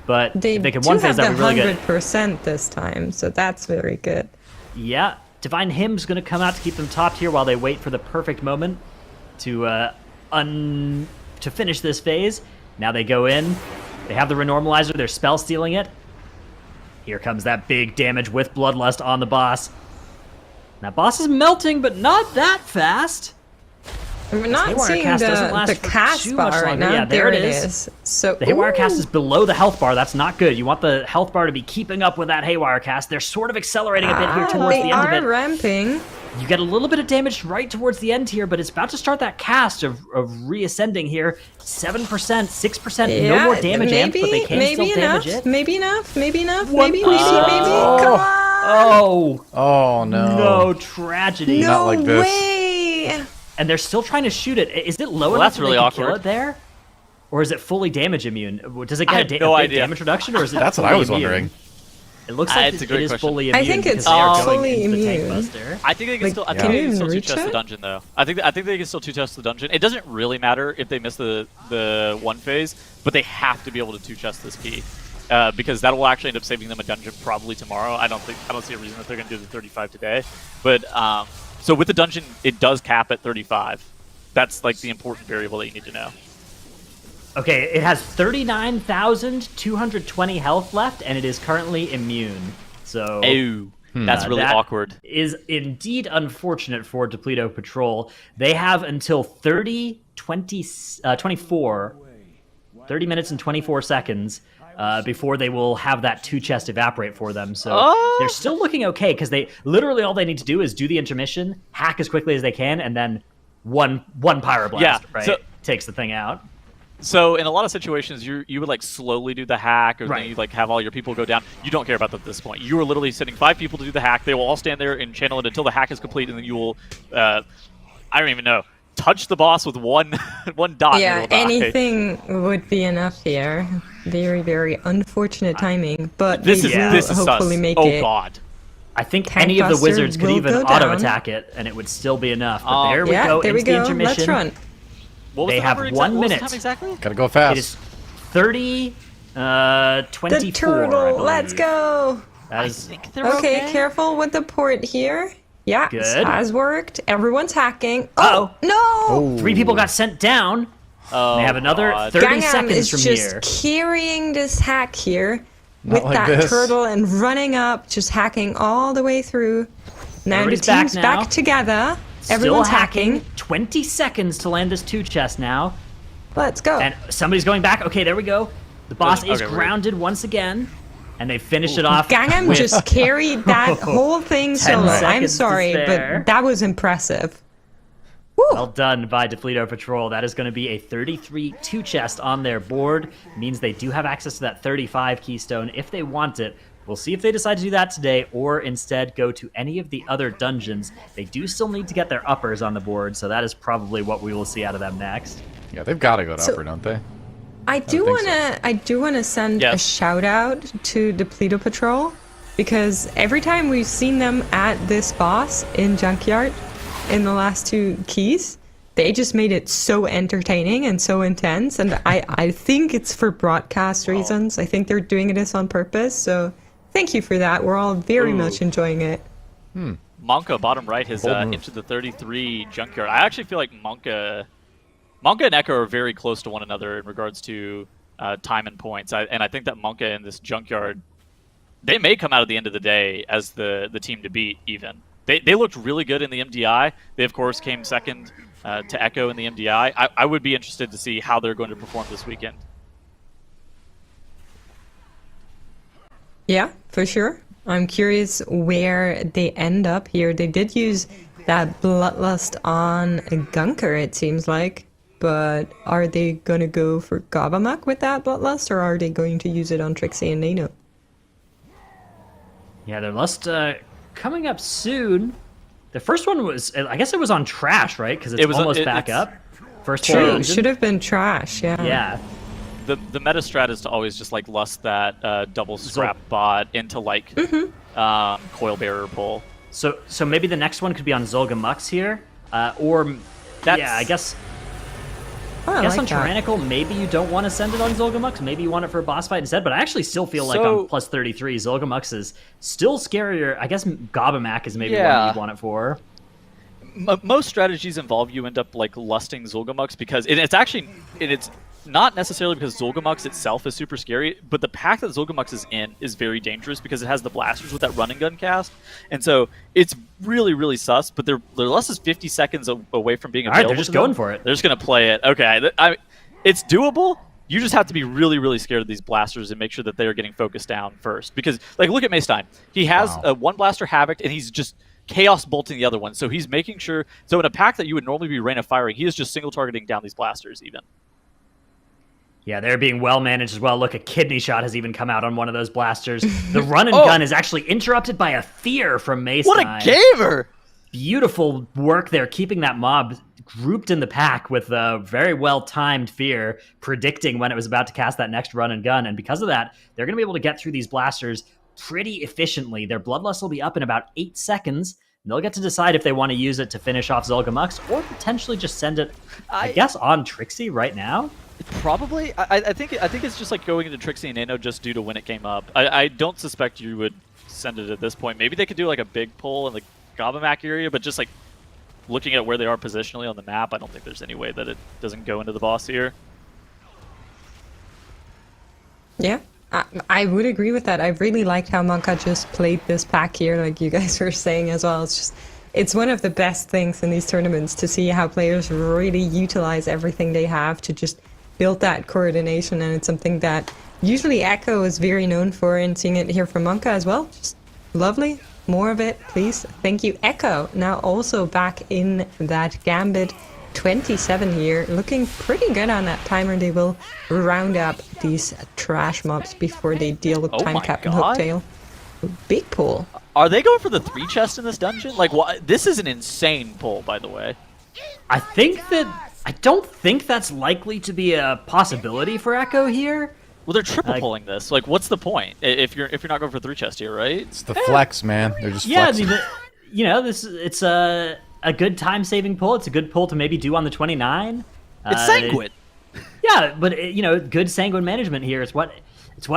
but They if they can do one phase, have that the would be really good. 100% this time, so that's very good. Yeah, Divine Hymn's going to come out to keep them topped here while they wait for the perfect moment to finish this phase. Now they go in. They have the Renormalizer. They're spell stealing it. Here comes that big damage with Bloodlust on the boss. That boss is melting, but not that fast. We're not Haywire seeing cast doesn't last the for cast too bar much right longer. now. Yeah, there it is. is. So The Haywire cast ooh. is below the health bar. That's not good. You want the health bar to be keeping up with that Haywire cast. They're sort of accelerating a bit here towards They the end of are it. ramping. You get a little bit of damage right towards the end here, but it's about to start that cast of reascending here. 7%, 6%, no more damage amp, but they can still damage it. Maybe enough. Maybe. Oh. Come on. Oh, no. No tragedy. Not like this. way. And they're still trying to shoot it. Is it low Well, enough that's that really they can kill awkward. it there? Or is it fully damage immune? Does it I get have a no big idea. damage reduction, or is it That's what fully I was immune? wondering. It looks like It's a it great is question. fully I immune think because it's they are going fully into the Tank immune. Buster. I think they can Like, still. I can think they you can still even reach two-chest the it? dungeon though. I think they can still two-chest the dungeon. It doesn't really matter if they miss the one phase, but they have to be able to two-chest this key because that will actually end up saving them a dungeon probably tomorrow. I don't see a reason that they're going to do the 35 today. But so with the dungeon, it does cap at 35. That's like the important variable that you need to know. Okay, it has 39,220 health left, and it is currently immune. So Oh, that's really that awkward. Is indeed unfortunate for Depleto Patrol. They have until 30 minutes and 24 seconds before they will have that two-chest evaporate for them. So they're still looking okay, because they literally all they need to do is do the intermission, hack as quickly as they can, and then one Pyroblast, right? so- Takes the thing out. So in a lot of situations, you would like slowly do the hack, or Right. then you like have all your people go down. You don't care about that at this point. You are literally sending 5 people to do the hack. They will all stand there and channel it until the hack is complete, and then you will, I don't even know, touch the boss with one dot. Yeah, and it'll die. anything would be enough here. Very, very unfortunate timing, but This they is will this is hopefully sus. make Oh it. god. I think Tank any of the Buster wizards could will even go auto down. attack it, and it would still be enough. But Oh. there we Yeah, go there into we the go. intermission. Let's run. What was They the have number 1 what was the minute. time exactly? Gotta go fast. It is 30, 24. The I turtle, believe. let's go. That is Okay, careful with the port here. Yeah, Good. this has worked. Everyone's hacking. Uh-oh. Oh, no! 3 people got sent down. Oh, They have another God. 30 Gangnam seconds is from just here. carrying this hack here Not with like that this. turtle and running up, just hacking all the way through. Now Everybody's the team's back now. back together. Still Everyone's hacking. hacking. 20 seconds to land this 2 chest now. Let's go. And somebody's going back. Okay, there we go. The boss is Okay, we're- grounded once again. And they finish it off. Gangnam with- just carried that whole thing 10 solo. I'm seconds to sorry, spare. but that was impressive. Well done by Defleeto Patrol. That is going to be a 33 2 chest on their board. Means they do have access to that 35 keystone if they want it. We'll see if they decide to do that today or instead go to any of the other dungeons. They do still need to get their uppers on the board, so that is probably what we will see out of them next. Yeah, they've got to go to So- upper, don't they? I do think so. wanna send Yes. a shout out to Depleto Patrol because every time we've seen them at this boss in Junkyard in the last 2 keys, they just made it so entertaining and so intense. And I think it's for broadcast reasons. I think they're doing this on purpose. So thank you for that. We're all very much enjoying it. Monka, bottom right, has Bold move. into the 33 junkyard. I actually feel like Monka and Echo are very close to one another in regards to time and points. And I think that Monka and this junkyard, they may come out at the end of the day as the team to beat even. They looked really good in the MDI. They, of course, came second to Echo in the MDI. I would be interested to see how they're going to perform this weekend. Yeah, for sure. I'm curious where they end up here. They did use that Bloodlust on a Gunker, it seems like. But are they going to go for Gabamak with that Bloodlust, or are they going to use it on Trixie and Nano? Yeah, their lust coming up soon. The first one was, I guess it was on Trash, right? Because it's almost back up. First full True, dungeon. should have been Trash, yeah. Yeah. The meta strat is to always just like lust that double scrap bot into like coil bearer pull. So maybe the next one could be on Zolga Mux here, or That's- I guess Oh, I on like that. Tyrannical, maybe you don't want to send it on Zolga Mux. Maybe you want it for a boss fight instead. But I actually still feel like So- on plus 33, Zolga Mux is still scarier. I guess Gabamak is maybe Yeah. one you want it for. Most strategies involve you end up like lusting Zulgamux because it's not necessarily because Zulgamux itself is super scary, but the pack that Zulgamux is in is very dangerous because it has the blasters with that run and gun cast, and so it's really really sus. But their lust is 50 seconds away from being All right, available. they're just to them. going for it. They're just gonna play it. Okay, it's doable. You just have to be really, really scared of these blasters and make sure that they are getting focused down first. Because, like, look at Maystein. He has one blaster Havoc, and he's just chaos bolting the other one. So he's making sure. So in a pack that you would normally be rain of firing, he is just single targeting down these blasters even. Yeah, they're being well managed as well. Look, a kidney shot has even come out on one of those blasters. The run and gun is actually interrupted by a fear from Maystein. What a gamer! Beautiful work there, keeping that mob grouped in the pack with a very well-timed fear, predicting when it was about to cast that next run and gun. And because of that, they're going to be able to get through these blasters pretty efficiently. Their Bloodlust will be up in about 8 seconds, and they'll get to decide if they want to use it to finish off Zolgamux or potentially just send it, I guess, on Trixie right now. Probably. I think it's just like going into Trixie and Nano just due to when it came up. I don't suspect you would send it at this point. Maybe they could do like a big pull in the Gabamak area, but just like looking at where they are positionally on the map, I don't think there's any way that it doesn't go into the boss here. Yeah, I would agree with that. I really liked how Monka just played this pack here, like you guys were saying as well. It's one of the best things in these tournaments to see how players really utilize everything they have to just build that coordination, and it's something that usually Echo is very known for, and seeing it here from Monka as well, just lovely. More of it, please. Thank you. Echo now also back in that Gambit 27 here, looking pretty good on that timer. They will round up these trash mobs before they deal with Oh Time my Cap and God. Hooktail. Big pull. Are they going for the 3 chest in this dungeon? Like, what? This is an insane pull, by the way. I don't think that's likely to be a possibility for Echo here. Well, they're triple pulling this. Like, what's the point if you're not going for 3 chest here, right? It's the flex, man. They're just Yeah, I flexing. mean, it's a good time-saving pull. It's a good pull to maybe do on the 29. It's sanguine. Yeah, but good sanguine management here. It's what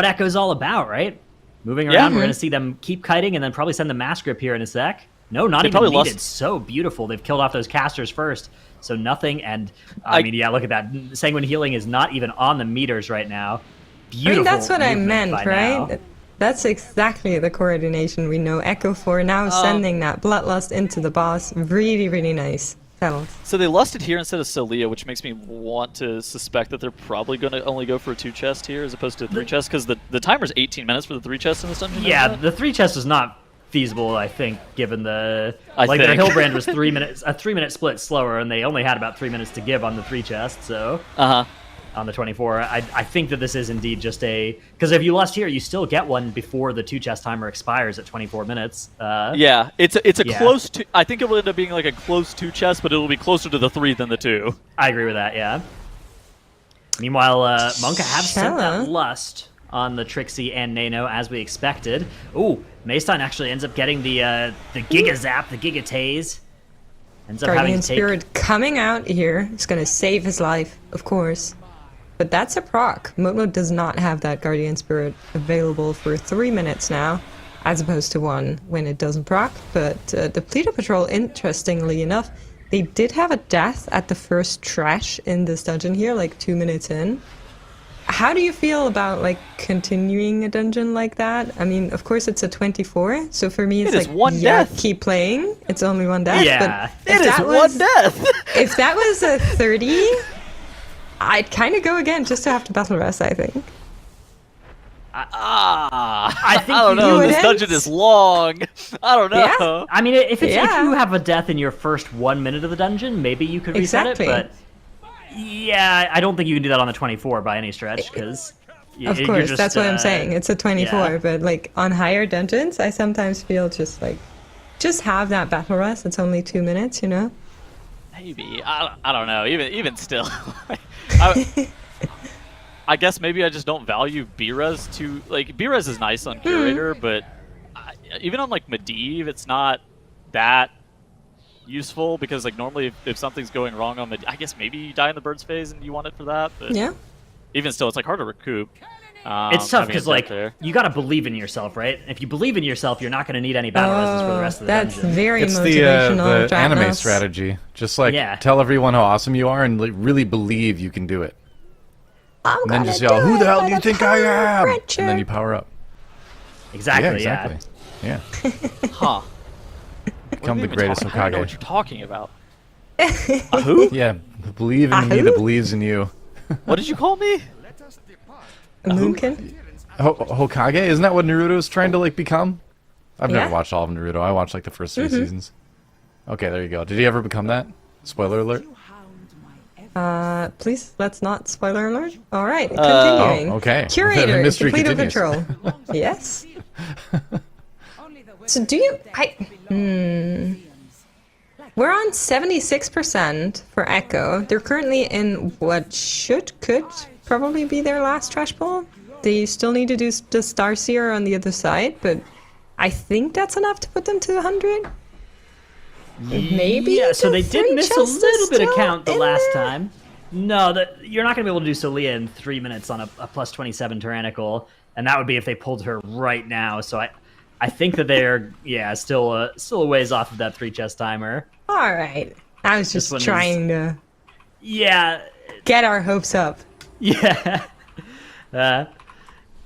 Echo's all about, right? Moving around, we're going to see them keep kiting and then probably send the mass grip here in a sec. No, not They even probably needed. lost- So beautiful. They've killed off those casters first. So nothing, and I mean, yeah, look at that. Sanguine Healing is not even on the meters right now. Beautiful. I mean, that's what I movement meant, by right? now. That's exactly the coordination we know Echo for. Now sending that Bloodlust into the boss. Really, really nice. Fellas. So they lusted here instead of Celia, which makes me want to suspect that they're probably going to only go for a 2 chest here as opposed to a 3 chest, because the timer's 18 minutes for the 3 chest in this dungeon. Yeah, the 3 chest is not feasible, I think, given their think. Hillbrand was 3 minutes, a 3-minute split slower, and they only had about 3 minutes to give on the 3 chest, so... On the 24, I think that this is indeed just a... Because if you lust here, you still get one before the 2 chest timer expires at 24 minutes. Yeah, it's a close to... I think it will end up being like a close 2 chest, but it'll be closer to the 3 than the 2. I agree with that, yeah. Meanwhile, Monka have sent that lust on the Trixie and Nano as we expected. Ooh, Maystein actually ends up getting the Giga Zap, the Giga Tase. Ends up having Guardian to take... Spirit coming out here. It's going to save his life, of course. But that's a proc. Mono does not have that Guardian Spirit available for 3 minutes now, as opposed to 1 when it doesn't proc. But the Pleader Patrol, interestingly enough, they did have a death at the first trash in this dungeon here, like 2 minutes in. How do you feel about like continuing a dungeon like that? I mean, of course it's a 24, so for me it's like, one death. Keep playing. It's only 1 death. Yeah, but it is one death. If that was a 30, I'd kind of go again just to have to battle rest, I think. I think I don't know. would This end? dungeon is long. I don't know. Yeah. I mean, if you Yeah. have a death in your first 1 minute of the dungeon, maybe you could reset Exactly. it, but yeah, I don't think you can do that on the 24 by any stretch, because Of course, that's what I'm saying. It's a 24, yeah. but like on higher dungeons, I sometimes feel just have that battle rest. It's only 2 minutes, you know? Maybe. I don't know. Even still. I guess maybe I just don't value B-Res too... Like, B-Res is nice on Curator, but even on, like, Medivh, it's not that useful, because, like, normally if something's going wrong on Medivh, I guess maybe you die in the Bird's phase and you want it for that, but Yeah. even still, it's, like, hard to recoup. It's tough, because, like, there. you gotta believe in yourself, right? If you believe in yourself, you're not gonna need any battle rests for the rest of the That's dungeon. very It's motivational. the anime Dragnos. strategy. Just like Yeah. tell everyone how awesome you are and like, really believe you can do it. I'm And then gonna just yell, do "Who the it hell by do you the think I power of am?" friendship. And then you power up. Exactly, Yeah, exactly. Yeah. Huh. Become the What are we even greatest talking- I don't know what Hokage. you're talking about. A who? Yeah, believe in me that believes in you. What did you call me? A Moonkin? Hokage? Isn't that what Naruto's trying to like become? I've Yeah. never watched all of Naruto. I watched like the first 3 seasons. Okay, there you go. Did he ever become that? Spoiler alert. Please, let's not spoiler alert. All right, continuing. Oh, okay. Curator, The mystery Pleader continues. Patrol. Yes. So do you... We're on 76% for Echo. They're currently in what could probably be their last trash pull. They still need to do the Starseer on the other side, but I think that's enough to put them to 100. Maybe. Yeah, so the they did three miss a chests is little bit of still count the in last there. time. No, you're not going to be able to do Solia in 3 minutes on a plus 27 Tyrannical, and that would be if they pulled her right now. So I think that they're still a ways off of that 3 chest timer. All right. I was This just one is- trying to Yeah, get our hopes up. yeah.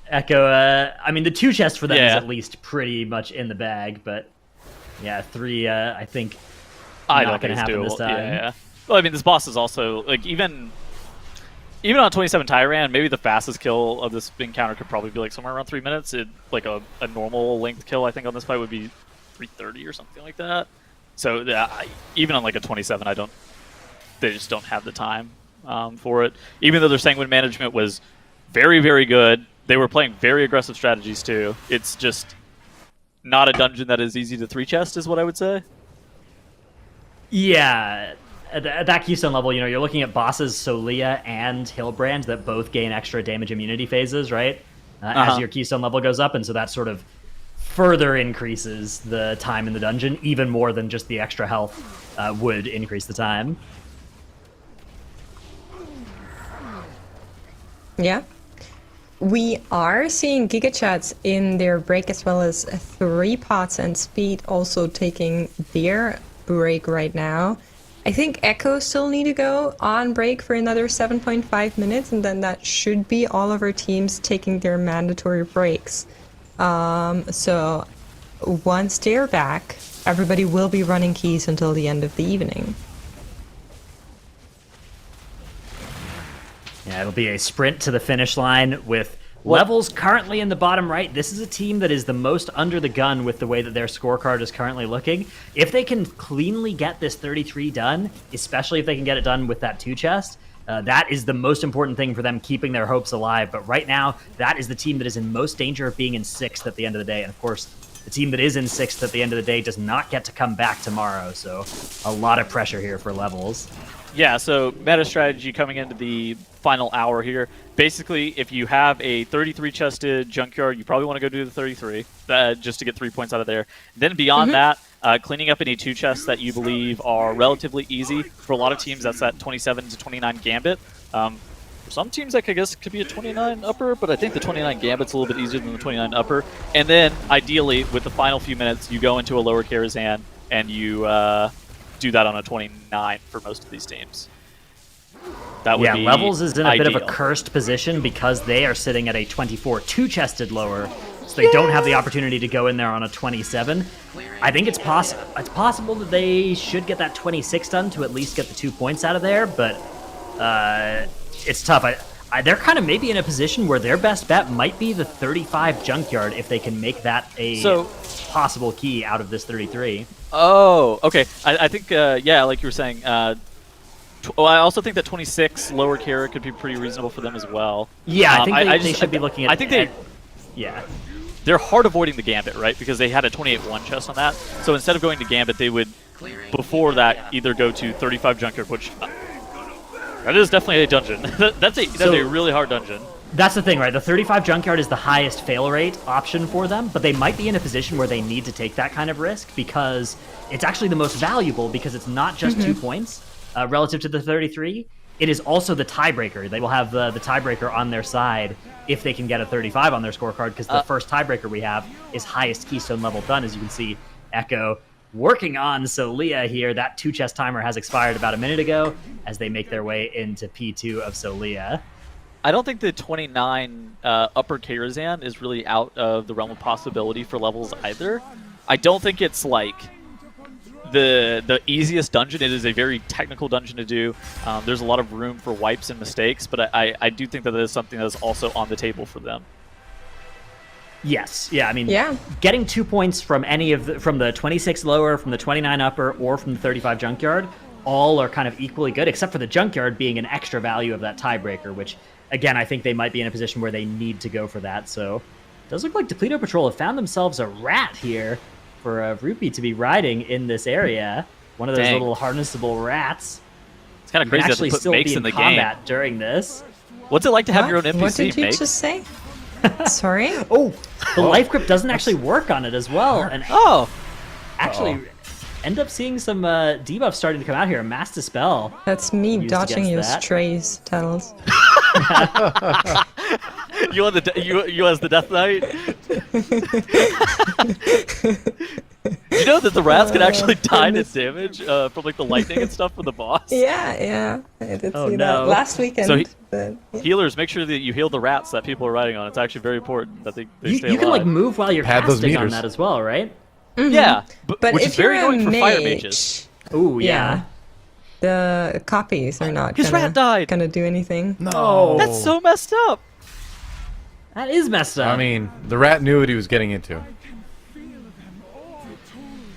Echo. I mean, the 2 chest for them is Yeah. at least pretty much in the bag, but yeah, 3. I think I not don't going think to it's happen doable. this time. Yeah. Well, I mean, this boss is also like even on 27 Tyran, maybe the fastest kill of this encounter could probably be like somewhere around 3 minutes. Like a normal length kill, I think, on this fight would be 3:30 or something like that. So even on like a 27, they just don't have the time for it. Even though their Sanguine management was very, very good, they were playing very aggressive strategies too. It's just not a dungeon that is easy to 3 chest, is what I would say. Yeah, at that keystone level, you're looking at bosses Solia and Hillbrand that both gain extra damage immunity phases, right? As your keystone level goes up, and so that sort of further increases the time in the dungeon, even more than just the extra health would increase the time. Yeah. We are seeing Gigachats in their break as well as 3 pots and speed also taking their break right now. I think Echo still need to go on break for another 7.5 minutes, and then that should be all of our teams taking their mandatory breaks. So once they're back, everybody will be running keys until the end of the evening. Yeah, it'll be a sprint to the finish line with Levels currently in the bottom right. This is a team that is the most under the gun with the way that their scorecard is currently looking. If they can cleanly get this 33 done, especially if they can get it done with that 2 chest, that is the most important thing for them keeping their hopes alive. But right now, that is the team that is in most danger of being in 6th at the end of the day. And of course, the team that is in 6th at the end of the day does not get to come back tomorrow. So a lot of pressure here for Levels. Yeah, so meta strategy coming into the final hour here. Basically, if you have a 33-chested junkyard, you probably want to go do the 33 just to get 3 points out of there. Then beyond that, cleaning up any 2 chests that you believe are relatively easy. For a lot of teams, that's that 27 to 29 Gambit. For some teams, that I guess could be a 29 upper, but I think the 29 Gambit's a little bit easier than the 29 upper. And then, ideally, with the final few minutes, you go into a lower Karazhan and you do that on a 29 for most of these teams. That would be Levels is in a bit of a ideal. cursed position because they are sitting at a 24 2-chested lower, so they don't have the opportunity to go in there on a 27. I think it's possible that they should get that 26 done to at least get the 2 points out of there, but it's tough. They're kind of maybe in a position where their best bet might be the 35 junkyard if they can make that a possible key out of this 33. Oh, okay. I think, yeah, like you were saying, I also think that 26 lower Kara could be pretty reasonable for them as well. Yeah, I think they should be looking at... I think they're hard avoiding the Gambit, right? Because they had a 28-1 chest on that. So instead of going to Gambit, they would, before that, either go to 35 Junkyard, which... that is definitely a dungeon. That's a really hard dungeon. That's the thing, right? The 35 Junkyard is the highest fail rate option for them, but they might be in a position where they need to take that kind of risk because it's actually the most valuable because it's not just 2 points relative to the 33. It is also the tiebreaker. They will have the tiebreaker on their side if they can get a 35 on their scorecard because the first tiebreaker we have is highest keystone level done. As you can see, Echo working on Solia here. That 2 chest timer has expired about a minute ago as they make their way into P2 of Solia. I don't think the 29 upper Karazhan is really out of the realm of possibility for Levels either. I don't think it's like the easiest dungeon. It is a very technical dungeon to do. There's a lot of room for wipes and mistakes, but I do think that is something that is also on the table for them. Yes, yeah, I mean, getting 2 points from from the 26 lower, from the 29 upper, or from the 35 junkyard, all are kind of equally good, except for the junkyard being an extra value of that tiebreaker, which, again, I think they might be in a position where they need to go for that. So it does look like Depleto Patrol have found themselves a rat here for a Rupee to be riding in this area. One of those little harnessable rats. It's kind of crazy that they put makes in the combat game during this. What's it like to have your own NPC, What did you Make? just say? Sorry? Oh, the life grip doesn't actually work on it as well. And actually end up seeing some debuffs starting to come out here. Mass Dispel. That's me used dodging against your that. strays, Tunnels. You as the Death Knight? You know that the rats can actually die to damage from like the lightning and stuff from the boss? Yeah. I did see that no. last weekend. So but, yeah. Healers, make sure that you heal the rats that people are riding on. It's actually very important that they You stay alive. can like move while you're Pad those casting on meters. that as well, right? Yeah, But which if is very you're a annoying for fire mage, mages. Ooh, yeah. the copies are not His rat died. gonna do anything. No. That's so messed up. That is messed up. I mean, the rat knew what he was getting into.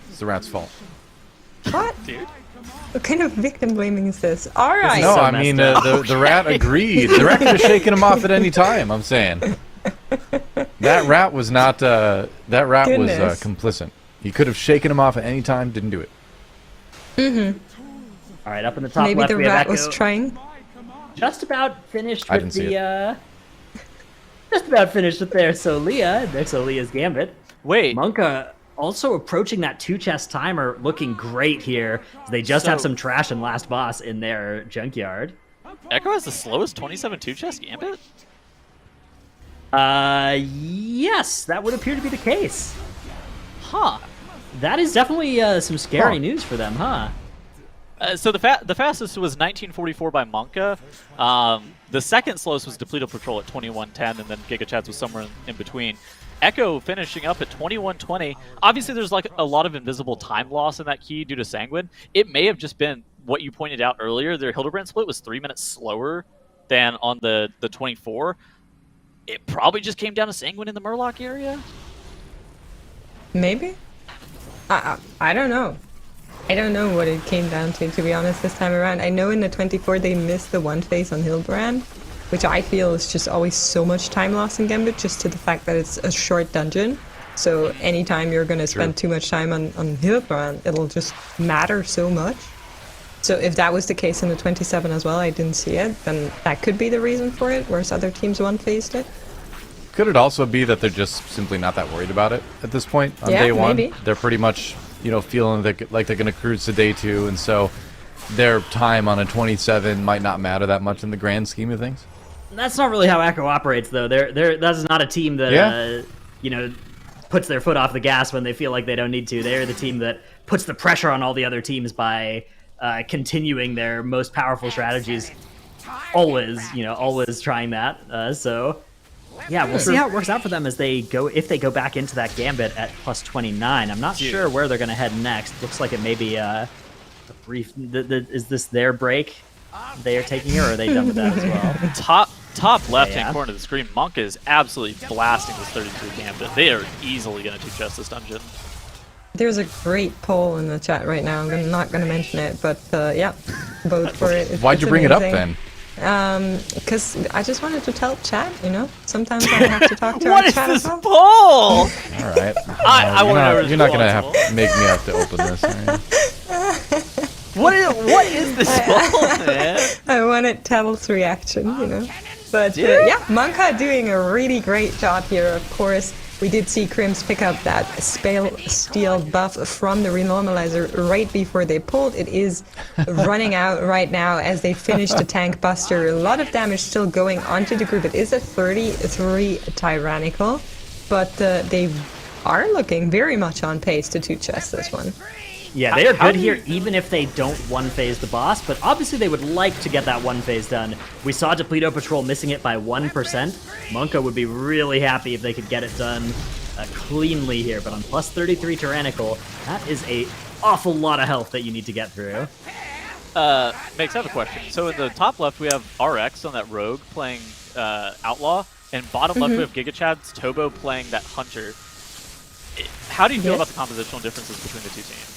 It's the rat's fault. What? Dude. What kind of victim blaming is this? All right. No, so I mean, messed the rat agreed. The rat could have shaken him off at any time, I'm saying. That rat was not, that rat Goodness. was complicit. He could have shaken him off at any time, didn't do it. All right, up in the top Maybe left, the we have rat Echo. was trying. Just about finished I with didn't see just about finished with their Solia. Their Solia's Gambit. Wait, Monka also approaching that 2 chest timer, looking great here. They just have some trash and last boss in their junkyard. Echo has the slowest 27 2-chest Gambit? Yes, that would appear to be the case. Huh. That is definitely some scary news for them, huh? So the fastest was 1944 by Monka. The second slowest was Depleto Patrol at 21:10, and then GigaChads was somewhere in between. Echo finishing up at 21:20. Obviously, there's like a lot of invisible time loss in that key due to Sanguine. It may have just been what you pointed out earlier. Their Hildebrand split was 3 minutes slower than on the 24. It probably just came down to Sanguine in the Murloc area. Maybe. I don't know. I don't know what it came down to be honest, this time around. I know in the 24 they missed the one phase on Hildebrand, which I feel is just always so much time loss in Gambit, just to the fact that it's a short dungeon. So anytime you're going to spend too much time on Hildebrand, it'll just matter so much. So if that was the case in the 27 as well, I didn't see it, then that could be the reason for it, whereas other teams one-phased it. Could it also be that they're just simply not that worried about it at this point on day one? Maybe. They're pretty much, feeling like they're going to cruise to day 2, and so their time on a 27 might not matter that much in the grand scheme of things. That's not really how Echo operates, though. That's not a team that puts their foot off the gas when they feel like they don't need to. They're the team that puts the pressure on all the other teams by continuing their most powerful strategies. Always trying that. Yeah, we'll see how it works out for them if they go back into that Gambit at plus 29. I'm not sure where they're going to head next. Looks like it may be a brief... is this their break they are taking here, or are they done with that as well? Top left-hand corner of the screen, Monka is absolutely blasting this 33 Gambit. They are easily going to two-chest this dungeon. There's a great poll in the chat right now. I'm not going to mention it, but yeah, vote for it. Why'd you bring it up then? Because I just wanted to tell chat, sometimes I have to talk to What our is chat this as well. poll? All right. I want to know. You're not gonna have to make me have to open this. What is this poll, man? I wanted Tattle's reaction, But yeah, Monka doing a really great job here, of course. We did see Crims pick up that steel buff from the renormalizer right before they pulled. It is running out right now as they finish the tank buster. A lot of damage still going onto the group. It is a 33 Tyrannical, but they are looking very much on pace to two-chest this one. Yeah, they are good here even if they don't one-phase the boss, but obviously they would like to get that one phase done. We saw Depleto Patrol missing it by 1%. Monka would be really happy if they could get it done cleanly here, but on plus 33 Tyrannical, that is a awful lot of health that you need to get through. Makes I have a question. So in the top left, we have RX on that Rogue playing Outlaw, and bottom left, we have GigaChad's Tobo playing that Hunter. How do you feel about the compositional differences between the two teams?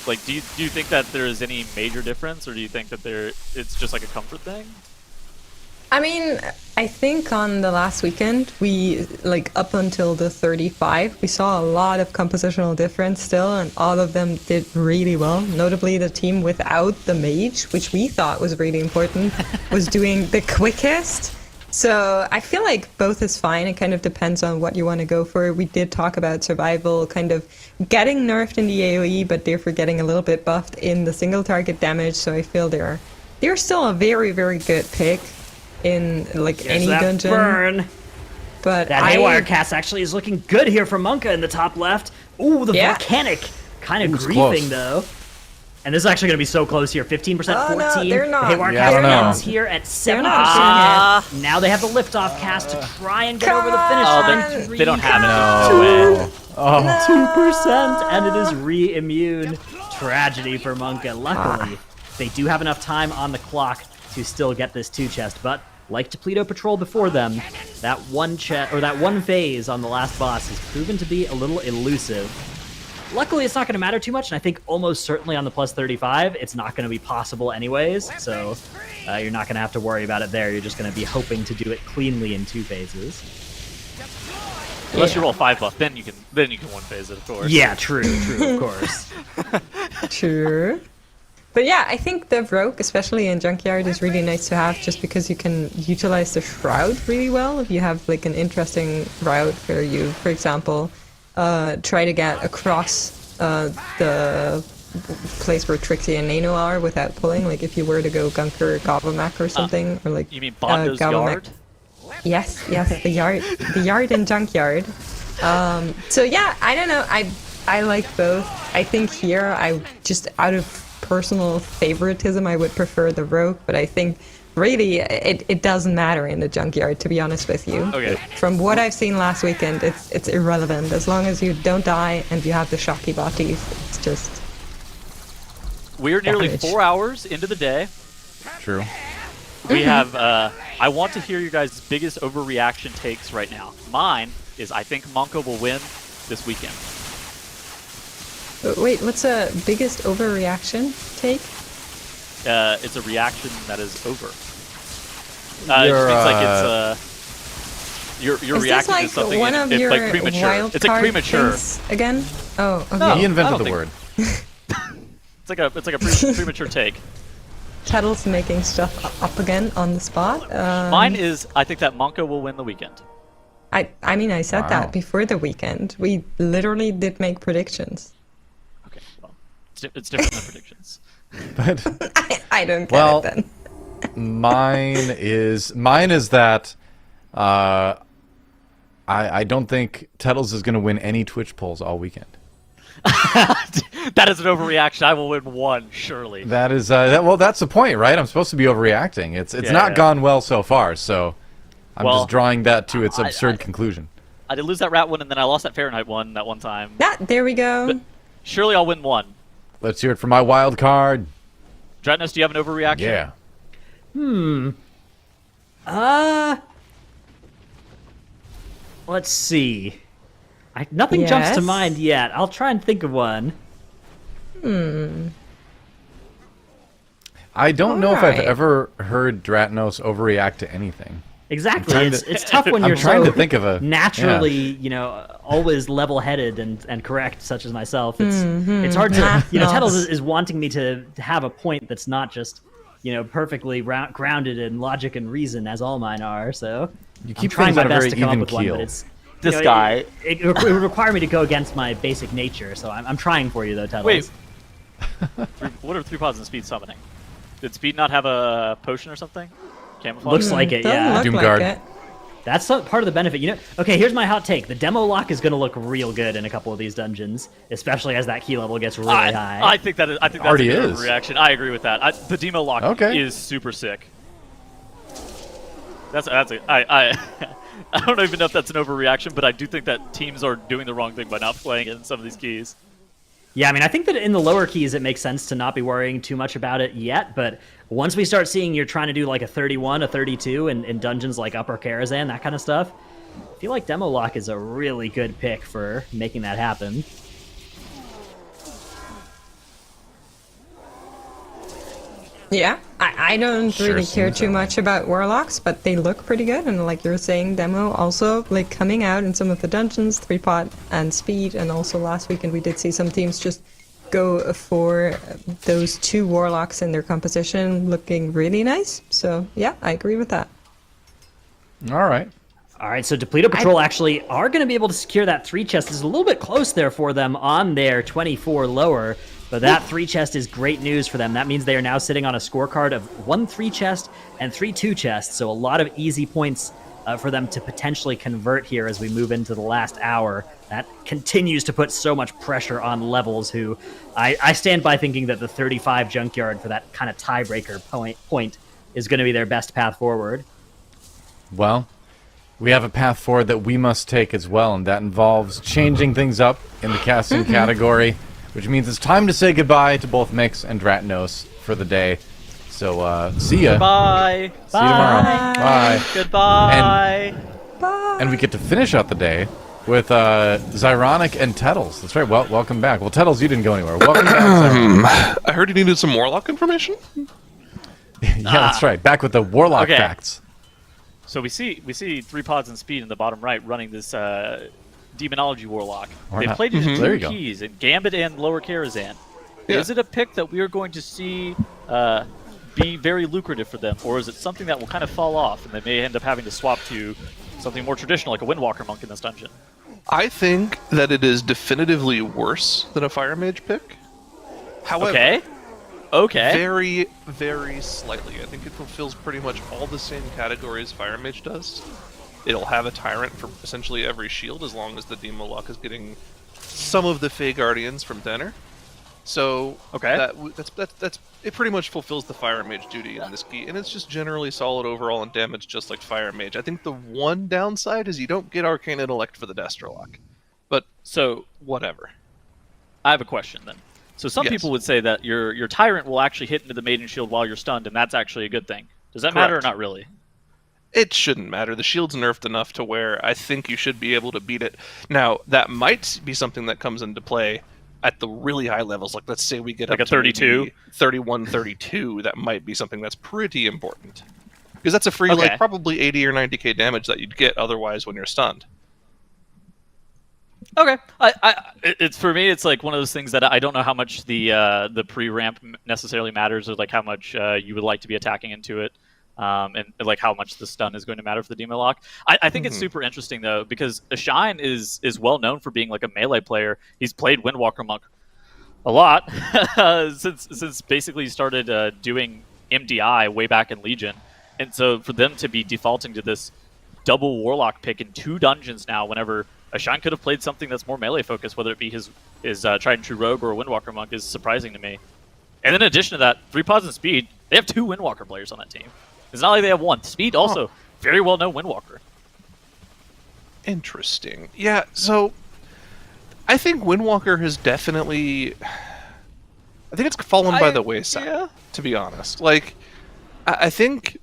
Like, do you think that there is any major difference, or do you think that it's just like a comfort thing? I mean, I think on the last weekend, we, up until the 35, we saw a lot of compositional difference still, and all of them did really well. Notably, the team without the mage, which we thought was really important, was doing the quickest. So I feel like both is fine. It kind of depends on what you want to go for. We did talk about survival kind of getting nerfed in the AoE, but therefore getting a little bit buffed in the single target damage. So I feel they're still a very, very good pick in any dungeon. Burn. But that Haywire cast actually is looking good here for Monka in the top left. Ooh, the volcanic kind of griefing though. And this is actually going to be so close here. 15%, 14. No, they're not. The Haywire cast ends here at 7%. Now they have the liftoff cast to try and get over the finish line. They don't have it. No way. 2%, and it is re-immune. Tragedy for Monka. Luckily, they do have enough time on the clock to still get this two-chest, but like Depleto Patrol before them, that one phase on the last boss has proven to be a little elusive. Luckily, it's not going to matter too much, and I think almost certainly on the plus 35, it's not going to be possible anyways, so you're not going to have to worry about it there. You're just going to be hoping to do it cleanly in 2 phases. Unless you roll 5 buff, then you can one phase it, of course. Yeah, true, of course. True. But yeah, I think the Rogue, especially in Junkyard, is really nice to have just because you can utilize the Shroud really well. If you have an interesting route where you, for example, try to get across the place where Trixie and Nano are without pulling, if you were to go Gunker Gobamac or something, or You mean Bondo's Yard? Yes, the yard and Junkyard. So yeah, I don't know, I like both. I think here, I just out of personal favoritism, I would prefer the rogue, but I think really it doesn't matter in the junkyard, to be honest with you. Okay. From what I've seen last weekend, it's irrelevant. As long as you don't die and you have the shocky bodies, it's just... We're nearly damage. 4 hours into the day. True. We have, I want to hear your guys' biggest overreaction takes right now. Mine is I think Monko will win this weekend. Wait, what's a biggest overreaction take? It's a reaction that is over. It You're, just means like it's, you're Is this reacting like to something one of your like premature. wild It's like card premature. things again? Oh, okay. No. He I invented don't the think- word. It's like a premature take. Tuttle's making stuff up again on the spot. Mine is I think that Monko will win the weekend. I mean, I said Wow. that before the weekend. We literally did make predictions. Okay, well, it's different than predictions. But I don't get Well- it then. mine is that I don't think Tettles is going to win any Twitch polls all weekend. That is an overreaction. I will win one, surely. That is well, that's the point, right? I'm supposed to be overreacting. It's Yeah, not yeah. gone well so far, so I'm Well, just drawing that to its I- absurd conclusion. I did lose that rat one, and then I lost that Fahrenheit one that one time. Yeah, there we go. But surely I'll win one. Let's hear it for my wild card. Dratnos, do you have an overreaction? Yeah. Let's see. Nothing jumps to Yes? mind yet. I'll try and think of one. I don't know if I've Alright. ever heard Dratnos overreact to anything. Exactly. trying It's tough when I'm you're trying so to think of a naturally, always level-headed and correct, such as myself. It's hard to, Math Tettles nuts. is wanting me to have a point that's not just, perfectly grounded in logic and reason, as all mine are. So You I'm keep trying things my on a best very to come up even with one, keel. but it's This guy. It would require me to go against my basic nature. So I'm trying for you though, Tettles. Wait. What are 3 pods and speed summoning? Did speed not have a potion or something? Camouflage? Looks like it, Doesn't yeah. look Doomguard. like it. That's part of the benefit. Okay, here's my hot take. The demo lock is going to look real good in a couple of these dungeons, especially as that key level gets really high. I think that's Already a good is. overreaction. I agree with that. The demo lock Okay. is super sick. I don't even know if that's an overreaction, but I do think that teams are doing the wrong thing by not playing in some of these keys. Yeah, I mean, I think that in the lower keys it makes sense to not be worrying too much about it yet, but once we start seeing you're trying to do like a 31, a 32 in dungeons like Upper Karazhan, that kind of stuff, I feel like Demo Lock is a really good pick for making that happen. Yeah, I don't Sure really care seems too that way. much about warlocks, but they look pretty good. And like you're saying, demo also like coming out in some of the dungeons, 3-pot and speed. And also last weekend we did see some teams just go for those 2 warlocks in their composition, looking really nice. So yeah, I agree with that. All right. All right, so Depleto Patrol actually are going to be able to secure that 3 chest. It's a little bit close there for them on their 24 lower, but that 3 chest is great news for them. That means they are now sitting on a scorecard of 1 3 chest and 3 2 chests, so a lot of easy points for them to potentially convert here as we move into the last hour. That continues to put so much pressure on Levels, who I stand by thinking that the 35 Junkyard for that kind of tiebreaker point is going to be their best path forward. Well, we have a path forward that we must take as well, and that involves changing things up in the casting category, which means it's time to say goodbye to both Mix and Dratnos for the day. So, see ya. Bye. See you tomorrow. Bye. Goodbye. And we get to finish out the day with Zyronic and Tettles. That's right. Well, welcome back. Well, Tettles, you didn't go anywhere. Welcome back, Zyronic. I heard you needed some Warlock information. Yeah, that's right. Back with the Warlock Okay. facts. So we see 3 pods and speed in the bottom right running this Demonology Warlock. Or They not. played using There you 2 go. keys in Gambit and Lower Karazhan. Yeah. Is it a pick that we are going to see be very lucrative for them, or is it something that will kind of fall off and they may end up having to swap to something more traditional like a Windwalker Monk in this dungeon? I think that it is definitively worse than a Fire Mage pick. However, Okay. very, very slightly. I think it fulfills pretty much all the same categories Fire Mage does. It'll have a Tyrant for essentially every shield as long as the Demo Lock is getting some of the Fey Guardians from Denner. So Okay. that's it. Pretty much fulfills the Fire Mage duty in this key, and it's just generally solid overall in damage, just like Fire Mage. I think the one downside is you don't get Arcane Intellect for the Destrolock, but So whatever. I have a question then. So some Yes. people would say that your Tyrant will actually hit into the Maiden Shield while you're stunned, and that's actually a good thing. Does that matter or Correct. not really? It shouldn't matter. The shield's nerfed enough to where I think you should be able to beat it. Now, that might be something that comes into play at the really high levels. Like, let's say we get Like up a to 32? maybe 31, 32. That might be something that's pretty important. Because that's a free, Okay. like, probably 80 or 90k damage that you'd get otherwise when you're stunned. Okay, it's for me. It's like one of those things that I don't know how much the pre-ramp necessarily matters, or like how much you would like to be attacking into it, and like how much the stun is going to matter for the Demon Lock. I think it's super interesting though, because Ashine is well known for being like a melee player. He's played Windwalker Monk a lot since basically he started doing MDI way back in Legion, and so for them to be defaulting to this double Warlock pick in 2 dungeons now, whenever Ashine could have played something that's more melee focused, whether it be his tried and true rogue or a Windwalker Monk, is surprising to me. And then in addition to that, 3 pods and speed, they have 2 Windwalker players on that team. It's not like they have 1. Speed also very well known Windwalker. Interesting. Yeah, so I think Windwalker has definitely... I think it's fallen by the wayside, yeah. to be honest. Like, I think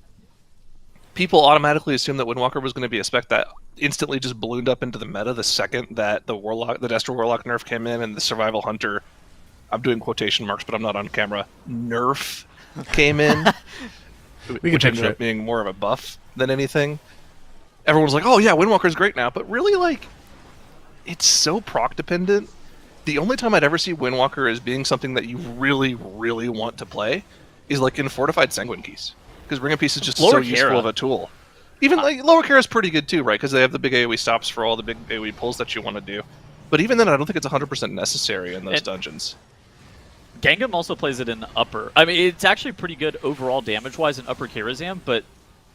people automatically assumed that Windwalker was going to be a spec that instantly just ballooned up into the meta the second that the Destro Warlock nerf came in and the Survival Hunter, I'm doing quotation marks, but I'm not on camera, nerf came in, which ended up being more of a buff than anything. Everyone was like, oh yeah, Windwalker's great now, but really, like, it's so proc dependent. The only time I'd ever see Windwalker as being something that you really, really want to play is like in Fortified Sanguine Keys. Because Ring of Peace is just so useful of a tool. Even like Lower Care is pretty good too, right? Because they have the big AoE stops for all the big AoE pulls that you want to do. But even then, I don't think it's 100% necessary in those dungeons. Gangam also plays it in Upper. I mean, it's actually pretty good overall damage-wise in Upper Karazhan, but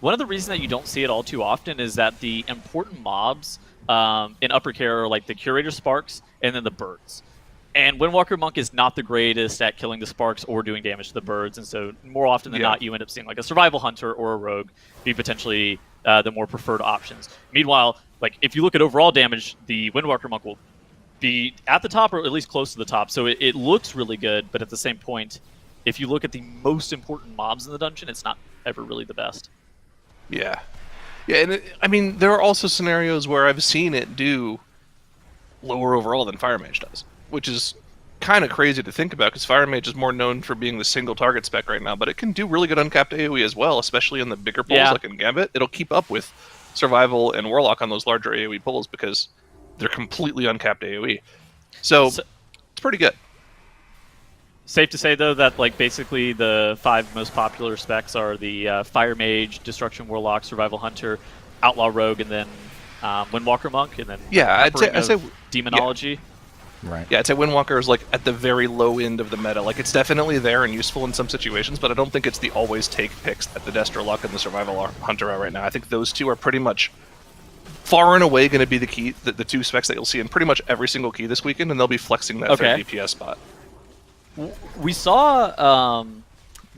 one of the reasons that you don't see it all too often is that the important mobs in Upper Care are like the Curator Sparks and then the birds. And Windwalker Monk is not the greatest at killing the sparks or doing damage to the birds, and so more often than not, you end up seeing like a Survival Hunter or a Rogue be potentially the more preferred options. Meanwhile, like if you look at overall damage, the Windwalker Monk will be at the top or at least close to the top, so it looks really good, but at the same point, if you look at the most important mobs in the dungeon, it's not ever really the best. Yeah. Yeah, and I mean, there are also scenarios where I've seen it do lower overall than Fire Mage does, which is kind of crazy to think about because Fire Mage is more known for being the single target spec right now, but it can do really good uncapped AoE as well, especially in the bigger pulls like in Gambit. It'll keep up with Survival and Warlock on those larger AoE pulls because they're completely uncapped AoE. So it's pretty good. Safe to say, though, that like basically the 5 most popular specs are the Fire Mage, Destruction Warlock, Survival Hunter, Outlaw Rogue, and then Windwalker Monk, and then I'd say Demonology. Right. Yeah, I'd say Windwalker is like at the very low end of the meta. Like it's definitely there and useful in some situations, but I don't think it's the always take picks that the Destrolock and the Survival Hunter are right now. I think those two are pretty much far and away going to be the key, the 2 specs that you'll see in pretty much every single key this weekend, and they'll be flexing that 3 DPS spot. We saw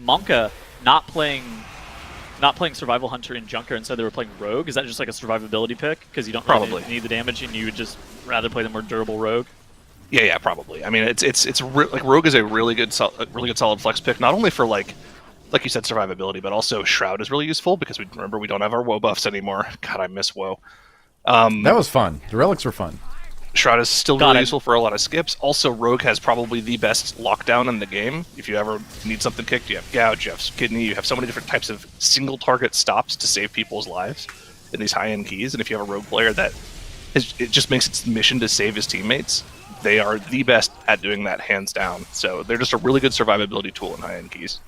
Monka not playing Survival Hunter in Junker, instead they were playing Rogue. Is that just like a survivability pick because you don't really need the damage and you would just rather play the more durable Rogue? Yeah, probably. I mean, like Rogue is a really good solid flex pick, not only for like you said survivability, but also Shroud is really useful because we don't have our woe buffs anymore. God, I miss woe. That was fun. The relics were fun. Shroud is still really useful for a lot of skips. Also, Rogue has probably the best lockdown in the game. If you ever need something kicked, you have Gouge, you have Kidney, you have so many different types of single target stops to save people's lives in these high-end keys. And if you have a Rogue player that it just makes its mission to save his teammates, they are the best at doing that, hands down. So they're just a really good survivability tool in high-end keys.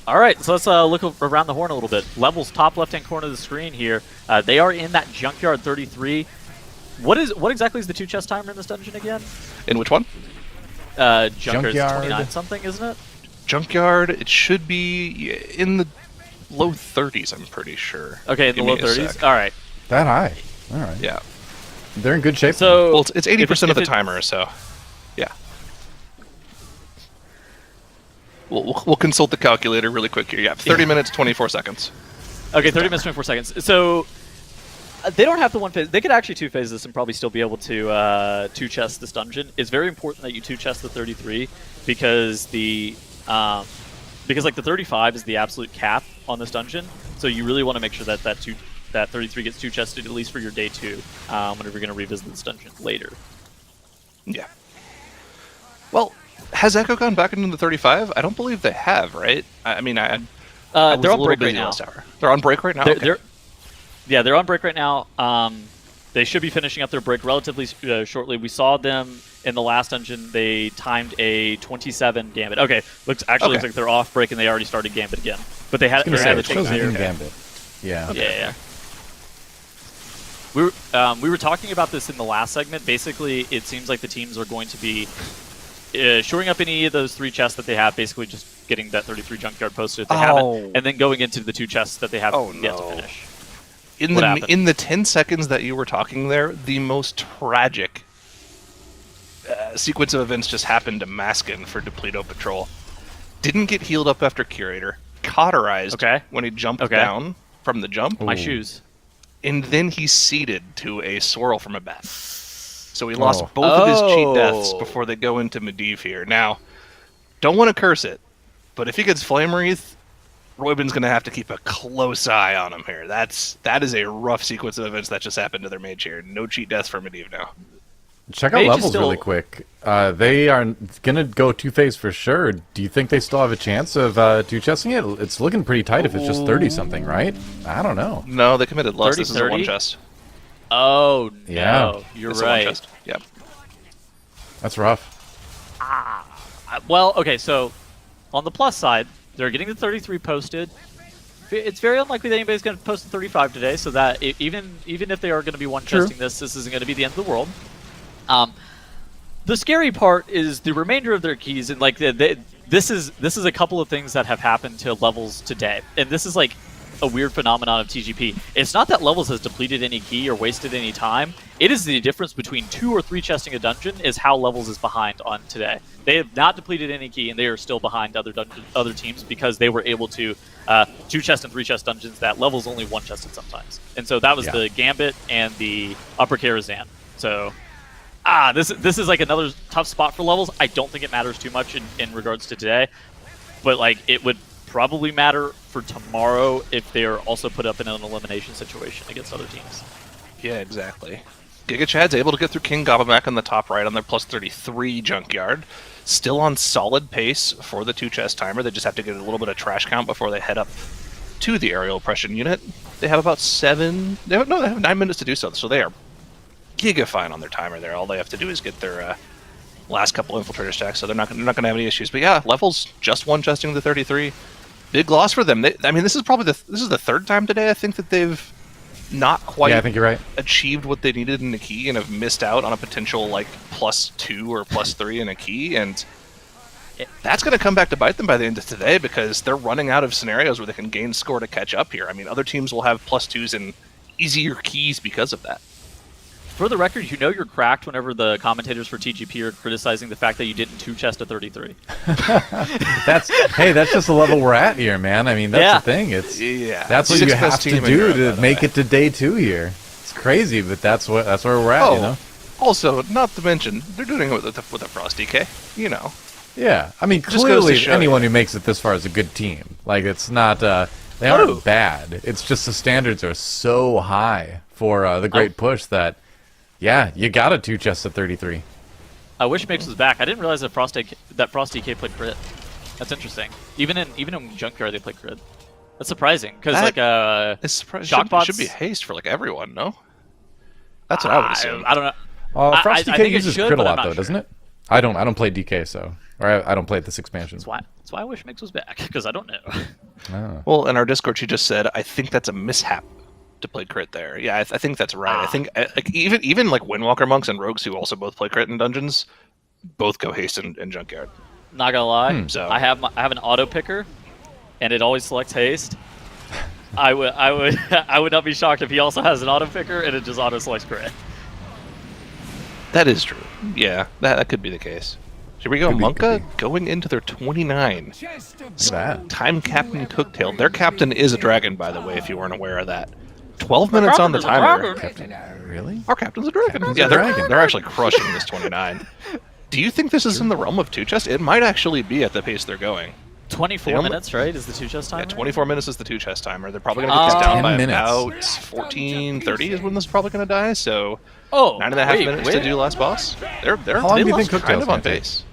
All right, so let's look around the horn a little bit. Levels, top left-hand corner of the screen here. They are in that Junkyard 33. What exactly is the 2 chest timer in this dungeon again? In which one? Junkyard 29 something, isn't it? Junkyard, it should be in the low 30s, I'm pretty sure. Okay, in the low 30s? All right. That high. All right. Yeah. They're in good shape. So well, it's 80% of the timer, so... We'll consult the calculator really quick here. Yeah, 30 minutes, 24 seconds. Okay, 30 minutes, 24 seconds. So they don't have to one phase. They could actually two phase this and probably still be able to two chest this dungeon. It's very important that you two chest the 33 because like the 35 is the absolute cap on this dungeon. So you really want to make sure that that 33 gets two chested at least for your day 2 whenever you're going to revisit this dungeon later. Yeah. Well, has Echo gone back into the 35? I don't believe they have, right? I mean, I was they're a on little break busy right now. last hour. They're on break right now? Okay. They're on break right now. They should be finishing up their break relatively shortly. We saw them in the last dungeon. They timed a 27 gambit. Okay, looks like they're off break and they already started gambit again. But they had it to shows take in gambit. Yeah. Yeah. We were talking about this in the last segment. Basically, it seems like the teams are going to be shoring up any of those 3 chests that they have, basically just getting that 33 junkyard posted if they haven't, and then going into the 2 chests that they have yet to finish. In the 10 seconds that you were talking there, the most tragic sequence of events just happened to Maskin for Depleto Patrol. Didn't get healed up after Curator, cauterized when he jumped down from the jump. My shoes. And then he seeded to a swirl from a bat. So he lost both of his cheat deaths before they go into Medivh here. Now, don't want to curse it, but if he gets Flame Wreath, Roybin's going to have to keep a close eye on him here. That is a rough sequence of events that just happened to their mage here. No cheat deaths for Medivh now. Check out levels really quick. They are going to go 2-phase for sure. Do you think they still have a chance of 2-chesting it? It's looking pretty tight if it's just 30-something, right? I don't know. No, they committed less. This is a 1 chest. Oh, no. Yeah. You're it's right. A 1 chest. Yep. That's rough. Well, okay, so on the plus side, they're getting the 33 posted. It's very unlikely that anybody's going to post the 35 today, so that even if they are going to be one-chesting this isn't going to be the end of the world. The scary part is the remainder of their keys, and like this is a couple of things that have happened to levels today, and this is like a weird phenomenon of TGP. It's not that levels has depleted any key or wasted any time. It is the difference between 2 or 3 chesting a dungeon is how levels is behind on today. They have not depleted any key, and they are still behind other teams because they were able to 2 chest and 3 chest dungeons that levels only 1 chested sometimes. And so that was the Gambit and the Upper Karazhan. So this is like another tough spot for levels. I don't think it matters too much in regards to today, but like it would probably matter for tomorrow if they are also put up in an elimination situation against other teams. Yeah, exactly. Giga Chad's able to get through King Gobbleback on the top right on their plus 33 junkyard. Still on solid pace for the 2 chest timer. They just have to get a little bit of trash count before they head up to the aerial oppression unit. They have about 7... They have 9 minutes to do so, so they are giga fine on their timer there. All they have to do is get their last couple infiltrator stacks, so they're not going to have any issues. But yeah, levels just 1-chesting the 33. Big loss for them. I mean, this is probably the 3rd time today I think that they've not quite I think you're right. achieved what they needed in the key and have missed out on a potential like +2 or +3 in a key, and that's going to come back to bite them by the end of today because they're running out of scenarios where they can gain score to catch up here. I mean, other teams will have +2s and easier keys because of that. For the record, you know you're cracked whenever the commentators for TGP are criticizing the fact that you didn't 2-chest a 33. That's just the level we're at here, man. I mean, that's the thing. That's what you have to do to make it to day 2 here. It's crazy, but that's where we're at, you know? Also, not to mention, they're doing it with a Frost DK, you know. Yeah, I mean, clearly anyone who makes it this far is a good team. Like, it's not, they aren't bad. It's just the standards are so high for the Great Push that, yeah, you got a 2-chest at 33. I wish Mix was back. I didn't realize that Frost DK played crit. That's interesting. Even in Junkyard they play crit. That's surprising because it's surprising. Should be haste for like everyone, no? That's what I would assume. I don't know. Frost DK uses crit a lot though, sure. doesn't it? I don't play DK, so I don't play this expansion. That's why I wish Mix was back because I don't know. Oh. Well, in our Discord, she just said, I think that's a mishap to play crit there. Yeah, I think that's right. I think like even like Windwalker monks and rogues who also both play crit in dungeons, both go haste in Junkyard. Not gonna lie, So I have an auto picker, and it always selects haste. I would not be shocked if he also has an auto picker and it just auto selects crit. that is true. Yeah, that could be the case. Here we go, Could be, Monka could be. going into their 29. Look at that. Time Captain Cooktail. Their captain is a dragon, by the way, if you weren't aware of that. 12 minutes on the timer. Really? Our captain's a dragon. Captain's Yeah, a they're, dragon. they're actually crushing this 29. Do you think this is in the realm of two chest? It might actually be at the pace they're going. 24 minutes, right? Is the 2 chest timer? Yeah, 24 minutes is the 2 chest timer. They're probably going to get this down 10 by minutes. about 14:30 is when this is probably going to die. So Oh, 9.5 minutes to do last boss. They're How long do you think kind Cooktail's of on gonna take? pace.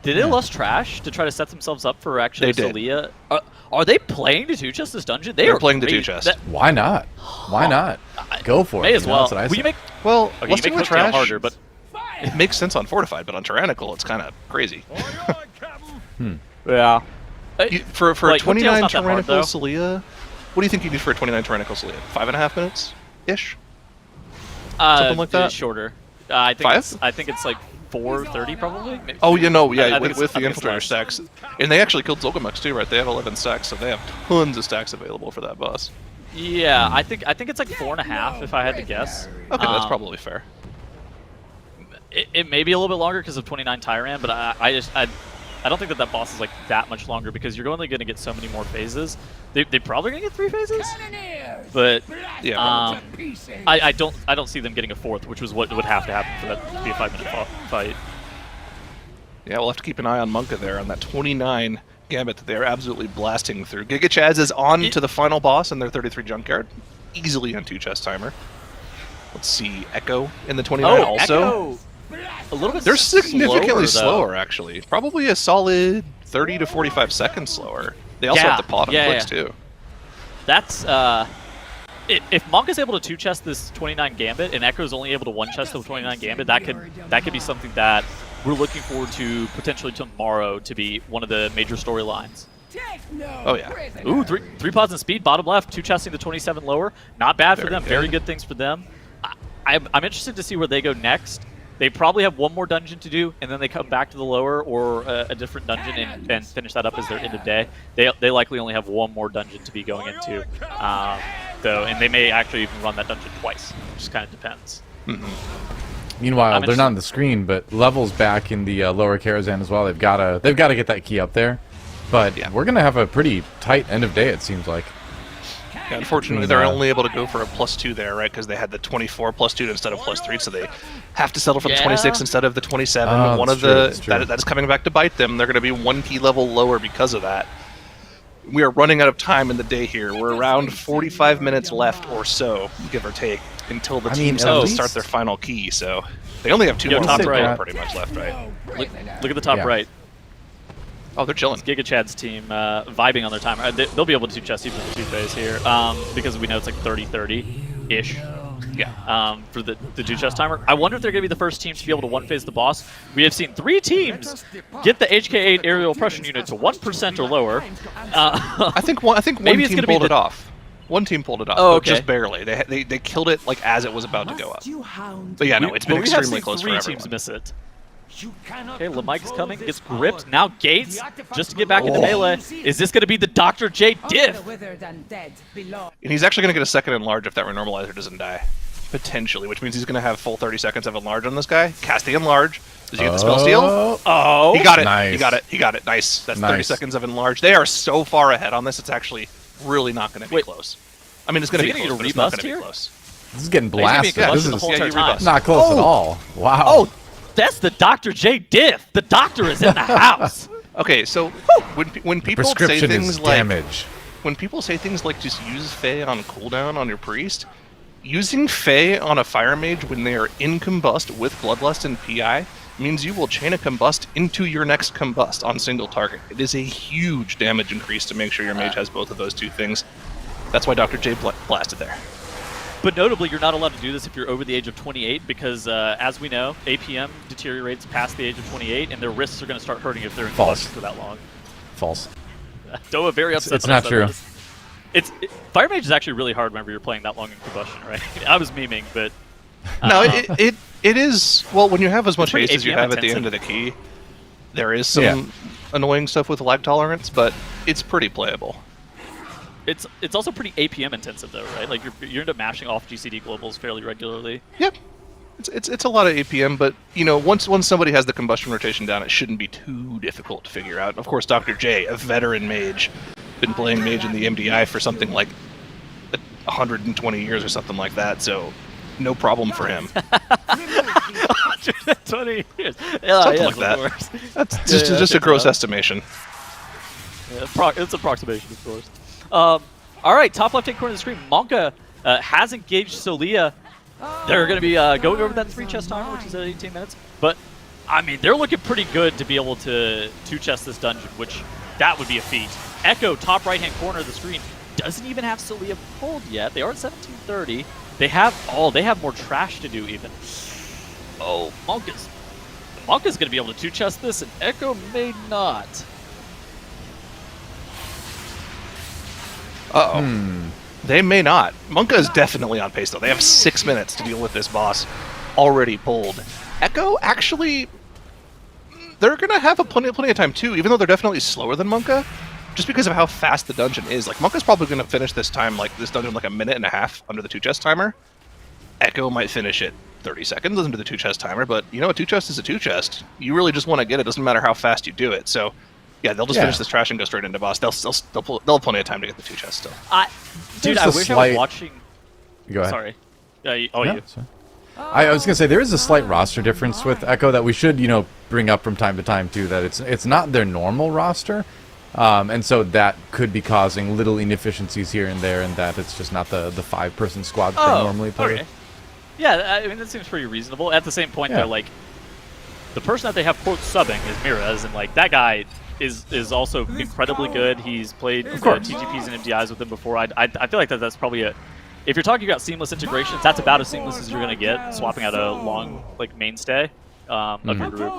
Did they lust trash to try to set themselves up for actually They did. Solia? Are they playing the 2 chest this dungeon? They're are playing the great. 2 chest. Why not? Why not? Go for it. May as you know, well. that's what I Will say. you make? Well, Okay, you lusting make the Cooktail trash harder, but it makes sense on Fortified, but on Tyrannical it's kind of crazy. yeah. For a Like, Cooktail's 29 not that hard, Tyrannical though. Celia, what do you think you need for a 29 Tyrannical Celia? 5.5 minutes ish. Something like that? Shorter. I think. 5? I think it's like 4:30 probably. Maybe. Oh, you know, yeah, I think with it's- the I think it's Infiltrator less. stacks. And they actually killed Zolgamux too, right? They have 11 stacks, so they have tons of stacks available for that boss. Yeah, I think it's like 4.5 if I had to guess. Okay, that's probably fair. It may be a little bit longer because of 29 Tyran, but I don't think that boss is like that much longer because you're only going to get so many more phases. They probably going to get 3 phases, but Yeah, I don't see them getting a 4th, which was what would have to happen for that to be a 5-minute fight. Yeah, we'll have to keep an eye on Monka there on that 29 Gambit that they're absolutely blasting through. Giga Chaz is on to the final boss in their 33 Junkyard. Easily on 2 chest timer. Let's see, Echo in the 29 also. Echo, a little bit. They're significantly slower, slower, actually. Probably a solid 30 to 45 seconds slower. They also have the pot on clicks, too. That's if Monka's able to 2 chest this 29 Gambit and Echo's only able to 1 chest the 29 Gambit, that could be something that we're looking forward to potentially tomorrow to be one of the major storylines. Oh, yeah. Ooh, three pods in speed, bottom left, 2 chesting the 27 lower. Not bad for Very them. good. Very good things for them. I'm interested to see where they go next. They probably have one more dungeon to do, and then they come back to the lower or a different dungeon and finish that up as their end of day. They likely only have one more dungeon to be going into, though, and they may actually even run that dungeon twice. It just kind of depends. Meanwhile, I'm they're not on the screen, but Level's back in the lower Karazhan as well. They've got to get that key up there. But Yeah. we're gonna have a pretty tight end of day, it seems like. Yeah, unfortunately, they're only able to go for a +2 there, right? Because they had the 24 +2 instead of +3, so they have to settle for the 26 instead of the 27. Oh, One that's of true, the that's true. that is coming back to bite them. They're going to be 1 key level lower because of that. We are running out of time in the day here. We're around 45 minutes left or so, give or take, until the I mean, teams at have to least- start their final key. So they only have 2 Yo, more top to go right. pretty much left, right? Look at the top Yeah. right. Oh, they're chilling. It's Giga Chad's team vibing on their timer. They'll be able to 2 chest even in the 2 phase here because we know it's like 30-30-ish. Yeah. For the 2 chest timer. I wonder if they're going to be the first team to be able to 1 phase the boss. We have seen 3 teams get the HK8 aerial oppression unit to 1% or lower. I think one Maybe it's team gonna be pulled the- it off. One team pulled it off, Oh, but okay. just barely. They killed it like as it was about to go up. But yeah, no, it's been But we have extremely seen close for 3 everyone. teams miss it. Okay, Lemike's coming, gets gripped. Now Gates, just to get back into melee. Is this going to be the Dr. J diff? And he's actually going to get a second enlarge if that renormalizer doesn't die. Potentially, which means he's going to have full 30 seconds of enlarge on this guy. Cast the enlarge. Does he get the spell steal? Oh, He got it. Nice. He got it. He got it. Nice. That's 30 Nice. seconds of enlarge. They are so far ahead on this, it's actually really not going to be Wait. close. I mean, it's going to Is be he close, gonna but it's get a not rebust going to be here? close. This is getting He's gonna be blasted. getting This busted the is whole yeah, entire you time. rebust. not close at all. Wow. Oh, that's the Dr. J diff. The doctor is in the house. Okay, so when people say Prescription things is like damage. when people say things like just use Fae on cooldown on your priest, using Fae on a fire mage when they are in combust with Bloodlust and PI means you will chain a combust into your next combust on single target. It is a huge damage increase to make sure your mage has both of those 2 things. That's why Dr. J blasted there. But notably, you're not allowed to do this if you're over the age of 28 because, as we know, APM deteriorates past the age of 28, and their wrists are going to start hurting if they're in False. combustion for that long. False. Doa very upset. It's that I not said true. this. Fire Mage is actually really hard whenever you're playing that long in combustion, right? I was memeing, but No, it is, well, when you have as much pretty haste as you APM have at the intensive. end of the key, there is some Yeah. annoying stuff with lag tolerance, but it's pretty playable. it's also pretty APM intensive though, right? Like you end up mashing off GCD globals fairly regularly. Yep. It's a lot of APM, but you know, once somebody has the combustion rotation down, it shouldn't be too difficult to figure out. Of course, Dr. J, a veteran mage, been playing mage in the MDI for something like 120 years or something like that, so no problem for him. 120 years. Yeah, Something like that. That's just a gross estimation. Yeah, it's approximation, of course. All right, top left-hand corner of the screen, Monka has engaged Solia. They're going to be going over that 3-chest timer, which is at 18 minutes. But, I mean, they're looking pretty good to be able to 2-chest this dungeon, which that would be a feat. Echo, top right-hand corner of the screen, doesn't even have Solia pulled yet. They are at 1730. They have more trash to do even. Oh, Monka's going to be able to 2-chest this, and Echo may not. Uh-oh. They may not. Monka is definitely on pace, though. They have 6 minutes to deal with this boss already pulled. Echo, actually, they're going to have plenty of time, too, even though they're definitely slower than Monka, just because of how fast the dungeon is. Like, Monka's probably going to finish this dungeon like a minute and a half under the 2-chest timer. Echo might finish it 30 seconds under the 2-chest timer, but, you know, a 2-chest is a 2-chest. You really just want to get it. Doesn't matter how fast you do it, so... Yeah, they'll just finish this trash and go straight into boss. They'll have plenty of time to get the 2-chest still. Dude, I wish I was watching... Go ahead. Sorry. You. I was gonna say there is a slight roster difference with Echo that we should, bring up from time to time too. That it's not their normal roster, and so that could be causing little inefficiencies here and there, and that it's just not the 5-person squad that they normally play. Okay. Yeah, I mean that seems pretty reasonable. At the same point, they're like, the person that they have quote subbing is Miraz, and like that guy is also incredibly good. He's played TGPs and MDIs with him before. I feel like that's probably if you're talking about seamless integrations, that's about as seamless as you're going to get, swapping out a long mainstay of your group.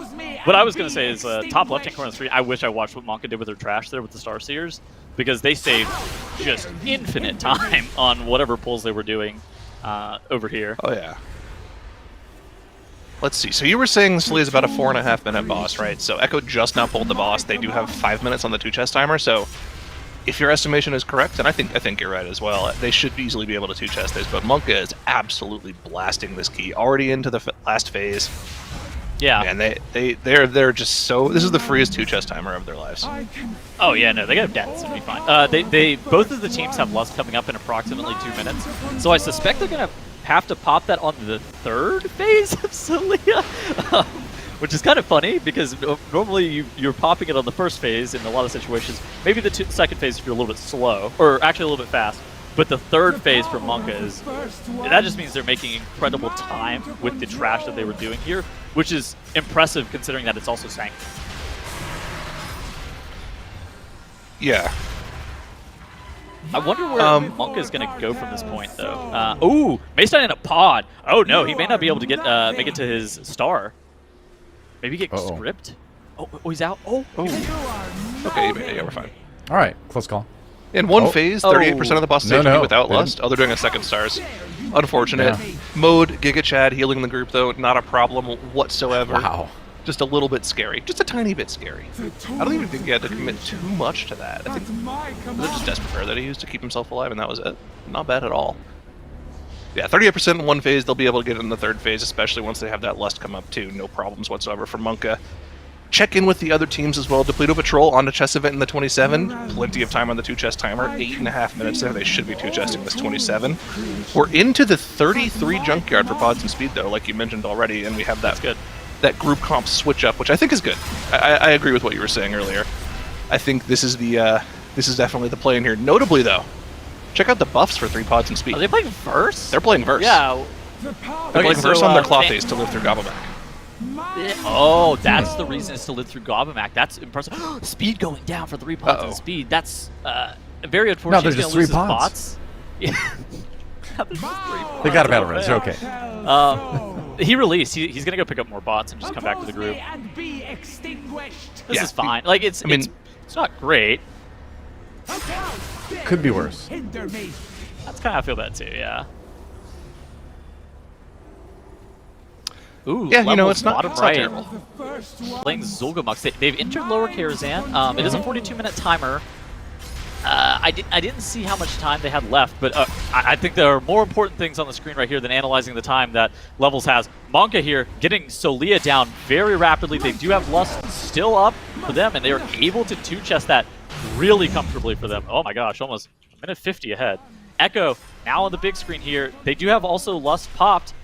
What I was going to say is top left-hand corner of the screen, I wish I watched what Monka did with their trash there with the Starseers, because they saved just infinite time on whatever pulls they were doing over here. Oh, yeah. Let's see. So you were saying Slee is about a 4.5-minute boss, right? So Echo just now pulled the boss. They do have 5 minutes on the 2-chest timer. So if your estimation is correct, and I think you're right as well, they should easily be able to 2-chest this. But Monka is absolutely blasting this key already into the last phase. Yeah. And they're just so. This is the freest 2-chest timer of their lives. Oh yeah, no, they got deaths. It'll be fine. They both of the teams have Lust coming up in approximately 2 minutes. So I suspect they're gonna have to pop that on the 3rd phase of Solia, which is kind of funny because normally you're popping it on the 1st phase in a lot of situations. Maybe the 2nd phase if you're a little bit slow, or actually a little bit fast. But the 3rd phase for Monka that just means they're making incredible time with the trash that they were doing here, which is impressive considering that it's also sank. Yeah. I wonder where Monka is going to go from this point, though. Ooh, Mace in a pod. Oh no, he may not be able to get make it to his star. Maybe get script. Oh, he's out. Oh. Okay, yeah, we're fine. All right, close call. In one phase, 38% of the bosses HP without Lust. Oh, they're doing a 2nd stars. Unfortunate. Yeah. Mode, Giga Chad healing the group, though, not a problem whatsoever. Wow. Just a little bit scary. Just a tiny bit scary. I don't even think he had to commit too much to that. I think they're just Desperate Prayer that he used to keep himself alive, and that was it. Not bad at all. Yeah, 38% in one phase. They'll be able to get it in the 3rd phase, especially once they have that Lust come up, too. No problems whatsoever for Monka. Check in with the other teams as well. Depleto Patrol on the chess event in the 27. Plenty of time on the 2-chest timer. 8.5 minutes there. They should be 2-chesting this 27. We're into the 33 junkyard for pods and speed, though, like you mentioned already, and we have that group comp switch up, which I think is good. I agree with what you were saying earlier. I think this is definitely the play in here. Notably, though, check out the buffs for 3 pods and speed. Are they playing Verse? They're playing Verse. Yeah. They're playing Verse on their claw phase to live through Gobbleback. Oh, that's the reason it's to live through Gobbleback. That's impressive. Speed going down for 3 pods and speed. That's very unfortunate. No, there's just 3 pods. Yeah. They got a battle res. They're okay. He released. He's gonna go pick up more bots and just come back to the group. This is fine. Like it's not great. Could be worse. That's kind of how I feel that too. Yeah. Ooh, yeah, it's not terrible. Playing Zulgamux. They've entered lower Karazhan. It is a 42-minute timer. I didn't see how much time they had left, but I think there are more important things on the screen right here than analyzing the time that Levels has. Monka here getting Solia down very rapidly. They do have Lust still up for them, and they are able to two-chest that really comfortably for them. Oh my gosh, almost a minute 50 ahead. Echo now on the big screen here. They do have also Lust popped.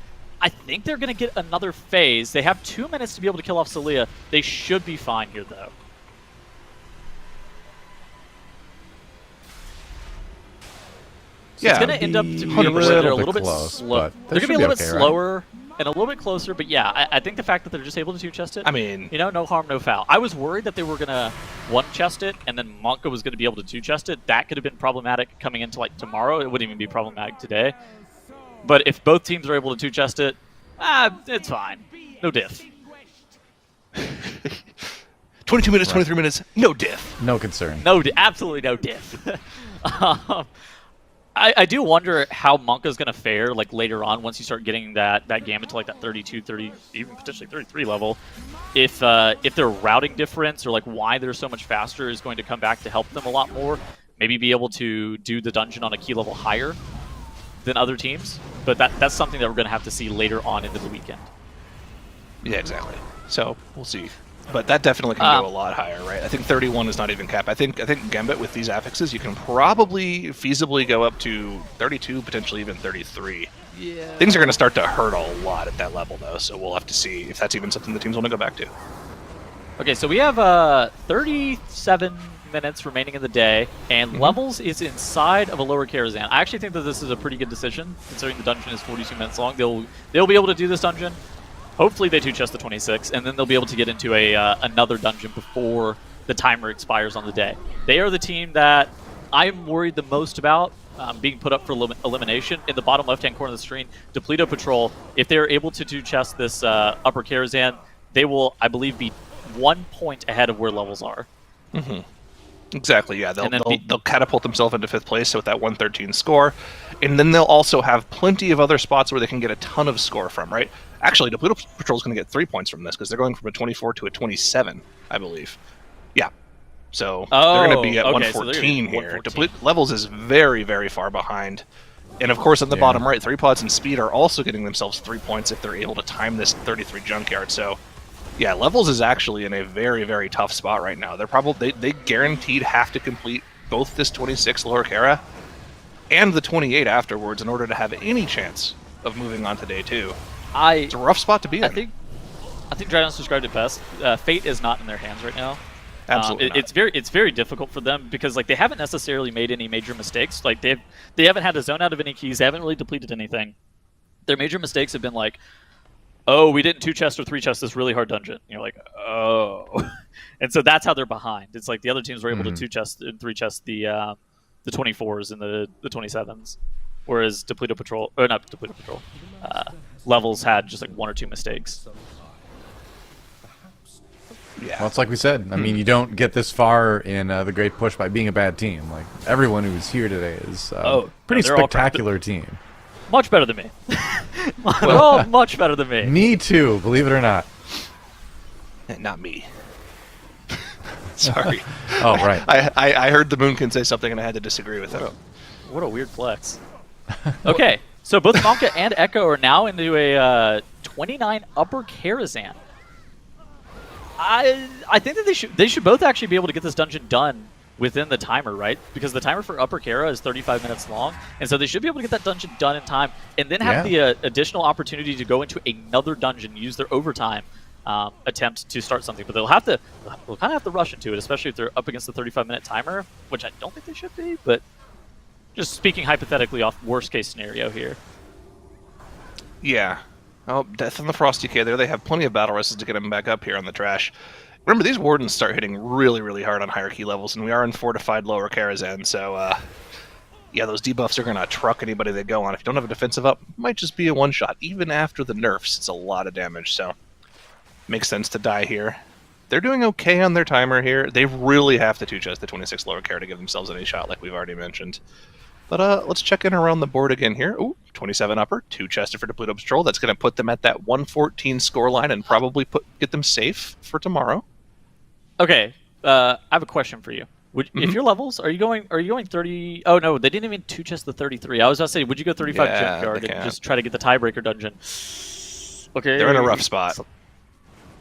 I think they're going to get another phase. They have 2 minutes to be able to kill off Solia. They should be fine here, though. So it's going to end up to be they're a little bit slow. They're going to be a little bit slower and a little bit closer, but yeah, I think the fact that they're just able to two-chest it, I mean, you know, no harm, no foul. I was worried that they were going to one-chest it and then Monka was going to be able to two-chest it. That could have been problematic coming into like tomorrow. It wouldn't even be problematic today. But if both teams are able to two-chest it, it's fine. No diff. 22 minutes, 23 minutes, no diff. No concern. Absolutely no diff. I do wonder how Monka's going to fare like later on once you start getting that Gambit to like that 32, 30, even potentially 33 level. If their routing difference or like why they're so much faster is going to come back to help them a lot more. Maybe be able to do the dungeon on a key level higher than other teams. But that's something that we're going to have to see later on into the weekend. Yeah, exactly. So we'll see. But that definitely can go a lot higher, right? I think 31 is not even cap. I think Gambit with these affixes, you can probably feasibly go up to 32, potentially even 33. Yeah. Things are going to start to hurt a lot at that level, though. So we'll have to see if that's even something the teams want to go back to. Okay, so we have 37 minutes remaining in the day, and Levels is inside of a lower Karazhan. I actually think that this is a pretty good decision, considering the dungeon is 42 minutes long. They'll be able to do this dungeon. Hopefully they two-chest the 26, and then they'll be able to get into another dungeon before the timer expires on the day. They are the team that I'm worried the most about being put up for elimination. In the bottom left-hand corner of the screen, Depleto Patrol, if they're able to two-chest this upper Karazhan, they will, I believe, be 1 point ahead of where Levels are. Mm-hmm. Exactly, yeah. They'll catapult themselves into 5th place with that 113 score, and then they'll also have plenty of other spots where they can get a ton of score from, right? Actually, Depleto Patrol is going to get 3 points from this because they're going from a 24 to a 27, I believe. Yeah. So they're going to be at 114 here. 114. Levels is very, very far behind. And of course, on the bottom right, 3pods and Speed are also getting themselves 3 points if they're able to time this 33 Junkyard. So yeah, Levels is actually in a very, very tough spot right now. They're probably they guaranteed have to complete both this 26 Lower Kara and the 28 afterwards in order to have any chance of moving on to day 2. It's a rough spot to be in. I think Dragon's described it best. Fate is not in their hands right now. Absolutely not. It's very difficult for them because like they haven't necessarily made any major mistakes. Like they haven't had to zone out of any keys. They haven't really depleted anything. Their major mistakes have been like, oh, we didn't 2-chest or 3-chest this really hard dungeon. And you're like, oh. And so that's how they're behind. It's like the other teams were able to 2-chest and 3-chest the 24s and the 27s. Whereas Depleto Patrol, or not Depleto Patrol, Levels had just like 1 or 2 mistakes. Yeah. Well, it's like we said. I mean, you don't get this far in the Great Push by being a bad team. Like everyone who's here today is pretty spectacular team. Much better than me. They're all much better than me. Me too, believe it or not. Not me. Sorry. Oh, right. I heard the Moonkin say something and I had to disagree with it. What a weird flex. Okay, so both Monka and Echo are now into a 29 upper Karazhan. I think that they should both actually be able to get this dungeon done within the timer, right? Because the timer for Upper Kara is 35 minutes long, and so they should be able to get that dungeon done in time, and then have the additional opportunity to go into another dungeon, use their overtime attempt to start something. But they'll kind of have to rush into it, especially if they're up against the 35-minute timer, which I don't think they should be. But just speaking hypothetically off worst case scenario here. Yeah. Oh, Death on the Frosty K there. They have plenty of battle rests to get them back up here on the trash. Remember, these Wardens start hitting really, really hard on higher key levels, and we are in fortified lower Karazhan, so yeah, those debuffs are going to truck anybody they go on. If you don't have a defensive up, it might just be a one-shot. Even after the nerfs, it's a lot of damage, so makes sense to die here. They're doing okay on their timer here. They really have to two-chest the 26 lower Kara to give themselves any shot, like we've already mentioned. But let's check in around the board again here. Ooh, 27 upper, 2-chested for Depleto Patrol. That's going to put them at that 114 scoreline and probably get them safe for tomorrow. Okay, I have a question for you. If your levels, are you going 30? Oh no, they didn't even two chest the 33. I was about to say, would you go 35 junkyard and just try to get the tiebreaker dungeon? Okay, They're in a rough spot.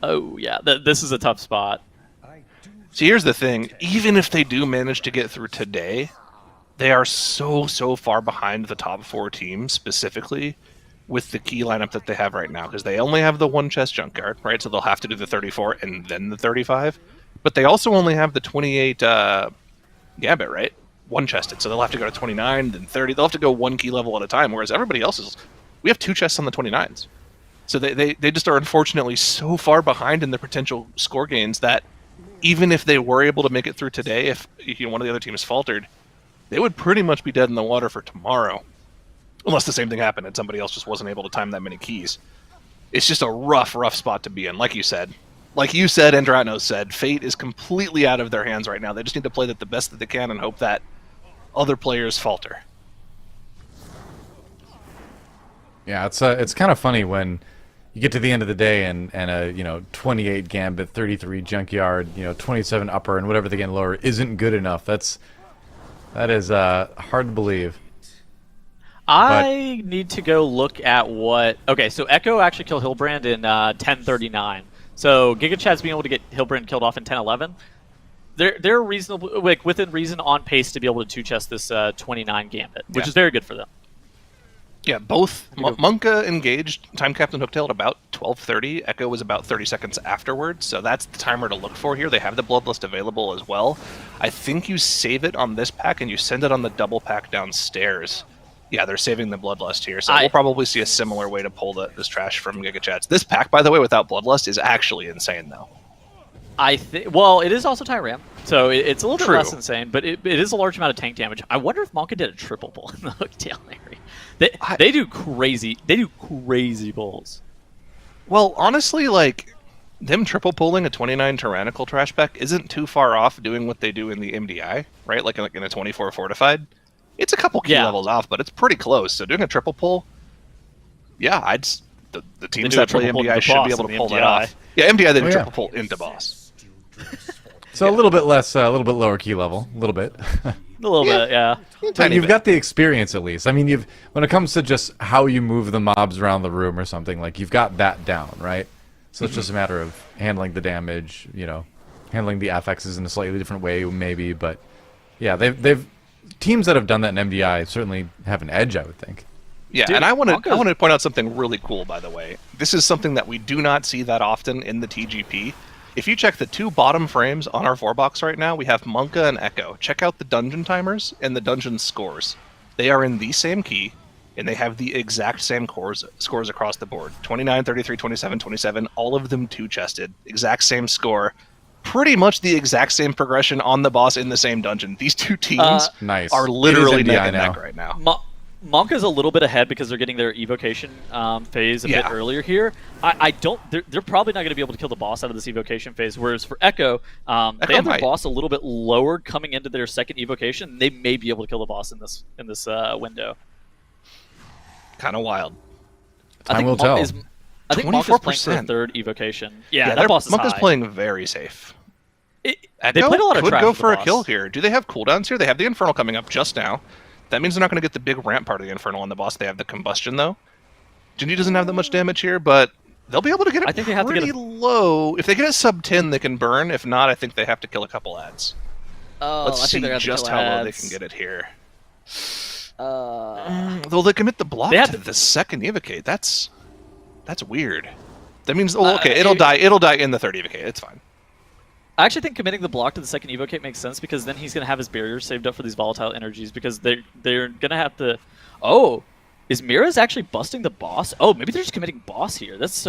Oh yeah, this is a tough spot. So here's the thing: even if they do manage to get through today, they are so far behind the top 4 teams specifically with the key lineup that they have right now, because they only have the 1 chest junkyard, right? So they'll have to do the 34 and then the 35. But they also only have the 28 Gambit, right? 1 chested. So they'll have to go to 29, then 30. They'll have to go 1 key level at a time, whereas everybody else is... We have 2 chests on the 29s. So they just are unfortunately so far behind in their potential score gains that even if they were able to make it through today, if one of the other teams faltered, they would pretty much be dead in the water for tomorrow. Unless the same thing happened and somebody else just wasn't able to time that many keys. It's just a rough spot to be in, like you said. Like you said, and Dratnos said, fate is completely out of their hands right now. They just need to play that the best that they can and hope that other players falter. Yeah, it's kind of funny when you get to the end of the day and a 28 Gambit, 33 Junkyard, 27 upper, and whatever they get lower isn't good enough. That is hard to believe. I need to go look at what... Okay, so Echo actually killed Hillbrand in 10:39. So GigaChat's being able to get Hillbrand killed off in 10:11. They're reasonable, like within reason, on pace to be able to 2-chest this 29 Gambit, which is very good for them. Yeah, both Monka engaged Time Captain Hooktail at about 12:30. Echo was about 30 seconds afterwards, so that's the timer to look for here. They have the Bloodlust available as well. I think you save it on this pack and you send it on the double pack downstairs. Yeah, they're saving the Bloodlust here, so we'll probably see a similar way to pull this trash from GigaChats. This pack, by the way, without Bloodlust is actually insane, though. Well, it is also Tyram, so it's a little bit less insane, but it is a large amount of tank damage. I wonder if Monka did a triple pull in the Hooktail area. They do crazy pulls. Well, honestly, like, them triple pulling a 29 Tyrannical trash pack isn't too far off doing what they do in the MDI, right? Like in a 24 Fortified. It's a couple key levels off, but it's pretty close. So doing a triple pull, yeah, the teams that play MDI should be able to pull that off. Yeah, MDI they do triple pull into boss. So a little bit less, a little bit lower key level, a little bit. A little bit, yeah. But you've got the experience at least. I mean, when it comes to just how you move the mobs around the room or something, like you've got that down, right? So it's just a matter of handling the damage, handling the FXs in a slightly different way, maybe. But yeah, they've teams that have done that in MDI certainly have an edge, I would think. Yeah, and I want to point out something really cool, by the way. This is something that we do not see that often in the TGP. If you check the 2 bottom frames on our 4-box right now, we have Monka and Echo. Check out the dungeon timers and the dungeon scores. They are in the same key, and they have the exact same scores across the board. 29, 33, 27, 27, all of them 2-chested. Exact same score. Pretty much the exact same progression on the boss in the same dungeon. These 2 teams are literally neck and neck right now. Monka's a little bit ahead because they're getting their evocation phase a bit earlier here. They're probably not going to be able to kill the boss out of this evocation phase, whereas for Echo, they have their boss a little bit lower coming into their second evocation. They may be able to kill the boss in this window. Kind of wild. Time will tell. I think Monka's playing for third evocation. Yeah, that boss is Monka's high. playing very safe. They played a lot of could trash go with for the a kill boss. here. Do they have cooldowns here? They have the Infernal coming up just now. That means they're not going to get the big ramp part of the Infernal on the boss. They have the Combustion, though. Jinji doesn't have that much damage here, but they'll be able to get it pretty low. If they get it sub 10, they can burn. If not, I think they have to kill a couple ads. Let's see just how low they can get it here. Though they commit the block to the second evocate. That's weird. That means it'll die in the third evocate. It's fine. I actually think committing the block to the second evocate makes sense because then he's going to have his barriers saved up for these volatile energies because they're going to have to... Oh, is Mira's actually busting the boss? Oh, maybe they're just committing boss here. That's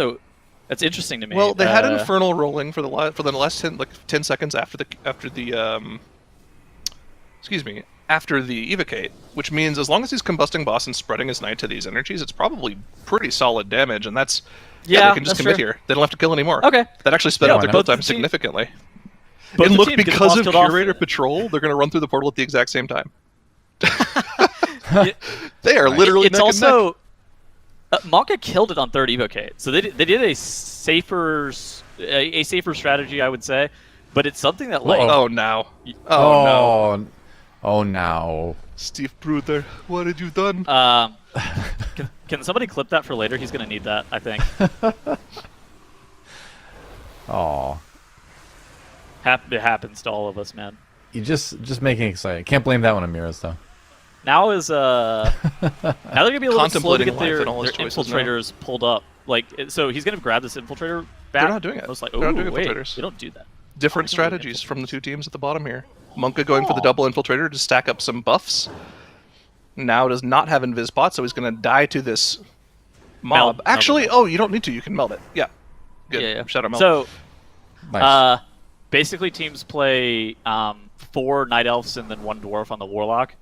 interesting to me. Well, they had Infernal rolling for the last 10 seconds after the evocate, which means as long as he's combusting boss and spreading his knight to these energies, it's probably pretty solid damage, and that's... Yeah, they can just commit here. They don't have to kill anymore. Okay. That actually sped up their kill time significantly. And look, because of Curator Patrol, they're going to run through the portal at the exact same time. They are literally neck and neck. Monka killed it on third evocate, so they did a safer strategy, I would say. but it's something that like Oh, now. Oh, no. Oh, no. Steve Bruder, what had you done? can somebody clip that for later? He's gonna need that, I think. Oh. It happens to all of us, man. You just making it exciting. Can't blame that one on Miras, though. Now is now they're gonna be a little bit slow to Contemplating get their life and all his choices now. infiltrators pulled up. Like, so he's gonna grab this infiltrator back. They're not doing it. Most like, They're not ooh, doing wait, infiltrators. you don't do that. Different strategies from the two teams at the bottom here. Monka going for the double infiltrator to stack up some buffs. Now does not have invis pot, so he's going to die to this mob. Meld. Actually, oh, you don't need to. You can meld it. Yeah. Good. Yeah. Shadow meld. So, Nice. basically, teams play 4 Night Elves and then 1 Dwarf on the Warlock.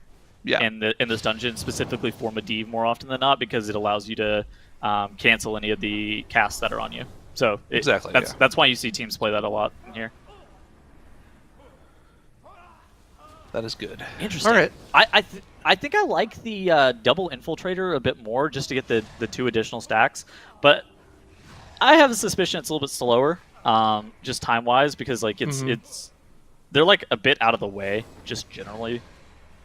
yeah. In this dungeon, specifically for Medivh more often than not, because it allows you to cancel any of the casts that are on you. So Exactly, that's why you see teams play that a lot in here. That is good. Interesting. All right. I think I like the double infiltrator a bit more just to get the 2 additional stacks, but I have a suspicion it's a little bit slower, just time wise, because like it's they're like a bit out of the way just generally,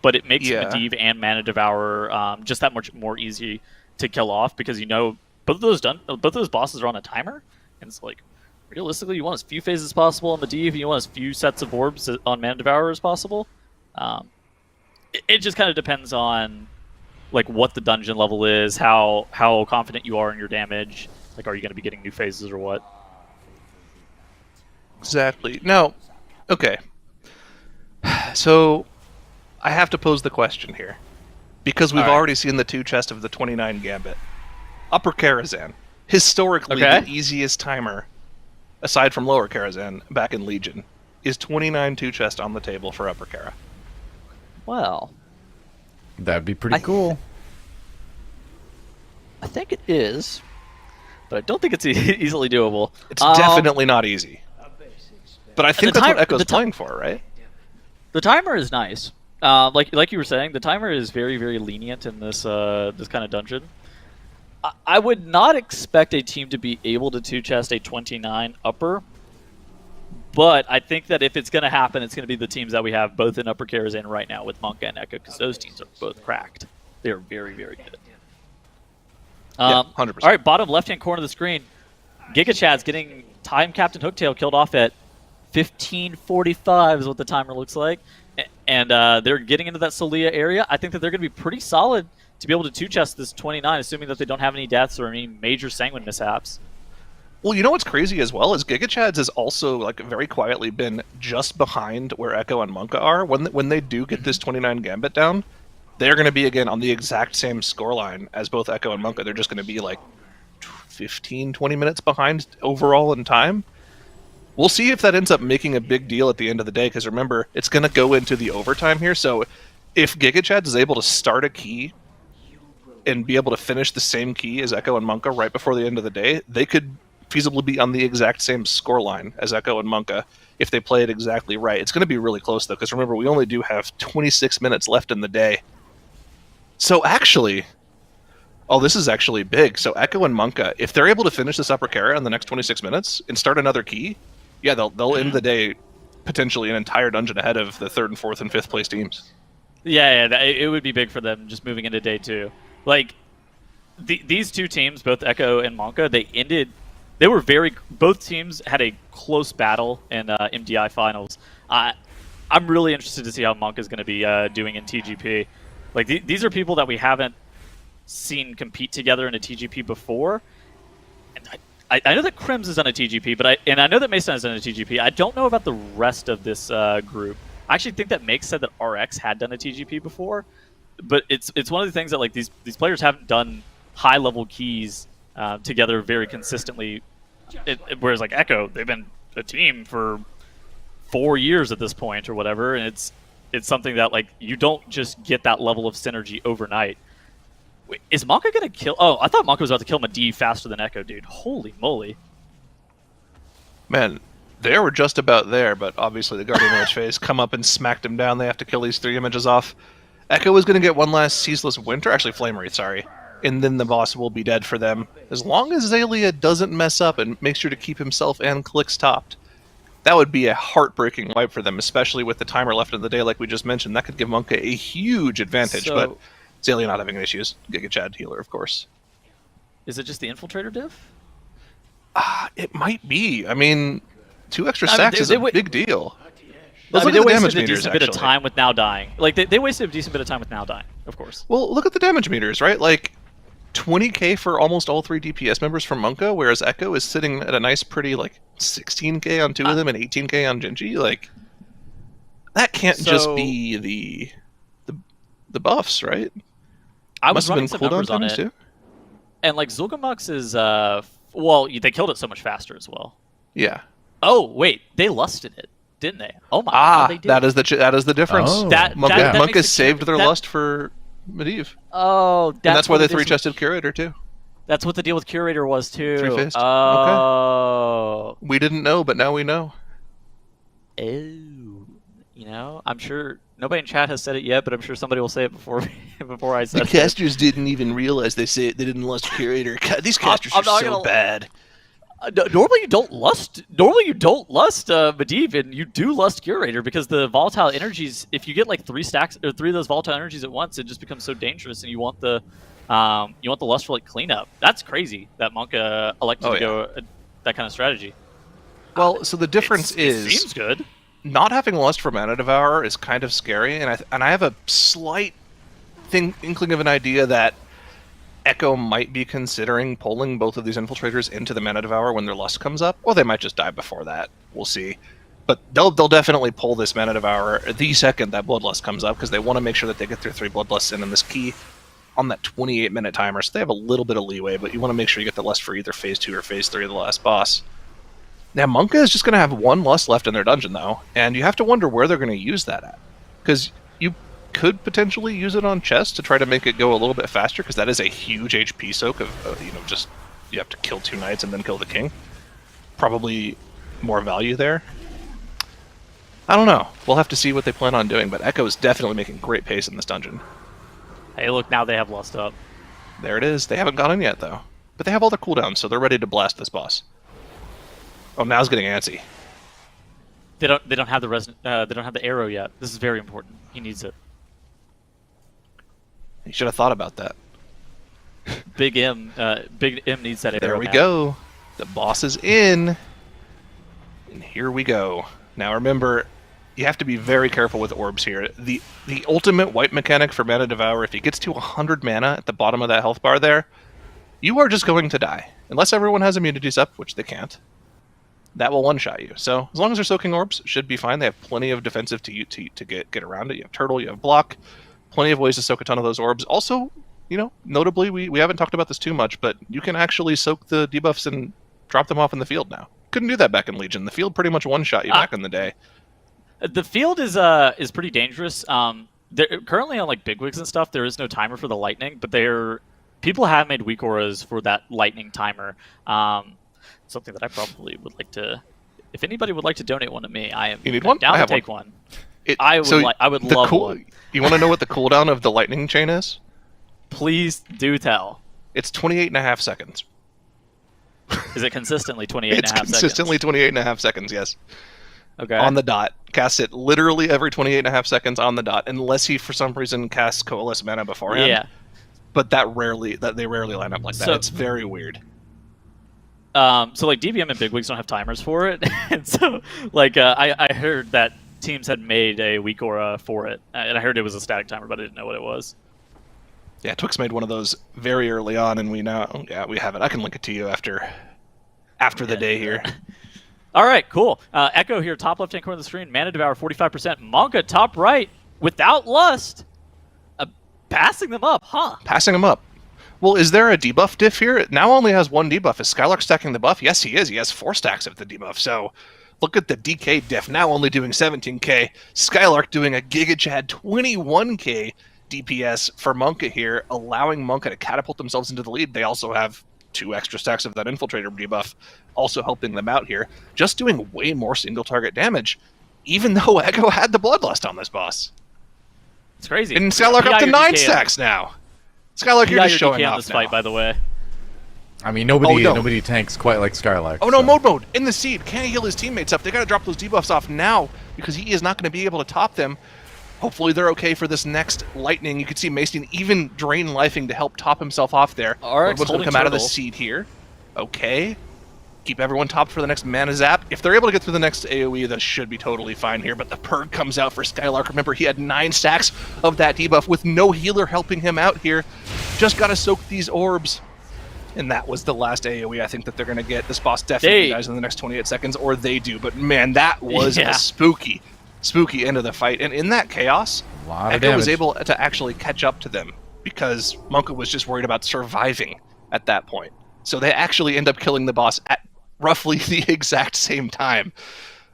but it makes Medivh and Mana Devourer just that much more easy to kill off, because you know both of those bosses are on a timer, and it's like realistically you want as few phases as possible on Medivh, and you want as few sets of orbs on Mana Devourer as possible. It just kind of depends on like what the dungeon level is, how confident you are in your damage. Like, are you going to be getting new phases or what? Exactly. Now, okay. So, I have to pose the question here. Because we've already seen the 2 chests of the 29 Gambit. Upper Karazhan. Historically, the easiest timer, aside from Lower Karazhan, back in Legion, is 29 2 chest on the table for Upper Kara. Well, That'd be pretty cool. I think it is, but I don't think it's easily doable. It's definitely not easy. But I think that's what Echo's playing for, right? The timer is nice. Like you were saying, the timer is very, very lenient in this this kind of dungeon. I would not expect a team to be able to 2-chest a 29 upper, but I think that if it's going to happen, it's going to be the teams that we have both in Upper Karazhan right now with Monka and Echo, because those teams are both cracked. They are very, very good. Yeah, 100%. All right, bottom left-hand corner of the screen, Giga Chad's getting Time Captain Hooktail killed off at 15:45 is what the timer looks like. And they're getting into that Solia area. I think that they're going to be pretty solid to be able to 2-chest this 29, assuming that they don't have any deaths or any major Sanguine mishaps. Well, you know what's crazy as well is Giga Chads has also like very quietly been just behind where Echo and Monka are. When they do get this 29 Gambit down, they're going to be again on the exact same scoreline as both Echo and Monka. They're just going to be like 15, 20 minutes behind overall in time. We'll see if that ends up making a big deal at the end of the day, because remember, it's going to go into the overtime here. So if Giga Chads is able to start a key and be able to finish the same key as Echo and Monka right before the end of the day, they could feasibly be on the exact same scoreline as Echo and Monka if they play it exactly right. It's going to be really close, though, because remember, we only do have 26 minutes left in the day. So actually, this is actually big. So Echo and Monka, if they're able to finish this Upper Kara in the next 26 minutes and start another key, yeah, they'll end the day potentially an entire dungeon ahead of the 3rd and 4th and 5th place teams. Yeah, it would be big for them just moving into day 2. Like, these two teams, both Echo and Monka, both teams had a close battle in MDI finals. I'm really interested to see how Monka is going to be doing in TGP. Like, these are people that we haven't seen compete together in a TGP before. And I know that Crims is on a TGP, and I know that Mason is on a TGP. I don't know about the rest of this group. I actually think that Make said that RX had done a TGP before, but it's one of the things that like these players haven't done high level keys together very consistently. Whereas like Echo, they've been a team for 4 years at this point or whatever, and it's something that like you don't just get that level of synergy overnight. Wait, is Monka gonna kill? Oh, I thought Monka was about to kill Medivh faster than Echo, dude. Holy moly! Man, they were just about there, but obviously the Guardian Image phase come up and smacked him down. They have to kill these 3 images off. Echo is going to get one last Ceaseless Winter, actually Flame Wreath, sorry, and then the boss will be dead for them. As long as Zalia doesn't mess up and make sure to keep himself and Clix topped. that would be a heartbreaking wipe for them, especially with the timer left in the day, like we just mentioned. That could give Monka a huge advantage, but Zalea not having any issues. Giga Chad healer, of course. Is it just the Infiltrator diff? It might be. I mean, 2 extra stacks is a big deal. I mean, they wasted a decent bit of time with Now Dying. Like, they wasted a decent bit of time with Now Dying, of course. Well, look at the damage meters, right? Like, 20k for almost all 3 DPS members from Monka, whereas Echo is sitting at a nice, pretty, like, 16k on 2 of them and 18k on Genji. Like, that can't just be the buffs, right? I was running some numbers on it. Too? And, like, Zul'Gamux is, well, they killed it so much faster as well. Yeah. Oh, wait, they lusted it, didn't they? Oh my! They did. that is the difference. Oh. Monka saved their lust for Medivh. Oh, that's why they 3-chested Curator too. That's what the deal with Curator was too. 3-faced. Oh. Okay. We didn't know, but now we know. Oh. You know, I'm sure nobody in chat has said it yet, but I'm sure somebody will say it before I said it. The casters didn't even realize they didn't lust Curator. These casters are so bad. Normally you don't lust Medivh, and you do lust Curator because the volatile energies. If you get like 3 stacks or 3 of those volatile energies at once, it just becomes so dangerous, and you want the lust for like cleanup. That's crazy that Monka elected to go that kind of strategy. Well, so the difference it seems good. Not having lust for Mana Devourer is kind of scary, and I have a slight inkling of an idea that Echo might be considering pulling both of these Infiltrators into the Mana Devourer when their lust comes up, or they might just die before that. We'll see. But they'll definitely pull this Mana Devourer the second that Bloodlust comes up, because they want to make sure that they get their 3 Bloodlusts in this key on that 28-minute timer, so they have a little bit of leeway, but you want to make sure you get the lust for either Phase 2 or Phase 3 of the last boss. Now, Monka is just going to have 1 lust left in their dungeon, though, and you have to wonder where they're going to use that at. Because you could potentially use it on chest to try to make it go a little bit faster, because that is a huge HP soak of just you have to kill 2 knights and then kill the king. Probably more value there. I don't know. We'll have to see what they plan on doing, but Echo is definitely making great pace in this dungeon. Hey, look, now they have lust up. There it is. They haven't gone in yet, though. But they have all their cooldowns, so they're ready to blast this boss. Oh, Now's getting antsy. They don't have the arrow yet. This is very important. He needs it. You should have thought about that. Big M needs that arrow. There we go. The boss is in. And here we go. Now remember, you have to be very careful with orbs here. The ultimate wipe mechanic for Mana Devourer, if he gets to 100 mana at the bottom of that health bar there, you are just going to die. Unless everyone has immunities up, which they can't. That will one-shot you. So as long as they're soaking orbs, should be fine. They have plenty of defensive to get around it. You have Turtle, you have Block. Plenty of ways to soak a ton of those orbs. Also, notably, we haven't talked about this too much, but you can actually soak the debuffs and drop them off in the field now. Couldn't do that back in Legion. The field pretty much one-shot you back in the day. The field is pretty dangerous. Currently on like bigwigs and stuff, there is no timer for the lightning, but people have made weak auras for that lightning timer. Something that I probably would like to. If anybody would like to donate one to me, I am down to take one. I would love one. You want to know what the cooldown of the lightning chain is? Please do tell. It's 28.5 seconds. Is it consistently 28.5 seconds? It's consistently 28.5 seconds, yes. Okay. On the dot. Cast it literally every 28.5 seconds on the dot, unless he for some reason casts Coalesce Mana beforehand. Yeah. But they rarely line up like that. It's very weird. So like DBM and bigwigs don't have timers for it, and so like I heard that teams had made a weak aura for it, and I heard it was a static timer, but I didn't know what it was. Yeah, Twix made one of those very early on, and we have it. I can link it to you after the day here. All right, cool. Echo here, top left-hand corner of the screen. Mana Devour 45%. Monka top right without lust, passing them up, huh? Passing them up. Well, is there a debuff diff here? It now only has 1 debuff. Is Skylark stacking the buff? Yes, he is. He has 4 stacks of the debuff. So look at the DK diff, now only doing 17k. Skylark doing a Giga Chad 21k DPS for Monka here, allowing Monka to catapult themselves into the lead. They also have 2 extra stacks of that Infiltrator debuff, also helping them out here. Just doing way more single target damage, even though Echo had the Bloodlust on this boss. It's crazy. And Skylark up to 9 stacks now. Skylark, you're just showing off this fight, by the way. I mean, nobody tanks quite like Skylark. Oh no, mode in the seed. Can't heal his teammates up. They got to drop those debuffs off now because he is not going to be able to top them. Hopefully they're okay for this next lightning. You can see Mason even drain lifing to help top himself off there. RX What's going to come out of the seed here? Okay. Keep everyone topped for the next mana zap. If they're able to get through the next AoE, that should be totally fine here. But the Purg comes out for Skylark. Remember, he had 9 stacks of that debuff with no healer helping him out here. Just got to soak these orbs. And that was the last AoE I think that they're going to get. This boss definitely dies in the next 28 seconds, or they do. But man, that was a spooky end of the fight. And in that chaos, Echo was able to actually catch up to them because Monka was just worried about surviving at that point. So they actually end up killing the boss at roughly the exact same time.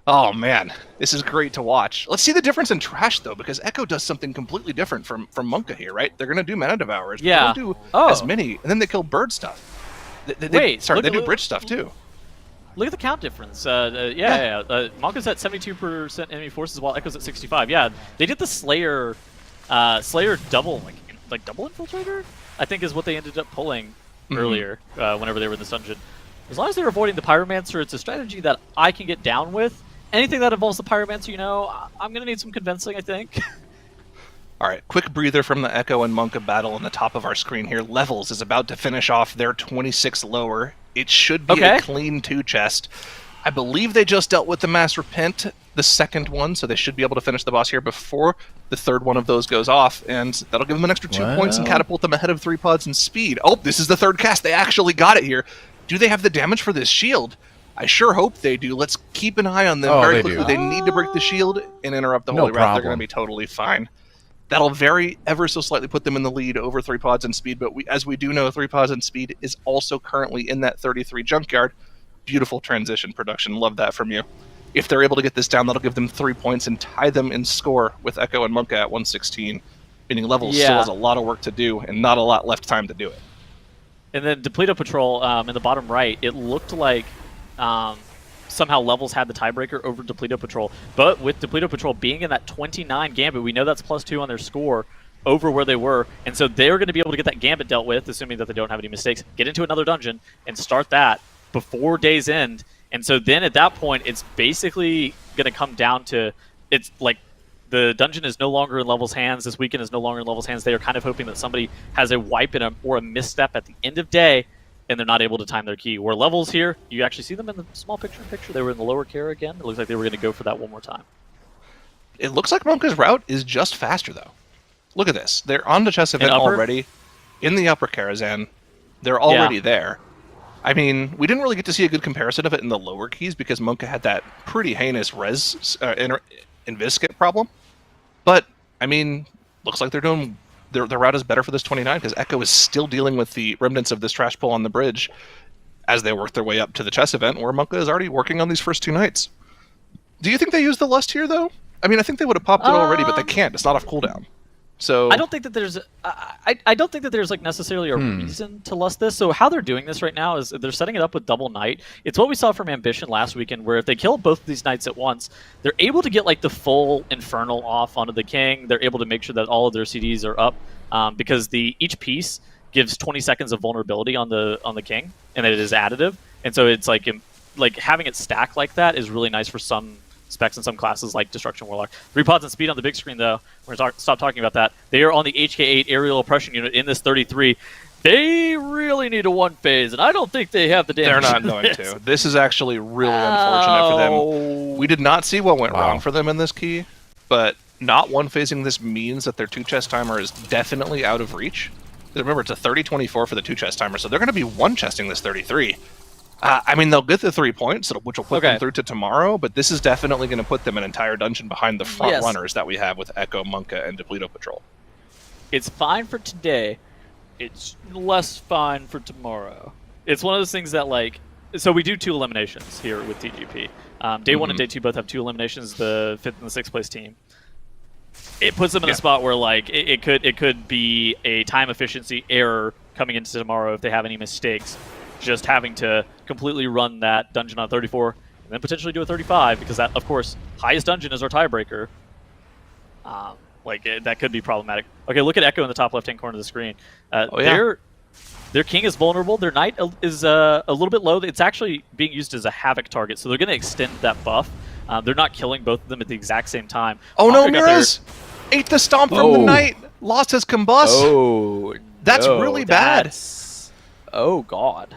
Oh man, this is great to watch. Let's see the difference in trash though, because Echo does something completely different from Monka here, right? They're going to do Mana Devourers. Yeah. They don't do as many, and then they kill bird stuff. They do bridge stuff too. Look at the count difference. Monka's at 72% enemy forces while Echo's at 65. Yeah, they did the Slayer double, like double infiltrator, I think is what they ended up pulling earlier whenever they were in this dungeon. As long as they're avoiding the Pyromancer, it's a strategy that I can get down with. Anything that involves the Pyromancer, I'm going to need some convincing, I think. All right, quick breather from the Echo and Monka battle on the top of our screen here. Levels is about to finish off their 26 lower. It should be a clean 2 chest. I believe they just dealt with the Mass Repent, the second one, so they should be able to finish the boss here before the third one of those goes off, and that'll give them an extra 2 points and catapult them ahead of 3 pods in speed. Oh, this is the third cast. They actually got it here. Do they have the damage for this shield? I sure hope they do. Let's keep an eye on them very quickly. They need to break the shield and interrupt the Holy Wrath. They're going to be totally fine. That'll ever so slightly put them in the lead over 3 pods in speed, but as we do know, 3 pods in speed is also currently in that 33 junkyard. Beautiful transition production. Love that from you. If they're able to get this down, that'll give them 3 points and tie them in score with Echo and Monka at 116. Meaning Levels still has a lot of work to do and not a lot left time to do it. And then Depleto Patrol in the bottom right, it looked like somehow Levels had the tiebreaker over Depleto Patrol. But with Depleto Patrol being in that 29 Gambit, we know that's +2 on their score over where they were. And so they're going to be able to get that Gambit dealt with, assuming that they don't have any mistakes, get into another dungeon, and start that before day's end. And so then at that point, it's basically going to come down to, it's like the dungeon is no longer in Levels' hands. This weekend is no longer in Levels' hands. They are kind of hoping that somebody has a wipe or a misstep at the end of day, and they're not able to time their key. Where Levels here, you actually see them in the small picture-in-picture. They were in the lower care again. It looks like they were going to go for that one more time. It looks like Monka's route is just faster, though. Look at this. They're on the chess event already, in the upper Karazhan. They're already there. I mean, we didn't really get to see a good comparison of it in the lower keys because Monka had that pretty heinous res Invis problem. But, I mean, looks like they're doing... Their route is better for this 29 because Echo is still dealing with the remnants of this trash pull on the bridge as they work their way up to the chess event where Monka is already working on these first 2 nights. Do you think they used the Lust here, though? I mean, I think they would have popped it already, but they can't. It's not off cooldown. So I don't think that there's I don't think that there's like necessarily a reason to lust this. So how they're doing this right now is they're setting it up with double knight. It's what we saw from Ambition last weekend, where if they kill both of these knights at once, they're able to get like the full infernal off onto the king. They're able to make sure that all of their CDs are up because each piece gives 20 seconds of vulnerability on the king, and it is additive. And so it's like having it stack like that is really nice for some specs in some classes like Destruction Warlock. 3 pods and speed on the big screen, though. We're going to stop talking about that. They are on the HK8 aerial oppression unit in this 33. They really need a 1 phase, and I don't think they have the damage. They're not going to. This is actually really unfortunate for them. We did not see what went wrong for them in this key, but not 1 phasing this means that their 2 chest timer is definitely out of reach. Remember, it's a 30-24 for the 2 chest timer, so they're going to be 1 chesting this 33. I mean, they'll get the 3 points, which will put them through to tomorrow, but this is definitely going to put them an entire dungeon behind the front runners that we have with Echo, Monka, and Depleto Patrol. It's fine for today. It's less fine for tomorrow. It's one of those things that, like... So we do 2 eliminations here with TGP. Day 1 and Day 2 both have 2 eliminations, the 5th and the 6th place team. It puts them in a spot where, like, it could be a time efficiency error coming into tomorrow if they have any mistakes. Just having to completely run that dungeon on 34 and then potentially do a 35 because that, of course, highest dungeon is our tiebreaker. That could be problematic. Okay, look at Echo in the top left-hand corner of the screen. Their king is vulnerable. Their knight is a little bit low. It's actually being used as a havoc target, so they're going to extend that buff. They're not killing both of them at the exact same time. Oh no, Monka got Miraz! Ate the stomp from the knight! Lost his combust! Oh, That's no, really bad. Oh god.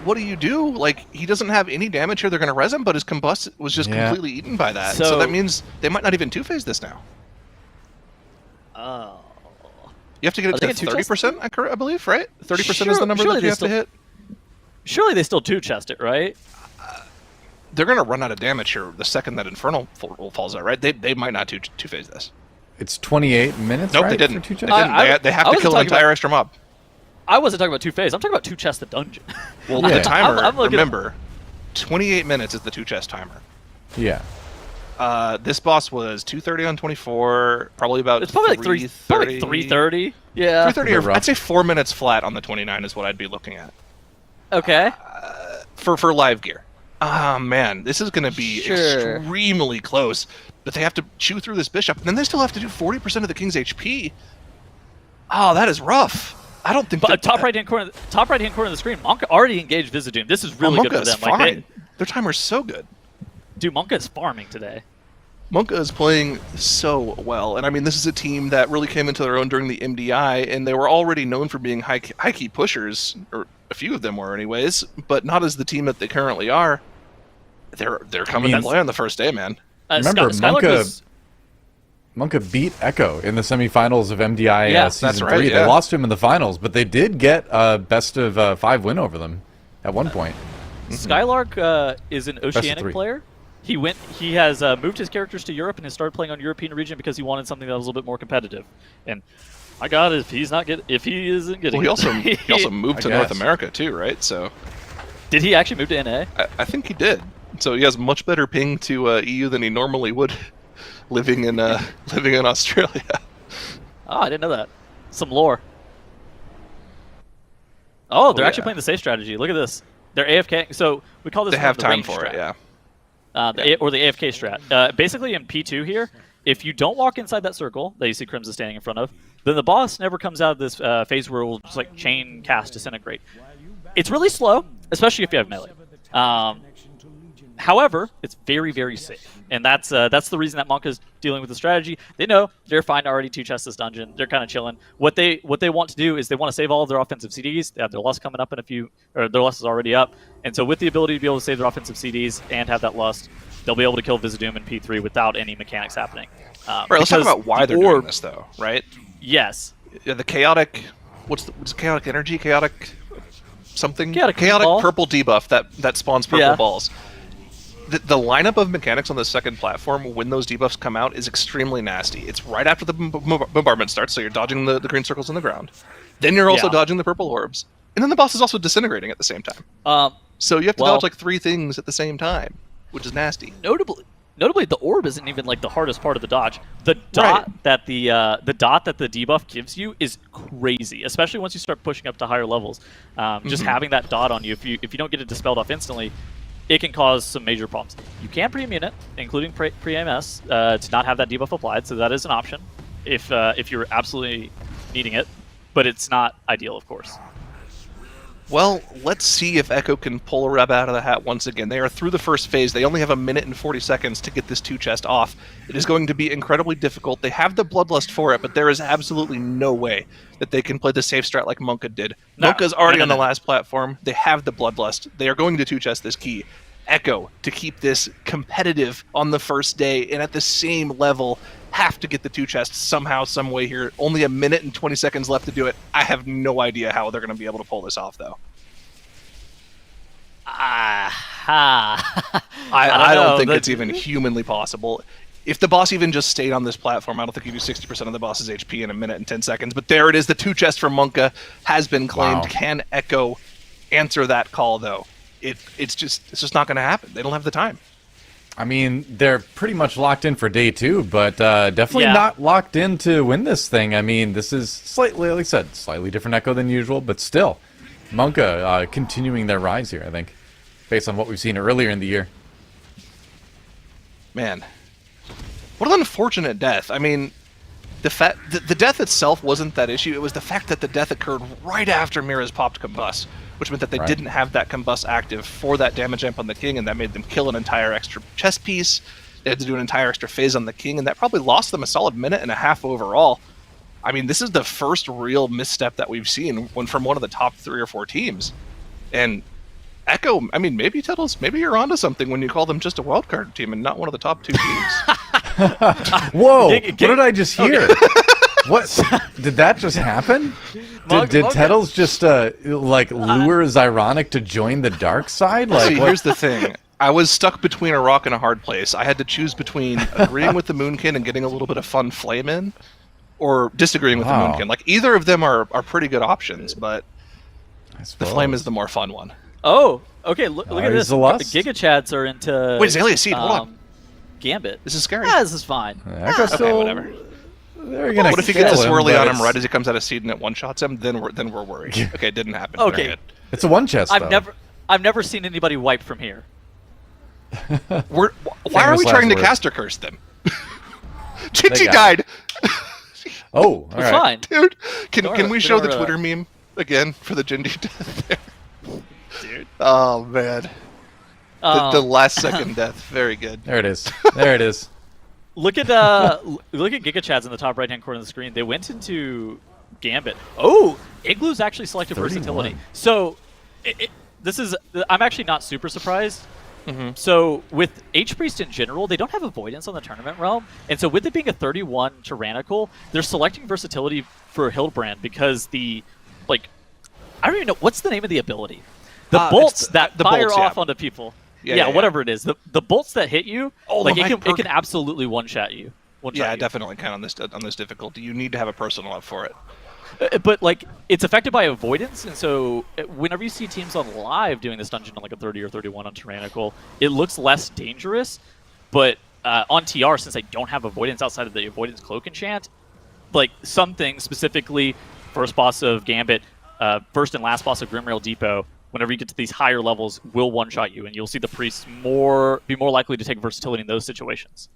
What do you do? Like, he doesn't have any damage here. They're going to res him, but his combust was just completely eaten by that. So that means they might not even two-phase this now. Oh. You have to get it to 30%, I believe, right? 30% is the number that you have to hit. Surely they still two-chest it, right? They're going to run out of damage here the second that Infernal falls out, right? They might not two-phase this. It's 28 minutes, Nope, right, they didn't. for two They, chests? didn't. They have to kill an entire extra mob. I wasn't talking about two-phase. I'm talking about two-chest the dungeon. Well, the timer, remember, 28 minutes is the two-chest timer. Yeah. This boss was 2:30 on 24, probably about It's probably like 3:30. Yeah. 3:30, or I'd say 4 minutes flat on the 29 is what I'd be looking at. Okay. For live gear. Ah, man, this is going to be extremely close. But they have to chew through this bishop, and then they still have to do 40% of the king's HP. Oh, that is rough. I don't think. But top right hand corner of the screen, Monka already engaged Vizdoom. This is really good for them. Fine. Their timer's so good. Dude, Monka is farming today. Monka is playing so well, and I mean, this is a team that really came into their own during the MDI, and they were already known for being high key pushers, or a few of them were, anyways. But not as the team that they currently are. They're coming to play on the first day, man. Remember, Monka beat Echo in the semifinals of MDI Season 3. They lost him in the finals, but they did get a best of 5 win over them at one point. Skylark is an Oceanic player. He has moved his characters to Europe and has started playing on European region because he wanted something that was a little bit more competitive. And my God, if he isn't getting, well, he also moved to North America too, right? So, did he actually move to NA? I think he did. So he has much better ping to EU than he normally would, living in Australia. Oh, I didn't know that. Some lore. Oh, they're actually playing the safe strategy. Look at this. They're AFK. So we call this they have the time range for strat. it, yeah. Or the AFK strat. Basically, in P2 here, if you don't walk inside that circle that you see Crimson standing in front of, then the boss never comes out of this phase where it will just like chain cast Disintegrate. It's really slow, especially if you have melee. However, it's very, very safe, and that's the reason that Monka is dealing with the strategy. They know they're fine to already two-chest this dungeon. They're kind of chilling. What they want to do is they want to save all of their offensive CDs. They have their lust coming up in a few, or their lust is already up, and so with the ability to be able to save their offensive CDs and have that lust, they'll be able to kill Vizdoom in P3 without any mechanics happening. Right, let's talk about why they're doing this, though, right? Yes. Yeah, the chaotic, what's chaotic energy? Chaotic something? Chaotic purple debuff that spawns purple balls. The lineup of mechanics on the second platform when those debuffs come out is extremely nasty. It's right after the bombardment starts, so you're dodging the green circles on the ground. Then you're also dodging the purple orbs. And then the boss is also disintegrating at the same time. So you have to dodge like 3 things at the same time, which is nasty. Notably, the orb isn't even like the hardest part of the dodge. The dot that the debuff gives you is crazy, especially once you start pushing up to higher levels. Just having that dot on you, if you don't get it dispelled off instantly, it can cause some major problems. You can pre-immune it, including pre-AMS, to not have that debuff applied, so that is an option if you're absolutely needing it, but it's not ideal, of course. Well, let's see if Echo can pull a rabbit out of the hat once again. They are through the first phase. They only have 1 minute and 40 seconds to get this two-chest off. It is going to be incredibly difficult. They have the Bloodlust for it, but there is absolutely no way that they can play the safe strat like Monka did. Monka's already on the last platform. They have the Bloodlust. They are going to two-chest this key. Echo, to keep this competitive on the first day and at the same level, have to get the two-chest somehow, some way here. Only 1 minute and 20 seconds left to do it. I have no idea how they're going to be able to pull this off, though. I don't think it's even humanly possible. If the boss even just stayed on this platform, I don't think you do 60% of the boss's HP in 1 minute and 10 seconds. But there it is. The two-chest from Monka has been claimed. Wow. Can Echo answer that call, though? It's just not going to happen. They don't have the time. I mean, they're pretty much locked in for day 2, but definitely not locked in to win this thing. I mean, this is slightly, like I said, slightly different Echo than usual, but still, Monka continuing their rise here, I think, based on what we've seen earlier in the year. Man, what an unfortunate death. I mean, the death itself wasn't that issue. It was the fact that the death occurred right after Mira's popped Combust, which meant that they didn't have that Combust active for that damage amp on the king, and that made them kill an entire extra chest piece. They had to do an entire extra phase on the king, and that probably lost them a solid minute and a half overall. I mean, this is the first real misstep that we've seen from one of the top 3 or 4 teams. And Echo, I mean, maybe Tuttles, maybe you're onto something when you call them just a wildcard team and not one of the top 2 teams. Whoa! What did I just hear? What did that just happen? Did Tuttles just like lure Zyronic to join the dark side? Like, see, here's the thing. I was stuck between a rock and a hard place. I had to choose between agreeing with the Moonkin and getting a little bit of fun flame in, or disagreeing with the Moonkin. Like, either of them are pretty good options, but the flame is the more fun one. Oh, okay. Look at this. Lust? Giga Chads are into. Wait, Azalea Seed. Hold on. Gambit. This is scary. Yeah, this is fine. Okay, whatever. They're gonna what if you get this swirly on him it's... right as he comes out of seed and it one-shots him? Then we're worried. Okay, it didn't happen. Okay, it's a one chest. I've never seen anybody wipe from here. Why are we trying to caster curse them? Chichi died. Oh, it's fine, dude. Can we show the Twitter meme again for the Jindy death there? Dude. Oh man. The last second death. Very good. There it is. There it is. Look at Giga Chads in the top right hand corner of the screen. They went into Gambit. Oh, Igloo's actually selected 31. versatility. So this is I'm actually not super surprised. Mm-hmm. So with H-Priest in general, they don't have avoidance on the tournament realm, and so with it being a 31 tyrannical, they're selecting versatility for Hildebrand because I don't even know what's the name of the ability. The bolts that fire off onto people. Yeah, whatever it is. The bolts that hit you, it can absolutely one-shot you. Yeah, definitely can on this difficulty. You need to have a personal up for it. But it's affected by avoidance, and so whenever you see teams on live doing this dungeon on like a 30 or 31 on tyrannical, it looks less dangerous. But on TR, since I don't have avoidance outside of the avoidance cloak enchant, like some things, specifically first boss of Gambit, first and last boss of Grimrail Depot, whenever you get to these higher levels, will one-shot you, and you'll see the priests be more likely to take versatility in those situations.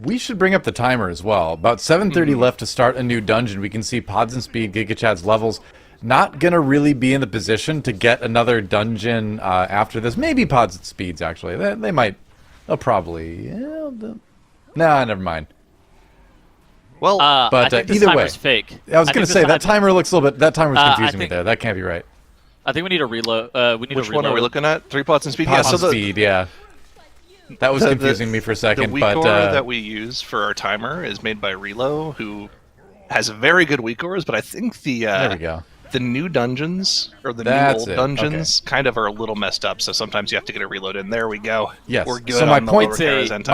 We should bring up the timer as well. About 7:30 left to start a new dungeon. We can see Pods and Speed, Giga Chad's levels, not going to really be in the position to get another dungeon after this. Maybe Pods and Speeds, actually. They might. They'll probably... Nah, never mind. Well, but I think this either timer's way, fake. I was going to say, that timer looks a little bit... That timer's confusing me there. That can't be right. I think we need a reload. Which one are we looking at? 3 Pods and Speed? Pods and Speed, yeah. That was confusing me for a second, the weak aura that we use for our timer is made by Relo, who has very good weak auras, but I think there we go. The new dungeons, or the new old dungeons, kind of are a little messed up, so sometimes you have to get a reload in. There we go. Yes. We're good so on my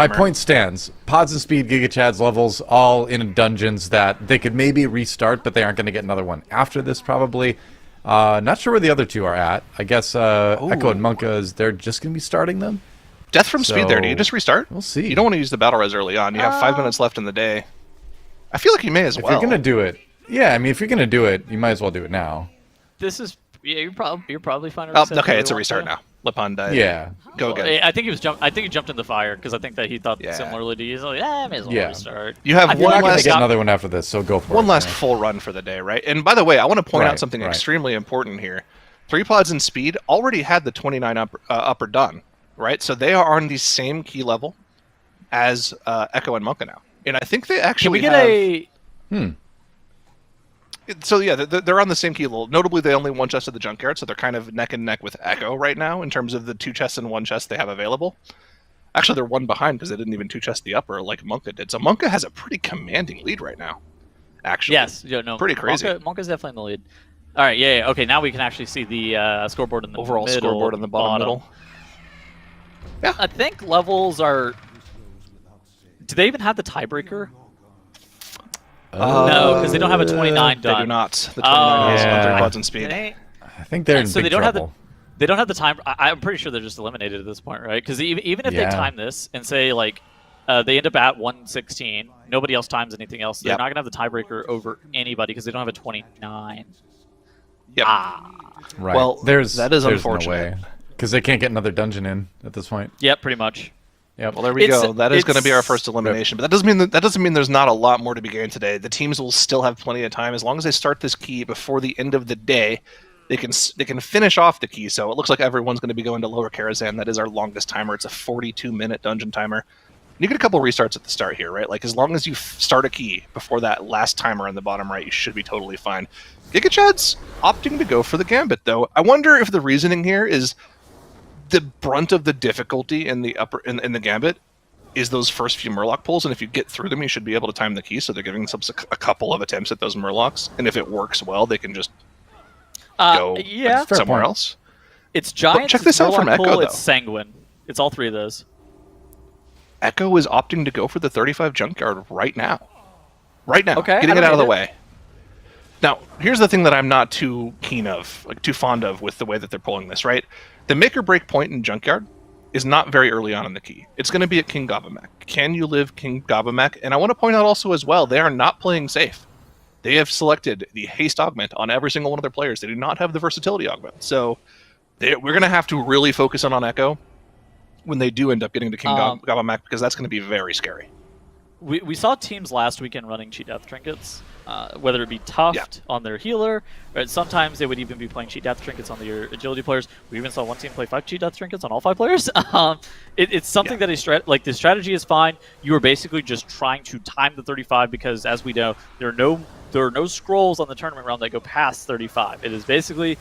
point stands. Pods and Speed, Giga Chad's levels, all in dungeons that they could maybe restart, but they aren't going to get another one after this, probably. Not sure where the other two are at. I guess Echo and Monka, they're just going to be starting them. Death from Speed there. Do you just restart? We'll see. You don't want to use the battle res early on. You have 5 minutes left in the day. I feel like you may as well. If you're going to do it. Yeah, I mean, if you're going to do it, you might as well do it now. This is... Yeah, you're probably fine. Okay, it's a restart now. Lipon died. Yeah. Go again. I think he jumped in the fire, because I think that he thought similarly to you. So, I may as well restart. You have one last... get another one after this, so go for it. One last full run for the day, right? And by the way, I want to point out something extremely important here. 3 Pods and Speed already had the 29 upper done. Right, so they are on the same key level as Echo and Monka now, and I think they actually So yeah, they're on the same key level. Notably, they only one chest at the junkyard, so they're kind of neck and neck with Echo right now in terms of the 2 chests and 1 chest they have available. Actually, they're one behind because they didn't even 2 chest the upper like Monka did. So Monka has a pretty commanding lead right now. Actually, yes, pretty crazy. Monka's definitely in the lead. All right, yeah. Okay, now we can actually see the scoreboard in the overall scoreboard in the bottom middle. Yeah. I think levels are... Do they even have the tiebreaker? No, because they don't have a 29 done. They do not. The 29 is on 3 Pods and Speed. I think they're in big trouble. They don't have the time... I'm pretty sure they're just eliminated at this point, right? Because even if they time this and say, like, they end up at 116, nobody else times anything else, they're not going to have the tiebreaker over anybody because they don't have a 29. Yep. Right. Well, that is unfortunate. Because they can't get another dungeon in at this point. Yep, pretty much. Yep. Well, there we go. That is going to be our first elimination. But that doesn't mean there's not a lot more to be gained today. The teams will still have plenty of time as long as they start this key before the end of the day. They can finish off the key. So it looks like everyone's going to be going to Lower Karazhan. That is our longest timer. It's a 42-minute dungeon timer. You get a couple restarts at the start here, right? Like as long as you start a key before that last timer on the bottom right, you should be totally fine. GigaChad's opting to go for the Gambit, though. I wonder if the reasoning here is the brunt of the difficulty in the in the Gambit is those first few Murloc pulls, and if you get through them, you should be able to time the key. So they're giving themselves a couple of attempts at those Murlocs, and if it works well, they can just go somewhere else. It's Giants. Check this out from Echo, though. It's Sanguine. It's all three of those. Echo is opting to go for the 35 Junkyard right now. Right now. Okay, getting it out of the way. Now, here's the thing that I'm not too keen of, like too fond of with the way that they're pulling this, right? The make or break point in Junkyard is not very early on in the key. It's going to be at King Gabamak. Can you live King Gabamak? And I want to point out also as well, they are not playing safe. They have selected the haste augment on every single one of their players. They do not have the versatility augment. So we're going to have to really focus on Echo when they do end up getting to King Gabamak, because that's going to be very scary. We saw teams last weekend running cheat death trinkets, whether it be Tuft on their healer, or sometimes they would even be playing cheat death trinkets on their agility players. We even saw one team play 5 cheat death trinkets on all 5 players. It's something that the strategy is fine. You are basically just trying to time the 35 because, as we know, there are no scrolls on the tournament round that go past 35. It is basically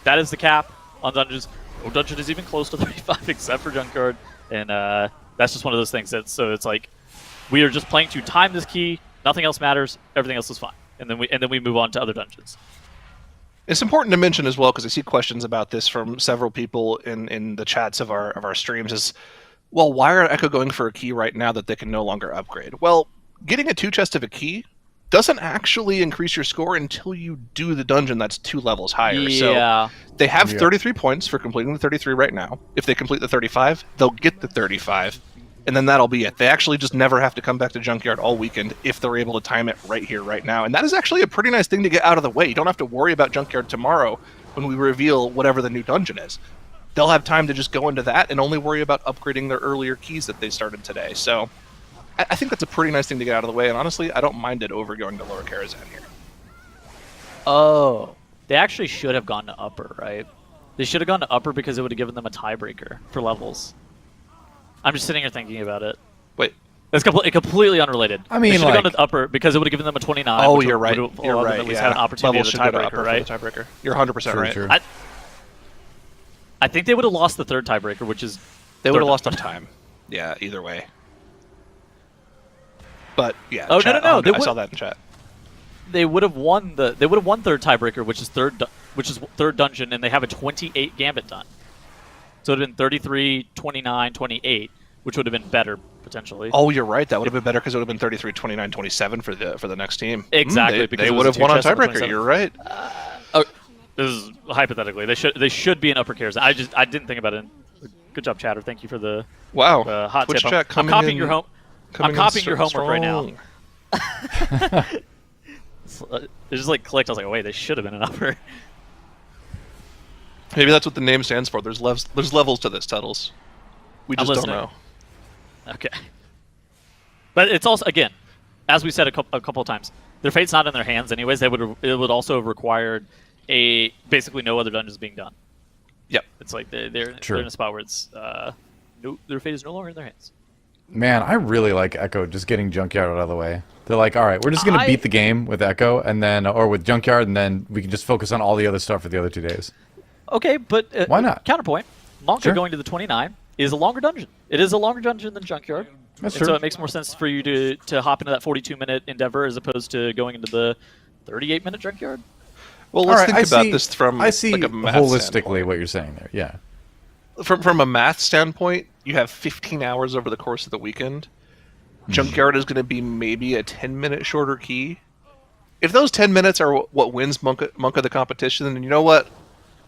that is the cap on dungeons. No dungeon is even close to 35 except for Junkyard, and that's just one of those things. So it's like we are just playing to time this key. Nothing else matters. Everything else is fine, and then we move on to other dungeons. It's important to mention as well, because I see questions about this from several people in the chats of our streams. Is well, why are Echo going for a key right now that they can no longer upgrade? Well, getting a 2 chest of a key doesn't actually increase your score until you do the dungeon that's 2 levels higher. Yeah. So they have 33 points for completing the 33 right now. If they complete the 35, they'll get the 35, and then that'll be it. They actually just never have to come back to Junkyard all weekend if they're able to time it right here, right now. And that is actually a pretty nice thing to get out of the way. You don't have to worry about Junkyard tomorrow when we reveal whatever the new dungeon is. They'll have time to just go into that and only worry about upgrading their earlier keys that they started today. So I think that's a pretty nice thing to get out of the way, and honestly, I don't mind it over going to Lower Karazhan here. Oh, they actually should have gone to Upper, right? They should have gone to Upper because it would have given them a tiebreaker for levels. I'm just sitting here thinking about it. Wait. It's completely unrelated. I mean, they should have gone to Upper because it would have given them a 29. Oh, which you're would right. have You're allowed right. them at least Yeah. have an opportunity Levels at should the go to Upper tiebreaker, right? for the tiebreaker. You're 100% right. True. I think they would have lost the 3rd tiebreaker, which is They would have lost on time. Yeah, either way. But yeah, Oh, chat, no. I saw that in chat. They would have won 3rd tiebreaker, which is third dungeon, and they have a 28 gambit done. So it would have been 33, 29, 28, which would have been better potentially. Oh, you're right. That would have been better because it would have been 33, 29, 27 for the next team. Exactly, because they it would was have won on 2 chests and tiebreaker. 27. You're right. This is hypothetically. They should be in Upper Cares. I didn't think about it. Good job, Chatter. Thank you for the hot Twitch tip. chat I'm coming copying in- your home. I'm coming in copying your strong. homework right now. It just like clicked. I was like, oh, wait, they should have been an Upper. Maybe that's what the name stands for. There's levels to this, Tuttles. We I'm just don't listening. know. Okay. But it's also, again, as we said a couple of times, their fate's not in their hands anyways. It would also have required basically no other dungeons being done. Yep. It's like they're in a spot where it's their fate is no longer in their hands. Man, I really like Echo just getting Junkyard out of the way. They're like, all right, we're just going to beat the game with Echo, and then or with Junkyard, and then we can just focus on all the other stuff for the other 2 days. Okay, but why not? Counterpoint, Monka Sure. going to the 29 is a longer dungeon. It is a longer dungeon than Junkyard. That's and true. So it makes more sense for you to hop into that 42-minute endeavor as opposed to going into the 38-minute Junkyard. Well, let's All right, think about this from I see like a math holistically standpoint. what you're saying there. Yeah. From a math standpoint, you have 15 hours over the course of the weekend. Junkyard is going to be maybe a 10-minute shorter key. If those 10 minutes are what wins Monka the competition, then you know what?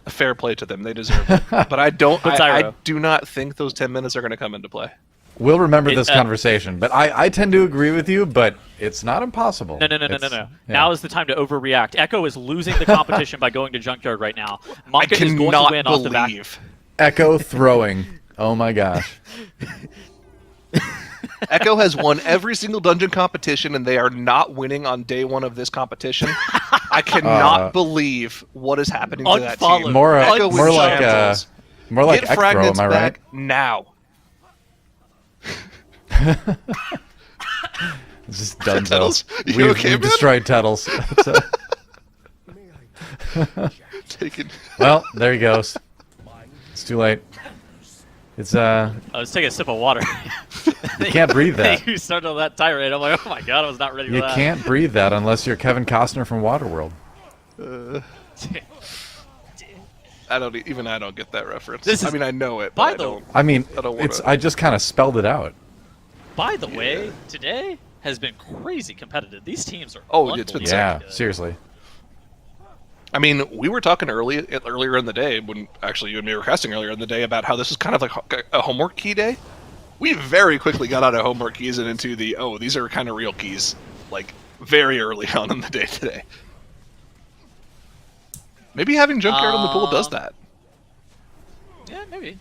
A fair play to them. They deserve it. But I do not think those 10 minutes are going to come into play. We'll remember this conversation, but I tend to agree with you, but it's not impossible. No. Yeah. Now is the time to overreact. Echo is losing the competition by going to Junkyard right now. Monka is going to cannot win off the back. believe. Echo throwing. Oh my gosh. Echo has won every single dungeon competition, and they are not winning on day one of this competition. I cannot believe what is happening to that team. Unfollowed. More Echo with like shambles. more like Get Ekro, fragments am I right? back now. It's just Dunzo. Tettles, you We've okay, man? destroyed Tettles. Taken. Well, there he goes. It's too late. It's I was taking a sip of water. you can't breathe that. You started on that tirade. I'm like, oh my god, I was not ready for You that. can't breathe that unless you're Kevin Costner from Waterworld. I don't get that reference. This is- I mean, I know it, By but the- I don't. I mean, I don't wanna- I just kind of spelled it out. By the way, today has been crazy competitive. These teams are Oh, it's been Yeah, good. seriously. I mean, we were talking earlier in the day, when actually you and me were casting earlier in the day, about how this is kind of like a homework key day. We very quickly got out of homework keys and into these are kind of real keys, like very early on in the day today. Maybe having Junkyard in the pool does that. Yeah, maybe.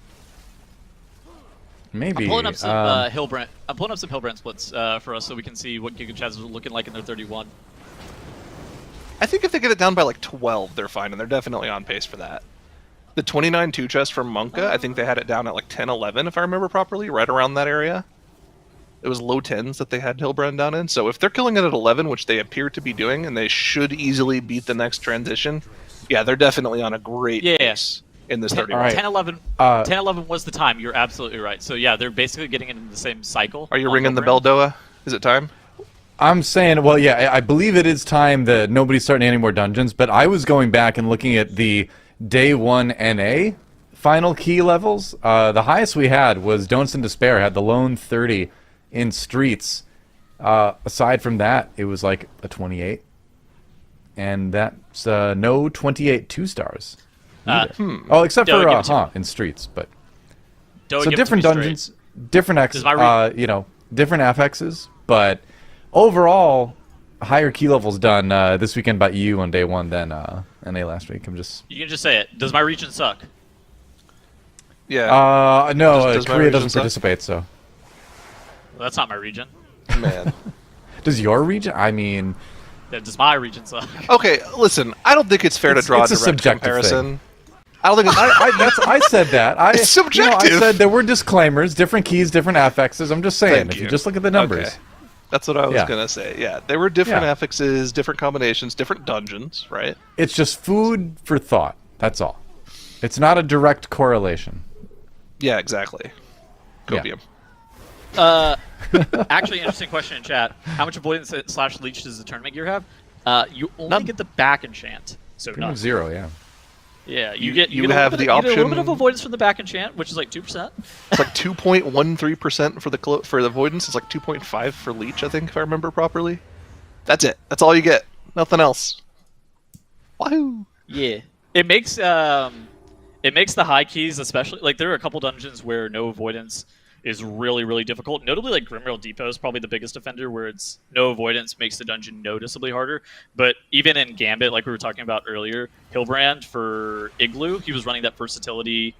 Maybe. I'm pulling up some Hillbrand. I'm pulling up some Hillbrand splits for us, so we can see what Giga Chads are looking like in their 31. I think if they get it down by like 12, they're fine, and they're definitely on pace for that. The 29 2 chest from Monka, I think they had it down at like 10, 11, if I remember properly, right around that area. It was low 10s that they had Hillbrand down in. So if they're killing it at 11, which they appear to be doing, and they should easily beat the next transition, yeah, they're definitely on a great pace in this 31. All right. 10-11 was the time. You're absolutely right. So yeah, they're basically getting into the same cycle. Are you on ringing the Hillbrand. bell, Doa? Is it time? I'm saying, well, yeah, I believe it is time that nobody's starting any more dungeons, but I was going back and looking at the day 1 NA final key levels. The highest we had was Don'ts in Despair, had the lone 30 in Streets. Aside from that, it was like a 28. And that's no 28 2-stars. Oh, except Doa, for give it to me. in Streets, but Doa, so give it to different me straight. dungeons, different Does my different affixes, but overall higher key levels done this weekend by EU on day 1 than NA last week. I'm just You can just say it. Does my region suck? Yeah. no, Does my Korea region doesn't suck? participate, so Well, that's not my region. Man. does your region? I mean, Does my region suck? Okay, listen, I don't think it's fair to draw it's a a direct subjective comparison. I don't think it's... I said that. It's You know, I subjective. said there were disclaimers, different keys, different affixes. I'm just saying, Thank if you you. just look at the numbers. Okay. That's what I was Yeah. going to say. Yeah, there were different Yeah. affixes, different combinations, different dungeons, right? It's just food for thought. That's all. It's not a direct correlation. Yeah, exactly. Copium. Actually, interesting question in chat. How much avoidance / leech does the tournament gear have? You only None. get the back enchant, so Pretty none. much 0, yeah. Yeah, You- get you get a have little bit, the you get a little bit option- of avoidance from the back enchant, which is like 2%. It's like 2.13% for the avoidance. It's like 2.5 for leech, I think, if I remember properly. That's it. That's all you get. Nothing else. Wahoo! Yeah, it makes the high keys, especially like there are a couple dungeons where no avoidance is really, really difficult. Notably, like Grimrail Depot is probably the biggest offender, where it's no avoidance makes the dungeon noticeably harder. But even in Gambit, like we were talking about earlier, Hillbrand for Igloo, he was running that versatility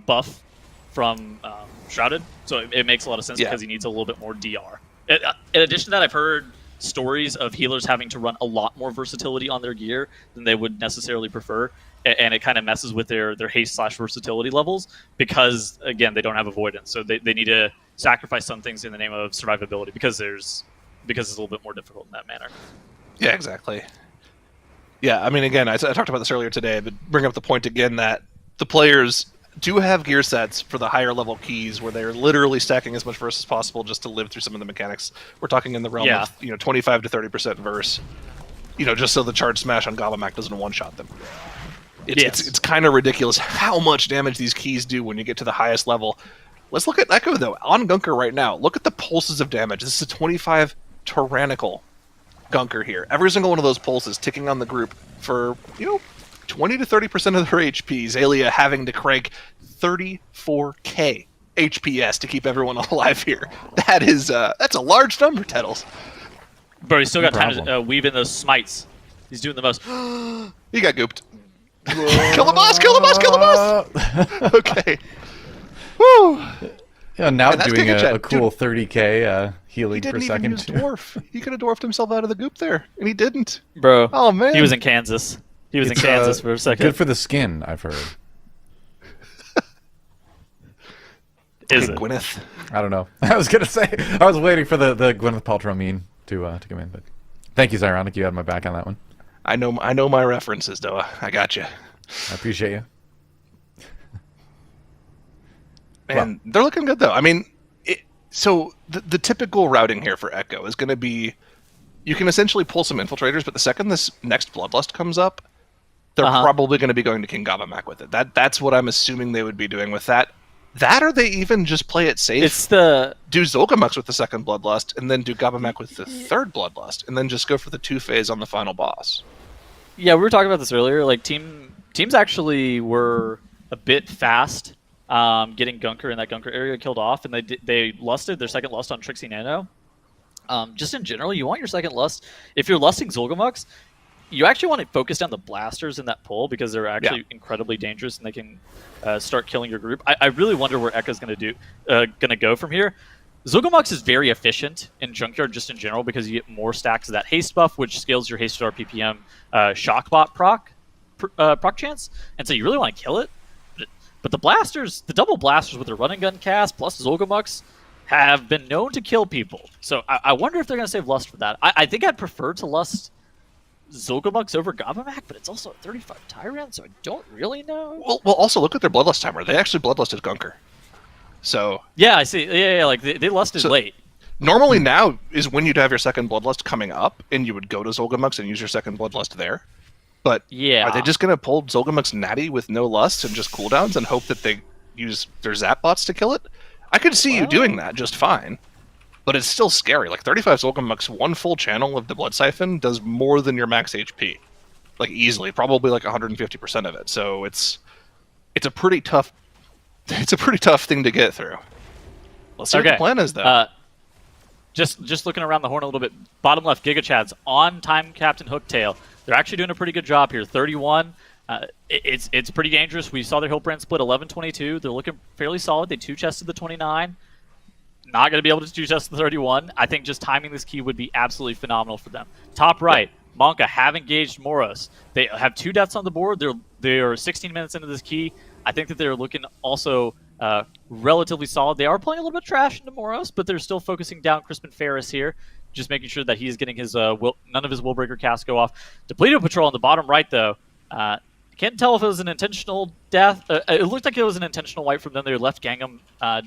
buff from Shrouded, so it makes a lot of sense because he needs a little bit more DR. In addition to that, I've heard stories of healers having to run a lot more versatility on their gear than they would necessarily prefer, and it kind of messes with their haste / versatility levels because, again, they don't have avoidance, so they need to sacrifice some things in the name of survivability because it's a little bit more difficult in that manner. Yeah, exactly. Yeah, I mean, again, I talked about this earlier today, but bring up the point again that the players do have gear sets for the higher level keys where they're literally stacking as much verse as possible just to live through some of the mechanics. We're talking in the realm of 25 to 30% verse, just so the charge smash on Gobamac doesn't one-shot them. It's kind of ridiculous how much damage these keys do when you get to the highest level. Let's look at Echo, though. On Gunker right now, look at the pulses of damage. This is a 25 tyrannical Gunker here. Every single one of those pulses ticking on the group for, 20 to 30% of their HP. Zalia having to crank 34k HPS to keep everyone alive here. That's a large number, Tettles. Bro, he's still got time to weave in those smites. He's doing the most. He got gooped. Kill the boss! Kill the boss! Kill the boss! Okay. Woo! Yeah, now And that's doing Giga Chad. a cool 30k He healing per didn't even second. use dwarf. He could have dwarfed himself out of the goop there, and he didn't. Bro. Oh man, He was in Kansas. He was in Kansas for a second. Good for the skin, I've heard. Is Hey, it? Gwyneth. I don't know. I was gonna say I was waiting for the Gwyneth Paltrow meme to come in, but thank you, Zyronic. You had my back on that one. I know my references, Doa. I got you. I appreciate you. And they're looking good, though. I mean, so the typical routing here for Echo is going to be, you can essentially pull some infiltrators, but the second this next Bloodlust comes up, they're probably going to be going to King Gabbamak with it. That's what I'm assuming they would be doing with that. That, or they even just play it safe. It's the do Zolgamux with the second Bloodlust, and then do Gabbamak with the third Bloodlust, and then just go for the 2-phase on the final boss. Yeah, we were talking about this earlier. Like teams actually were a bit fast getting Gunker in that Gunker area killed off, and they lusted their second lust on Trixie Nano. Just in general, you want your second lust. If you're lusting Zolgamux, you actually want to focus down the blasters in that pull because they're actually incredibly dangerous and they can start killing your group. I really wonder where Ekka's going to go from here. Zolgamux is very efficient in Junkyard just in general because you get more stacks of that haste buff, which scales your haste RPPM shockbot proc chance, and so you really want to kill it. But the blasters, the double blasters with their running gun cast plus Zolgamux have been known to kill people. So I wonder if they're going to save lust for that. I think I'd prefer to lust Zolgamux over Gabbamak, but it's also a 35 Tyrant, so I don't really know. Well, also look at their Bloodlust timer. They actually Bloodlusted Gunker. So yeah, I see. Yeah, like they lusted late. Normally now is when you'd have your second Bloodlust coming up, and you would go to Zolgamux and use your second Bloodlust there. But yeah, are they just going to pull Zolgamux Natty with no lust and just cooldowns and hope that they use their Zap bots to kill it? I could see you doing that just fine. But it's still scary. Like 35 Zolgamux, one full channel of the Blood Siphon does more than your max HP. Like easily, probably like 150% of it. So it's a pretty tough thing to get through. Let's see what the plan is though. Just looking around the horn a little bit. Bottom left, Giga Chad's on Time Captain Hooktail. They're actually doing a pretty good job here. 31. It's pretty dangerous. We saw their Hillbrand split 11-22. They're looking fairly solid. They 2-chested the 29. Not going to be able to 2-chest the 31. I think just timing this key would be absolutely phenomenal for them. Top right, Monka have engaged Moros. They have 2 deaths on the board. They're 16 minutes into this key. I think that they're looking also relatively solid. They are playing a little bit trash into Moros, but they're still focusing down Crispin Ferris here, just making sure that he's getting his none of his Willbreaker casts go off. Depleted Patrol on the bottom right, though. Can't tell if it was an intentional death. It looked like it was an intentional wipe from them. They left Gangnam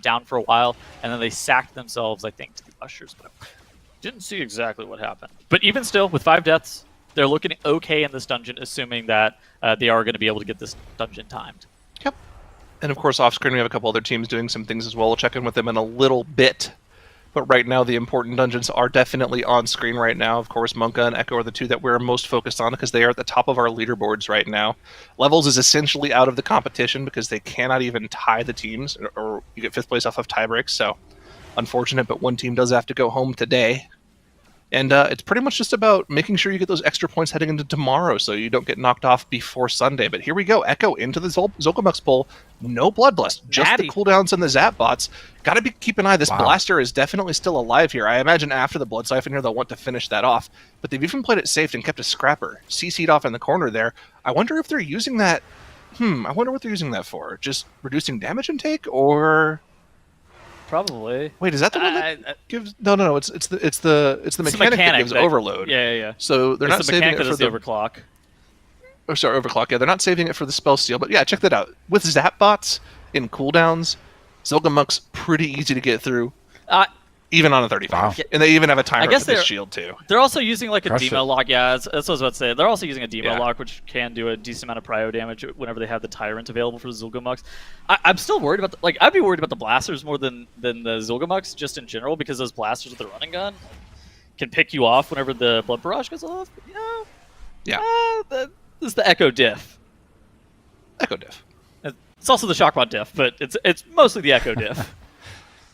down for a while, and then they sacked themselves, I think, to the Ushers, but I didn't see exactly what happened. But even still, with 5 deaths, they're looking okay in this dungeon, assuming that they are going to be able to get this dungeon timed. Yep. And of course, off screen, we have a couple other teams doing some things as well. We'll check in with them in a little bit. But right now, the important dungeons are definitely on screen right now. Of course, Monka and Echo are the 2 that we're most focused on because they are at the top of our leaderboards right now. Levels is essentially out of the competition because they cannot even tie the teams, or you get 5th place off of tiebreaks. So, unfortunate, but one team does have to go home today. And it's pretty much just about making sure you get those extra points heading into tomorrow so you don't get knocked off before Sunday. But here we go. Echo into the Zolgamux pull. No Bloodlust. Just the cooldowns and the Zap bots. Got to keep an eye. This Blaster is definitely still alive here. I imagine after the Blood Siphon here, they'll want to finish that off. But they've even played it safe and kept a Scrapper. CC'd off in the corner there. I wonder if they're using that... I wonder what they're using that for. Just reducing damage intake, or... Probably. Wait, is that the one that gives? No. It's the mechanic that gives overload. Yeah. So they're not saving it for the overclock. Oh, sorry, overclock. Yeah, they're not saving it for the spell steal. But yeah, check that out. With Zap bots in cooldowns, Zolgamux pretty easy to get through. Even on a 35. Wow. And they even have a timer for this shield, too. They're also using like a demo lock. Yeah, that's what I was about to say. They're also using a demo lock, which can do a decent amount of prio damage whenever they have the Tyrant available for Zolgamux. I'm still worried about I'd be worried about the blasters more than the Zolgamux, just in general, because those blasters with the running gun can pick you off whenever the Blood Barrage goes off. This is the Echo diff. Echo diff. It's also the Shockbot diff, but it's mostly the Echo diff.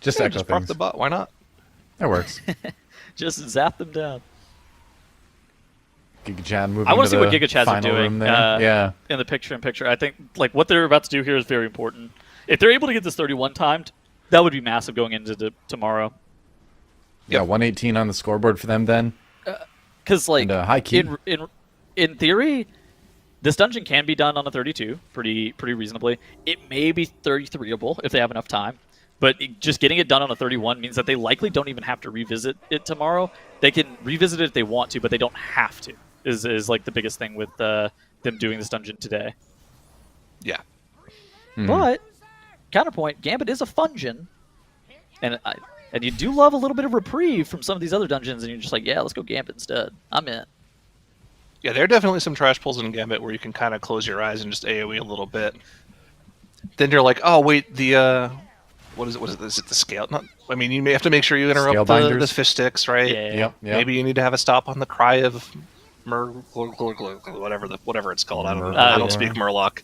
Just Echo just proc the bot. Why not? That works. Just zap them down. Giga Chad moving. I want to see what Giga Chads are doing. In the picture-in-picture, I think what they're about to do here is very important. If they're able to get this 31 timed, That would be massive going into tomorrow. Yeah, 118 on the scoreboard for them then. Because like high key. In theory, this dungeon can be done on a 32 pretty reasonably. It may be 33able if they have enough time. But just getting it done on a 31 means that they likely don't even have to revisit it tomorrow. They can revisit it if they want to, but they don't have to. Is like the biggest thing with them doing this dungeon today. Yeah. But counterpoint, Gambit is a fungeon, and you do love a little bit of reprieve from some of these other dungeons, and you're just like, yeah, let's go Gambit instead. I'm in. Yeah, there are definitely some trash pulls in Gambit where you can kind of close your eyes and just AoE a little bit. Then you're like, oh wait, the what is it? Is it the scale? Not. I mean, you may have to make sure you interrupt the fish sticks, right? Yeah. Yep. Maybe you need to have a stop on the cry of whatever it's called. I don't know. I don't speak Murloc.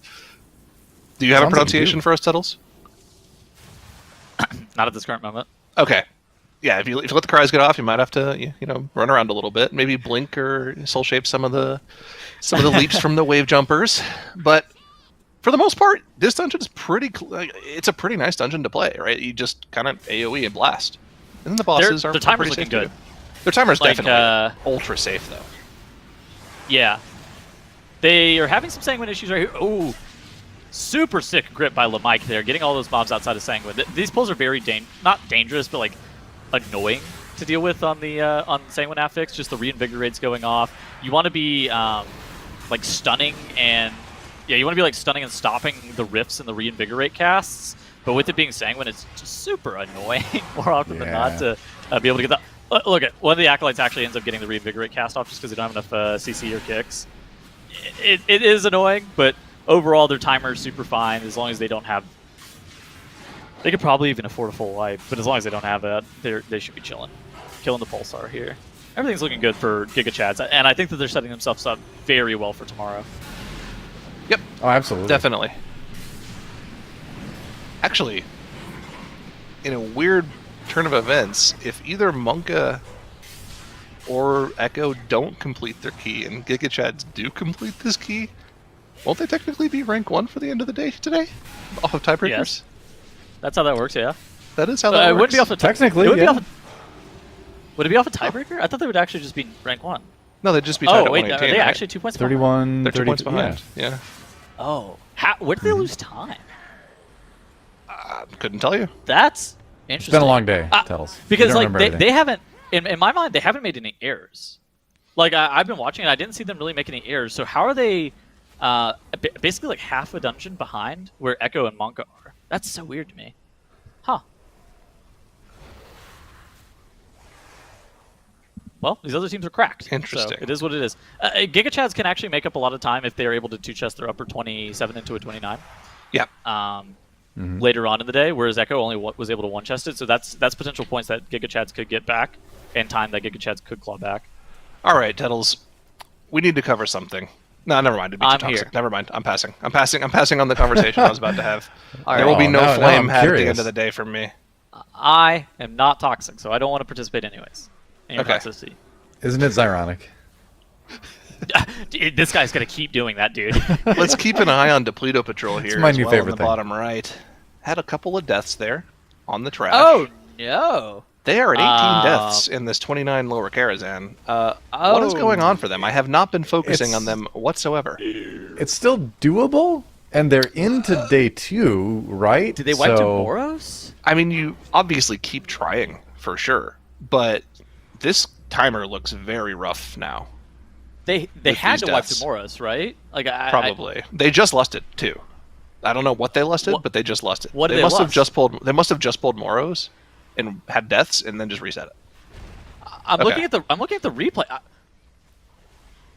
Do you have a pronunciation for us, Tuttles? Not at this current moment. Okay. Yeah, if you let the cries get off, you might have to run around a little bit, maybe blink or soul shape some of the leaps from the wave jumpers. But for the most part, this dungeon is it's a pretty nice dungeon to play, right? You just kind of AoE and blast, and then the bosses are their timer's pretty looking safe good. Their timer's Like, definitely ultra safe though. Yeah, they are having some Sanguine issues right here. Oh, super sick grip by LeMike there, getting all those mobs outside of Sanguine. These pulls are very not dangerous, but like annoying to deal with on the Sanguine affix. Just the reinvigorates going off. You want to be like stunning and you want to be like stunning and stopping the rifts and the reinvigorate casts. But with it being Sanguine, it's just super annoying more often than not to be able to get that. Look at one of the acolytes actually ends up getting the reinvigorate cast off just because they don't have enough CC or kicks. It is annoying, but overall their timer is super fine as long as they don't have. They could probably even afford a full life, but as long as they don't have that, they should be chilling. Killing the Pulsar here. Everything's looking good for Giga Chads, and I think that they're setting themselves up very well for tomorrow. Yep. Oh, absolutely. Definitely. Actually, in a weird turn of events, if either Monka or Echo don't complete their key and Giga Chads do complete this key, won't they technically be rank 1 for the end of the day today? Off of tiebreakers? Yes. That's how that works, yeah. That is how that works. It wouldn't be off a Technically, would it be off a Oh. tiebreaker? I thought they would actually just be rank 1. No, they'd just be tied at wait, 118. are they right? actually 2 points behind? 31, They're 2 points 32, behind. Yeah. Oh. Where did they lose time? Couldn't tell you. That's It's interesting. been a long day, Tuttles. You Because don't like remember they everything. haven't, in my mind, they haven't made any errors. Like I've been watching it, I didn't see them really make any errors. So how are they basically like half a dungeon behind where Echo and Monka are? That's so weird to me. Huh. Well, these other teams are cracked. Interesting. So it is what it is. Giga Chads can actually make up a lot of time if they are able to two-chest their upper 27 into a 29. Yeah. Later on in the day, whereas Echo only was able to one-chest it. So that's potential points that Giga Chads could get back, and time that Giga Chads could claw back. All right, Tuttles. We need to cover something. No, never mind. It'd be too I'm toxic. here. Never mind. I'm passing. I'm passing on the conversation I was about to have. There will be no now flame I'm had at the curious. end of the day from me. I am not toxic, so I don't want to participate anyways. In your Okay. toxicity. Isn't it ironic? Dude, this guy's gonna keep doing that, dude. Let's keep an eye on Depleto Patrol here my as new well in favorite the thing. bottom right. Had a couple of deaths there on the trash. Oh no! They are at 18 Uh, deaths in this 29 lower Karazhan. What is going on for them? I have not been focusing on them whatsoever. It's still doable, and they're into day 2, right? Did they wipe to So- Boros? I mean, you obviously keep trying for sure, but this timer looks very rough now. They With had these to wipe to deaths. Boros, right? Like Probably. They just lusted too. I don't know what they lusted, What- but they just lusted. what did they they must have lust? just pulled. They must have just pulled Moros, and had deaths, and then just reset it. I'm Okay. looking at the replay.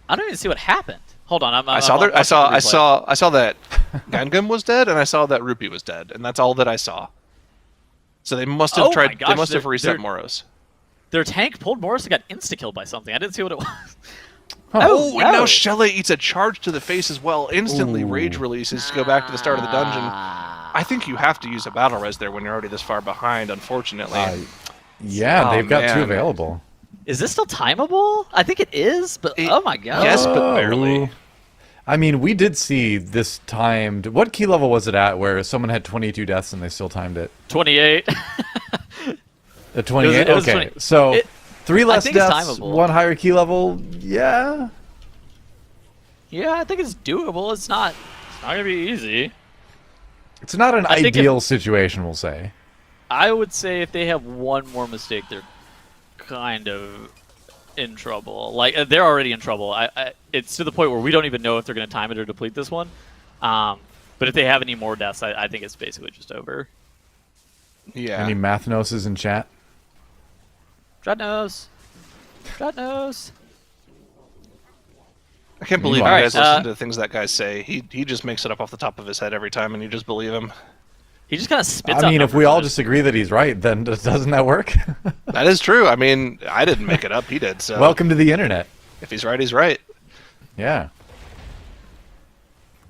I don't even see what happened. Hold on, I saw that Gangam was dead, and I saw that Rupee was dead, and that's all that I saw. So they must have Oh my tried. They gosh, must have they're- reset they're- Moros. Their tank pulled Morris and got insta-killed by something. I didn't see what it was. Oh, and now no. Shelley eats a charge to the face as well. Instantly rage releases to go back to the start of the dungeon. I think you have to use a battle res there when you're already this far behind, unfortunately. Yeah, Oh, they've got 2 man. available. Is this still timeable? I think it is, but oh my god. Yes, but barely. I mean, we did see this timed. What key level was it at where someone had 22 deaths and they still timed it? 28. The 28? It was okay. 20. So, 3 less think it's deaths, timeable. 1 higher key level. Yeah. Yeah, I think it's doable. It's not gonna be easy. It's not an I think ideal situation, we'll say. I would say if they have one more mistake, they're kind of in trouble. Like they're already in trouble. It's to the point where we don't even know if they're going to time it or deplete this one. But if they have any more deaths, I think it's basically just over. Yeah. Any math noses in chat? Dreadnoughts. Dreadnoughts. I can't believe you Meanwhile- guys Alright, listen to the things that guy say. He just makes it up off the top of his head every time, and you just believe him. He just kind of spits I out mean, if we numbers all and just agree that he's right, then doesn't that work? That is true. I mean, I didn't make it up. He did. So Welcome to the internet. if he's right, he's right. Yeah.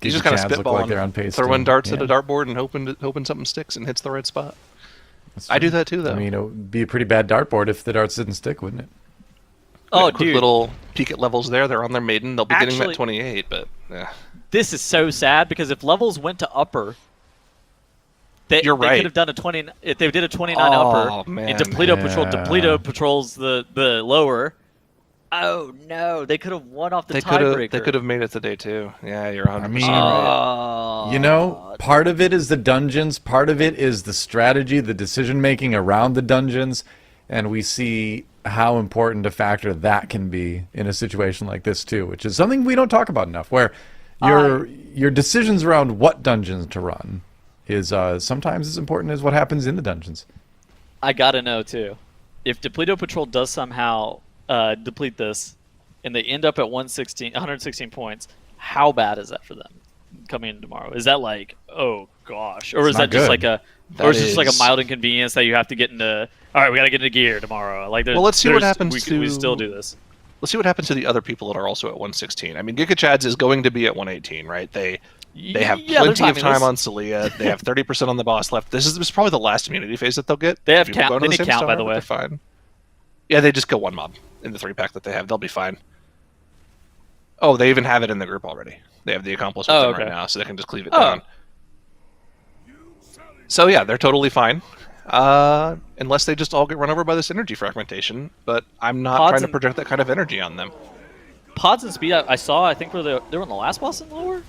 He's These just kind of chads look like they're on spitballing, pace throwing to- darts at yeah. a dartboard and hoping something sticks and hits the right spot. That's I do true. that too, though. I mean, it would be a pretty bad dartboard if the darts didn't stick, wouldn't it? Oh, quick dude. little peek at levels there. They're on their maiden. They'll be getting Actually- that 28, but yeah. This is so sad because if levels went to upper, they right. could have done a 20. If they did a 29 Oh, upper, man. and Depleto Yeah. Depleto patrols the lower. Oh no, they could have won off the tiebreaker. They could have made it today too. Yeah, you're 100% I mean, right. You know, part of it is the dungeons, part of it is the strategy, the decision making around the dungeons, and we see how important a factor that can be in a situation like this too, which is something we don't talk about enough, where your decisions around what dungeons to run is sometimes as important as what happens in the dungeons. I gotta know too, if Depleto Patrol does somehow deplete this, and they end up at 116 points, how bad is that for them coming in tomorrow? Is that like, oh gosh, or It's is not that just good. like a, That or is it just like a is- mild inconvenience that you have to get into? All right, we gotta get into gear tomorrow. Like, Well, let's see what happens We to- still do this. Let's see what happens to the other people that are also at 116. I mean, Giga Chads is going to be at 118, right? They have Yeah, they're plenty of timeless. time on Celia. They have 30% on the boss left. This is probably the last immunity phase that they'll get. They have People count- go to they the need same count, by star, the but way. They're fine. Yeah, they just go one mob in the 3-pack that they have. They'll be fine. Oh, they even have it in the group already. They have the accomplice with Oh, them okay. right now, so they can just cleave it Oh. down. So yeah, they're totally fine. Unless they just all get run over by this energy fragmentation, but I'm not Pods trying to and- project that kind of energy on them. Pods and speed. I saw. I think they were in the last boss in lower.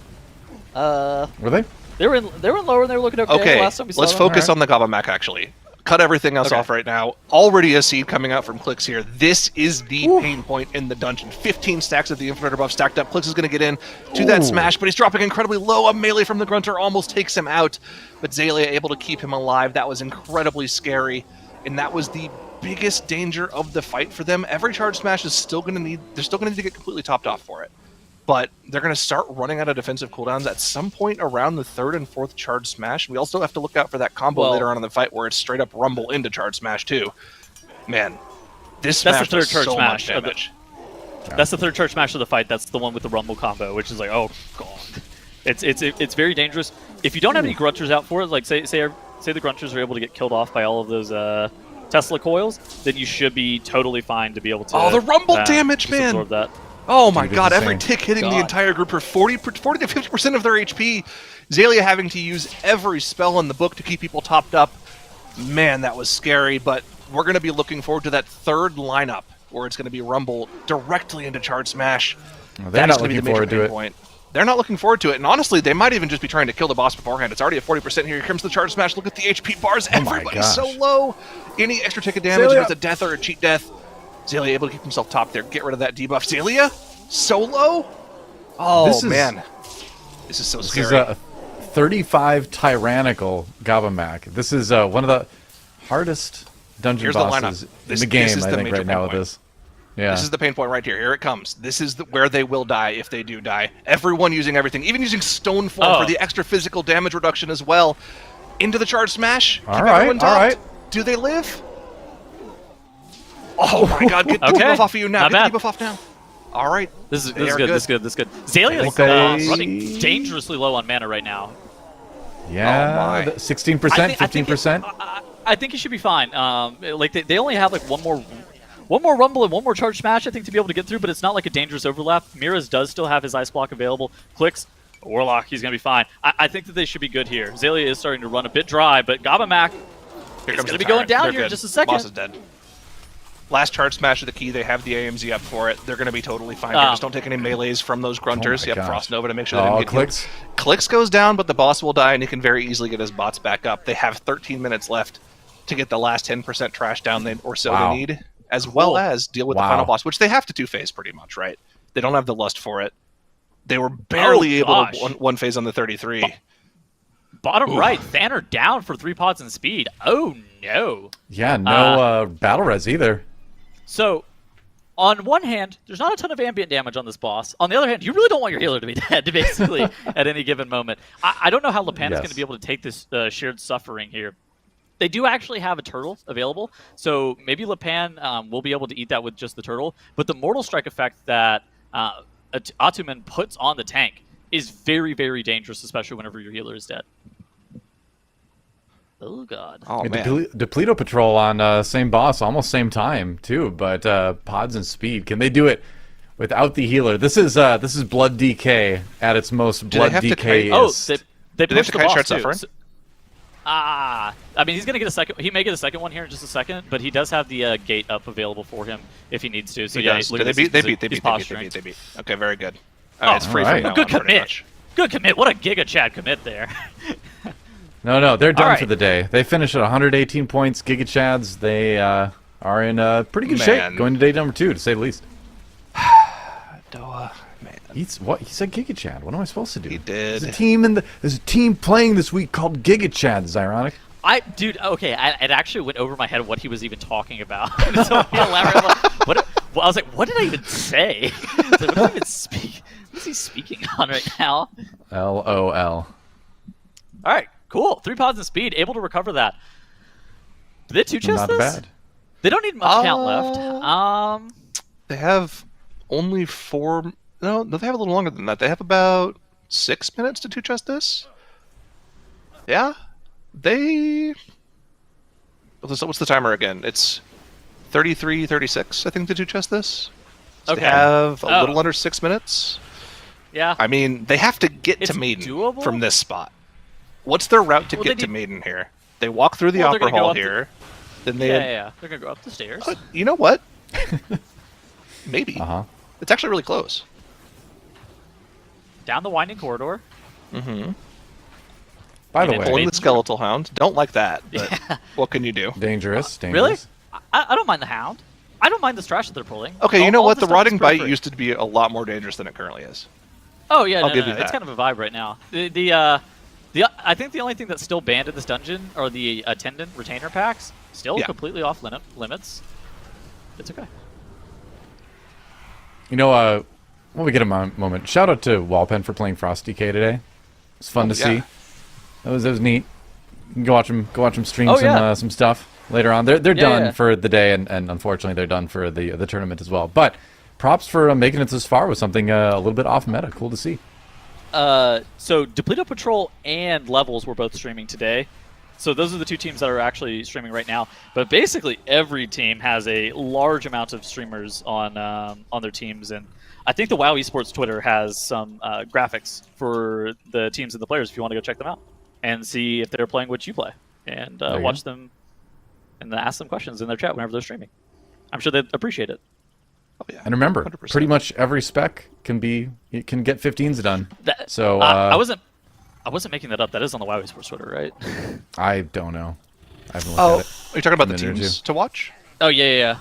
Were they? They were in lower and they were looking okay. Okay, Last time we saw let's them. focus on the Gaba Mac actually. Cut everything else Okay. off right now. Already a seed coming out from Clix here. This is the pain point in the dungeon. 15 stacks of the Infiltrator buff stacked up. Clix is going to get in to that Ooh. smash, but he's dropping incredibly low. A melee from the Grunter almost takes him out, but Zalia able to keep him alive. That was incredibly scary, and that was the biggest danger of the fight for them. Every charge smash is still going to need. They're still going to need to get completely topped off for it. But they're going to start running out of defensive cooldowns at some point around the 3rd and 4th charge smash. We also have to look out for that combo Well- later on in the fight where it's straight up rumble into charge smash too. Man, this That's smash the third does charge so smash much of the- damage. That's the third charge smash of the fight. That's the one with the rumble combo, which is like, oh god, it's very dangerous. If you don't have any grunters out for it, like say the grunters are able to get killed off by all of those Tesla coils, then you should be totally fine to be able to. Oh, the rumble damage, just man! Absorb that. Oh my Dude, it's god, every insane. tick hitting the God. entire group for 40 to 50% of their HP. Zalia having to use every spell in the book to keep people topped up. Man, that was scary, but we're going to be looking forward to that third lineup where it's going to be Rumble directly into Charge Smash. Well, they're That is not gonna be looking the major forward to pain it. point. They're not looking forward to it, and honestly, they might even just be trying to kill the boss beforehand. It's already at 40% here. Here comes the Charge Smash. Look at the HP bars. Oh my Everybody's so gosh. low. Any extra tick of damage, Zalia. if it's a death or a cheat death, Zalia able to keep himself top there. Get rid of that debuff. Zalia? So low? Oh, This is- man. This is so This scary. is a 35 tyrannical Gabamac. This is one of the hardest dungeon Here's the lineup. bosses in This- the game, this is I the think, major right now with pain this. Yeah. This is the pain point right here. Here it comes. This is where they will die if they do die. Everyone using everything, even using Stone Form Oh. for the extra physical damage reduction as well. Into the charge smash. All Keep right, everyone all topped. right. Do they live? Oh my god, get the Okay. debuff off of you now. Not Get bad. the debuff off now. All right. This is They are good. This is good. This is good. Zalia is Okay. running dangerously low on mana right now. Yeah, Oh, my. 16%, I think- 15%. I think he should be fine. Like they only have like one more one more Rumble and one more Charge Smash, I think, to be able to get through, but it's not like a dangerous overlap. Miraz does still have his Ice Block available. Clicks, Warlock, he's going to be fine. I think that they should be good here. Zaylia is starting to run a bit dry, but Gabamac is going to be going down here in just a second. Boss is dead. Last Charge Smash of the key, they have the AMZ up for it. They're going to be totally fine. Just don't take any melees from those grunters. You have Frost Nova to make sure they don't get Clicks. Clicks goes down, but the boss will die, and he can very easily get his bots back up. They have 13 minutes left to get the last 10% trash down they need, as well as deal with the final boss, which they have to two-phase pretty much, right? They don't have the lust for it. They were barely able to one phase on the 33. Bottom right, Thanner down for 3 pods and speed. Oh, no. Yeah, no battle res either. So, on one hand, there's not a ton of ambient damage on this boss. On the other hand, you really don't want your healer to be dead, basically, at any given moment. I don't know how Lepan is going to be able to take this shared suffering here. They do actually have a turtle available, so maybe Lepan will be able to eat that with just the turtle. But the Mortal Strike effect that Atumen puts on the tank is very, very dangerous, especially whenever your healer is dead. Oh, God. Oh, man. Depleto Patrol on same boss, almost same time, too. But pods and speed, can they do it without the healer? This is Blood DK at its most Blood DK. They pushed the boss, too. Suffering? I mean, he's going to get a second. He may get a second one here in just a second, but he does have the gate up available for him if he needs to. So, yeah, they beat. Okay, very good. It's free from now good on, commit. Good commit. What a Giga Chad commit there. No, they're done for the day. They finish at 118 points. Giga Chads, they are in pretty good shape going to day number 2, to say the least. Doa, man. He said Giga Chad. What am I supposed to do? He did. There's a team playing this week called Giga Chad. It's ironic. It actually went over my head what he was even talking about. So he elaborated I was like, what did I even say? What did I even speak? What is he speaking on right now? LOL. All right, cool. 3 pods and speed, able to recover that. Did they two-chest this? Not bad. They don't need much count left. They have only 4... No, they have a little longer than that. They have about 6 minutes to two-chest this. Yeah? What's the timer again? It's 33:36, I think, to two-chest this. So okay. They have a little under 6 minutes. Yeah. I mean, they have to get to Maiden from this spot. What's their route to get to Maiden here? They walk through the Opera Hall here. Then they They're going to go up the stairs. You know what? Maybe. It's actually really close. Down the winding corridor. Mm-hmm. By the way, pulling the Skeletal Hound. Don't like that, but what can you do? Dangerous. Really? I don't mind the Hound. I don't mind the trash that they're pulling. Okay, you know what? The Rotting Bite used to be a lot more dangerous than it currently is. Oh yeah, I'll give you that. It's kind of a vibe right now. I think the only thing that's still banned in this dungeon are the attendant retainer packs. Still completely off limits. It's okay. You know, when we get a moment, shout out to Wallpen for playing Frost DK today. It's fun to see. That was neat. You can go watch him stream some stuff later on. They're done for the day, and unfortunately they're done for the tournament as well. But props for making it this far with something a little bit off meta. Cool to see. So Depleto Patrol and Levels were both streaming today. So those are the 2 teams that are actually streaming right now. But basically every team has a large amount of streamers on their teams, and I think the WoW Esports Twitter has some graphics for the teams and the players if you want to go check them out and see if they're playing what you play, and watch them and ask them questions in their chat whenever they're streaming. I'm sure they'd appreciate it. Oh, yeah. And remember, 100%. pretty much every spec can get 15s done. So I wasn't making that up. That is on the WoW Esports Twitter, right? I don't know. I haven't looked at it. Are you talking about the teams to watch? Oh yeah.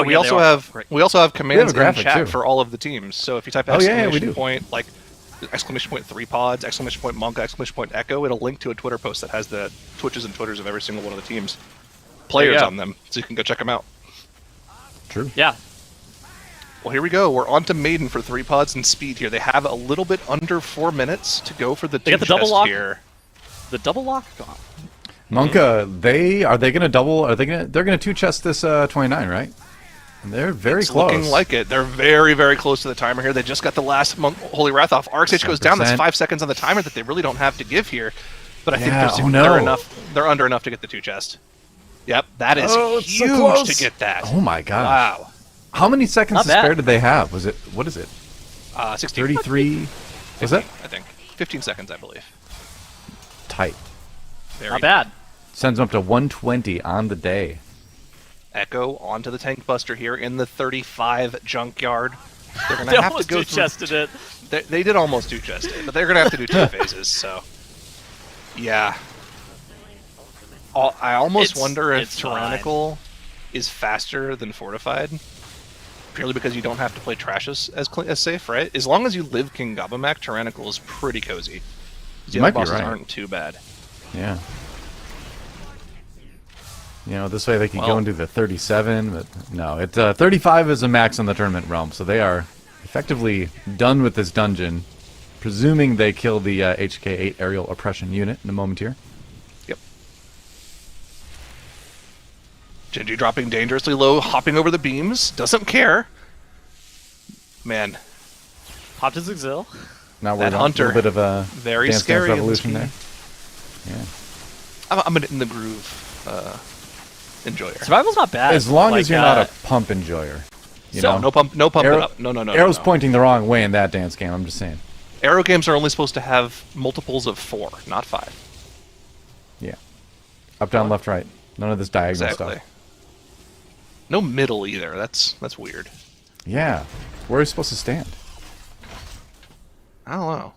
We also have commands in chat too. for all of the teams. So if you type exclamation point, like exclamation point 3 pods, exclamation point Monka, exclamation point Echo, it'll link to a Twitter post that has the Twitches and Twitters of every single one of the teams, players on them, so you can go check them out. True. Yeah. Well, here we go. We're on to Maiden for 3 pods and speed here. They have a little bit under 4 minutes to go for the They got the double lock here. The double lock? God. Monka, are they going to double? They're going to two-chest this 29, right? And they're very close. Looking like it. They're very, very close to the timer here. They just got the last Holy Wrath off. RxH goes down. That's 5 seconds on the timer that they really don't have to give here. But I think they're under enough to get the 2-chest. Yep, that is it's so huge close. to get that. Oh my gosh. Wow. How many seconds Not to bad. spare did they have? Was it, what is it? 16. 33? Was that? I think. 15 seconds, I believe. Tight. Very Not bad. Sends them up to 120 on the day. Echo onto the tank buster here in the 35 junkyard. They're going They to have to almost go two-chested it. They did almost two-chest it, but they're going to have to do 2 phases, so... Yeah. I almost It's- wonder if it's fine. Tyrannical is faster than Fortified, purely because you don't have to play Trashes as safe, right? As long as you live King Gabamak, Tyrannical is pretty cozy. The You other might be bosses right. aren't too bad. Yeah. You know, this way they could go Well- and do the 37, but no. 35 is a max in the tournament realm, so they are effectively done with this dungeon, presuming they kill the HK8 aerial oppression unit in a moment here. Yep. Genji dropping dangerously low, hopping over the beams, doesn't care. Man, Popped his exil. Now we're That on hunter, a little bit of a very Dance scary Dance in this Revolution there. game. Yeah. I'm in the groove enjoyer. Survival's not bad. As long as Like, you're not a pump enjoyer. You know? No pump Arrow- it up. No. Arrow's no. pointing the wrong way in that dance game, I'm just saying. Arrow games are only supposed to have multiples of 4, not 5. Yeah. Up, down, left, right. None of this diagonal Exactly. stuff. No middle either. That's weird. Yeah. Where are you supposed to stand? I don't know.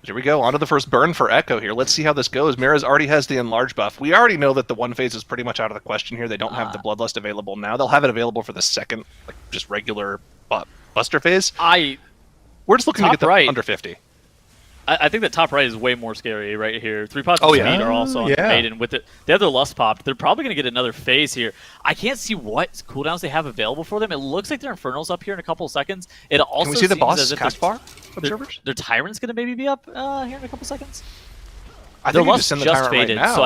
Here we go. On to the first burn for Echo here. Let's see how this goes. Mira's already has the enlarge buff. We already know that the 1 phase is pretty much out of the question here. They don't have the Bloodlust available now. They'll have it available for the second, like just regular Buster phase. We're just looking to Top get the right. under 50. I think that top right is way more scary right here. 3 pots Oh, of yeah. speed are also on Yeah. the Maiden with it. The other lust popped. They're probably going to get another phase here. I can't see what cooldowns they have available for them. It looks like their Infernal's up here in a couple of seconds. It also Can we see the seems boss as if cast their- bar observers? Their Tyrant's going to maybe be up here in a couple seconds. I Their think you lust just send the just tyrant faded, right now. so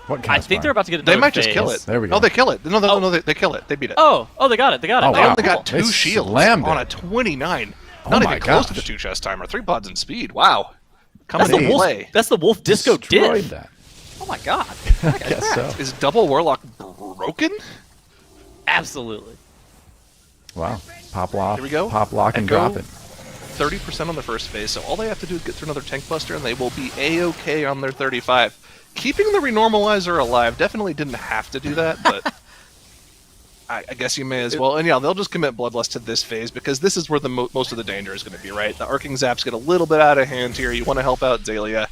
what I cast think bar? they're about to get another They might just kill phase. it. There we go. Oh, they kill it. No, Oh. they kill it. They beat it. Oh, they got it. They got it. Oh, They wow. only got They 2 shields slammed on it. a 29. Oh Not my even close to gosh. the 2 chest timer. 3 pods in speed. Wow. Coming That's to the wolf. play. That's the wolf disco Destroyed div. that. Oh my god. I guess so. Is double warlock broken? Absolutely. Wow. Pop lock. Here we go. Pop lock and Echo. drop it. 30% on the first phase, so all they have to do is get through another tank buster and they will be A-okay on their 35. Keeping the renormalizer alive definitely didn't have to do that, but I guess you may as well. And yeah, they'll just commit Bloodlust to this phase because this is where the most of the danger is going to be, right? The arcing zaps get a little bit out of hand here. You want to help out Zalia.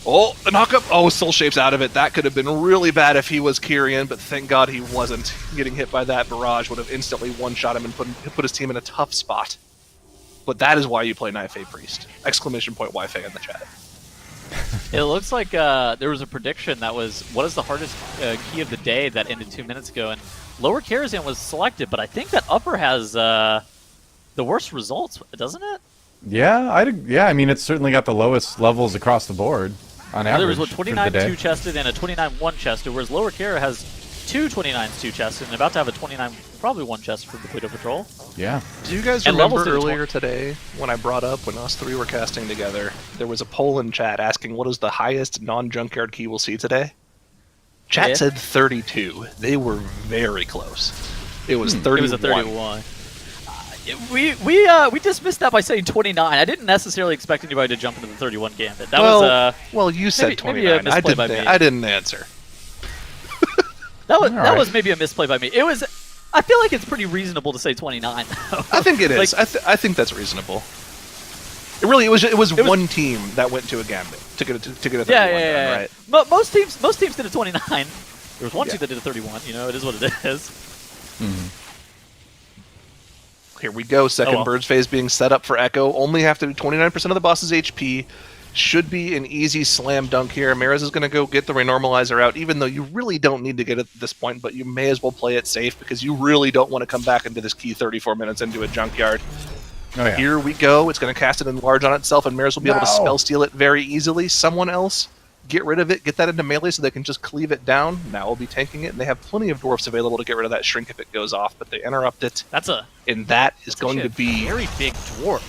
Oh, the knockup. Oh, Soul Shape's out of it. That could have been really bad if he was Kyrian, but thank God he wasn't. Getting hit by that barrage would have instantly one-shot him and put his team in a tough spot. But that is why you play Night Fae Priest! Exclamation point Wi-Fi in the chat. It looks like there was a prediction that was what is the hardest key of the day that ended 2 minutes ago, and lower Karazhan was selected, but I think that upper has the worst results, doesn't it? Yeah, I mean, it's certainly got the lowest levels across the board on average. There was what for the 29 day. 2 chested and a 29 1 chested, whereas lower Kara has 2 29s 2 chested and about to have a 29 probably 1 chested for the Pluto Patrol. Yeah. Do you guys And remember levels did earlier today when I brought up when us 3 were casting together, there was a poll in chat asking what is the highest non-junkyard key we'll see today? Chat Yeah. said 32. They were very close. It was 31. It was a 31. We dismissed that by saying 29. I didn't necessarily expect anybody to jump into the 31 gambit. That was you said maybe a 29. misplay by me. I didn't answer. that Alright. was maybe a misplay by me. It was. I feel like it's pretty reasonable to say 29. Though. I think it is. Like- I think that's reasonable. It was one team that went to a gambit to get a 31 Yeah. done, right? Most teams did a 29. There was one Yeah. team that did a 31. You know, it is what it is. Here we go. Second well. Bird's phase being set up for Echo. Only have to do 29% of the boss's HP. Should be an easy slam dunk here. Maris is going to go get the renormalizer out, even though you really don't need to get it at this point, but you may as well play it safe because you really don't want to come back into this key 34 minutes into a junkyard. Oh, yeah. Here we go. It's going to cast it enlarge on itself, and Maris will be able to No. spell steal it very easily. Someone else get rid of it, get that into melee so they can just cleave it down. Now we'll be tanking it, and they have plenty of dwarfs available to get rid of that shrink if it goes off, but they interrupt it, That's a and that is going to be very big dwarf.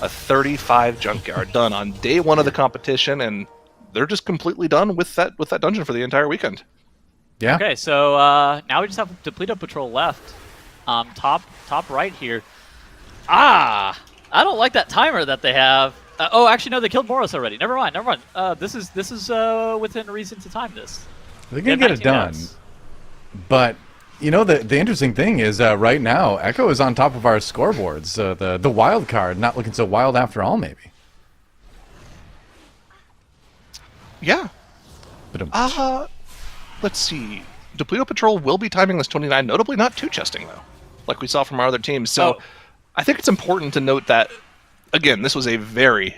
a 35 junkyard done on day 1 of the competition, and they're just completely done with that dungeon for the entire weekend. Yeah. Okay, so now we just have Depleto Patrol left. Top right here. I don't like that timer that they have. Actually, no, they killed Moros already. Never mind. This is within reason to time this. They're gonna get it done. But you know, the interesting thing is right now Echo is on top of our scoreboards. The wild card not looking so wild after all, maybe. Yeah. Let's see. Depleto Patrol will be timing this 29, notably not two chesting though, like we saw from our other teams. So I think it's important to note that, again, this was a very,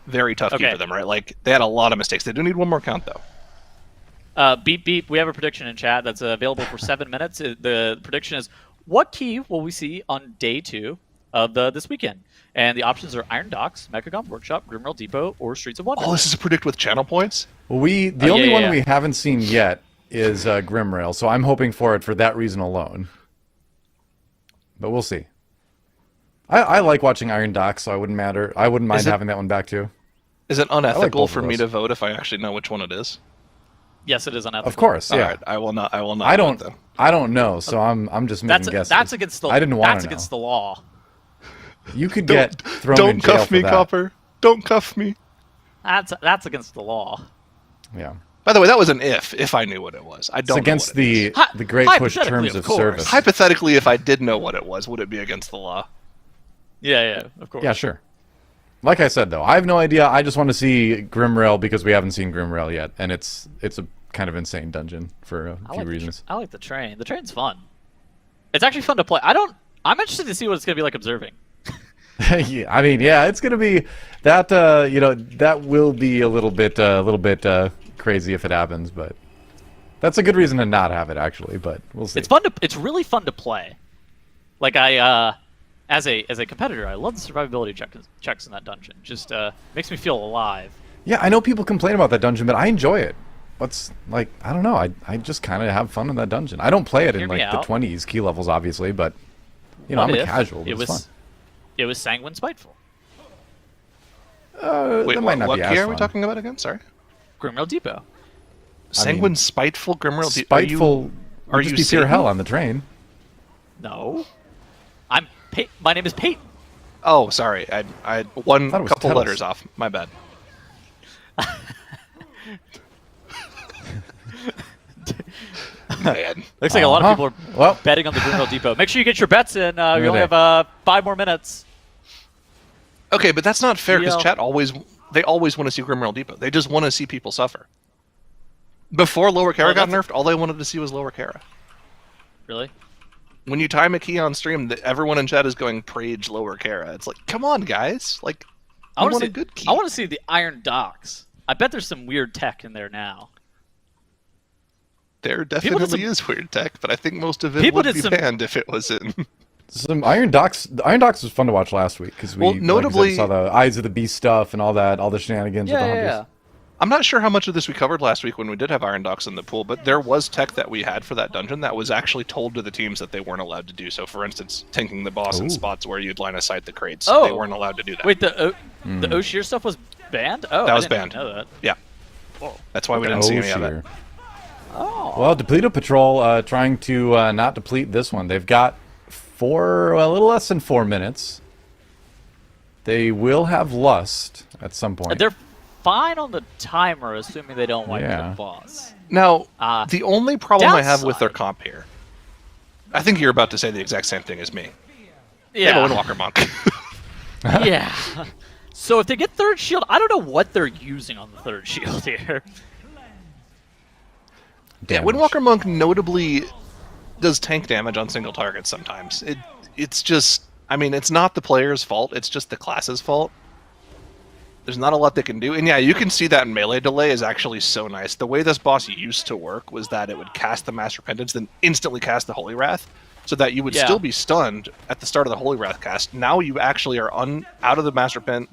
very tough game for them, right? Like, they had a lot of mistakes. They do need one more count though. Beep beep. We have a prediction in chat that's available for 7 minutes. The prediction is, what key will we see on day 2 of this weekend? And the options are Iron Docks, Mechagon Workshop, Grimrail Depot, or Streets of Wonder. Oh, this is a predict with channel points? Well, the only one we haven't seen yet is Grimrail, so I'm hoping for it for that reason alone. But we'll see. I like watching Iron Docks, so I wouldn't mind having that one back too. Is it unethical for me to vote if I actually know which one it is? Yes, it is unethical. Of course, yeah. All right, I will not. I don't know, so I'm just making guesses. That's against the. I didn't want to know. That's against the law. You could get thrown in Don't jail cuff for me, that. Copper. Don't cuff me. That's against the law. Yeah. By the way, that was an if I knew what it was. I don't It's against know what it is. the great push terms of service. Hypothetically, if I did know what it was, would it be against the law? Yeah, of course. Yeah, sure. Like I said, though, I have no idea. I just want to see Grimrail because we haven't seen Grimrail yet, and it's a kind of insane dungeon for a few reasons. I like the train. The train's fun. It's actually fun to play. I'm interested to see what it's gonna be like observing. Yeah, I mean, yeah, it's gonna be that. That will be a little bit crazy if it happens, but that's a good reason to not have it actually. But we'll see. It's fun to. It's really fun to play. Like as a competitor, I love the survivability checks in that dungeon. Just makes me feel alive. Yeah, I know people complain about that dungeon, but I enjoy it. I don't know. I just kind of have fun in that dungeon. I don't play it in like the 20s key levels, obviously, but I'm a casual. But it's fun. It was Sanguine Spiteful. Wait, that might not what be key as are we fun. talking about again? Sorry. Grimrail Depot. Sanguine Spiteful Grimrail Depot. Spiteful. Are you be pure hell on the train? No. My name is Peyton. Oh, sorry. I one couple letters off. My bad. Man. Looks like a lot of people are betting on the Grimrail Depot. Make sure you get your bets in. We only have 5 more minutes. Okay, but that's not fair because chat always want to see Grimrail Depot. They just want to see people suffer. Before Lower Kara got nerfed, all they wanted to see was Lower Kara. Really? When you time a key on stream, everyone in chat is going Prage Lower Kara. It's like, come on, guys! Like, I want a good key. I want to see the Iron Docks. I bet there's some weird tech in there now. There definitely is weird tech, but I think most of it would be banned if it was in. Some Iron Docks. The Iron Docks was fun to watch last week because we notably saw the Eyes of the Beast stuff and all the shenanigans with the Humvees. Yeah. I'm not sure how much of this we covered last week when we did have Iron Docks in the pool, but there was tech that we had for that dungeon that was actually told to the teams that they weren't allowed to do. So, for instance, tanking the boss in spots where you'd line of sight the crates. Oh. They weren't allowed to do that. Wait, the Oshir stuff was banned? Oh, that was I didn't banned. Know that. Yeah. Whoa. That's why we didn't see any of it. Oh. Well, Depleto Patrol trying to not deplete this one. They've got a little less than 4 minutes. They will have Lust at some point. They're fine on the timer, assuming they don't wipe the boss. Now, the only problem I have with their downside. comp here, I think you're about to say the exact same thing as me. Yeah. They have a Windwalker Monk. Yeah. So if they get third shield, I don't know what they're using on the third shield here. Yeah, Windwalker Monk notably does tank damage on single targets sometimes. It's just, I mean, it's not the player's fault, it's just the class's fault. There's not a lot they can do. And yeah, you can see that melee delay is actually so nice. The way this boss used to work was that it would cast the Mass Repentance, then instantly cast the Holy Wrath, so that you would still be stunned at the start of the Holy Wrath cast. Now you actually are out of the Mass Repent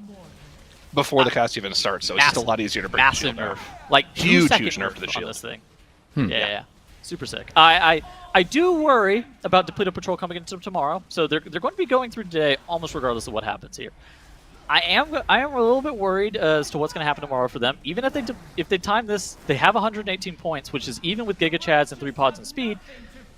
before the cast even starts, so it's just a lot easier to break the shield nerf. nerf. Like Huge nerf to the on shield. this thing. Yeah. Super sick. I do worry about Depleto Patrol coming into tomorrow, so they're going to be going through today almost regardless of what happens here. I am a little bit worried as to what's going to happen tomorrow for them. Even if they time this, they have 118 points, which is even with Giga Chads and 3 pods and speed.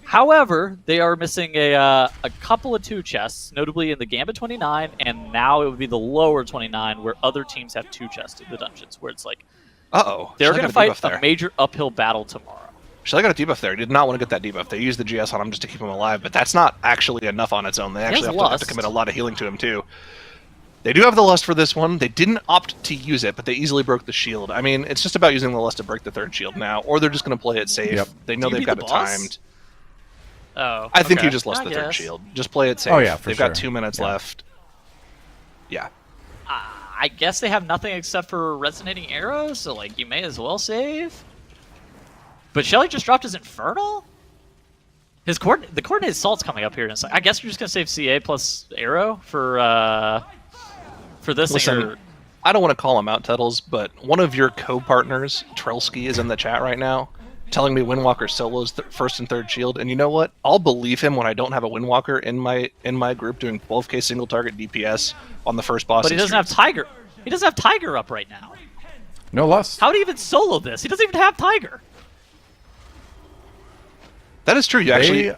However, they are missing a couple of 2 chests, notably in the Gambit 29, and now it would be the lower 29, where other teams have 2 chests in the dungeons, where it's like, they're going to fight a major uphill battle tomorrow. Shelly got a debuff there. He did not want to get that debuff. They used the GS on him just to keep him alive, but that's not actually enough on its own. They actually have to commit a lot of healing to him, too. They do have the Lust for this one. They didn't opt to use it, but they easily broke the shield. I mean, it's just about using the Lust to break the 3rd shield now, or they're just going to play it safe. Yep. They know they've got it timed. Oh, I think you just lost the 3rd shield. Just play it safe. Oh, yeah, They've got 2 minutes left. Yeah. I guess they have nothing except for Resonating Arrows, so like you may as well save. But Shelly just dropped his Infernal? The Coordinated Assault's coming up here in a second. I guess you're just going to save CA plus Arrow for this thing. Or... I don't want to call him out, Tuttles, but one of your co-partners, Trelsky, is in the chat right now, telling me Windwalker solos 1st and 3rd shield, and you know what? I'll believe him when I don't have a Windwalker in my group doing 12k single target DPS on the first boss. But he doesn't have Tiger. He doesn't have Tiger up right now. No Lust. How do you even solo this? He doesn't even have Tiger. That is true. You actually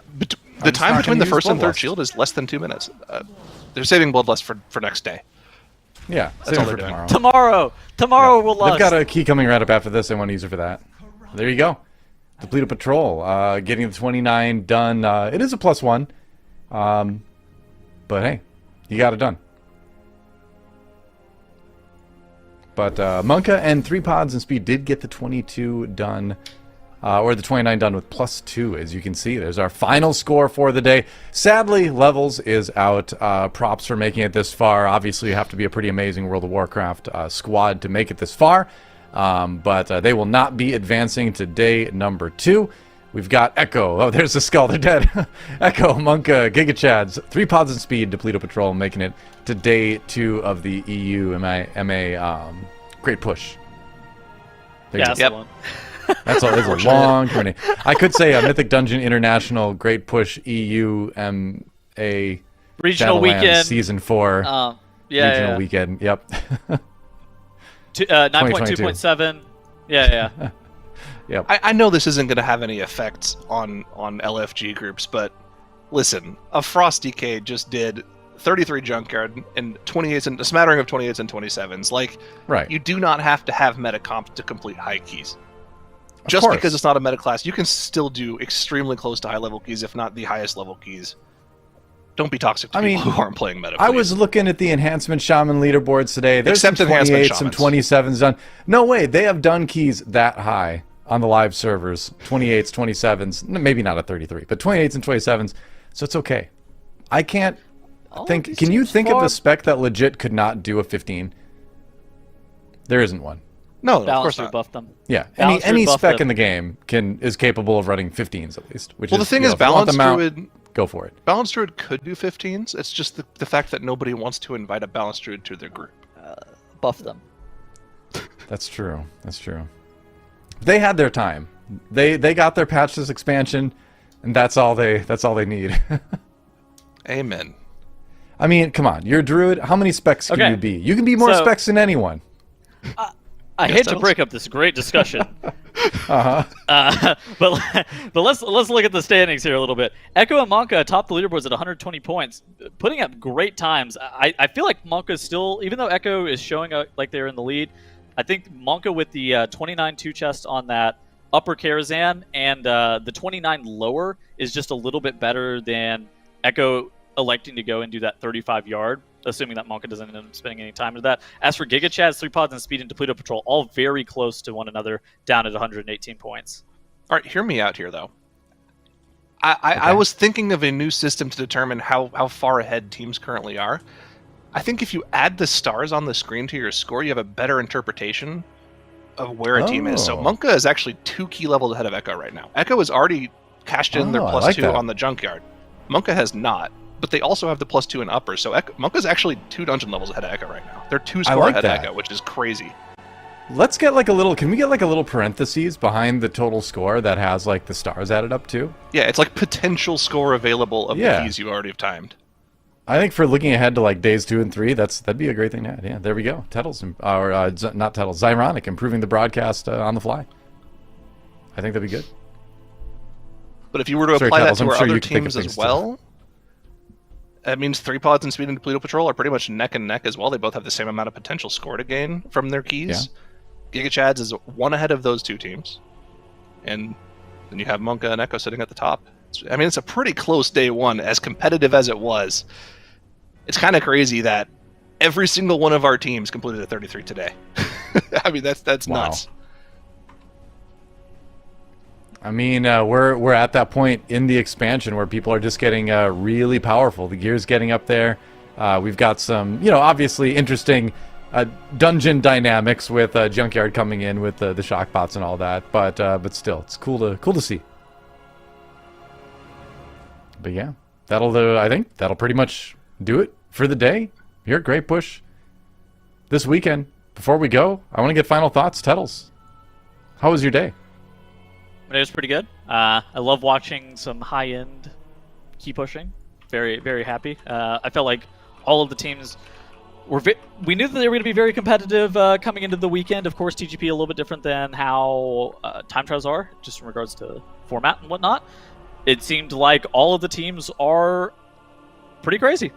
the time between the 1st and 3rd shield is less than 2 minutes. They're saving Bloodlust for next day. Yeah, that's all they're doing. Tomorrow we'll Lust. They've got a key coming right up after this. I want to use it for that. There you go. Depleted Patrol, getting the 29 done. It is a +1, but hey, you got it done. But Monka and 3 pods and speed did get the 22 done, or the 29 done with +2, as you can see. There's our final score for the day. Sadly, Levels is out. Props for making it this far. Obviously, you have to be a pretty amazing World of Warcraft squad to make it this far. But they will not be advancing to day number 2. We've got Echo. Oh, there's the skull. They're dead. Echo, Monka, Giga Chads, 3 pods and speed, Depleted Patrol, making it to day 2 of the EU MA Great Push. Yeah, that's That's a long journey. I could say a Mythic Dungeon International Great Push EU MA Regional Shadowlands Weekend Season 4 Regional Weekend. Yep. 9.2.7. Yeah. Yep. I know this isn't going to have any effects on LFG groups, but listen, a Frost DK just did 33 Junkyard and 28s and a smattering of 28s and 27s. Like, you do not have to have meta comp to complete high keys. Just because it's not a meta class, you can still do extremely close to high level keys, if not the highest level keys. Don't be toxic to people who aren't playing meta. Please. I was looking at the Enhancement Shaman leaderboards today. There's some 28s, some 27s done. No way, they have done keys that high on the live servers. 28s, 27s, maybe not a 33, but 28s and 27s, so it's okay. I can't think... Can you think of a spec that legit could not do a 15? There isn't one. No, of course not. Buff them. Yeah, any spec in the game is capable of running 15s at least. Which the thing is, Balance Druid... Go for it. Balanced Druid could do 15s. It's just the fact that nobody wants to invite a Balanced Druid to their group. Buff them. That's true. That's true. They had their time. They got their patch this expansion, and that's all they need. Amen. I mean, come on. You're a druid. How many specs can you be? You can be more specs than anyone. I hate to break up this great discussion. But let's look at the standings here a little bit. Echo and Monka atop the leaderboards at 120 points, putting up great times. I feel like Monka still, even though Echo is showing like they're in the lead, I think Monka with the 29 2 chest on that upper Karazhan and the 29 lower is just a little bit better than Echo electing to go and do that 35 yard. Assuming that Monka doesn't end up spending any time into that. As for Giga Chads, 3 pods and speed and Depleted Patrol, all very close to one another, down at 118 points. All right, hear me out here, though. I was thinking of a new system to determine how far ahead teams currently are. I think if you add the stars on the screen to your score, you have a better interpretation of where a team is. So Monka is actually 2 key levels ahead of Echo right now. Echo has already cashed in their +2 on the Junkyard. Monka has not. But they also have the +2 in upper, so Monka's actually 2 dungeon levels ahead of Echo right now. They're 2 score ahead of Echo, which is crazy. Let's get like a little... Can we get like a little parentheses behind the total score that has like the stars added up too? Yeah, it's like potential score available of the keys you already have timed. I think for looking ahead to like days 2 and 3, that'd be a great thing to add. Yeah, there we go. Tettles, not Tettles, Zyronic improving the broadcast on the fly. I think that'd be good. But if you were to Sorry, apply Tettles, that I'm to our sure you other can think of teams as things well, that means 3 pods and Speed and Depleto Patrol are pretty much neck and neck as well. They both have the same amount of potential score to gain from their keys. Giga Chads is 1 ahead of those 2 teams. And then you have Monka and Echo sitting at the top. I mean, it's a pretty close day 1, as competitive as it was. It's kind of crazy that every single one of our teams completed a 33 today. I mean, that's Wow. nuts. I mean, we're at that point in the expansion where people are just getting really powerful. The gear's getting up there. We've got some, obviously interesting dungeon dynamics with Junkyard coming in with the shock bots and all that. But still, it's cool to see. But yeah, I think that'll pretty much do it for the day here at Great Push this weekend. Before we go, I want to get final thoughts. Tettles, how was your day? It was pretty good. I love watching some high-end key pushing. Very, very happy. I felt like all of the teams we knew that they were going to be very competitive coming into the weekend. Of course, TGP a little bit different than how time trials are, just in regards to format and whatnot. It seemed like all of the teams are pretty crazy.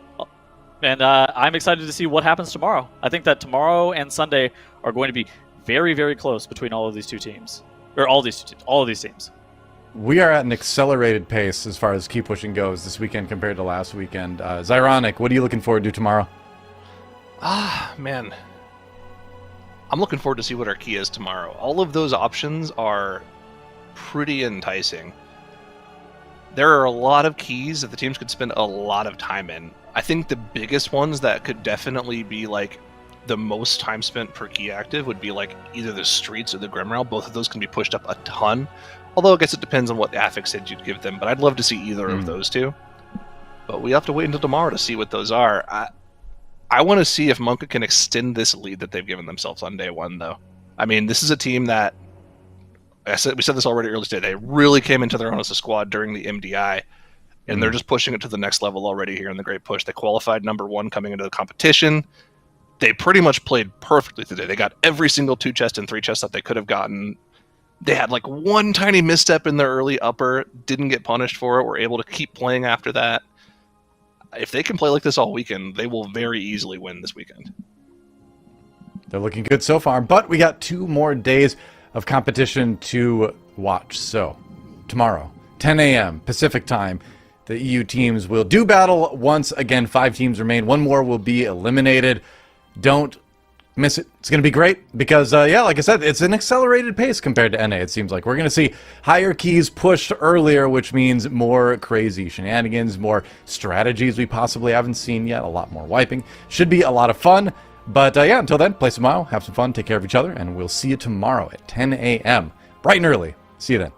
And I'm excited to see what happens tomorrow. I think that tomorrow and Sunday are going to be very, very close between all of these two teams. Or all of these teams. We are at an accelerated pace as far as key pushing goes this weekend compared to last weekend. Zyronic, what are you looking forward to tomorrow? Man. I'm looking forward to see what our key is tomorrow. All of those options are pretty enticing. There are a lot of keys that the teams could spend a lot of time in. I think the biggest ones that could definitely be like the most time spent per key active would be like either the Streets or the Grimrail. Both of those can be pushed up a ton. Although I guess it depends on what affix said you'd give them. But I'd love to see either of those two. But we have to wait until tomorrow to see what those are. I want to see if Monka can extend this lead that they've given themselves on day 1, though. I mean, this is a team that, we said this already earlier today, they really came into their own as a squad during the MDI. And they're just pushing it to the next level already here in the Great Push. They qualified number 1 coming into the competition. They pretty much played perfectly today. They got every single 2 chest and 3 chests that they could have gotten. They had like one tiny misstep in their early upper, didn't get punished for it, were able to keep playing after that. If they can play like this all weekend, they will very easily win this weekend. They're looking good so far, but we got 2 more days of competition to watch. So, tomorrow, 10 a.m. Pacific time, the EU teams will do battle once again. 5 teams remain. 1 more will be eliminated. Don't miss it. It's going to be great because, like I said, it's an accelerated pace compared to NA. It seems like we're going to see higher keys pushed earlier, which means more crazy shenanigans, more strategies we possibly haven't seen yet, a lot more wiping. Should be a lot of fun. But, until then, play some WoW, have some fun, take care of each other, and we'll see you tomorrow at 10 a.m. bright and early. See you then.